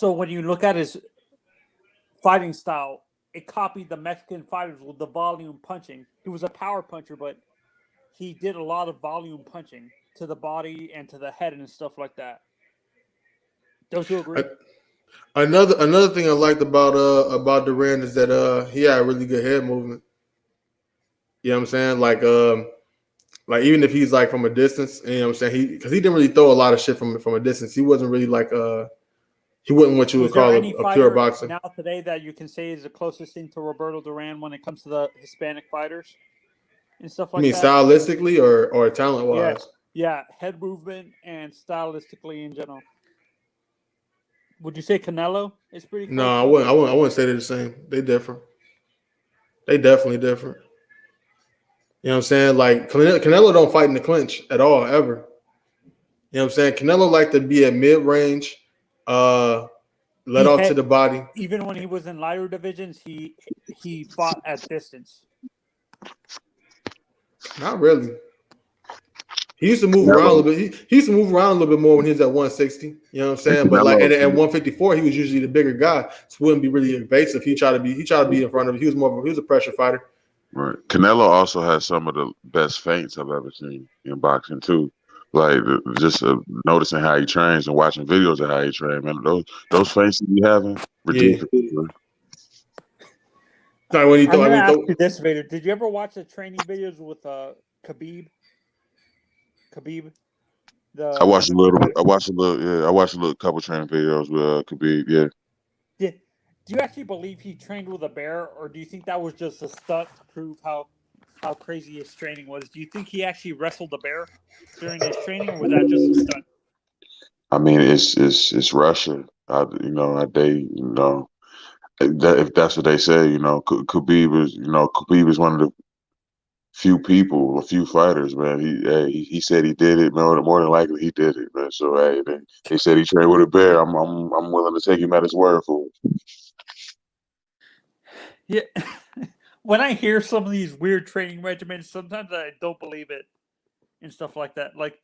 when you look at his fighting style, it copied the Mexican fighters with the volume punching. He was a power puncher, but he did a lot of volume punching to the body and to the head and stuff like that. Don't you agree? Another thing I liked about Duran is that he had really good head movement. You know what I'm saying? Like even if he's like from a distance, you know what I'm saying? Because he didn't really throw a lot of shit from a distance. He wasn't really like he wasn't what you would call a pure boxer. Now today that you can say is the closest thing to Roberto Duran when it comes to the Hispanic fighters and stuff like that. You mean stylistically or talent wise? Yeah, head movement and stylistically in general. Would you say Canelo is pretty close? No, I wouldn't say they're the same. They different. They definitely different. You know what I'm saying? Like Canelo don't fight in the clinch at all, ever. You know what I'm saying? Canelo like to be at mid-range, let off to the body. Even when he was in lighter divisions, he fought at distance. Not really. He used to move around a little bit. He used to move around a little bit more when he was at 160. You know what I'm saying? But like at 154, he was usually the bigger guy, so it wouldn't be really invasive. He tried to be in front of him. He was a pressure fighter. Right. Canelo also has some of the best feints I've ever seen in boxing too. Like just noticing how he trains and watching videos of how he trains, man. Those feints he be having, ridiculous. Yeah. Sorry, when he I'm gonna ask you this, Vader. Did you ever watch the training videos with Khabib? I watched a little. Yeah, I watched a little couple training videos with Khabib. Yeah. Do you actually believe he trained with a bear, or do you think that was just a stunt to prove how crazy his training was? Do you think he actually wrestled a bear during his training, or was that just a stunt? I mean, it's Russia. If that's what they say, Khabib is one of the a few fighters, man. He said he did it, man. More than likely he did it, man. So hey, they said he trained with a bear. I'm willing to take him at his word for it. Yeah. When I hear some of these weird training regimens, sometimes I don't believe it and stuff like that. Like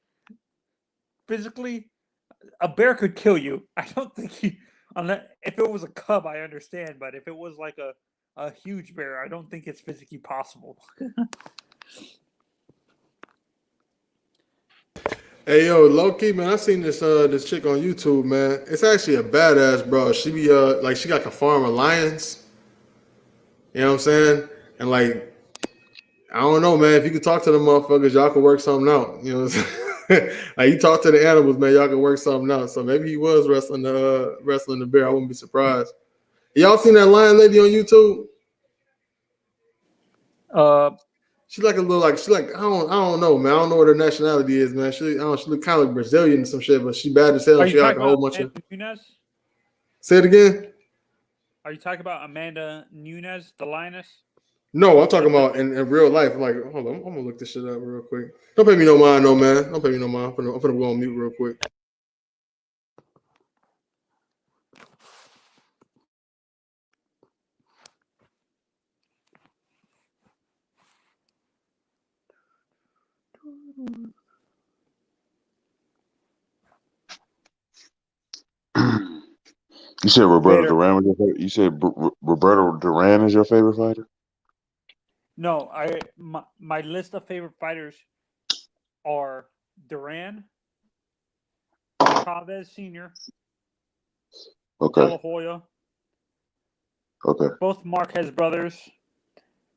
physically, a bear could kill you. I don't think if it was a cub, I understand, but if it was like a huge bear, I don't think it's physically possible. Hey yo, low key, man, I seen this chick on YouTube, man. It's actually a badass, bro. She be she got a farm of lions. You know what I'm saying? And like, I don't know, man. If you could talk to the motherfuckers, y'all could work something out. You know what I'm saying? Like you talk to the animals, man, y'all could work something out. So maybe he was wrestling the bear. I wouldn't be surprised. Y'all seen that lion lady on YouTube? She's like a little I don't know, man. I don't know what her nationality is, man. She look kind of like Brazilian or some shit, but she bad as hell. She like a whole bunch of. Nunes? Say it again. Are you talking about Amanda Nunes, the lioness? No, I'm talking about in real life. I'm like, hold on, I'm gonna look this shit up real quick. Don't pay me no mind, no man. Don't pay me no mind. I'm gonna go on mute real quick. You said Roberto Duran was your favorite? You said Roberto Duran is your favorite fighter? No, my list of favorite fighters are Duran, Chavez Sr., okay, De La Hoya, okay, both Marquez brothers,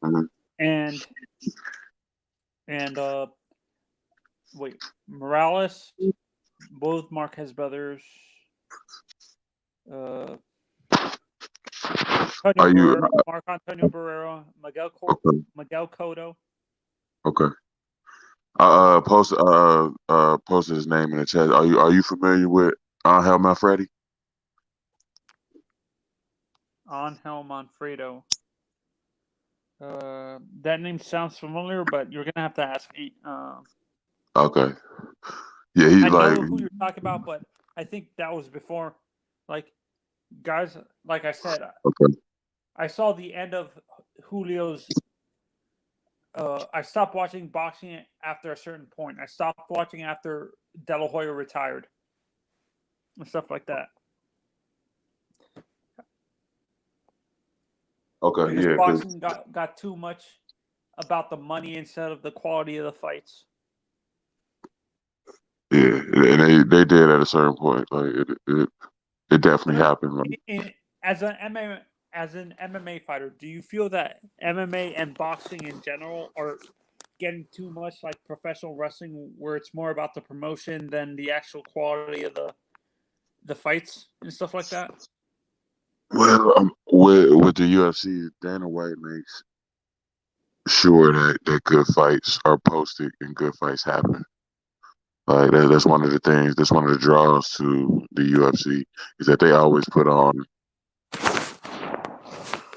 mm-hmm. and Morales, both Marquez brothers. Marc Antonio Barrera, Miguel Cotto. Okay. Posted his name in the chat. Are you familiar with Angel Manfredi? Angel Manfredo. That name sounds familiar, but you're gonna have to ask me. Okay. Yeah, he's I like. know who you're talking about, but I think that was before. Like, guys, like I said, okay. I saw the end of Julio's. I stopped watching boxing after a certain point. I stopped watching after De La Hoya retired and stuff like that. Okay, because yeah. Boxing got too much about the money instead of the quality of the fights. Yeah, and they did at a certain point. Like it definitely happened. Like. As an MMA fighter, do you feel that MMA and boxing in general are getting too much like professional wrestling, where it's more about the promotion than the actual quality of the fights and stuff like that? Well, with the UFC, Dana White makes sure that good fights are posted and good fights happen. Like that's one of the things. That's one of the draws to the UFC is that they always put on.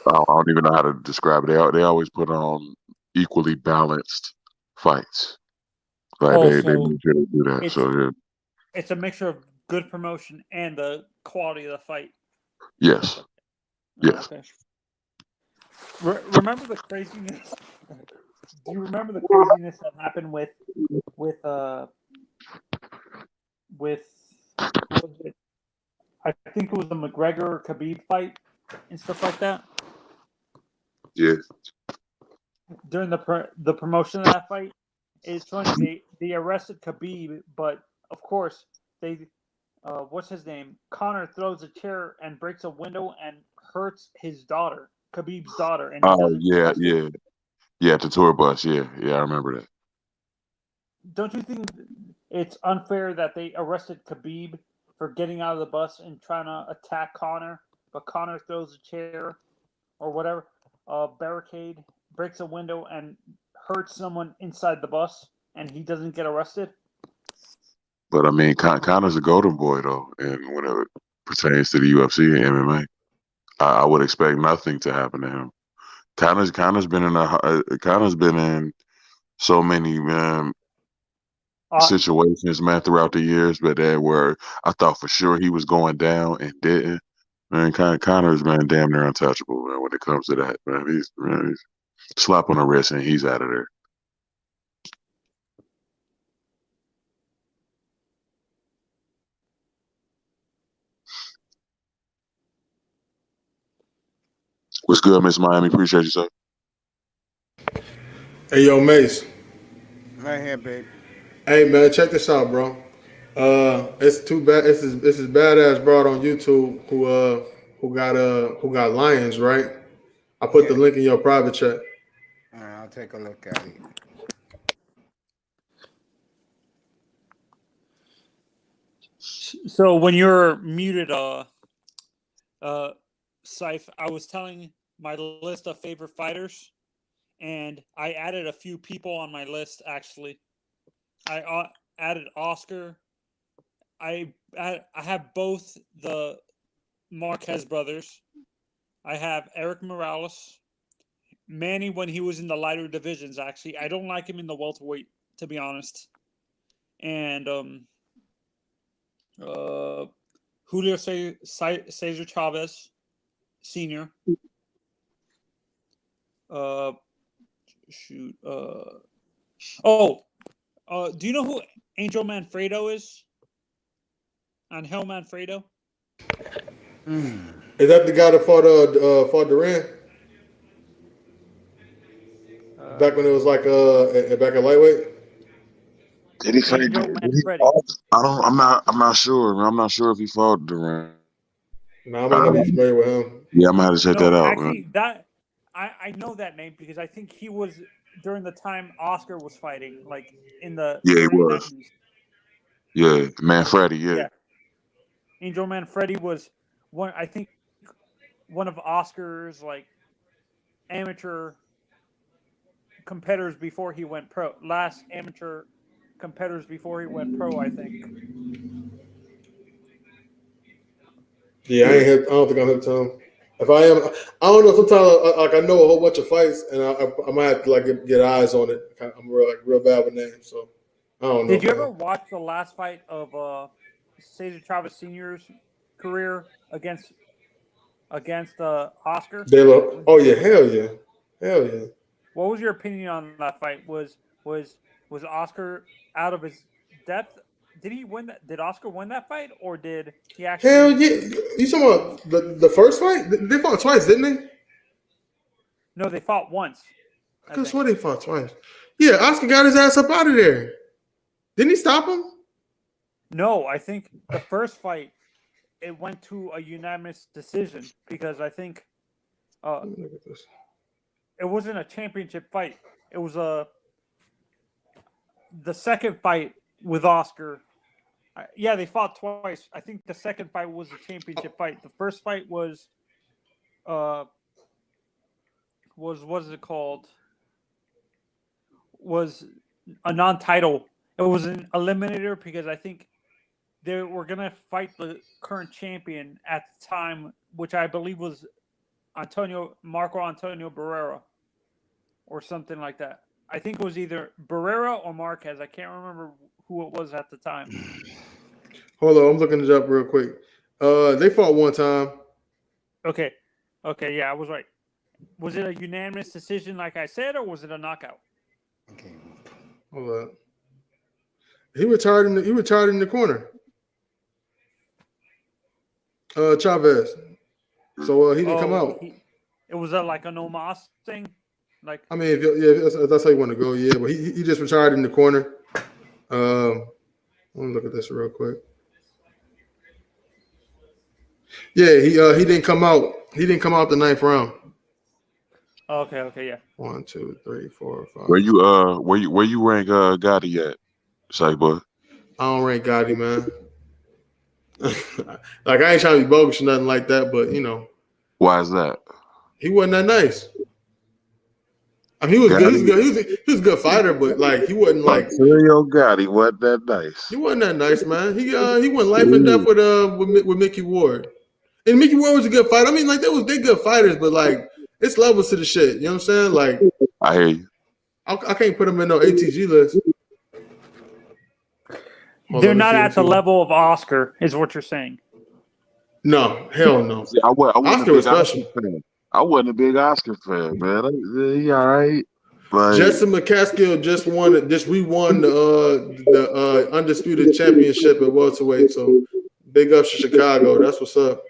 I don't even know how to describe it. They always put on equally balanced fights. Like they make sure to do that. So yeah. It's a mixture of good promotion and the quality of the fight. Yes. Yes. Okay. Remember the craziness? Do you remember the craziness that happened with what was it? I think it was the McGregor Khabib fight and stuff like that. Yeah. During the promotion of that fight, it's funny they arrested Khabib, but of course they what's his name? Connor throws a chair and breaks a window and hurts his daughter, Khabib's daughter, and he Oh doesn't get yeah, arrested. yeah. The tour bus. Yeah, I remember that. Don't you think it's unfair that they arrested Khabib for getting out of the bus and trying to attack Connor, but Connor throws a chair or whatever, barricade, breaks a window, and hurts someone inside the bus, and he doesn't get arrested? But I mean, Connor's a golden boy though, and when it pertains to the UFC and MMA, I would expect nothing to happen to him. Connor's been in so many situations, man, throughout the years, but where I thought for sure he was going down and didn't. Man, Connor's damn near untouchable, man. When it comes to that, man, he's slap on the wrist and he's out of there. What's good, Miss Miami? Appreciate you, sir. Hey, yo, Mace. Right here, babe. Hey, man, check this out, bro. It's too bad. This is badass broad on YouTube who got lions, right? I put the link in your private chat. All right, I'll take a look at it. So when you're muted, Syph, I was telling my list of favorite fighters, and I added a few people on my list. Actually, I added Oscar. I have both the Marquez brothers. I have Eric Morales, Manny when he was in the lighter divisions. Actually, I don't like him in the welterweight, to be honest. And Julio Cesar Chavez Sr. Do you know who Angel Manfredo is? Angel Manfredo? Is that the guy that fought Duran? Back when it was like back at lightweight? Did he fight? I'm not sure. I'm not sure if he fought Durant. No, I might not be familiar with him. Yeah, I might have to check that out, actually, man. I know that name because I think he was during the time Oscar was fighting, like in the Yeah, he early was. 90s. Yeah, Manfredi. Yeah. Angel Manfredi was one of Oscar's like amateur competitors before he went pro. Last amateur competitors before he went pro, I think. Yeah, I don't think I'm hip to him. If I am, I don't know. Sometimes I know a whole bunch of fights, and I might have to like get eyes on it. I'm real bad with names, so I don't know. Did you ever watch the last fight of Cesar Chavez Sr.'s career against Oscar? Oh yeah, hell yeah. What was your opinion on that fight? Was Oscar out of his depth? Did he win that? Did Oscar win that fight, or did he actually? Hell yeah! You talking about the first fight? They fought twice, didn't they? No, they fought once. I could swear they fought twice. Yeah, Oscar got his ass up out of there. Didn't he stop him? No, I think the first fight it went to a unanimous decision because I think it wasn't a championship fight. It was the second fight with Oscar. Yeah, they fought twice. I think the second fight was a championship fight. The first fight was what is it called? Was a non-title. It was an eliminator because I think they were gonna fight the current champion at the time, which I believe was Marco Antonio Barrera, or something like that. I think it was either Barrera or Marquez. I can't remember who it was at the time. Hold on, I'm looking it up real quick. They fought one time. Okay, yeah, I was right. Was it a unanimous decision, like I said, or was it a knockout? Hold up. He retired in the corner. Chavez. So he didn't come out. It was like an Omos thing. Like, I mean, if that's how you want to go, yeah. But he just retired in the corner. Let me look at this real quick. Yeah, he didn't come out. He didn't come out the 9th round. Okay, yeah. 1, 2, 3, 4, 5. Where you rank Gotti at, Say boy? I don't rank Gotti, man. Like I ain't trying to be bogus or nothing like that, but you know. Why is that? He wasn't that nice. I mean, he was good. He was a good fighter, but like he wasn't like Mario Gotti wasn't that nice. He wasn't that nice, man. He went life and death with Mickey Ward, and Mickey Ward was a good fighter. I mean, like they good fighters, but like it's levels to the shit. You know what I'm saying? Like I hear you. I can't put him in no ATG list. They're not at the level of Oscar, is what you're saying. No, hell no. See, Oscar was special. I wasn't a big Oscar fan, man. He all right. Like, Justin McCaskill just re-won the undisputed championship at welterweight. So big ups to Chicago. That's what's up.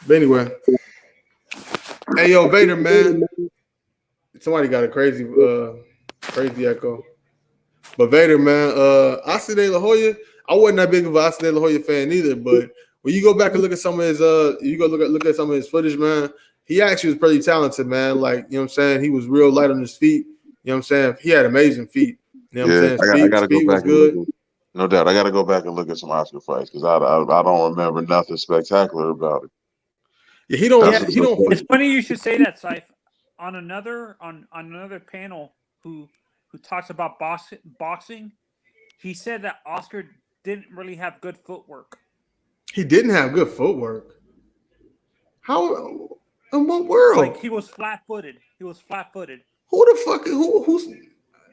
But anyway, hey yo, Vader, man. Somebody got a crazy echo. But Vader, man, Oscar De La Hoya, I wasn't that big of an Oscar De La Hoya fan either. But when you go back and look at some of his look at some of his footage, man, he actually was pretty talented, man. Like, you know what I'm saying? He was real light on his feet. You know what I'm saying? He had amazing feet. You know what I'm saying? I gotta go back and look at, no doubt. I gotta go back and look at some Oscar fights because I don't remember nothing spectacular about it. Yeah, he don't. It's funny you should say that, Saif. On another panel who talks about boxing, he said that Oscar didn't really have good footwork. He didn't have good footwork. How? In what world? Like he was flat-footed. Who the fuck?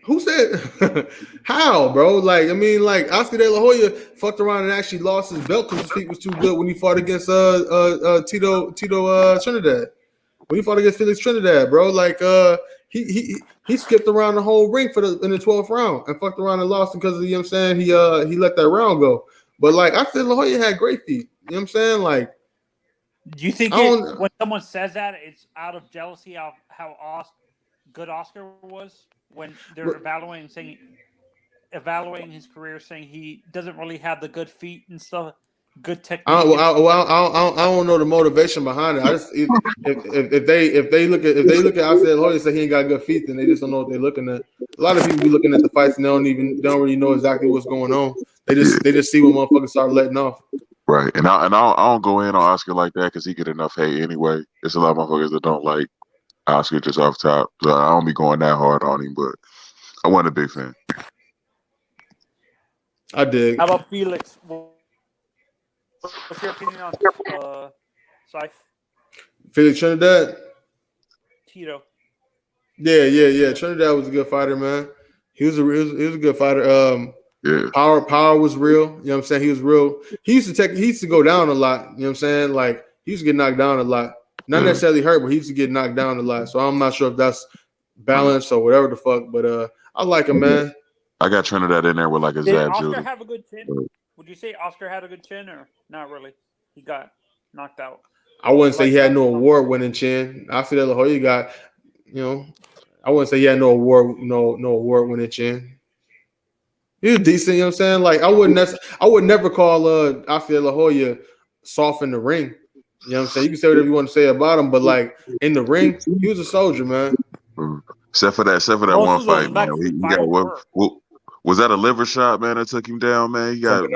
Who said? How, bro? Like, I mean, like Oscar De La Hoya fucked around and actually lost his belt because his feet was too good when he fought against Tito Trinidad. When he fought against Felix Trinidad, bro, like he skipped around the whole ring in the 12th round and fucked around and lost because of, you know what I'm saying, he let that round go. But like Oscar De La Hoya had great feet. You know what I'm saying? Like, do you think when someone says that it's out of jealousy of how good Oscar was when they're evaluating his career, saying he doesn't really have the good feet and stuff? Good technique. I don't know the motivation behind it. I just if they look at Oscar De La Hoya and say he ain't got good feet, then they just don't know what they're looking at. A lot of people be looking at the fights and they don't really know exactly what's going on. They just see when motherfuckers start letting off. Right, and I don't go in on Oscar like that because he get enough hate anyway. There's a lot of motherfuckers that don't like Oscar just off top, so I don't be going that hard on him. But I wasn't a big fan. I dig. How about Felix? What's your opinion on Saif? Felix Trinidad? Tito. Yeah. Trinidad was a good fighter, man. He was a good fighter. Yeah. Power was real. You know what I'm saying? He was real. He used to go down a lot. You know what I'm saying? Like he used to get knocked down a lot. Not necessarily hurt, but he used to get knocked down a lot. So I'm not sure if that's balanced or whatever the fuck. But I like him, man. I got Trinidad in there with like a Did Zab Oscar Judah. have a good chin? Would you say Oscar had a good chin or not really? He got knocked out. I wouldn't say he had no award-winning chin. Oscar De La Hoya got, you know, I wouldn't say he had no award-winning chin. He was decent, you know what I'm saying? Like I would never call Oscar De La Hoya soft in the ring. You know what I'm saying? You can say whatever you want to say about him, but like in the ring, he was a soldier, man. Except for that one fight, man. He got what was that a liver shot, man, that took him down, man? He got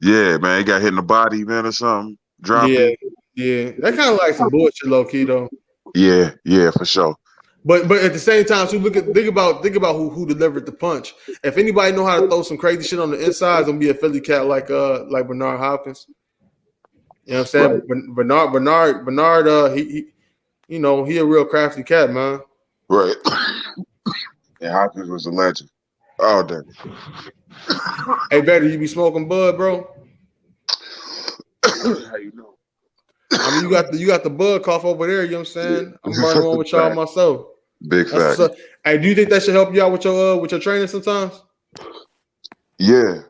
yeah, man, he got hit in the body, man, or something. Dropped him. Yeah. That kind of like some bullshit, low key though. Yeah, for sure. But at the same time, too, think about who delivered the punch. If anybody know how to throw some crazy shit on the inside, it's gonna be a Philly cat like Bernard Hopkins. You know what I'm saying? Right. Bernard, he you know, he a real crafty cat, man. Right. And Hopkins was a legend. Oh damn. Hey, Vader, you be smoking bud, bro? How you know? I mean, you got the bud cough over there. You know what I'm saying? I'm burning one with y'all myself. Big That's fact. hey, do you think that should help you out with your training sometimes? Yeah,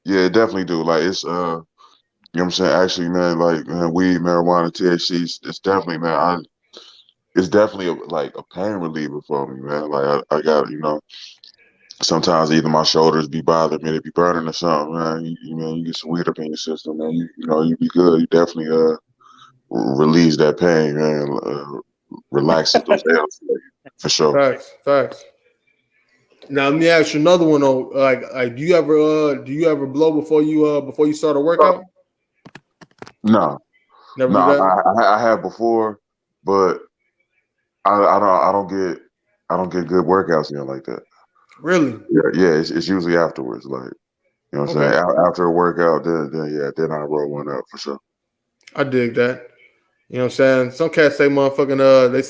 it definitely do. Like it's you know what I'm saying? Actually, man, like man, weed, marijuana, THC, it's definitely, man, it's definitely like a pain reliever for me, man. Like I got, sometimes either my shoulders be bothering me, they be burning or something, man. You get some weed up in your system, man. You be good. You definitely release that pain, man. Relax it those areas for sure. Facts. Now let me ask you another one though. Like do you ever blow before you start a workout? No, Never do that. I have before, but I don't get good workouts in like that. Really? Yeah. It's usually afterwards, like you know what I'm saying. After a workout, then I roll one up for sure. I dig that. You know what I'm saying? Some cats say motherfucking they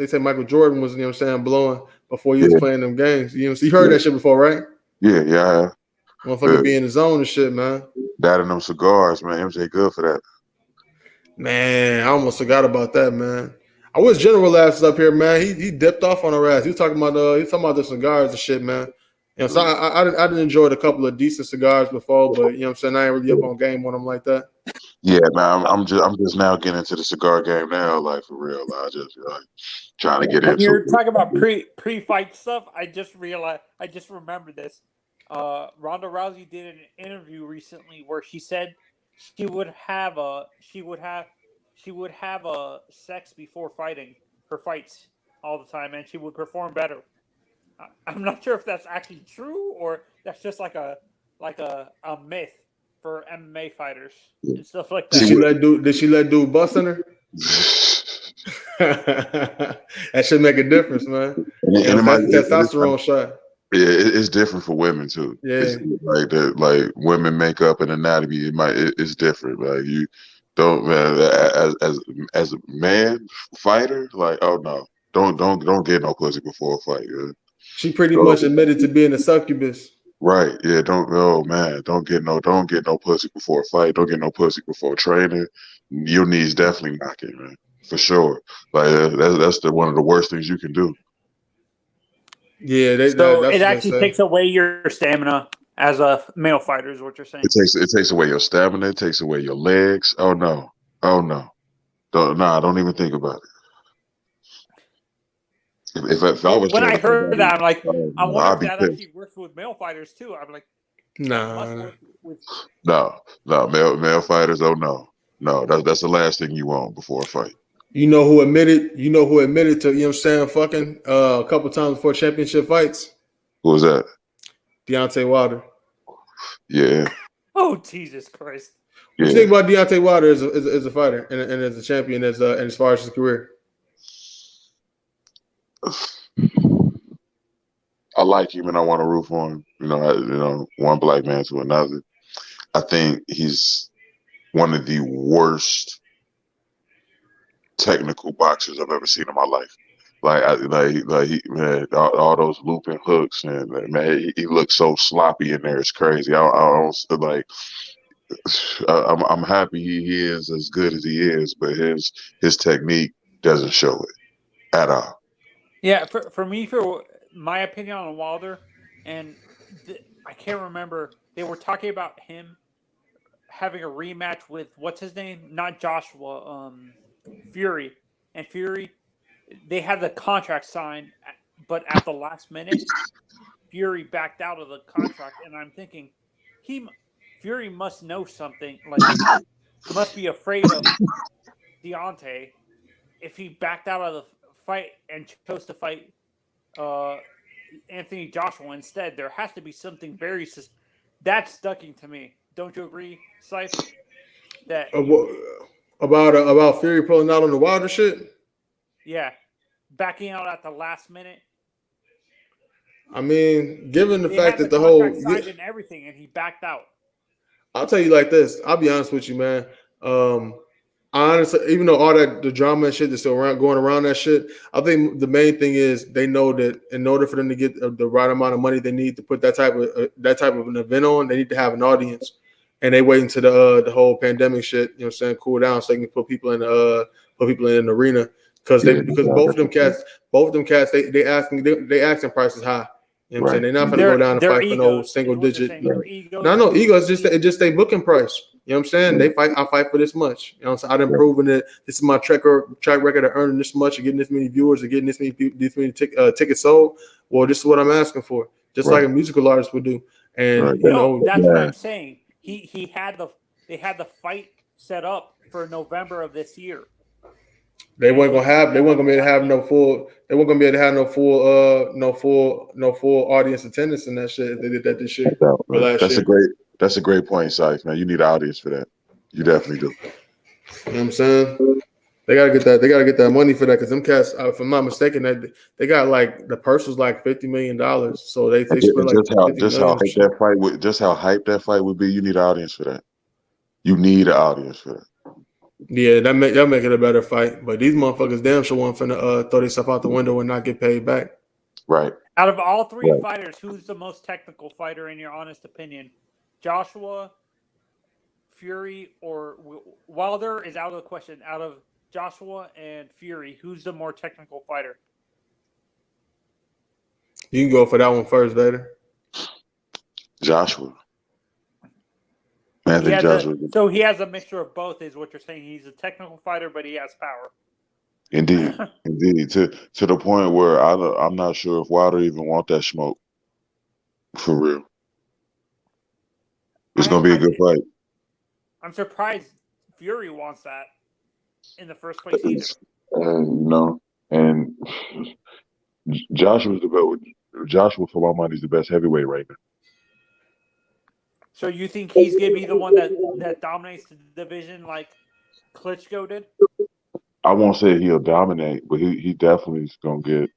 say Michael Jordan was, you know what I'm saying, blowing before he was playing them games. You know, so you heard that shit before, right? Yeah, I have. Motherfucker be in the zone and shit, man. That and them cigars, man. MJ good for that. Man, I almost forgot about that, man. I wish General Labs was up here, man. He dipped off on our ass. He was talking about the cigars and shit, man. You know, so I didn't enjoy a couple of decent cigars before, but you know what I'm saying, I ain't really up on game on them like that. Yeah, man. I'm just now getting into the cigar game now, like for real. I just trying to get When into you're it. talking about pre-fight stuff, I just remembered this. Ronda Rousey did an interview recently where she said she would have sex before fighting her fights all the time, and she would perform better. I'm not sure if that's actually true or that's just like a myth for MMA fighters and stuff like that. Did she let dude bust in her? That should make a difference, man. And it might testosterone shot. Yeah, it's different for women too. Yeah, it's like that. Like women makeup and anatomy, it's different. Like you don't, man. As a man fighter, like oh no, don't get no pussy before a fight. Man. She pretty much admitted to being a succubus. Right? Yeah. Don't get no pussy before a fight. Don't get no pussy before training. Your knees definitely knocking, man, for sure. Like that's one of the worst things you can do. Yeah, that's it actually takes away your stamina as a male fighter, is what you're saying. It takes away your stamina. It takes away your legs. Oh no. Don't even think about it. If I was when I heard that, I'm like, I wonder if that pissed. actually works with male fighters too. I'm like, nah. No, male fighters. Oh no. That's the last thing you want before a fight. You know who admitted to, you know what I'm saying, fucking a couple times before championship fights? Who was that? Deontay Wilder. Yeah. Oh, Jesus Christ. What do you think about Deontay Wilder as a fighter and as a champion and as far as his career? I like him and I want to root for him. One black man to another. I think he's one of the worst technical boxers I've ever seen in my life. Man, all those looping hooks and man, he looks so sloppy in there. It's crazy. I'm happy he is as good as he is, but his technique doesn't show it at all. Yeah, for me, for my opinion on Wilder, and I can't remember, they were talking about him having a rematch with what's his name? Not Joshua, Fury. And Fury, they had the contract signed, but at the last minute, Fury backed out of the contract, and I'm thinking, Fury must know something. Like, he must be afraid of Deontay if he backed out of the fight and chose to fight Anthony Joshua instead. There has to be something very that's sticking to me. Don't you agree, Siph? That about Fury pulling out on the Wilder shit? Yeah, backing out at the last minute. I mean, given the fact that the whole signed and everything, and he backed out. I'll tell you like this. I'll be honest with you, man. Honestly, even though all the drama and shit that's still going around that shit, I think the main thing is they know that in order for them to get the right amount of money, they need to put that type of an event on. They need to have an audience, and they wait until the whole pandemic shit, you know, what I'm saying, cool down so they can put people in the arena. because both of them cats, they asking prices high. You know what I'm saying? They're not gonna go down and fight for no single digit. No, egos. Just they booking price. You know what I'm saying? I fight for this much. You know what I'm saying? I done proven that this is my track record of earning this much, or getting this many viewers, or getting this many tickets sold. Well, this is what I'm asking for, just like a musical artist would do. And you know, that's what I'm saying. They had the fight set up for November of this year. They weren't gonna be able to have no full. They weren't gonna be able to have no full audience attendance and that shit. If they did that this year. That's a great point, Sykes, man. You need an audience for that. You definitely do. You know what I'm saying? They gotta get that. They gotta get that money for that because them cats, if I'm not mistaken, that they got like the purse was like $50 million. So they spent like just how hyped that fight would be. You need an audience for that. You need an audience for that. Yeah, that make it a better fight. But these motherfuckers damn sure want finna throw themselves out the window and not get paid back. Right. Out of all three fighters, who's the most technical fighter in your honest opinion? Joshua, Fury, or Wilder is out of the question. Out of Joshua and Fury, who's the more technical fighter? You can go for that one first, Vader. Joshua. I think Joshua. So he has a mixture of both, is what you're saying. He's a technical fighter, but he has power. Indeed, indeed. To the point where I'm not sure if Wilder even want that smoke. For real. It's gonna be a good fight. I'm surprised Fury wants that in the first place either. And Joshua's the best. Joshua, for my money, is the best heavyweight right now. So you think he's gonna be the one that dominates the division like Klitschko did? I won't say he'll dominate, but he definitely is gonna get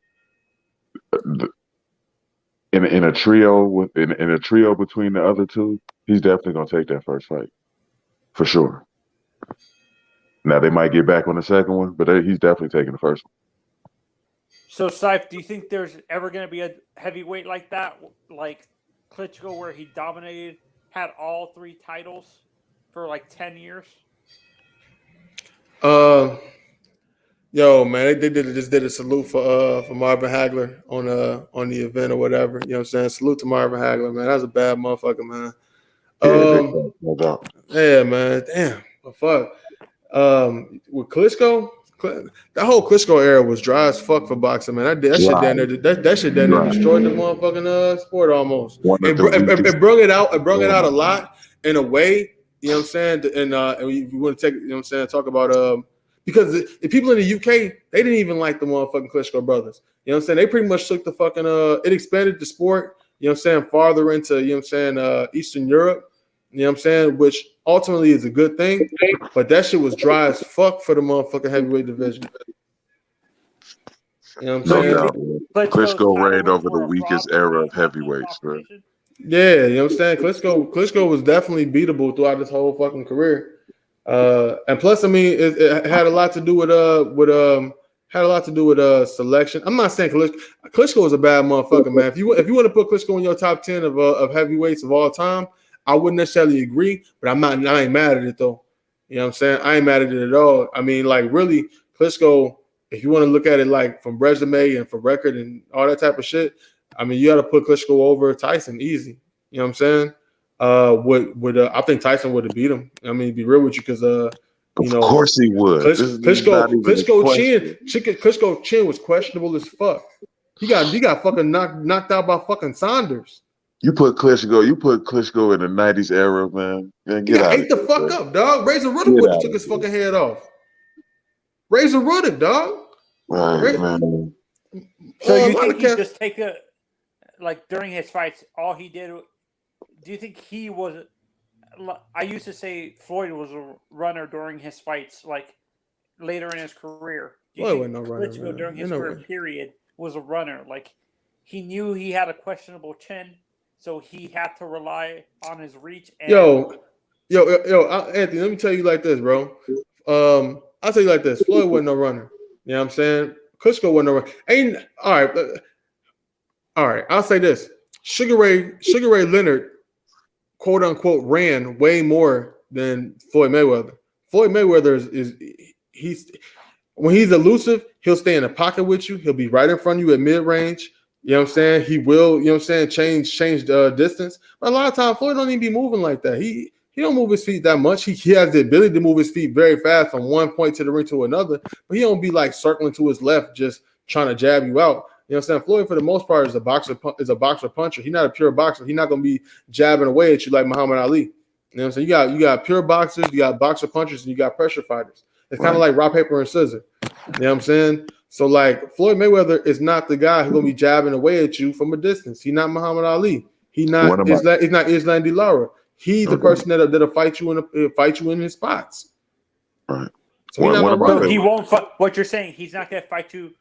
in a trio in a trio between the other two. He's definitely gonna take that first fight for sure. Now they might get back on the second one, but he's definitely taking the first one. So, Saif, do you think there's ever going to be a heavyweight like that, like Klitschko, where he dominated, had all three titles for like 10 years? Yo, man, they just did a salute for Marvin Hagler on the event or whatever. You know what I'm saying? Salute to Marvin Hagler, man. That was a bad motherfucker, man. No doubt. Yeah, man. Damn. But fuck. With Klitschko, that whole Klitschko era was dry as fuck for boxing, man. That shit down there, that shit down there destroyed the motherfucking sport almost. It brung it out. It brung it out a lot in a way. You know what I'm saying? And we want to take, you know what I'm saying, talk about because the people in the UK, they didn't even like the motherfucking Klitschko brothers. You know what I'm saying? They pretty much took the fucking it expanded the sport, you know what I'm saying, farther into, you know what I'm saying, Eastern Europe. You know what I'm saying? Which ultimately is a good thing, but that shit was dry as fuck for the motherfucking heavyweight division. You know what I'm saying? Klitschko reigned over the weakest era of heavyweights, bro. Yeah, you know what I'm saying? Klitschko was definitely beatable throughout his whole fucking career. And plus, I mean, it had a lot to do with selection. I'm not saying Klitschko was a bad motherfucker, man. If you want to put Klitschko in your top 10 of heavyweights of all time, I wouldn't necessarily agree, but I ain't mad at it though. You know what I'm saying? I ain't mad at it at all. I mean, like really, Klitschko, if you want to look at it like from resume and for record and all that type of shit, I mean, you got to put Klitschko over Tyson easy. You know what I'm saying? I think Tyson would have beat him. I mean, be real with you, because you know, of course he would. Klitschko chin was questionable as fuck. He got fucking knocked out by fucking Saunders. You put Klitschko in the 90s era, man. Get out. Ate the fuck up, dog. Razor Ruddock would have took his fucking head off. Razor Ruddock, dog. Right, man. So you think he just take like during his fights, all he did? Do you think he was? I used to say Floyd was a runner during his fights, like later in his career. Do you think Klitschko during his career period was a runner? Like he knew he had a questionable chin, so he had to rely on his reach. And Anthony, let me tell you like this, bro. I'll tell you like this. Floyd wasn't no runner. You know what I'm saying? Klitschko wasn't no runner. All right. I'll say this. Sugar Ray Leonard, quote unquote, ran way more than Floyd Mayweather. Floyd Mayweather is when he's elusive, He'll stay in the pocket with you. He'll be right in front of you at mid range. You know what I'm saying? He will, you know what I'm saying, change distance. But a lot of times Floyd don't even be moving like that. He don't move his feet that much. He has the ability to move his feet very fast from one point to the ring to another, but he don't be like circling to his left just trying to jab you out. You know what I'm saying? Floyd, for the most part, is a boxer puncher. He's not a pure boxer. He's not gonna be jabbing away at you like Muhammad Ali. You know what I'm saying? You got pure boxers, you got boxer punchers, and you got pressure fighters. It's kind of like rock, paper, and scissors. You know what I'm saying? So like Floyd Mayweather is not the guy who's gonna be jabbing away at you from a distance. He's not Muhammad Ali. He's not Islam De Lara. He's the person that'll fight you in his spots. Right. So he won't fight. What you're saying, he's not gonna fight you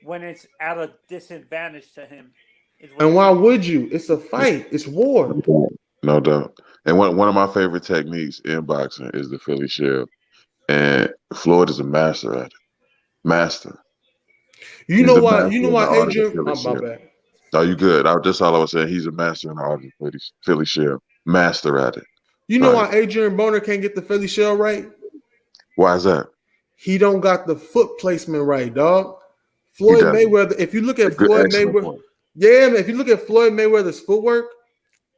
when it's at a disadvantage to him. And why would you? It's a fight. It's war. No doubt. And one of my favorite techniques in boxing is the Philly Shell. And Floyd is a master at it. Master. You know why Adrian? Oh, my bad. No, you good. That's all I was saying. He's a master in the art of the Philly Shell. Master at it. You know why Adrian Boner can't get the Philly Shell right? Why is that? He don't got the foot placement right, dog. Floyd Mayweather, if you look at Floyd Mayweather, man, if you look at Floyd Mayweather's footwork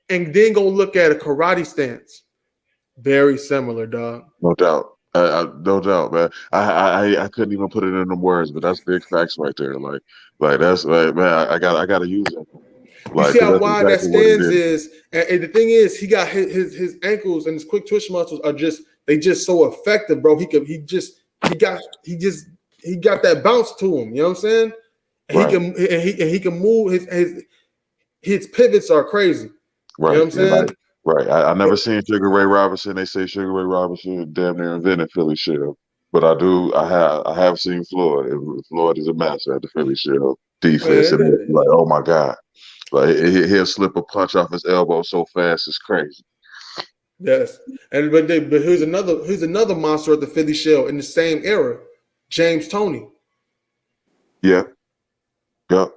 and then go look at a karate stance, very similar, dog. No doubt. No doubt, man. I couldn't even put it in the words, but that's big facts right there. Like that's like, man, I gotta use it. Like, you see how wide that stance is, and the thing is, he got his ankles and his quick twitch muscles are just so effective, bro. He got that bounce to him. You know what I'm saying? And he can move. His pivots are crazy. Right. You know what I'm saying? Right. I never seen Sugar Ray Robinson. They say Sugar Ray Robinson damn near invented Philly Shell, but I have seen Floyd. Floyd is a master at the Philly Shell defense, and like, oh my God. Like he'll slip a punch off his elbow so fast it's crazy. Yes, but here's another monster at the Philly Shell in the same era, James Toney. Yeah. Yep.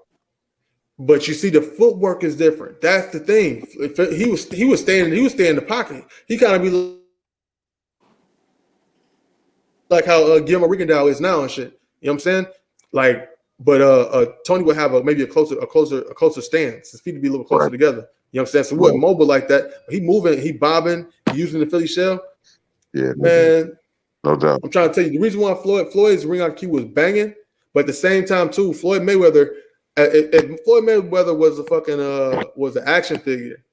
But you see, the footwork is different. That's the thing. He was staying in the pocket. He kind of be like how Guillermo Rigondeaux is now and shit. You know what I'm saying? Like. But Tony would have maybe a closer stance. His feet would be a little closer together. You know what I'm saying? So he wasn't mobile like that. He moving, he bobbing, he using the Philly Shell. Yeah, man. No doubt. I'm trying to tell you the reason why Floyd's ring IQ was banging, but at the same time too, Floyd Mayweather. If Floyd Mayweather was a fucking was an action figure,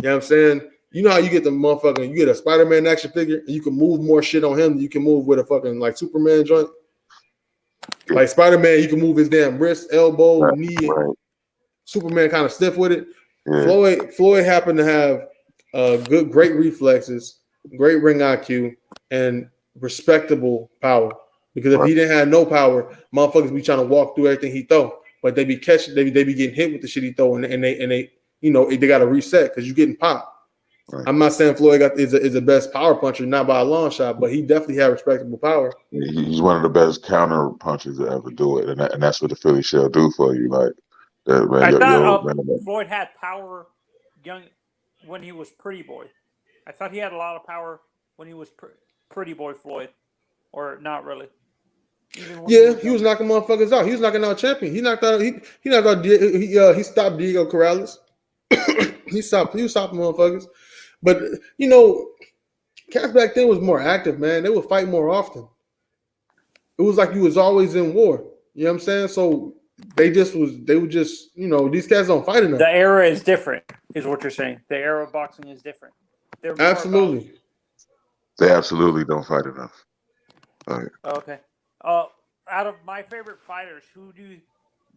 you know what I'm saying? You know how you get the motherfucking, you get a Spider-Man action figure and you can move more shit on him than you can move with a fucking like Superman joint. Like Spider-Man, you can move his damn wrist, elbow, knee. Superman kind of stiff with it. Yeah. Floyd happened to have great reflexes, great ring IQ, and respectable power. Because if he didn't have no power, motherfuckers be trying to walk through everything he throw, but they be catching, they be getting hit with the shit he throw, and they you know they got to reset because you're getting popped. Right. I'm not saying Floyd is the best power puncher, not by a long shot, but he definitely had respectable power. He's one of the best counter punchers to ever do it, and that's what the Philly Shell do for you. Like, man, I thought Floyd had power when he was Pretty Boy. I thought he had a lot of power when he was Pretty Boy Floyd, or not really. He was knocking motherfuckers out. He was knocking out champion. He knocked out. He stopped Diego Corrales. He stopped motherfuckers. But you know, cats back then was more active, man. They would fight more often. It was like you was always in war. You know what I'm saying? So they would just, you know, these cats don't fight enough. The era is different, is what you're saying. The era of boxing is different. Absolutely. They absolutely don't fight enough. Right. Okay. Out of my favorite fighters,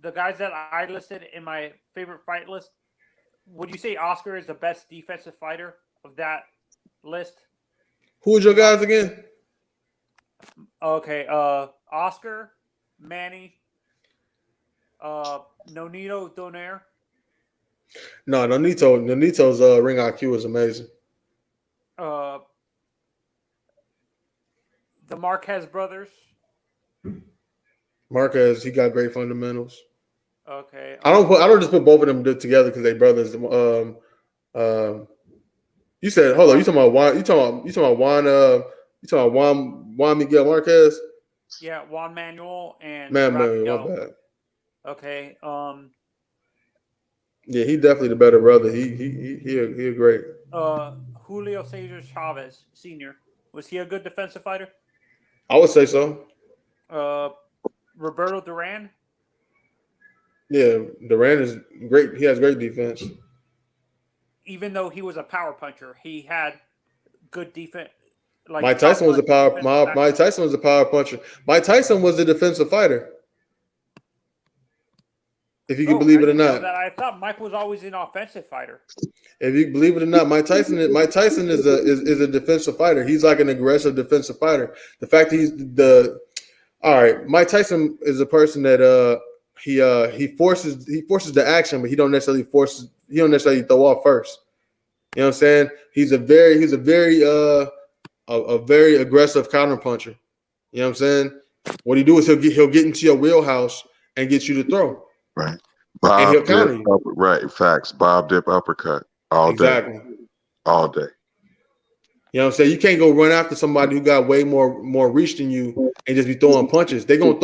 the guys that I listed in my favorite fight list, would you say Oscar is the best defensive fighter of that list? Who are your guys again? Okay, Oscar, Manny, Nonito Donaire. No, Nonito's ring IQ is amazing. The Marquez brothers. Marquez, he got great fundamentals. Okay. I don't just put both of them together because they brothers. You said, hold on. You talking about Juan Miguel Marquez? Yeah, Juan Manuel and Man, my Rafael. bad. Okay. Yeah, he definitely the better brother. He great. Julio Cesar Chavez Sr. Was he a good defensive fighter? I would say so. Roberto Duran. Yeah, Duran is great. He has great defense. Even though he was a power puncher, he had good defense. Like Mike Tyson was a power. Mike Tyson was a power puncher. Mike Tyson was a defensive fighter. If you can believe it or not. I thought Mike was always an offensive fighter. If you believe it or not, Mike Tyson is a defensive fighter. He's like an aggressive defensive fighter. The fact that Mike Tyson is a person that he forces the action, but he don't necessarily throw off first. You know what I'm saying? He's a very aggressive counter puncher. You know what I'm saying? What he do is he'll get into your wheelhouse and get you to throw. Right. And he'll Bob counter dip, you. right. Facts. Bob dip uppercut all Exactly. day. All day. You know what I'm saying? You can't go run after somebody who got way more reach than you and just be throwing punches. They can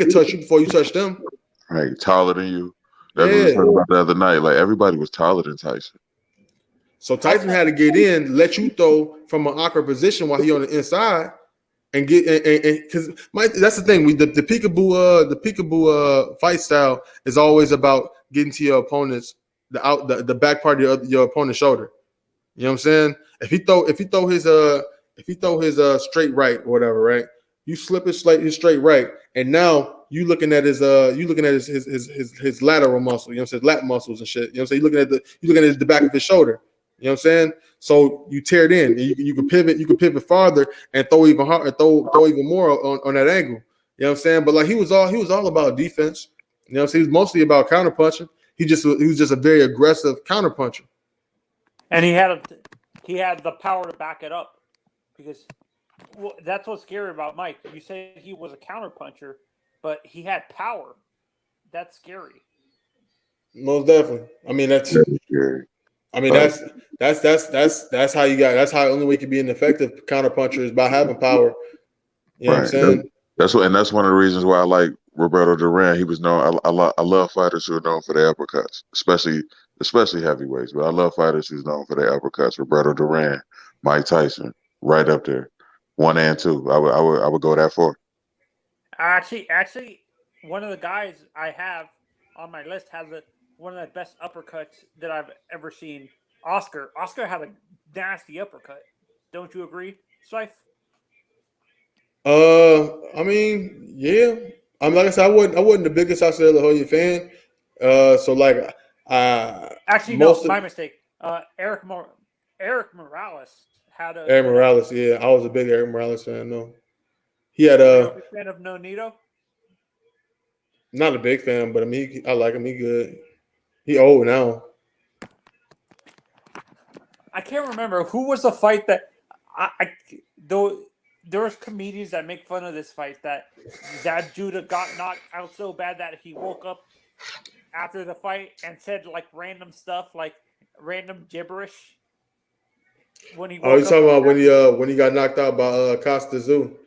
touch you before you touch them. Right. Taller than you. That's what we were talking about the other night. Like everybody was taller than Tyson. So Tyson had to get in, let you throw from an awkward position while he on the inside, and get and because that's the thing. The peekaboo fight style is always about getting to your opponent's the back part of your opponent's shoulder. You know what I'm saying? If he throw his straight right or whatever, right? You slip his straight right, and now you looking at his lateral muscle. You know what I'm saying? Lat muscles and shit. You know what I'm saying? You looking at the back of his shoulder. You know what I'm saying? So you tear it in. You can pivot. You can pivot farther and throw even harder, throw even more on that angle. You know what I'm saying? But like he was all about defense. You know what I'm saying? He was mostly about counter punching. He was just a very aggressive counter puncher. And he had the power to back it up, because that's what's scary about Mike. You say he was a counter puncher, but he had power. That's scary. Most definitely. I mean that's scary. I mean that's how you got. That's how the only way you can be an effective counter puncher is by having power. You know what I'm saying? That's one of the reasons why I like Roberto Duran. He was known. I love fighters who are known for their uppercuts, especially heavyweights. But I love fighters who's known for their uppercuts. Roberto Duran, Mike Tyson, right up there, 1 and 2. I would go that far. Actually, one of the guys I have on my list has one of the best uppercuts that I've ever seen. Oscar had a nasty uppercut. Don't you agree, Slife? I mean, yeah. I'm like I said, I wasn't the biggest Oscar De La Hoya fan. So like, actually, no, my mistake. Eric Morales had a. Eric Morales, yeah, I was a big Eric Morales fan. No, he had a fan of Nonito. Not a big fan, but I mean, I like him. He good. He old now. I can't remember who was the fight that though. There was comedians that make fun of this fight that Judah got knocked out so bad that he woke up after the fight and said like random stuff, like random gibberish. When he you talking about when he got knocked out by Costa Zoo?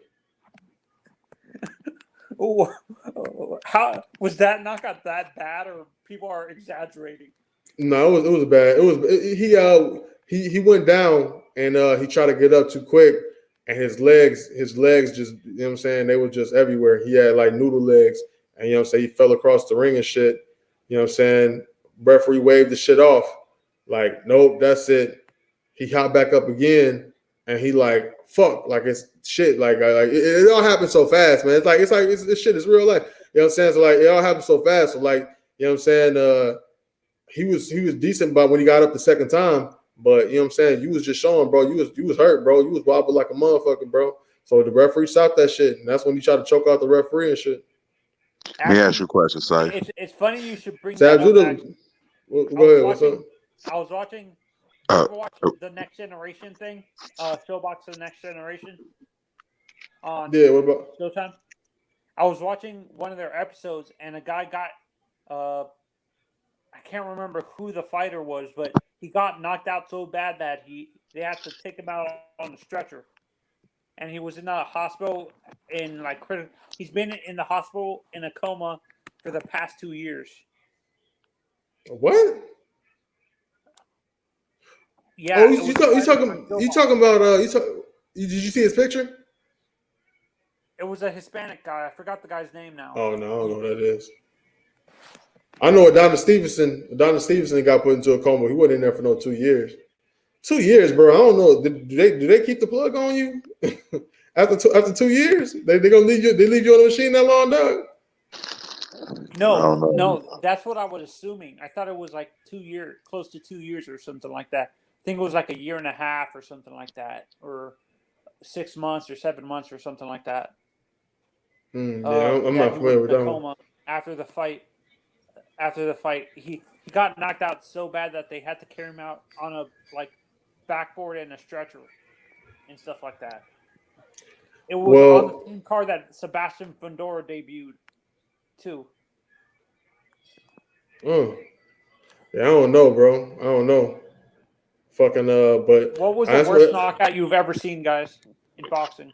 How was that knockout that bad, or people are exaggerating? No, it was bad. He went down and he tried to get up too quick. And his legs just, you know what I'm saying, they were just everywhere. He had like noodle legs. And you know what I'm saying, he fell across the ring and shit. You know what I'm saying? Referee waved the shit off. Like, nope, that's it. He hopped back up again and he like, fuck, like it's shit. Like it all happened so fast, man. It's shit, it's real life. You know what I'm saying? So like it all happened so fast. So like, you know what I'm saying? He was decent, but when he got up the second time. But you know what I'm saying? You was just showing, bro. You was hurt, bro. You was wobbling like a motherfucker, bro. So the referee stopped that shit, and that's when he tried to choke out the referee and shit. Let me ask you a question, Si. It's funny you should bring that up. Go ahead. What's up? I was watching the Next Generation thing, Showbox The Next Generation. On what about Showtime? I was watching one of their episodes, and a guy got I can't remember who the fighter was, but he got knocked out so bad that they had to take him out on the stretcher. and he was in the hospital in like he's been in the hospital in a coma for the past 2 years. What? Yeah. Oh, you talking about did you see his picture? It was a Hispanic guy. I forgot the guy's name now. Oh no, I don't know who that is. I know Adonis Stevenson. Adonis Stevenson got put into a coma. He wasn't in there for no 2 years. 2 years, bro. I don't know. Do they keep the plug on you after 2 years? They gonna leave you? They leave you on the machine that long, dog? No, that's what I was assuming. I thought it was like 2 years, close to 2 years or something like that. I think it was like a year and a half or something like that, or 6 months or 7 months or something like that. I'm not familiar with that one. After the fight, he got knocked out so bad that they had to carry him out on a backboard and a stretcher and stuff like that. It was on the same card that Sebastian Fundora debuted too. Yeah, I don't know, bro. I don't know. Fucking but what was the worst knockout you've ever seen, guys, in boxing?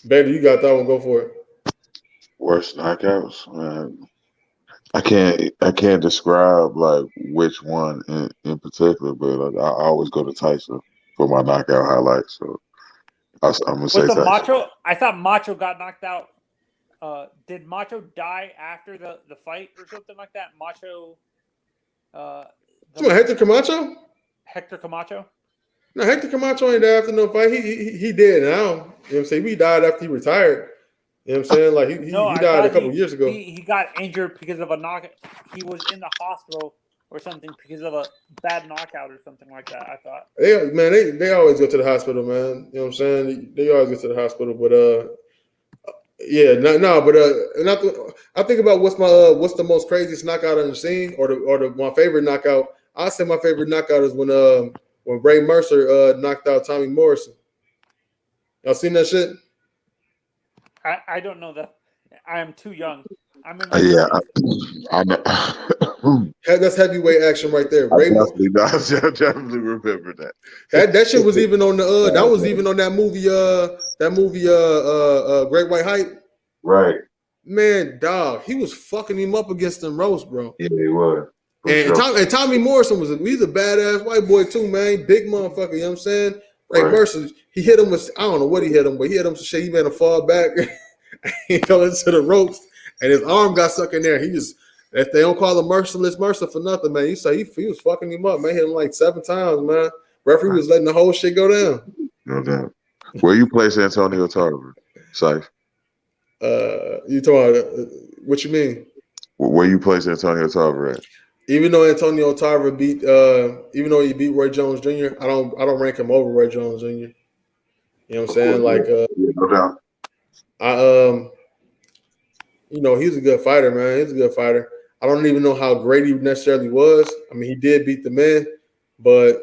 Baby, you got that one. Go for it. Worst knockouts, man. I can't describe like which one in particular, but like, I always go to Tyson for my knockout highlights. So I'm gonna say Tyson. Macho? I thought Macho got knocked out. Did Macho die after the fight or something like that? Macho. Hector Camacho? Hector Camacho? No, Hector Camacho ain't died after no fight. He dead now. You know what I'm saying? He died after he retired. You know what I'm saying? Like he died a couple years ago. He got injured because of a knockout. He was in the hospital or something because of a bad knockout or something like that. I thought. They always go to the hospital, man. You know what I'm saying? They always go to the hospital, but I think about what's the most craziest knockout I've seen, or my favorite knockout. I say my favorite knockout is when Ray Mercer knocked out Tommy Morrison. Y'all seen that shit? I don't know that. I am too young. I'm in I know. That's heavyweight action right there. I definitely remember that. That shit was even on the that was even on that movie Great White Hype. Right. Man, dog, he was fucking him up against them ropes, bro. Yeah, he was. And Tommy Morrison he's a badass white boy too, man. Big motherfucker, you know what I'm saying? Ray Mercer, he hit him with, I don't know what he hit him, but he hit him some shit. He made him fall back. He fell into the ropes, and his arm got stuck in there. They don't call him Merciless Mercer for nothing, man. You say he was fucking him up, man. Hit him like 7 times, man. Referee was letting the whole shit go down. No doubt. Where you place Antonio Tarver, Saif? You talking about what you mean? Where you place Antonio Tarver at? Even though Antonio Tarver beat he beat Roy Jones Jr., I don't rank him over Roy Jones Jr. You know what I'm saying? Like no doubt. He's a good fighter, man. He's a good fighter. I don't even know how great he necessarily was. I mean, he did beat the man, but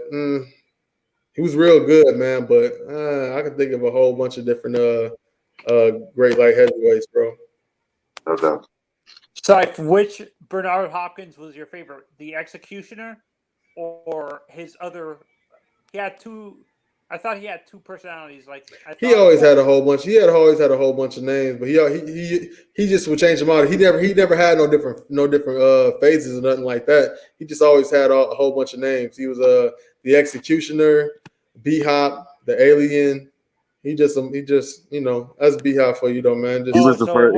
he was real good, man. But I can think of a whole bunch of different great light heavyweights, bro. No doubt. So, which Bernard Hopkins was your favorite? The Executioner or his other? He had two. I thought he had two personalities. He always had a whole bunch. He had always had a whole bunch of names, but he just would change them out. He never had no different phases or nothing like that. He just always had a whole bunch of names. He was the Executioner, B-Hop, the Alien. He just that's B-Hop for you though, man. He was the first.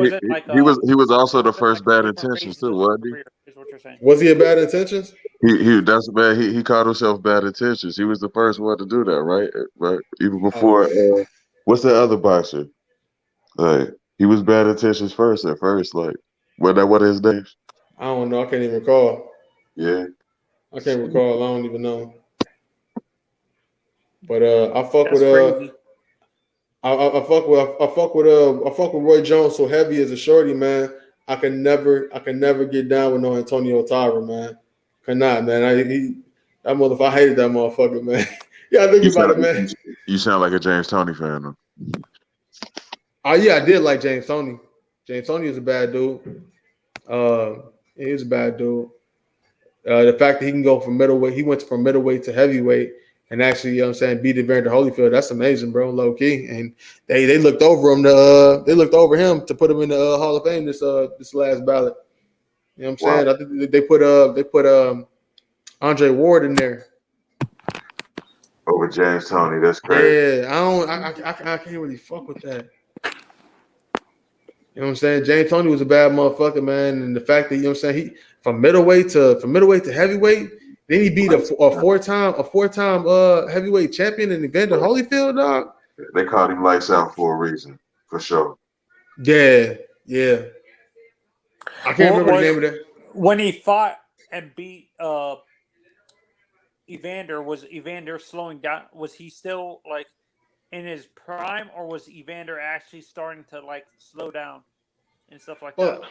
He was also the first Bad Intentions too, wasn't he? Is what you're saying. Was he a Bad Intentions? That's bad. He called himself Bad Intentions. He was the first one to do that, right? Right. Even before what's that other boxer? Like he was Bad Intentions first at first. Like what his name? I don't know. I can't even recall. Yeah. I can't recall. I don't even know. But I fuck with I fuck with Roy Jones so heavy as a shorty, man. I can never get down with no Antonio Tarver, man. Cannot, man. I hated that motherfucker, man. Yeah, I think about it, man. You sound like a James Toney fan, though. Oh yeah, I did like James Toney. James Toney is a bad dude. He's a bad dude. The fact that he can go from middleweight, he went from middleweight to heavyweight. and actually, you know what I'm saying, beat Evander Holyfield. That's amazing, bro, low key. And they looked over him to put him in the Hall of Fame this last ballot. You know what I'm saying? I think they put Andre Ward in there over James Toney. That's crazy. Yeah, I can't really fuck with that. You know what I'm saying? James Toney was a bad motherfucker, man, and the fact that, you know what I'm saying, he from middleweight to heavyweight, then he beat a four-time heavyweight champion in Evander Holyfield, dog. They called him lights out for a reason, for sure. Yeah. I can't remember the name of that. When he fought and beat Evander, was Evander slowing down? Was he still like in his prime, or was Evander actually starting to like slow down and stuff like that?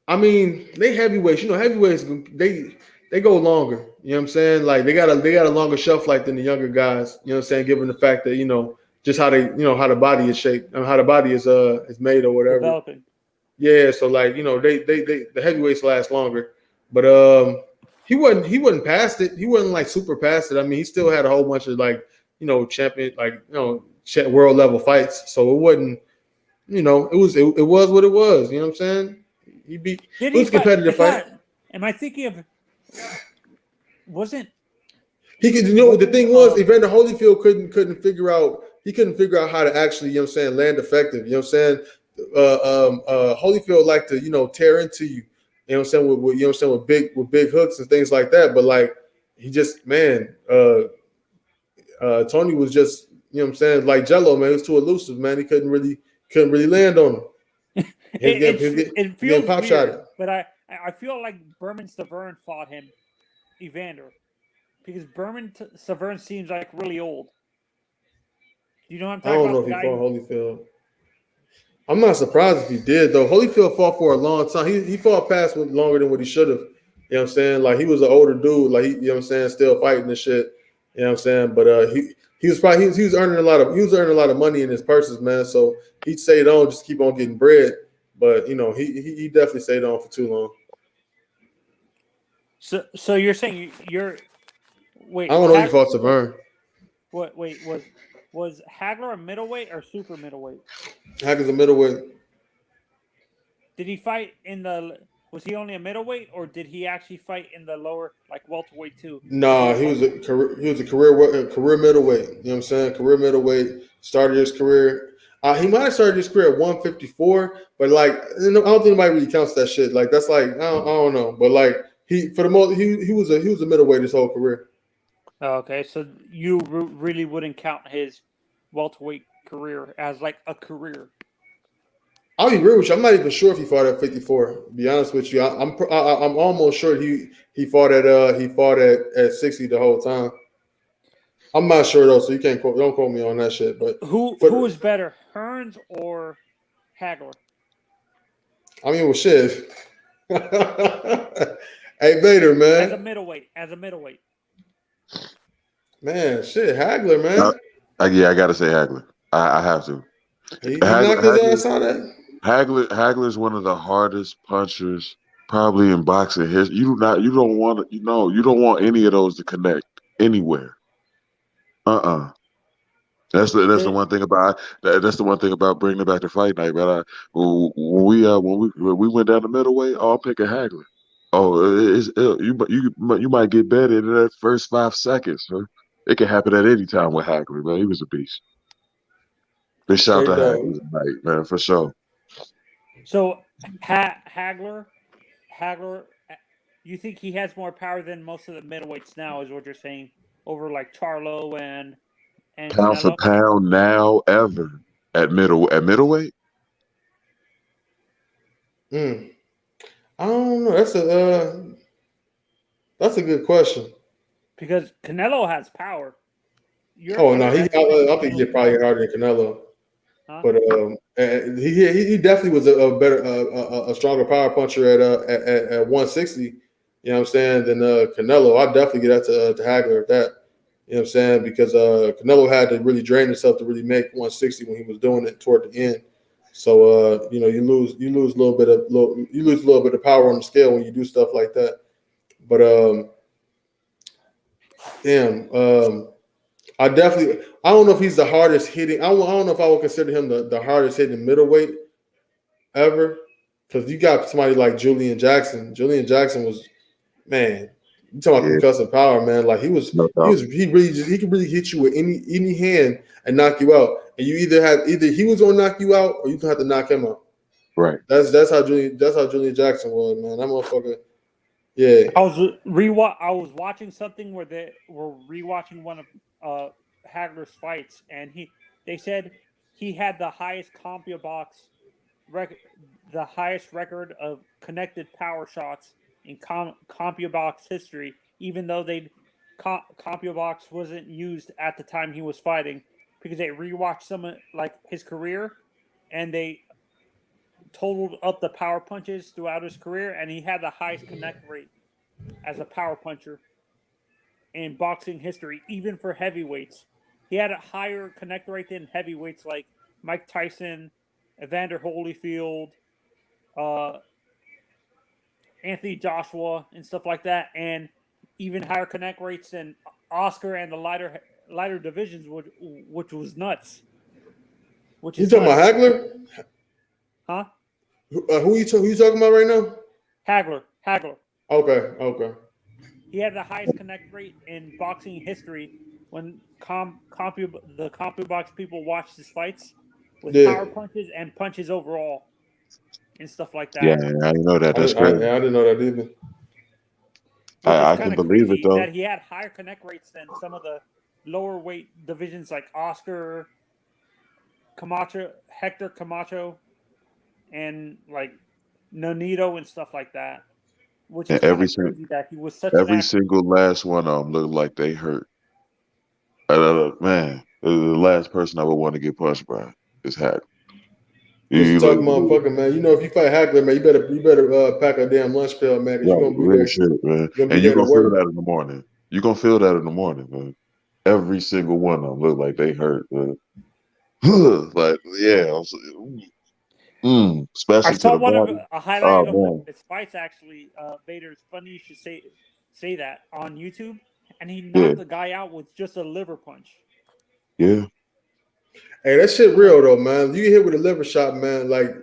I mean, they heavyweights. You know, heavyweights they go longer. You know what I'm saying? Like they got a longer shelf life than the younger guys. You know what I'm saying? Given the fact that, you know, just how how the body is shaped and how the body is made or whatever. Developing. Yeah, so like, you know, they the heavyweights last longer, but he wasn't past it. He wasn't like super past it. I mean, he still had a whole bunch of like, you know, champion, like, you know, world level fights. So it wasn't, you know, it was what it was. You know what I'm saying? It was a competitive fight. Am I thinking of? Wasn't he could? You know, the thing was, Evander Holyfield couldn't figure out. He couldn't figure out how to actually, you know what I'm saying, land effective. You know what I'm saying? Holyfield liked to, you know, tear into you. You know what I'm saying? With you know what I'm saying, with big hooks and things like that. But like, he just, man, Tony was just, you know what I'm saying, like Jello, man. He was too elusive, man. He couldn't really land on him. It feels pop weird, shot. but I feel like Berman Stavern fought him, Evander, because Berman Stavern seems like really old. You know what I'm I talking don't about? know if he fought Holyfield. I'm not surprised if he did, though. Holyfield fought for a long time. He fought past longer than what he should have. You know what I'm saying? Like, he was an older dude. Like, you know what I'm saying, still fighting and shit. You know what I'm saying? But he was earning a lot of money in his purses, man. So he stayed on, just keep on getting bread. But you know, he definitely stayed on for too long. So you're saying wait? I don't know if he fought Severn. What? Wait, was Hagler a middleweight or super middleweight? Hagler's a middleweight. Did he fight in the? Was he only a middleweight, or did he actually fight in the lower, like welterweight too? Nah, he was a career middleweight. You know what I'm saying? Career middleweight. Started his career. He might have started his career at 154, but like, I don't think anybody really counts that shit. Like, that's like, I don't know, but like, he was a middleweight his whole career. Okay, so you really wouldn't count his welterweight career as like a career. I'll be real with you. I'm not even sure if he fought at 54. To be honest with you, I'm almost sure he fought at 60 the whole time. I'm not sure though, so don't quote me on that shit. But who was better, Hearns or Hagler? I mean, well, shit. Hey, Vader, man. As a middleweight. Man, shit, Hagler, man. Yeah, I gotta say Hagler. I have to. He knocked his ass out of that. Hagler is one of the hardest punchers probably in boxing history. You don't want any of those to connect anywhere. That's the one thing about bringing it back to fight night, man. When we went down the middleweight, I'm picking Hagler. You might get better in that first 5 seconds. Huh? It can happen at any time with Hagler, man. He was a beast. They shout to Hagler tonight, man, for sure. So Hagler, you think he has more power than most of the middleweights now, is what you're saying, over like Charlo and pound for pound now ever at middleweight? I don't know. That's a good question. Because Canelo has power. I think he's probably harder than Canelo. Huh? But he definitely was a stronger power puncher at 160. You know what I'm saying? Than Canelo. I'd definitely get that to Hagler at that. You know what I'm saying? Because Canelo had to really drain himself to really make 160 when he was doing it toward the end. So you lose a little bit of power on the scale when you do stuff like that. But I don't know if he's the hardest hitting. I don't know if I would consider him the hardest hitting middleweight ever. Because you got somebody like Julian Jackson. Julian Jackson was, man, you talking about concussive power, man. Like he could really hit you with any hand and knock you out. And you either he was gonna knock you out or you have to knock him out. Right. That's how Julian Jackson was, man. That motherfucker. Yeah. I was watching something where they were rewatching one of Hagler's fights, and they said he had the highest CompuBox the highest record of connected power shots in CompuBox history, even though CompuBox wasn't used at the time he was fighting, because they rewatched some of like his career, and they totaled up the power punches throughout his career, and he had the highest connect rate as a power puncher in boxing history, even for heavyweights. He had a higher connect rate than heavyweights like Mike Tyson, Evander Holyfield, Anthony Joshua, and stuff like that, and even higher connect rates than Oscar and the lighter divisions, which was nuts. You talking about Hagler? Huh? Who you talking about right now? Hagler. Okay. He had the highest connect rate in boxing history when the CompuBox people watched his fights with power punches and punches overall and stuff like that. Yeah, I didn't know that. That's I crazy. didn't know that either. I can believe it though. That he had higher connect rates than some of the lower weight divisions like Oscar, Hector Camacho, and like Nonito and stuff like that. Which is every crazy that he was such single last one of them looked like they hurt. Man, the last person I would want to get punched by is Hagler. You talking motherfucker, man. You know, if you fight Hagler, man, you better pack a damn lunch pill, man. Cause you're gonna be there, shit, man. And you're gonna feel that in the morning. You're gonna feel that in the morning, man. Every single one of them look like they hurt, man. Like, yeah. Especially I saw to the one body. of a highlight of his fights actually. Vader, it's funny you should say that on YouTube, and he knocked the guy out with just a liver punch. Yeah. Hey, that shit real though, man. You get hit with a liver shot, man. Like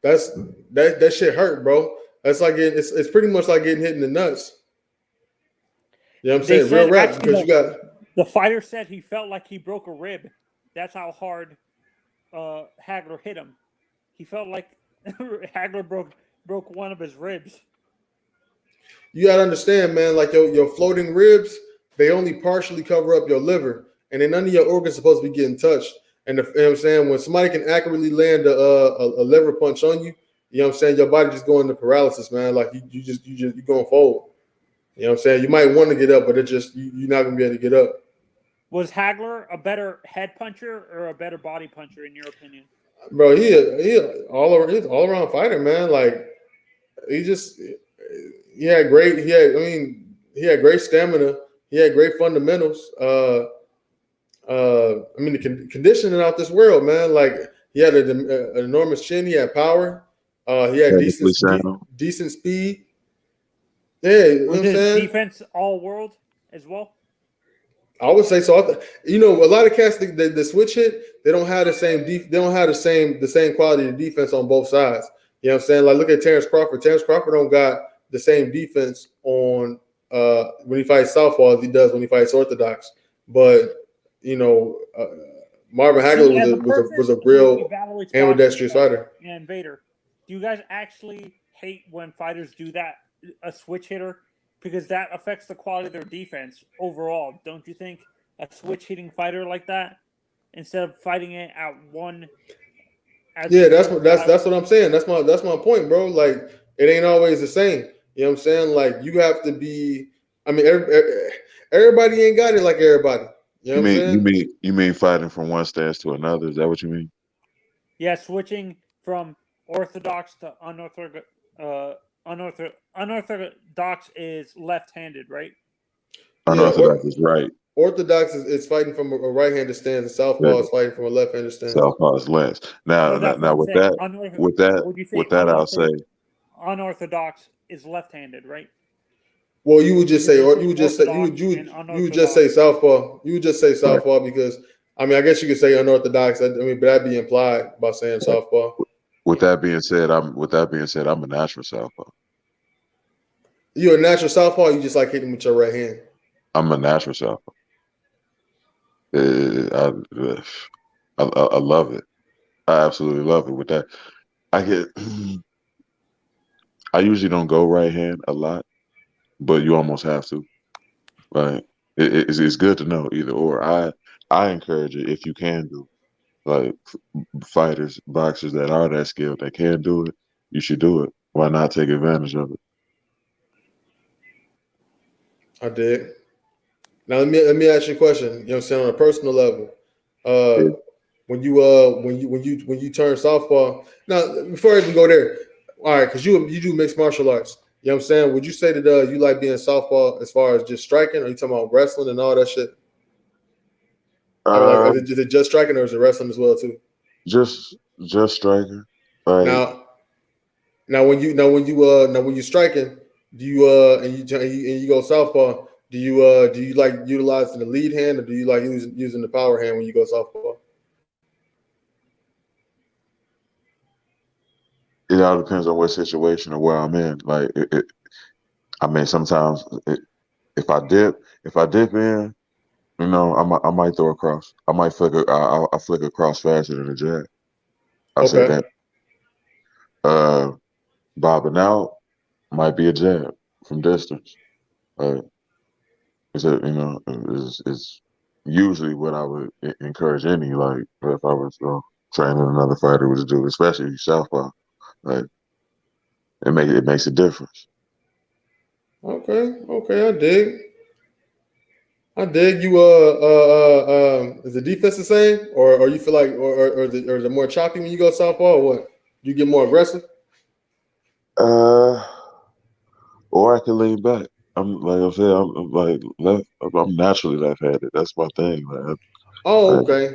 that shit hurt, bro. That's like it's pretty much like getting hit in the nuts. You know what I'm saying? Real rap, because you got the fighter said he felt like he broke a rib. That's how hard Hagler hit him. He felt like Hagler broke one of his ribs. You gotta understand, man. Like your floating ribs, they only partially cover up your liver, and then none of your organs supposed to be getting touched. And you know what I'm saying, when somebody can accurately land a liver punch on you, you know what I'm saying, your body just going into paralysis, man. Like you going forward. You know what I'm saying? You might want to get up, but you're not gonna be able to get up. Was Hagler a better head puncher or a better body puncher in your opinion? Bro, he's all around fighter, man. Like he had great stamina. He had great fundamentals. The conditioning out this world, man. Like he had an enormous chin. He had power. He had decent speed. Yeah, you know what I'm saying? Defense all world as well. I would say so. A lot of cats the switch hit. They don't have the same. They don't have the same quality of defense on both sides. You know what I'm saying? Like look at Terrence Crawford. Terrence Crawford don't got the same defense on when he fights southpaw as he does when he fights orthodox. But Marvin Hagler was a real ambidextrous fighter. And Vader, do you guys actually hate when fighters do that, a switch hitter? Because that affects the quality of their defense overall. Don't you think a switch hitting fighter like that, instead of fighting it at one? That's what I'm saying. That's my point, bro. Like it ain't always the same. You know what I'm saying? Like you have to be. I mean, everybody ain't got it like everybody. You know what I'm saying? You mean fighting from one stance to another? Is that what you mean? Yeah, switching from orthodox to unorthodox. Unorthodox is left-handed, right? Unorthodox is right. Orthodox is fighting from a right-handed stance, and southpaw is fighting from a left-handed stance. Southpaw is left. Now with that, I'll say unorthodox is left-handed, right? Well, you would just say, or you would just say, Orthodox and you would just say southpaw. You would just say southpaw because I mean, I guess you could say unorthodox. I mean, but that'd be implied by saying southpaw. With that being said, I'm a natural southpaw. You a natural southpaw? You just like hitting with your right hand. I'm a natural southpaw. I love it. I absolutely love it. With that, I usually don't go right hand a lot, but you almost have to. Like it's good to know either or. I encourage it if you can do it. Like fighters, boxers that are that skilled that can do it, you should do it. Why not take advantage of it? I did. Now let me ask you a question. You know what I'm saying, on a personal level. When you turn southpaw. Now, before I even go there, all right, because you do mixed martial arts. You know what I'm saying? Would you say that you like being southpaw as far as just striking, or are you talking about wrestling and all that shit? Is it just striking or is it wrestling as well too? Just striking. Right. Now when you striking, do you and you go southpaw? Do you like utilizing the lead hand, or do you like using the power hand when you go southpaw? It all depends on what situation or where I'm in. Like, I mean, sometimes if I dip in, you know, I might throw a cross. I might flick I flick a cross faster than a jab. I'll say that. Bobbing out might be a jab from distance. Is usually what I would encourage any, like, if I was training another fighter to do, especially if you southpaw. Like, it makes a difference. Okay, I dig. You is the defense the same, or you feel like, or is it more choppy when you go southpaw, or what? Do you get more aggressive? Or I can lean back. I'm like I said, I'm like left. I'm naturally left-handed. That's my thing. Like, okay.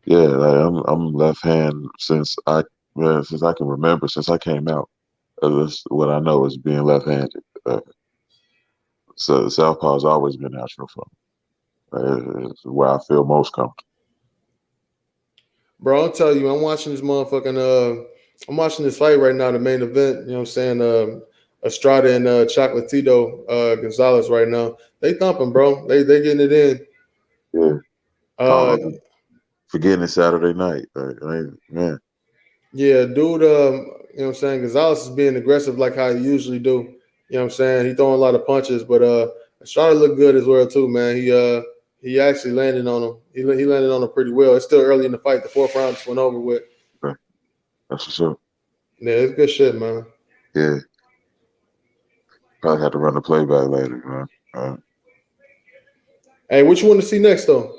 Yeah, like I'm left hand since I can remember, since I came out. That's what I know is being left-handed. So southpaw has always been natural for me. It's where I feel most comfortable. Bro, I'll tell you, I'm watching I'm watching this fight right now, the main event. You know what I'm saying? Estrada and Chocolatito Gonzalez right now. They thumping, bro. They getting it in. Yeah. Forgetting it's Saturday night. Man. Yeah, dude, you know what I'm saying? Gonzalez is being aggressive like how he usually do. You know what I'm saying? He throwing a lot of punches, but Estrada looked good as well too, man. He actually landed on him. He landed on him pretty well. It's still early in the fight. The fourth round just went over with. Right. That's what's up. Yeah, it's good shit, man. Yeah. Probably have to run the playback later, man. Hey, what you want to see next though?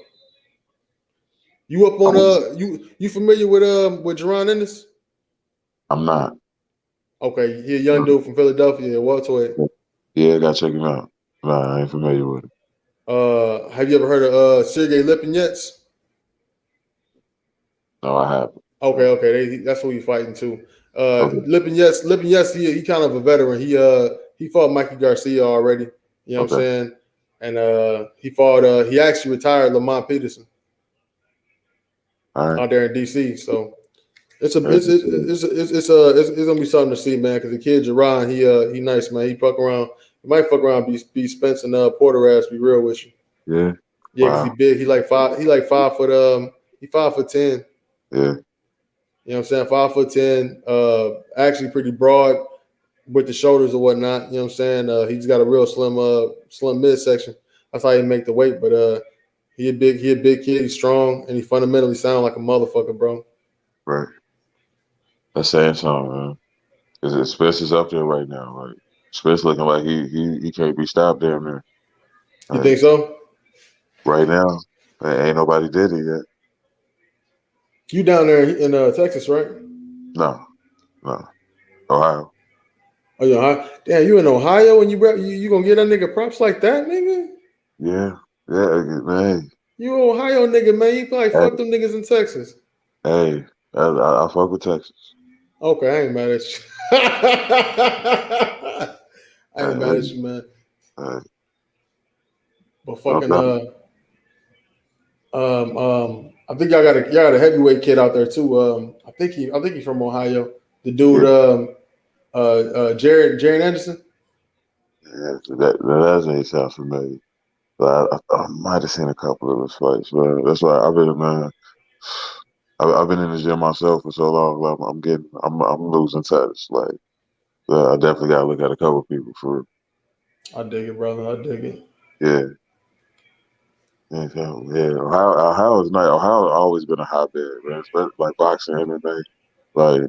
You up on you familiar with Jerron Ennis? I'm not. Okay, he a young dude from Philadelphia, welterweight. Yeah, I gotta check him out. Nah, I ain't familiar with him. Have you ever heard of Sergey Lipinets? No, I haven't. Okay. That's who he's fighting too. Lipinets, he kind of a veteran. He fought Mikey Garcia already. You know what I'm saying? And he actually retired Lamont Peterson out there in DC. So it's gonna be something to see, man. Because the kid Jerron, he nice, man. He might fuck around, be Spence and Porter ass. Be real with you. Yeah. Yeah, because he big. He like 5 foot. He 5'10". Yeah. You know what I'm saying? 5'10". Actually pretty broad with the shoulders or whatnot. You know what I'm saying? He's got a real slim midsection. That's how he make the weight. But he a big kid. He's strong, and he fundamentally sound like a motherfucker, bro. Right. That's saying something, man. Spence is up there right now. Like, Spence looking like he can't be stopped down there. You think so? Right now, ain't nobody did it yet. You down there in Texas, right? No, Ohio. Oh, yeah, Ohio. Damn, you in Ohio and you gonna get that nigga props like that, nigga? Yeah, man. You Ohio nigga, man. You probably fuck them niggas in Texas. Hey, I fuck with Texas. Okay, I ain't mad at you. I ain't mad at you, man. But no fucking doubt. I think y'all got a heavyweight kid out there too. I think he's from Ohio. The dude, Jared Anderson. Yeah, that ain't sound familiar. But I might have seen a couple of his fights, man. That's why I've been, man. I've been in the gym myself for so long. Like I'm losing touch. Like I definitely gotta look at a couple people for real. I dig it, brother. I dig it. Yeah. Yeah, so, yeah. Ohio is nice. Ohio always been a hotbed, man. Especially like boxing, MMA, like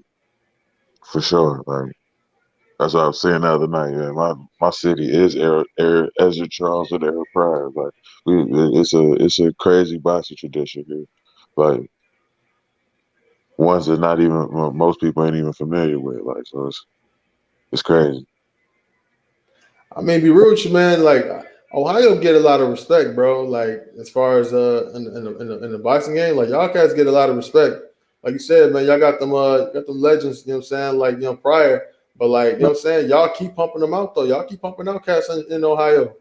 for sure. Like that's what I was saying the other night. Yeah, my city is Ezra Charles and Air Pride. Like it's a crazy boxing tradition here. Like ones that not even most people ain't even familiar with. Like so it's crazy. I mean, be real with you, man. Like Ohio get a lot of respect, bro. Like as far as in the boxing game, like y'all cats get a lot of respect. Like you said, man, y'all got them legends. You know what I'm saying? Like prior, but like you know what I'm saying. Y'all keep pumping them out though. Y'all keep pumping out cats in Ohio.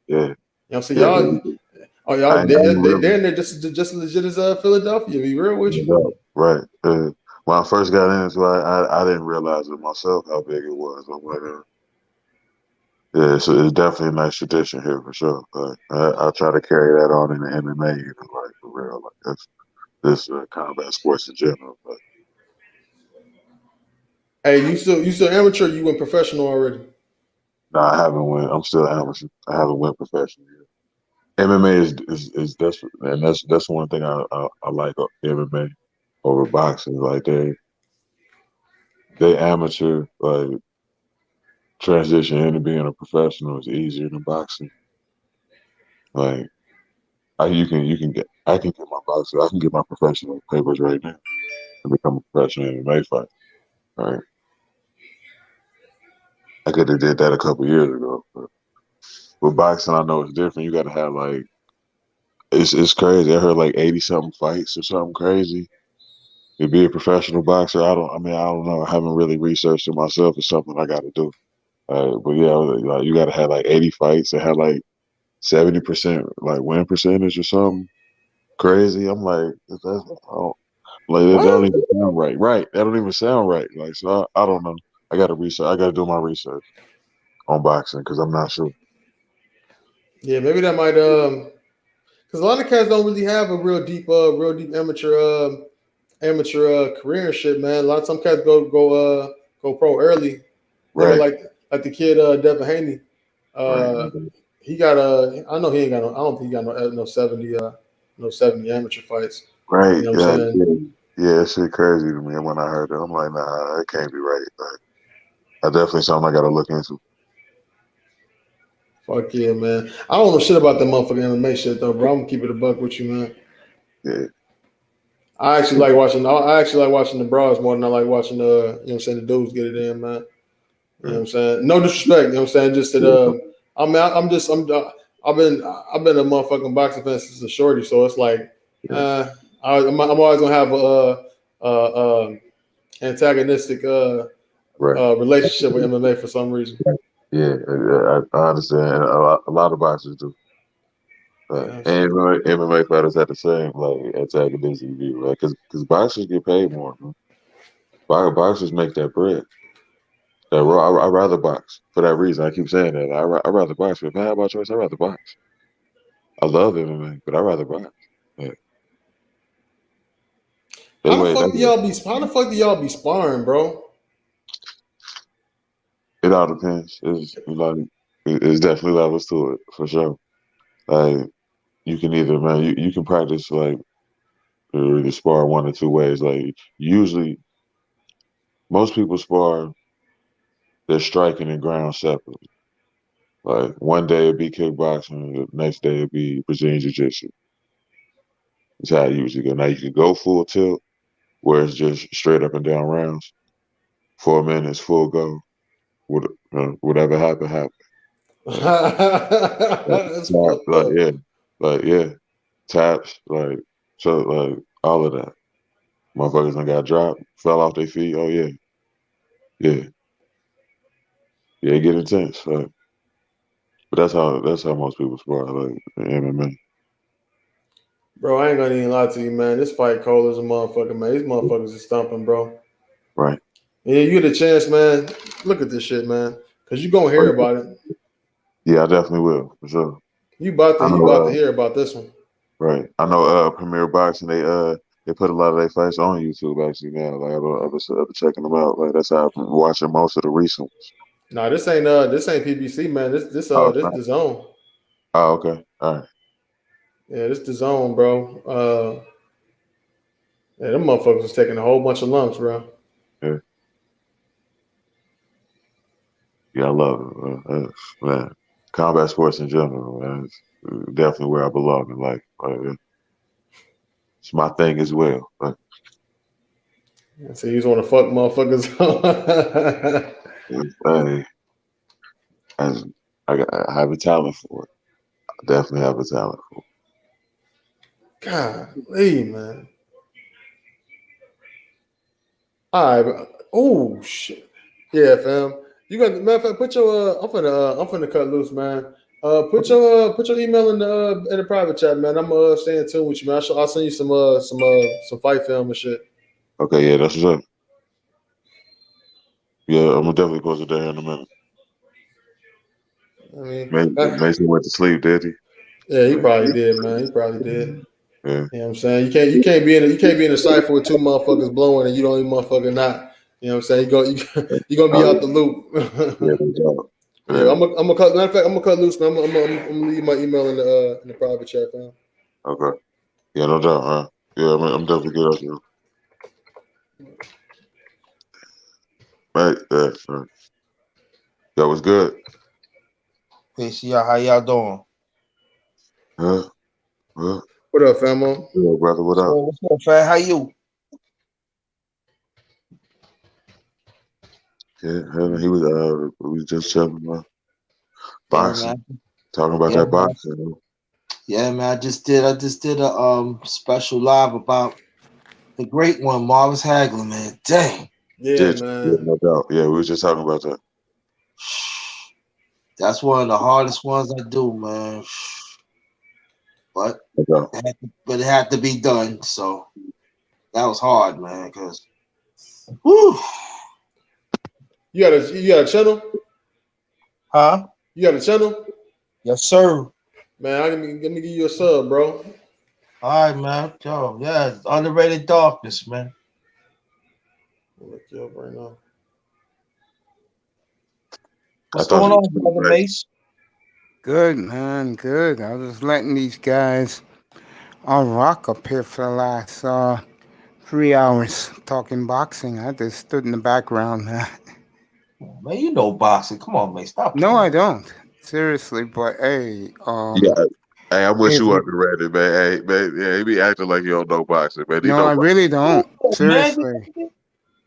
Yeah. You know what I'm saying? Yeah, Y'all really. they're just as legit as Philadelphia. Be real with you. Right. When I first got into it, I didn't realize it myself how big it was. I'm like, yeah, it's definitely a nice tradition here for sure. I try to carry that on in the MMA, like for real. Like that's this combat sports in general. But Hey, you still amateur? You went professional already? no, I haven't went. I'm still amateur. I haven't went professional yet. MMA is that's and that's one thing I like MMA over boxing. Like they amateur like transition into being a professional is easier than boxing. Like you can get I can get my boxing I can get my professional papers right now and become a professional MMA fighter. Right. I could have did that a couple years ago. But with boxing I know it's different. You gotta have like it's crazy. I heard like 80 something fights or something crazy. To be a professional boxer, I don't know. I haven't really researched it myself. It's something I gotta do. But yeah, like you gotta have like 80 fights and have like 70% like win percentage or something crazy. I'm like, that's like that don't even sound right. Right, that don't even sound right. Like, so I don't know. I got to research. I got to do my research on boxing because I'm not sure. Yeah, maybe that might because a lot of cats don't really have a real deep amateur career and shit, man. A lot of some cats go pro early. You know, Right. like the kid Devin Haney. Right. He got I know he ain't got no. I don't think he got no 70 amateur fights. Right. You know what Yeah. I'm saying? Yeah. That shit crazy to me when I heard it. I'm like, nah, that can't be right. Like, I definitely something I got to look into. Fuck yeah, man. I don't know shit about that motherfucking MMA shit though, bro. I'm gonna keep it a buck with you, man. Yeah. I actually like watching the bras more than I like watching you know what I'm saying, the dudes get it in, man. You know what I'm saying? No disrespect, you know what I'm saying? Just that I mean I've been a motherfucking boxing fan since a shorty, so it's like I'm always gonna have a antagonistic relationship with MMA for some reason. Yeah, I understand. A lot of boxers do. And MMA fighters have the same like antagonistic view, right? Because boxers get paid more. Man. Boxers make that bread. I'd rather box for that reason. I keep saying that. I'd rather box. If I had my choice, I'd rather box. I love MMA, but I'd rather box. Yeah. How the fuck do y'all be sparring, bro? It all depends. It's definitely levels to it for sure. Like you can either you can practice like or either spar one or two ways. Like usually most people spar their striking and ground separately. Like one day it'd be kickboxing, the next day it'd be Brazilian Jiu-Jitsu. That's how I usually go. Now you can go full tilt, where it's just straight up and down rounds. 4 minutes, full go. Whatever happened, happened. That's fucked up. Yeah, taps, like all of that. Motherfuckers done got dropped, fell off their feet. Oh yeah, it get intense. But that's how most people spar, like MMA. Bro, I ain't gonna even lie to you, man. This fight cold as a motherfucker, man. These motherfuckers is stumping, bro. Right. Yeah, you get a chance, man. Look at this shit, man. Cause you gonna hear about it. Yeah, I definitely will for sure. You about to hear about this one. Right. I know Premier Boxing, they put a lot of their fights on YouTube actually now. Like I've been checking them out. Like that's how I've been watching most of the recent ones. Nah, this ain't PBC, man. This the zone. Oh, okay. All right. Yeah, this the zone, bro. Yeah, them motherfuckers was taking a whole bunch of lumps, bro. Yeah. Yeah, I love it, man. Combat sports in general, man. It's definitely where I belong in life. It's my thing as well. Like, so you just want to fuck motherfuckers. hey, I have a talent for it. I definitely have a talent for it. Golly, man. All right, oh shit. Yeah, fam. You got matter of fact, put your I'm finna cut loose, man. Put your email in the private chat, man. I'm stay in tune with you, man. I'll send you some fight film and shit. Okay, yeah, that's what's up. Yeah, I'm gonna definitely post it there in a minute. I mean, Mason went to sleep, did he? Yeah, he probably did, man. He probably did. Yeah. You know what I'm saying? You can't be in a cipher with two motherfuckers blowing and you don't even motherfucking not. You know what I'm saying? You gonna be out the loop. Yeah, I'm gonna cut. Matter of fact, I'm gonna cut loose, man. I'm gonna leave my email in the private chat, man. Okay. Yeah, no doubt, huh? Yeah, I'm definitely good at you. Right, yeah, sure. That was good. Peace, y'all. How y'all doing? Huh? What up, famo? Yeah, brother. What up? What's up, fam? How you? Yeah, he was. We was just chilling, man. Boxing, man. talking about that boxing. Yeah, man. I just did a special live about the great one, Marvis Hagler, man. Dang. Yeah, man. Yeah, no doubt. Yeah, we was just talking about that. That's one of the hardest ones I do, man. But it had to be done. So that was hard, man. Cause, whew. You got a channel? Huh? You got a channel? Yes, sir. Man, let me give you a sub, bro. All right, man. Yo, yeah, underrated darkness, man. I'll look you up right now. What's going on, brother Mace? Good, man. Good. I was just letting these guys rock up here for the last 3 hours talking boxing. I just stood in the background, man. Man, you know boxing. Come on, man. Stop. No, I don't. Seriously, but hey, Yeah. Hey, I'm with you underrated, man. Hey, man, yeah, he be acting like you don't know boxing, man. No, I really don't. Seriously.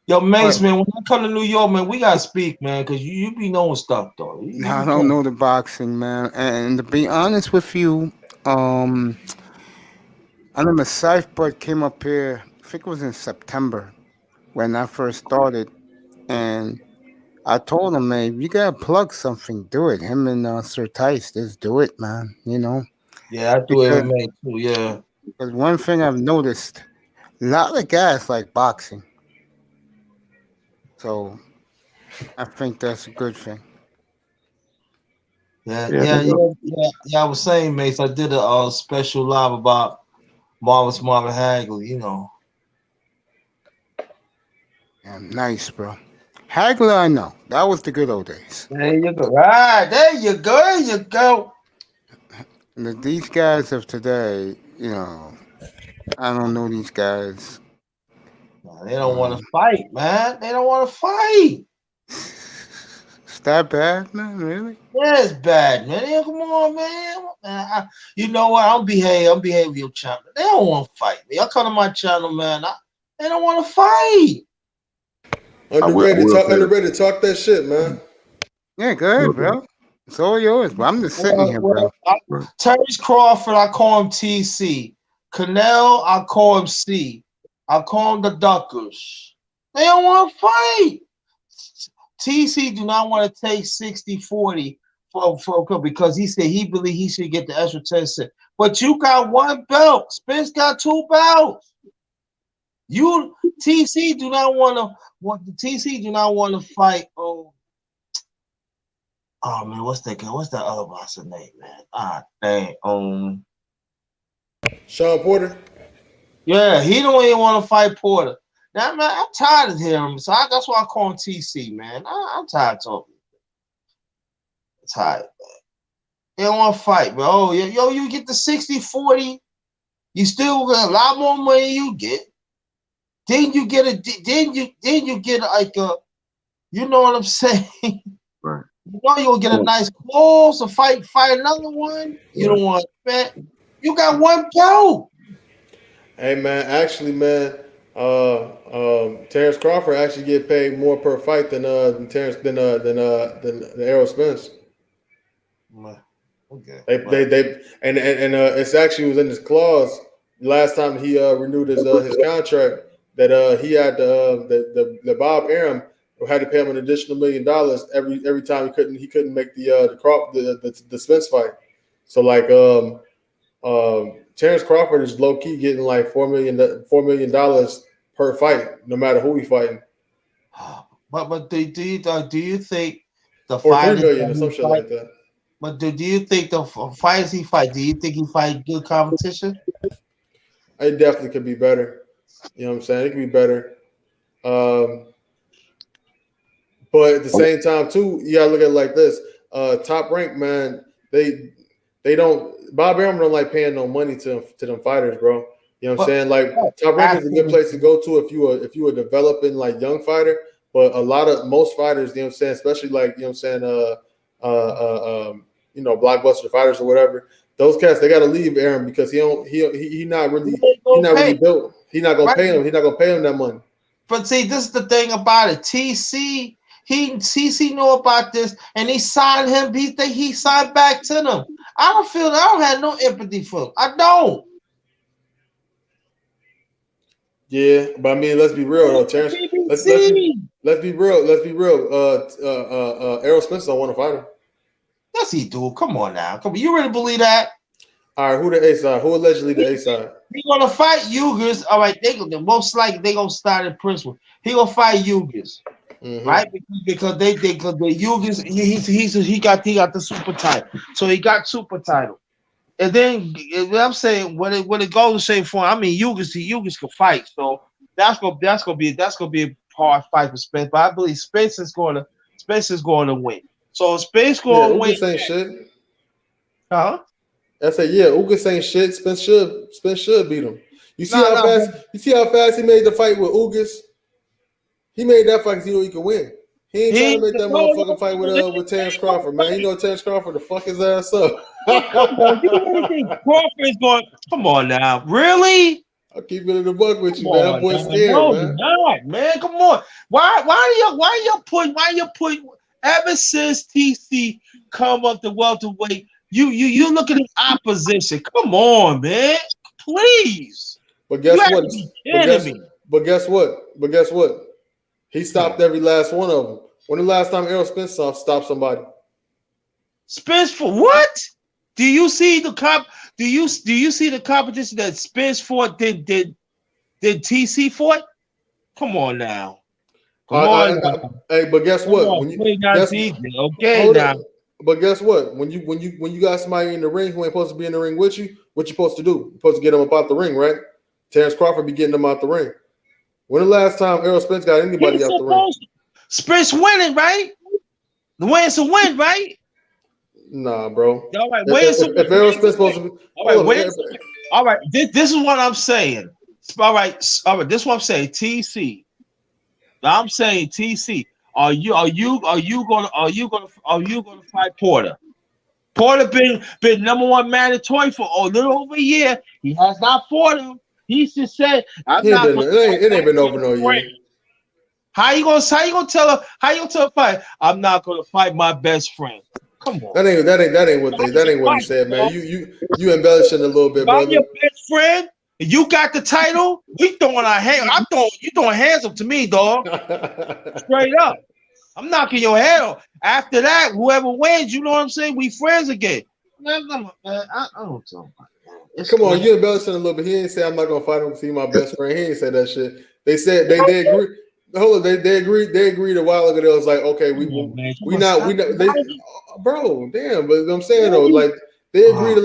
Yo, Mace, man, when I come to New York, man, we gotta speak, man, because you be knowing stuff, though. No, I don't know the boxing, man. And to be honest with you, I remember Cypher came up here, I think it was in September when I first started. And I told him, man, you gotta plug something, do it. Him and Sir Tice, just do it, man. You know? Yeah, I do MMA too, yeah. Because one thing I've noticed, a lot of guys like boxing. So I think that's a good thing. Yeah. I was saying, Mace, I did a special live about Marvin Hagler, you know. Yeah, nice, bro. Hagler, I know. That was the good old days. There you go. Right, there you go. There you go. These guys of today, you know, I don't know these guys. They don't want to fight, man. They don't want to fight. Is that bad, man? Really? Yeah, it's bad, man. Yeah, come on, man. You know what? I'm behave with your channel. They don't want to fight me. Y'all come to my channel, man. They don't want to fight. Underrated. Talk that shit, man. Yeah, good, bro. It's all yours, bro. I'm just sitting here, bro. Terrence Crawford, I call him TC. Canelo, I call him C. I call him the Duckers. They don't want to fight. TC do not want to take 60-40 because he said he believed he should get the extra 10 cents. But you got one belt. Spence got 2 belts. You TC do not want to fight. Oh man, what's that other boxer name, man? Dang. Sean Porter. Yeah, he don't even want to fight Porter. Now, man, I'm tired of him. So that's why I call him TC, man. I'm tired of talking. I'm tired, man. They don't want to fight, bro. Oh, yo, you get the 60-40. You still get a lot more money you get. Then you get like a, you know what I'm saying? Right. You know you'll get a nice close to fight another one. You don't want to bet. You got one belt. Hey man, actually, man, Terrence Crawford actually get paid more per fight than Errol Spence. Okay. It's actually was in his clause last time he renewed his contract that he had the Bob Arum had to pay him an additional $1 million every time he couldn't make the Spence fight. So like Terrence Crawford is low key getting like $4 million per fight, no matter who he's fighting. But do you think the or fighters $3 million or some shit like that? But do you think the fighters he fight? Do you think he fight good competition? It definitely could be better. You know what I'm saying? It could be better. But at the same time, too, you gotta look at it like this. Top Rank, man, they don't. Bob Arum don't like paying no money to them fighters, bro. You know what I'm saying? Like Top Rank is a good place to go to if you are developing like young fighter. But most fighters, you know what I'm saying, especially like you know what I'm saying, blockbuster fighters or whatever. Those cats, they gotta leave Arum because he not really built. He's not gonna pay him. He's not gonna pay him that money. But see, this is the thing about it. TC know about this, and he signed him. He signed back to them. I don't have no empathy for him. I don't. Yeah, but I mean, let's be real though, Terrence. Let's be real. Errol Spence don't want to fight him. Yes, he do. Come on now. Come on. You really believe that? All right, who the A side? Who allegedly the A side? He gonna fight Ugers. All right, most likely they gonna start in Princeton. He gonna fight Ugers, right? Because the Ugers he got the super title, so he got super title. And then I'm saying when it goes the same form, I mean Ugers can fight, so that's gonna be a hard fight for Spence. But I believe Spence is going to win. So Spence going to win. Ugas ain't shit. Huh? I said, yeah, Ugas ain't shit. Spence should beat him. You see how fast he made the fight with Ugas? He made that fight because he knew he could win. He ain't trying to make that motherfucking fight with Terrence Crawford, man. You know Terrence Crawford to fuck his ass up. Crawford is going. Come on now, really? I'll keep it in the buck with you, man. That boy's scared, man. Not, man. Come on. Why you put ever since TC come up to welterweight, you look at his opposition. Come on, man. Please. But guess what? He stopped every last one of them. When the last time Errol Spence stopped somebody? Spence for what? Do you see the competition that Spence fought did TC fought? Come on now. Hey, but guess what? But guess what? When you got somebody in the ring who ain't supposed to be in the ring with you, what you supposed to do? You're supposed to get them up out the ring, right? Terrence Crawford be getting them out the ring. When the last time Errol Spence got anybody out the ring? Spence winning, right? The win's a win, right? Nah, bro. All right, if Errol Spence supposed to be, all right. This is what I'm saying. All right. This is what I'm saying. TC. I'm saying TC. Are you gonna fight Porter? Porter been number one mandatory for a little over a year. He has not fought him. He just said, it ain't been over no year. How you gonna tell her fight? I'm not gonna fight my best friend. Come on. That ain't what he said, man. You embellishing a little bit, brother. I'm your best friend. You got the title. We throwing our hands. You throwing hands up to me, dog. Straight up. I'm knocking your head off. After that, whoever wins, you know what I'm saying? We friends again. Man, I don't know. Come on, you embellishing a little bit. He ain't say I'm not gonna fight him because he's my best friend. He ain't say that shit. They said they agree. Hold on, they agreed a while ago. They was like, okay, we not they, bro, damn. But I'm saying though, like they agreed a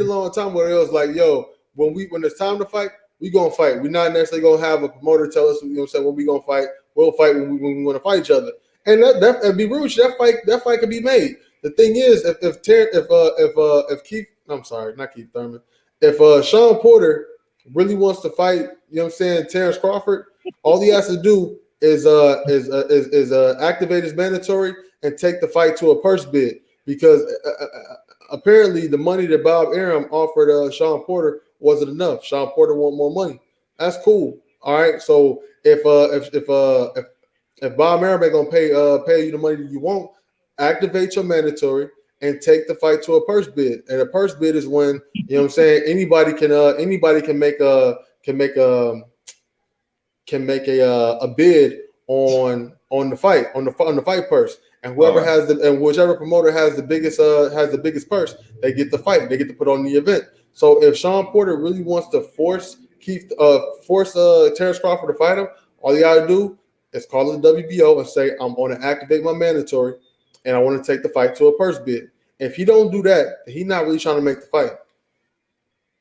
long time ago. It was like, yo, when it's time to fight, we gonna fight. We're not necessarily gonna have a promoter tell us, you know what I'm saying, when we gonna fight. We'll fight when we want to fight each other. And that be rude. That fight could be made. The thing is, if Keith, I'm sorry, not Keith Thurman. If Sean Porter really wants to fight, you know what I'm saying, Terrence Crawford, all he has to do is activate his mandatory and take the fight to a purse bid, because apparently the money that Bob Arum offered Sean Porter wasn't enough. Sean Porter want more money. That's cool. All right. So if Bob Arum ain't gonna pay you the money that you want, activate your mandatory and take the fight to a purse bid. And a purse bid is when, you know what I'm saying, anybody can make a bid on the fight purse. And whoever whichever promoter has the biggest purse, they get the fight. They get to put on the event. So if Sean Porter really wants to force Terrence Crawford to fight him, all you gotta do is call the WBO and say, I'm gonna activate my mandatory and I want to take the fight to a purse bid. If he don't do that, he's not really trying to make the fight.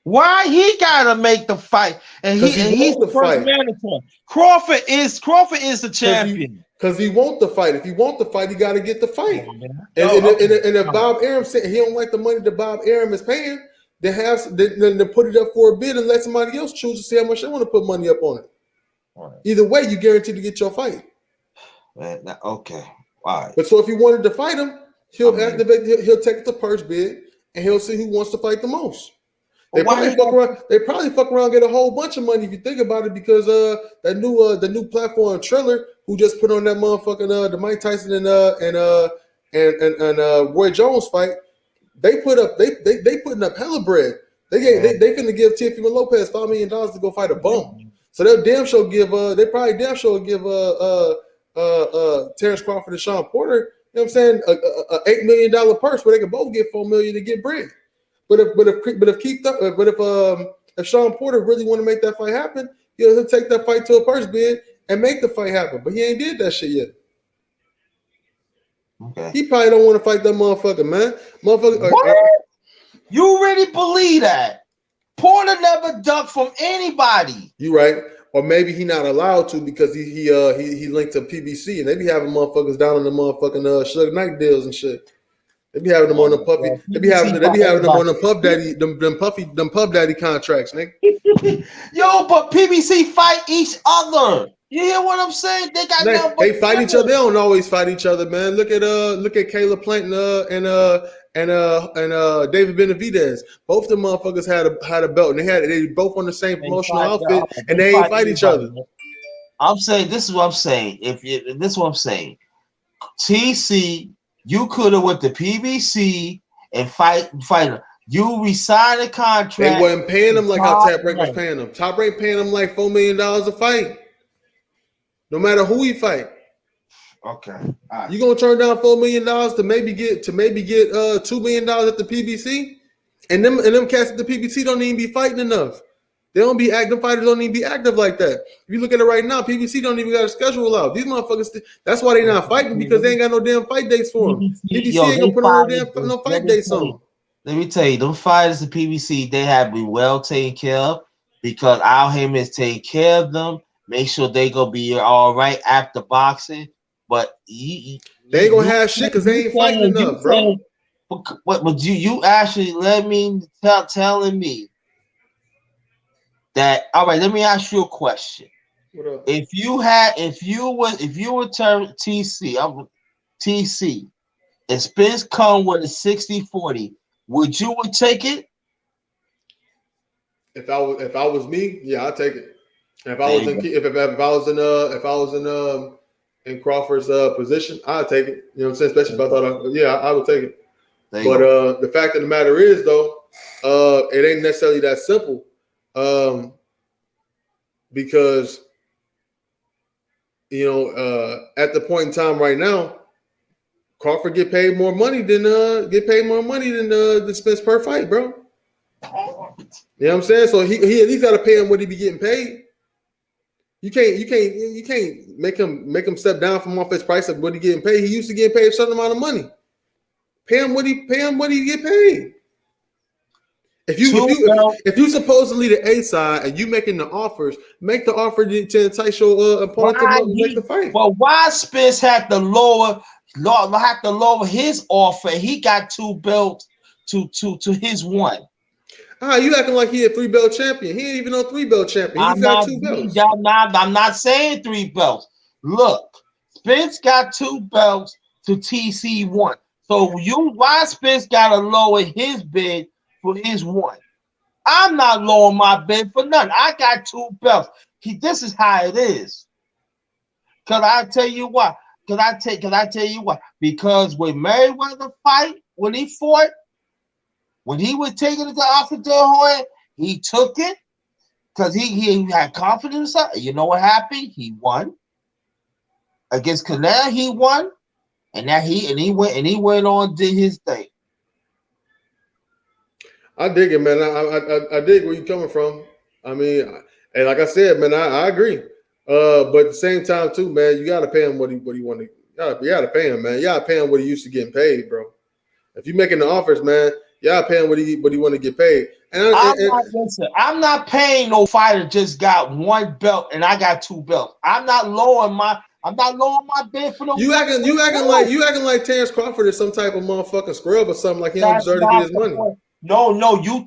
Why he gotta make the fight? And he's the first mandatory. Crawford is the champion. Because he wants the fight. If he wants the fight, he got to get the fight. And if Bob Arum said he don't like the money that Bob Arum is paying, then put it up for a bid and let somebody else choose to see how much they want to put money up on it. Right. Either way, you guaranteed to get your fight. Okay. All right. But so if he wanted to fight him, he'll take the purse bid and he'll see who wants to fight the most. They probably fuck around and get a whole bunch of money if you think about it, because the new platform Triller, who just put on that motherfucking the Mike Tyson and Roy Jones fight, they putting up hella bread. They finna give Teofimo Lopez $5 million to go fight a bum. So they'll damn sure give Terrence Crawford and Sean Porter, you know what I'm saying, a $8 million purse where they can both get $4 million to get bread. But if Sean Porter really want to make that fight happen, he'll take that fight to a purse bid and make the fight happen. But he ain't did that shit yet. Okay. He probably don't want to fight that motherfucker, man. You really believe that? Porter never ducked from anybody. You right. Or maybe he not allowed to because he linked to PBC, and they be having motherfuckers down on the motherfucking Suge Knight deals and shit. They be having them on the puffy. They be having them on the Puff Daddy, them Puff Daddy contracts, nigga. Yo, but PBC fight each other. You hear what I'm saying? They fight each other. They don't always fight each other, man. Look at Caleb Plant and David Benavidez. Both of them motherfuckers had a belt, and they both on the same promotional outfit, and they ain't fight each other. I'm saying this is what I'm saying. This is what I'm saying. TC, you could have went to PBC and fight. You resigned the contract. They wasn't paying them like how Top Rank was paying them. Top Rank paying them like $4 million a fight, no matter who he fight. Okay, you gonna turn down $4 million to maybe get $2 million at the PBC, and them cats at the PBC don't even be fighting enough. They don't be active. Fighters don't even be active like that. If you look at it right now, PBC don't even got a schedule out. These motherfuckers, that's why they not fighting, because they ain't got no damn fight dates for them. PBC ain't gonna put on no fight dates on them. Let me tell you, them fighters at PBC, they have to be well taken care of, because Al Haymon is taking care of them. Make sure they gonna be all right after boxing. But they ain't gonna have shit because they ain't fighting enough, bro. But you actually telling me that, all right, let me ask you a question. What up? If you were TC, and Spence come with a 60-40, would you take it? If I was me, yeah, I'd take it. And if I was in Crawford's position, I'd take it. You know what I'm saying? Especially if I thought I would take it. But the fact of the matter is, though, it ain't necessarily that simple. Because at the point in time right now, Crawford get paid more money than the Spence per fight, bro. You know what I'm saying? So he at least got to pay him what he be getting paid. You can't make him step down from off his price of what he getting paid. He used to get paid a certain amount of money. Pay him what he get paid. If you supposedly the A side and you making the offers, make the offer to entice your opponent to make the fight. Well, why Spence had to lower his offer? He got 2 belts to his 1. You acting like he a 3-belt champion. He ain't even no 3-belt champion. He's got 2 belts. I'm not saying 3 belts. Look, Spence got 2 belts to TC 1. So why Spence got to lower his bid for his 1? I'm not lowering my bid for nothing. I got 2 belts. This is how it is. Cause I tell you why. Because when Mayweather when he fought, when he was taking it to Oscar De La Hoya, he took it because he had confidence. You know what happened? He won against Canelo. He won, and he went on and did his thing. I dig it, man. I dig where you're coming from. I mean, and like I said, man, I agree. But at the same time, too, man, you gotta pay him what he want to. You gotta pay him, man. You gotta pay him what he used to getting paid, bro. If you're making the offers, man, you gotta pay him what he want to get paid. I'm not paying no fighter just got 1 belt and I got 2 belts. I'm not lowering my bid for no. You acting like Terrence Crawford is some type of motherfucking scrub or something, like he don't deserve to get his money. No, you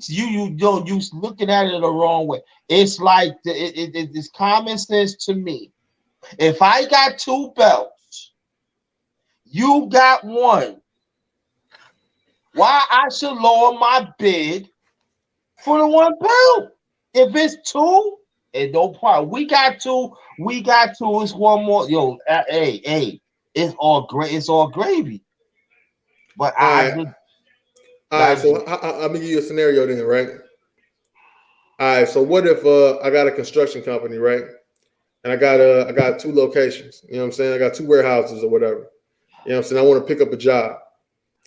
looking at it the wrong way. It's like it's common sense to me. If I got 2 belts, you got 1. Why I should lower my bid for the 1 belt? If it's 2, it no problem. We got 2. It's 1 more. Yo, hey, it's all great. It's all gravy. But all right, so I'm gonna give you a scenario then, right? All right, so what if I got a construction company, right? And I got 2 locations. You know what I'm saying? I got 2 warehouses or whatever. You know what I'm saying? I want to pick up a job.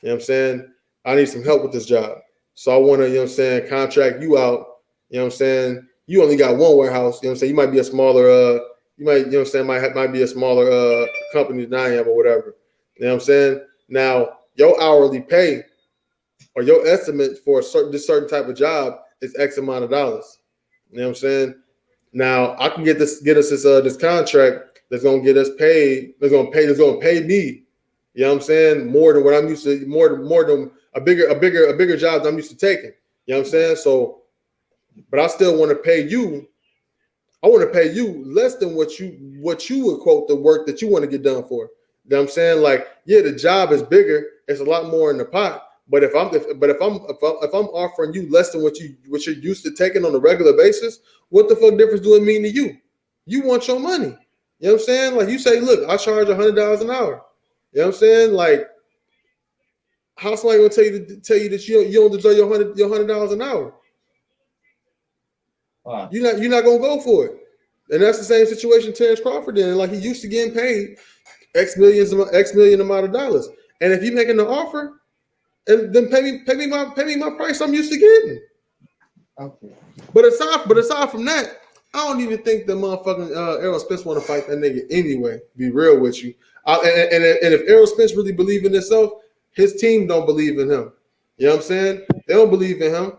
You know what I'm saying? I need some help with this job. So I want to, you know what I'm saying, contract you out. You know what I'm saying? You only got 1 warehouse. You know what I'm saying? You might be a smaller, you know what I'm saying, might be a smaller company than I am or whatever. You know what I'm saying? Now, your hourly pay or your estimate for this certain type of job is X amount of dollars. You know what I'm saying? Now I can get us this contract that's gonna get us paid. That's gonna pay me. You know what I'm saying? More than what I'm used to. More than a bigger job that I'm used to taking. You know what I'm saying? So, but I still want to pay you. I want to pay you less than what you would quote the work that you want to get done for. You know what I'm saying? Like, yeah, the job is bigger. It's a lot more in the pot. But if I'm offering you less than what you're used to taking on a regular basis, what the fuck difference do it mean to you? You want your money. You know what I'm saying? Like you say, look, I charge $100 an hour. You know what I'm saying? Like, how's somebody gonna tell you that you don't deserve your $100 an hour? Wow. You're not gonna go for it. And that's the same situation Terrence Crawford in. Like, he used to getting paid X million amount of dollars. And if you're making the offer, and then pay me my price I'm used to getting. Okay. But aside from that, I don't even think the motherfucking Errol Spence want to fight that nigga anyway. Be real with you. And if Errol Spence really believe in himself, his team don't believe in him. You know what I'm saying? They don't believe in him.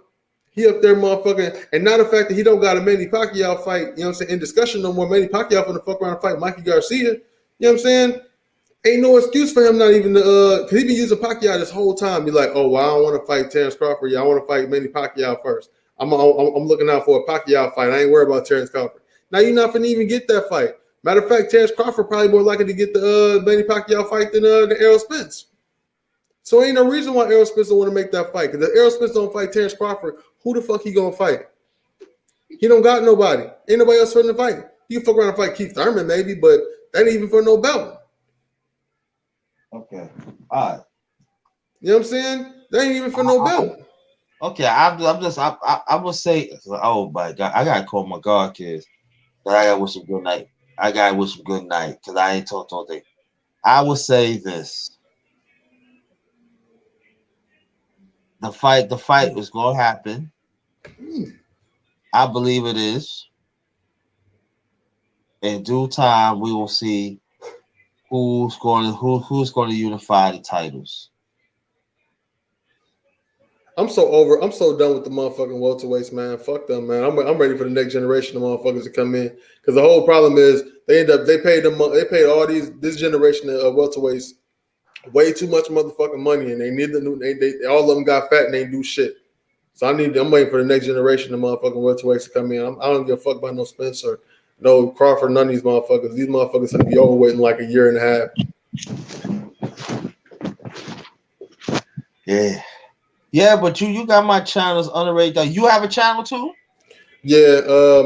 He up there motherfucking, and not the fact that he don't got a Manny Pacquiao fight, you know what I'm saying, in discussion no more. Manny Pacquiao finna fuck around and fight Mikey Garcia. You know what I'm saying? Ain't no excuse for him not even because he been using Pacquiao this whole time. Be like, oh, well, I don't want to fight Terrence Crawford. Yeah, I want to fight Manny Pacquiao first. I'm looking out for a Pacquiao fight. I ain't worried about Terrence Crawford. Now you're not finna even get that fight. Matter of fact, Terrence Crawford probably more likely to get the Manny Pacquiao fight than Errol Spence. So ain't no reason why Errol Spence don't want to make that fight. Because if Errol Spence don't fight Terrence Crawford, who the fuck he gonna fight? He don't got nobody. Ain't nobody else for him to fight. He can fuck around and fight Keith Thurman maybe, but that ain't even for no belt. Okay. All right. You know what I'm saying? That ain't even for no belt. Okay, I will say, oh my God, I gotta call my God kids that I gotta wish them good night. I gotta wish him good night because I ain't talked all day. I would say this: the fight is gonna happen. I believe it is. In due time, we will see who's going to unify the titles. I'm so done with the motherfucking welterweights, man. Fuck them, man. I'm ready for the next generation of motherfuckers to come in. Because the whole problem is they paid all this generation of welterweights way too much motherfucking money, and they all of them got fat and they do shit. So I'm waiting for the next generation of motherfucking welterweights to come in. I don't give a fuck about no Spencer, no Crawford, none of these motherfuckers. These motherfuckers have to be overweight in like a year and a half. Yeah. Yeah, but you got my channels underrated. You have a channel too? Yeah,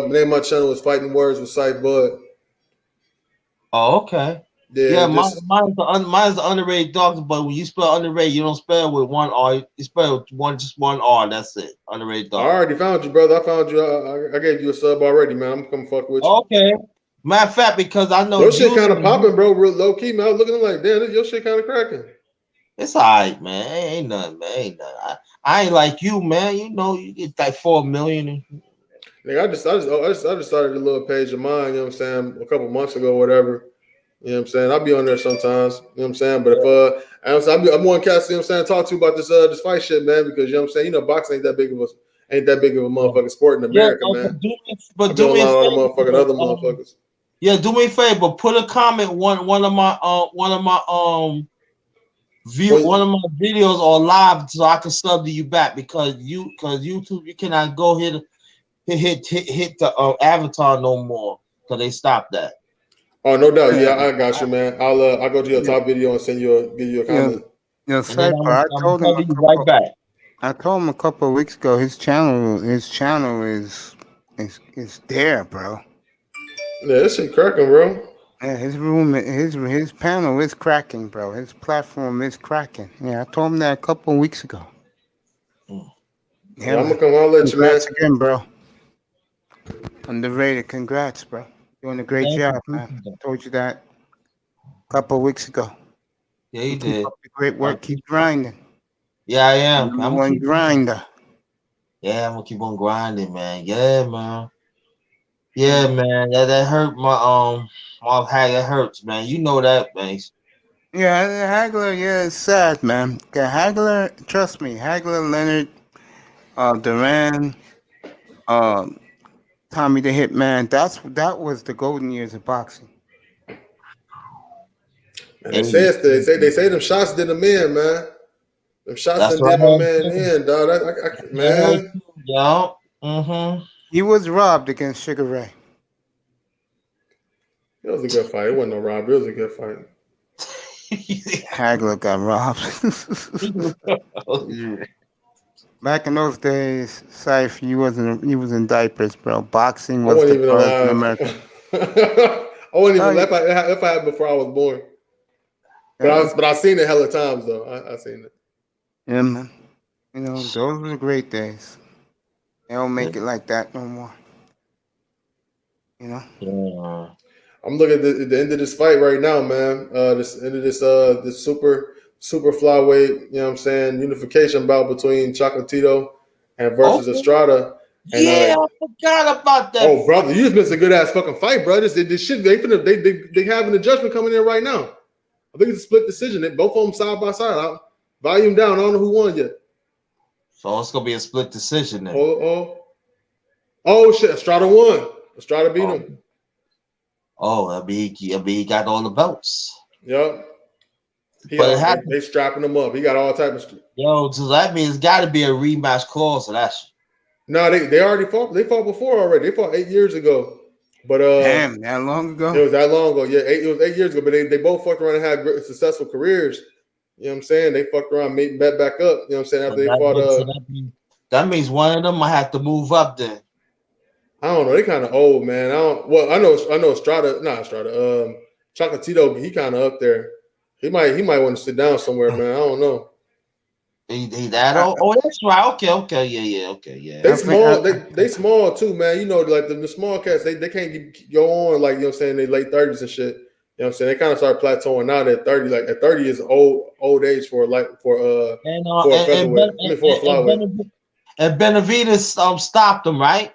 name of my channel is Fighting Words with Sight Bud. Oh, okay. Yeah, mine's the underrated dogs, but when you spell underrated, you don't spell with one R. You spell with just one R. That's it. Underrated dog. I already found you, brother. I found you. I gave you a sub already, man. I'm gonna come fuck with you. Okay. Matter of fact, because I know your shit kind of popping, bro. Real low key, man. I was looking at like, damn, your shit kind of cracking. It's all right, man. Ain't nothing, man. Ain't nothing. I ain't like you, man. You know, you get like 4 million. Nigga, I just started a little page of mine. You know what I'm saying? A couple months ago, or whatever. You know what I'm saying? I'll be on there sometimes. You know what I'm saying? But if I'm one cast, you know what I'm saying, talk to you about this fight shit, man, because you know what I'm saying, you know, boxing ain't that big of a motherfucking sport in America, man. Do me a favor, other motherfuckers. Yeah, do me a favor. Put a comment one of my videos or live so I can sub to you back because YouTube you cannot go hit the avatar no more because they stopped that. Oh, no doubt. Yeah, I got you, man. I'll go to your top video and give you a comment. Yeah, Cypher, I told him a couple of weeks ago his channel is there, bro. Yeah, this shit cracking, bro. Yeah, his panel is cracking, bro. His platform is cracking. Yeah, I told him that a couple of weeks ago. Yeah, I'm gonna come holler at you, man. Congrats again, bro. Underrated. Congrats, bro. Doing a great job, man. I told you that a couple of weeks ago. Yeah, you did. Great work. Keep grinding. Yeah, I am. I'm one grinder. Yeah, I'm gonna keep on grinding, man. Yeah, man. Yeah, man. That hurt my that hurts, man. You know that, man. Yeah, Hagler. Yeah, it's sad, man. Okay, Hagler. Trust me, Hagler, Leonard, Duran, Tommy the Hitman. That was the golden years of boxing. And they say them shots did him in, man. Them shots did my man in, dog. Man. Yeah. Mm-hmm. He was robbed against Sugar Ray. It was a good fight. It wasn't no robbery. It was a good fight. Hagler got robbed. Back in those days, Syph, you was in diapers, bro. Boxing was the first in America. I wasn't even if I had before I was born. But I seen it hella times though. I seen it. Yeah, man. You know, those were the great days. They don't make it like that no more. You know? Yeah. I'm looking at the end of this fight right now, man. This end of this super flyweight, you know what I'm saying, unification bout between Chocolatito and versus Estrada. And, I forgot about that. Oh, brother, you just missed a good ass fucking fight, bro. This shit, they having a judgment coming in right now. I think it's a split decision. Both of them side by side. Volume down. I don't know who won yet. So it's gonna be a split decision then. Oh shit! Estrada won. Estrada beat him. Oh, I mean, he got all the belts. Yep. They strapping him up. He got all type of stuff. Yo, so that means it's got to be a rematch clause. So that's no, they already fought. They fought before already. They fought 8 years ago. But damn, that long ago? It was that long ago. Yeah, it was 8 years ago. But they both fucked around and had great, successful careers. You know what I'm saying? They fucked around, met back up. You know what I'm saying? After they fought. That means one of them might have to move up then. I don't know. They kind of old, man. I know Estrada. Not Estrada. Chocolatito. He kind of up there. He might want to sit down somewhere, man. I don't know. He that old? Oh, that's right. Okay, yeah, okay, yeah. They small, they small too, man. You know, like the small cats, they can't go on like, you know what I'm saying, they late 30s and shit. You know what I'm saying? They kind of start plateauing out at 30. Like at 30 is old age for a featherweight. I mean, for a flyweight. And Benavidez stopped him, right?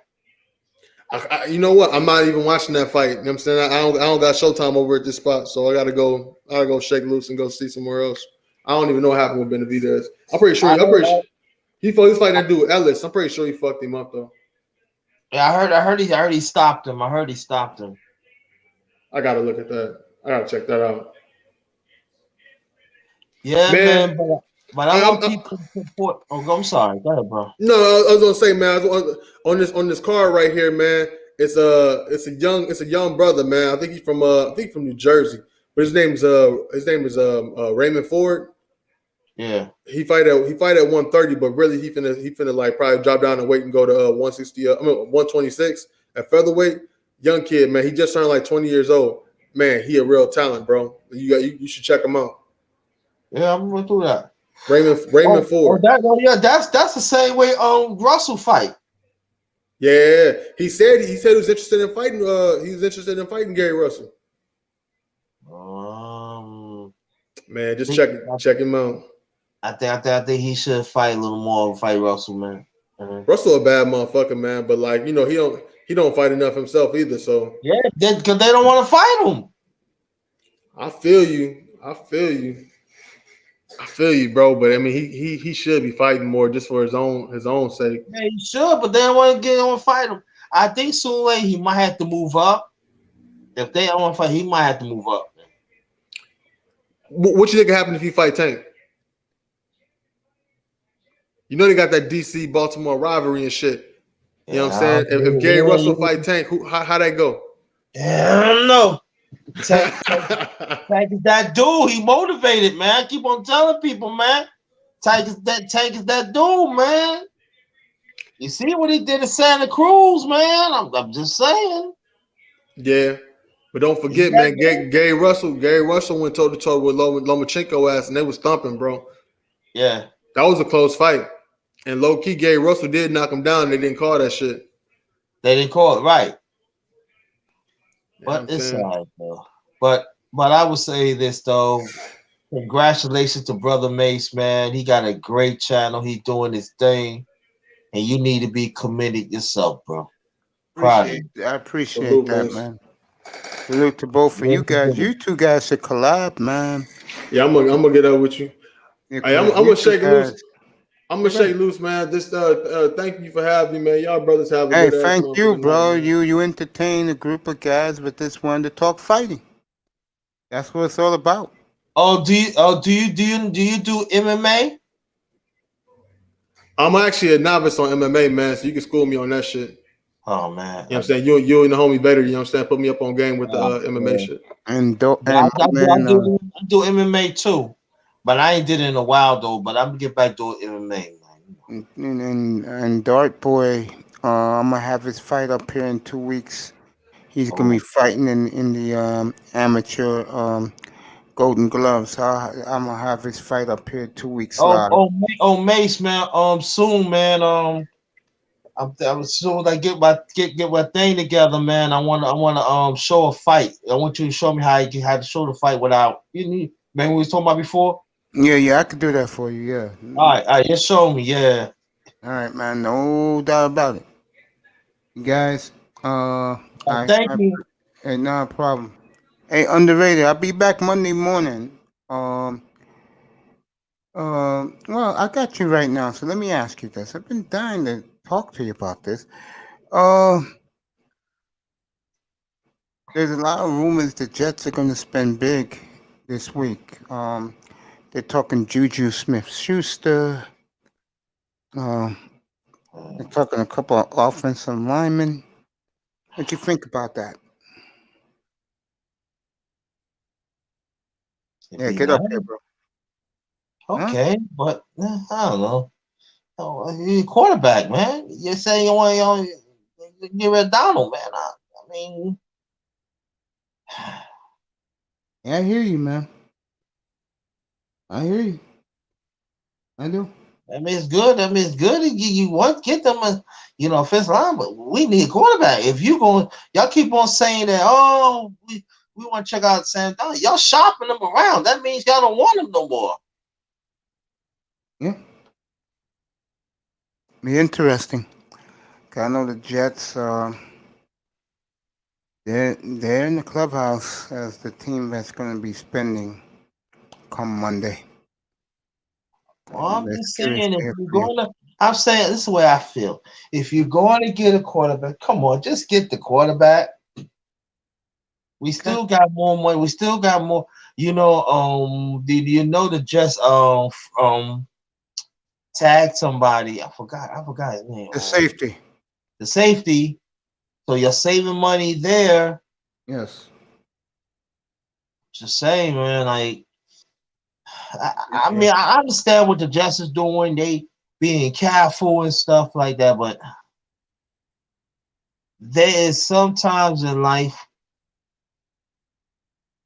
You know what? I'm not even watching that fight. You know what I'm saying? I don't got Showtime over at this spot, so I gotta go shake loose and go see somewhere else. I don't even know what happened with Benavidez. I'm pretty sure he fighting that dude Ellis. I'm pretty sure he fucked him up though. Yeah, I heard he stopped him. I gotta look at that. I gotta check that out. Yeah, man, but I want people to support. Oh, I'm sorry. Go ahead, bro. No, I was gonna say, man, on this card right here, man. It's a young brother, man. I think he's from New Jersey, but his name is Raymond Ford. Yeah, he fight at 130, but really he finna like probably drop down and weight and go to 160. 126 at featherweight. Young kid, man. He just turned like 20 years old. Man, he a real talent, bro. You should check him out. Yeah, I'm gonna do that. Raymond Ford. That's the same way Russell fight. Yeah, he said he was interested in fighting. He was interested in fighting Gary Russell. Man, just check him out. I think he should fight a little more. Fight Russell, man. Russell a bad motherfucker, man. But like, you know, he don't fight enough himself either. So yeah, because they don't want to fight him. I feel you, bro. But I mean, he should be fighting more just for his own sake. Yeah, he should, but they don't want to get on and fight him. I think soon or later he might have to move up. If they don't want to fight, he might have to move up. What you think will happen if he fight Tank? You know they got that DC Baltimore rivalry and shit. You know what I'm saying? If Gary Russell fight Tank, how that go? Yeah, I don't know. Tank is that dude. He motivated, man. I keep on telling people, man. Tank is that dude, man. You see what he did in Santa Cruz, man? I'm just saying. Yeah. But don't forget, man, Gary Russell went toe to toe with Lomachenko ass, and they was thumping, bro. Yeah. That was a close fight. And low key, Gary Russell did knock him down. They didn't call that shit. They didn't call it right. But it's all right, though. But I would say this though. Congratulations to Brother Mace, man. He got a great channel. He doing his thing. And you need to be committed yourself, bro. I appreciate that, man. Salute to both of you guys. You two guys should collab, man. Yeah, I'm gonna get up with you. Hey, I'm gonna shake loose. I'm gonna shake loose, man. This thank you for having me, man. Y'all brothers have a good thank you, bro. You entertain a group of guys with this one to talk fighting. That's what it's all about. Do you do MMA? I'm actually a novice on MMA, man. So you can school me on that shit. Oh man, you know what I'm saying? You and the homie better. You know what I'm saying? Put me up on game with the MMA shit. I do MMA too, but I ain't did it in a while though. But I'm gonna get back to MMA. And Dart Boy, I'm gonna have his fight up here in 2 weeks. He's gonna be fighting in the amateur Golden Gloves. So I'm gonna have his fight up here 2 weeks. Mace, man. Soon, man. I'm soon I get my thing together, man. I wanna show a fight. I want you to show me how to show the fight without remember we was talking about before? Yeah, I could do that for you, yeah. All right, just show me, yeah. All right, man, no doubt about it. You guys, thank you. Hey, no problem. Hey, underrated, I'll be back Monday morning. Well, I got you right now, so let me ask you this. I've been dying to talk to you about this. There's a lot of rumors the Jets are going to spend big this week. They're talking Juju Smith-Schuster. They're talking a couple of offensive linemen. What do you think about that? Yeah, get up here, bro. Okay, but I don't know. You're a quarterback, man. You're saying you want to get rid of Donald, man. I mean, yeah, I hear you, man. I hear you. I do. I mean, it's good. I mean, it's good to get them a, offensive line, but we need a quarterback. If y'all keep on saying that, oh, we want to check out Sam Darnold. Y'all shopping them around. That means y'all don't want them no more. Yeah. Be interesting. 'Cause I know the Jets. They're in the clubhouse as the team that's going to be spending come Monday. Well, I'm They're just serious saying, if there you're for you. going to, I'm saying this is the way I feel. If you're going to get a quarterback, come on, just get the quarterback. We still got more money. We still got more. Did you know the Jets tagged somebody? I forgot his name. The safety. The safety. So you're saving money there. Yes. Just saying, man. Like, I mean, I understand what the Jets is doing. They being careful and stuff like that, but there is sometimes in life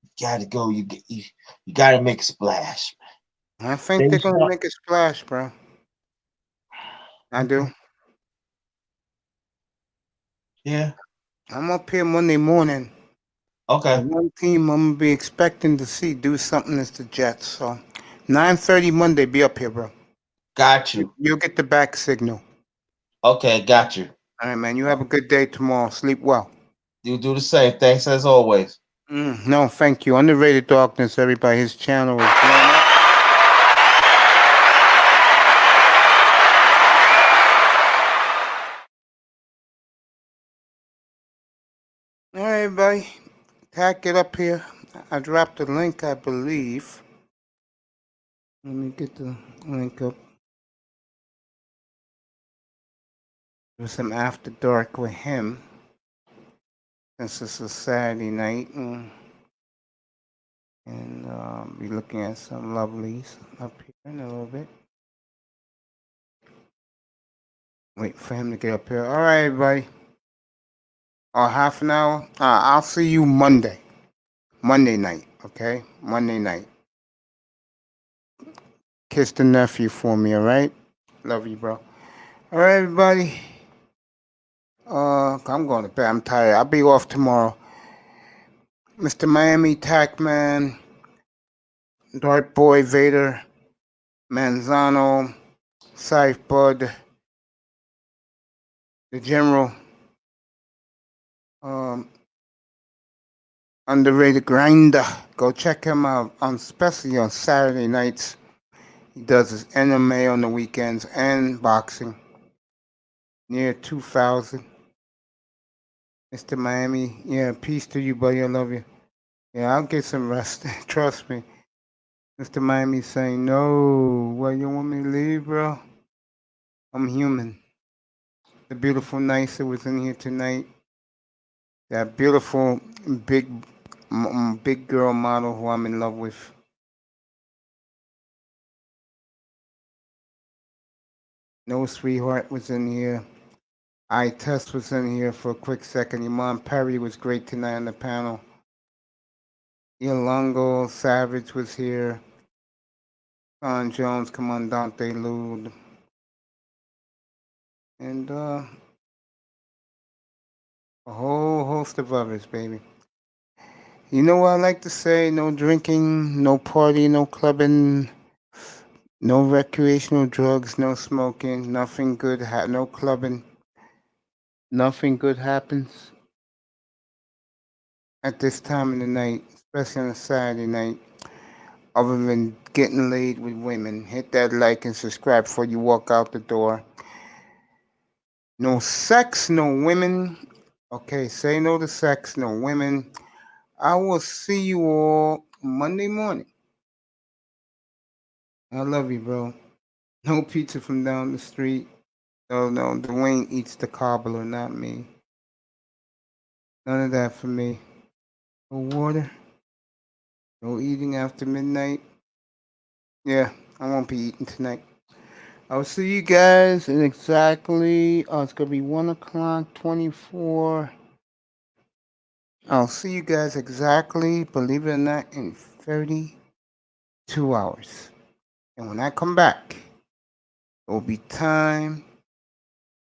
you got to go. You got to make a splash. I think they're going to make a splash, bro. I do. Yeah. I'm up here Monday morning. Okay. The one team I'm going to be expecting to see do something is the Jets. So 9:30 Monday, be up here, bro. Got you. You'll get the back signal. Okay, got you. All right, man. You have a good day tomorrow. Sleep well. You do the same. Thanks as always. No, thank you. Underrated Darkness, everybody. His channel is blowing up. All right, everybody. Tack it up here. I dropped the link, I believe. Let me get the link up. Do some after dark with him. Since it's a Saturday night. And be looking at some lovelies up here in a little bit. Wait for him to get up here. All right, everybody. Half an hour. I'll see you Monday. Monday night, okay? Monday night. Kiss the nephew for me, all right? Love you, bro. All right, everybody. I'm going to bed. I'm tired. I'll be off tomorrow. Mr. Miami, Tackman, Dart Boy, Vader, Manzano, Scythe Bud, the General, Underrated Grinder. Go check him out, especially on Saturday nights. He does his MMA on the weekends and boxing. Near 2,000. Mr. Miami, yeah, peace to you, buddy. I love you. Yeah, I'll get some rest. Trust me. Mr. Miami saying, no, well, you want me to leave, bro? I'm human. The beautiful Nicer was in here tonight. That beautiful big girl model who I'm in love with. No Sweetheart was in here. I Test was in here for a quick second. Iman Perry was great tonight on the panel. Yolongo Savage was here. Sean Jones, Commandante Lude. And a whole host of others, baby. You know what I like to say? No drinking, no party, no clubbing, no recreational drugs, no smoking, nothing good, no clubbing. Nothing good happens at this time of the night, especially on a Saturday night, other than getting laid with women. Hit that like and subscribe before you walk out the door. No sex, no women. Okay, say no to sex, no women. I will see you all Monday morning. I love you, bro. No pizza from down the street. No, Dwayne eats the cobbler, not me. None of that for me. No water. No eating after midnight. Yeah, I won't be eating tonight. I'll see you guys in exactly, it's going to be 1 o'clock, 24. I'll see you guys exactly, believe it or not, in 32 hours. And when I come back, It will be time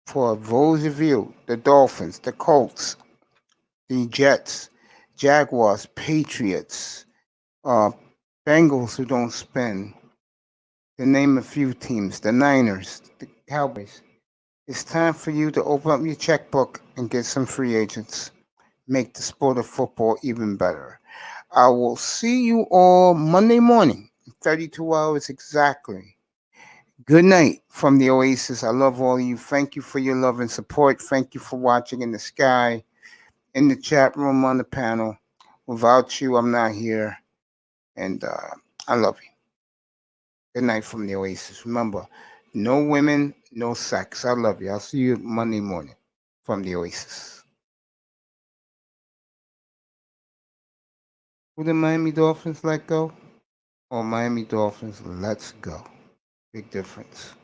for those of you, the Dolphins, the Colts, the Jets, Jaguars, Patriots, Bengals who don't spend, to name a few teams, the Niners, the Cowboys. It's time for you to open up your checkbook and get some free agents. Make the sport of football even better. I will see you all Monday morning, 32 hours exactly. Good night from the Oasis. I love all of you. Thank you for your love and support. Thank you for watching in the sky, in the chat room, on the panel. Without you, I'm not here. And I love you. Good night from the Oasis. Remember, no women, no sex. I love you. I'll see you Monday morning from the Oasis. Who the Miami Dolphins let go? Or Miami Dolphins let's go? Big difference.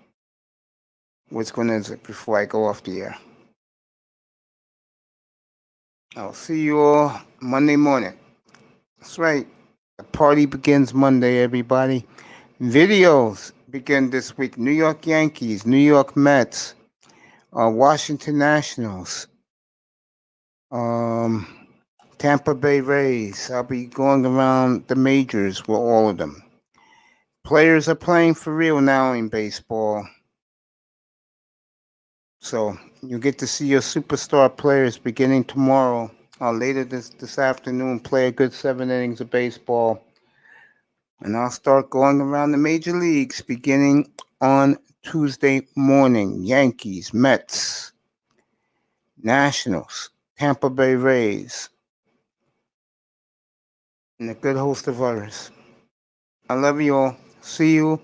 What's going to end before I go off the air? I'll see you all Monday morning. That's right. The party begins Monday, everybody. Videos begin this week. New York Yankees, New York Mets, Washington Nationals, Tampa Bay Rays. I'll be going around the majors with all of them. Players are playing for real now in baseball. So you get to see your superstar players beginning tomorrow or later this afternoon play a good 7 innings of baseball. And I'll start going around the major leagues beginning on Tuesday morning. Yankees, Mets, Nationals, Tampa Bay Rays, and a good host of others. I love you all. See you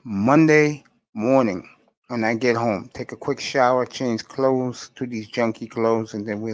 Monday morning when I get home. Take a quick shower, change clothes to these junky clothes, and then we'll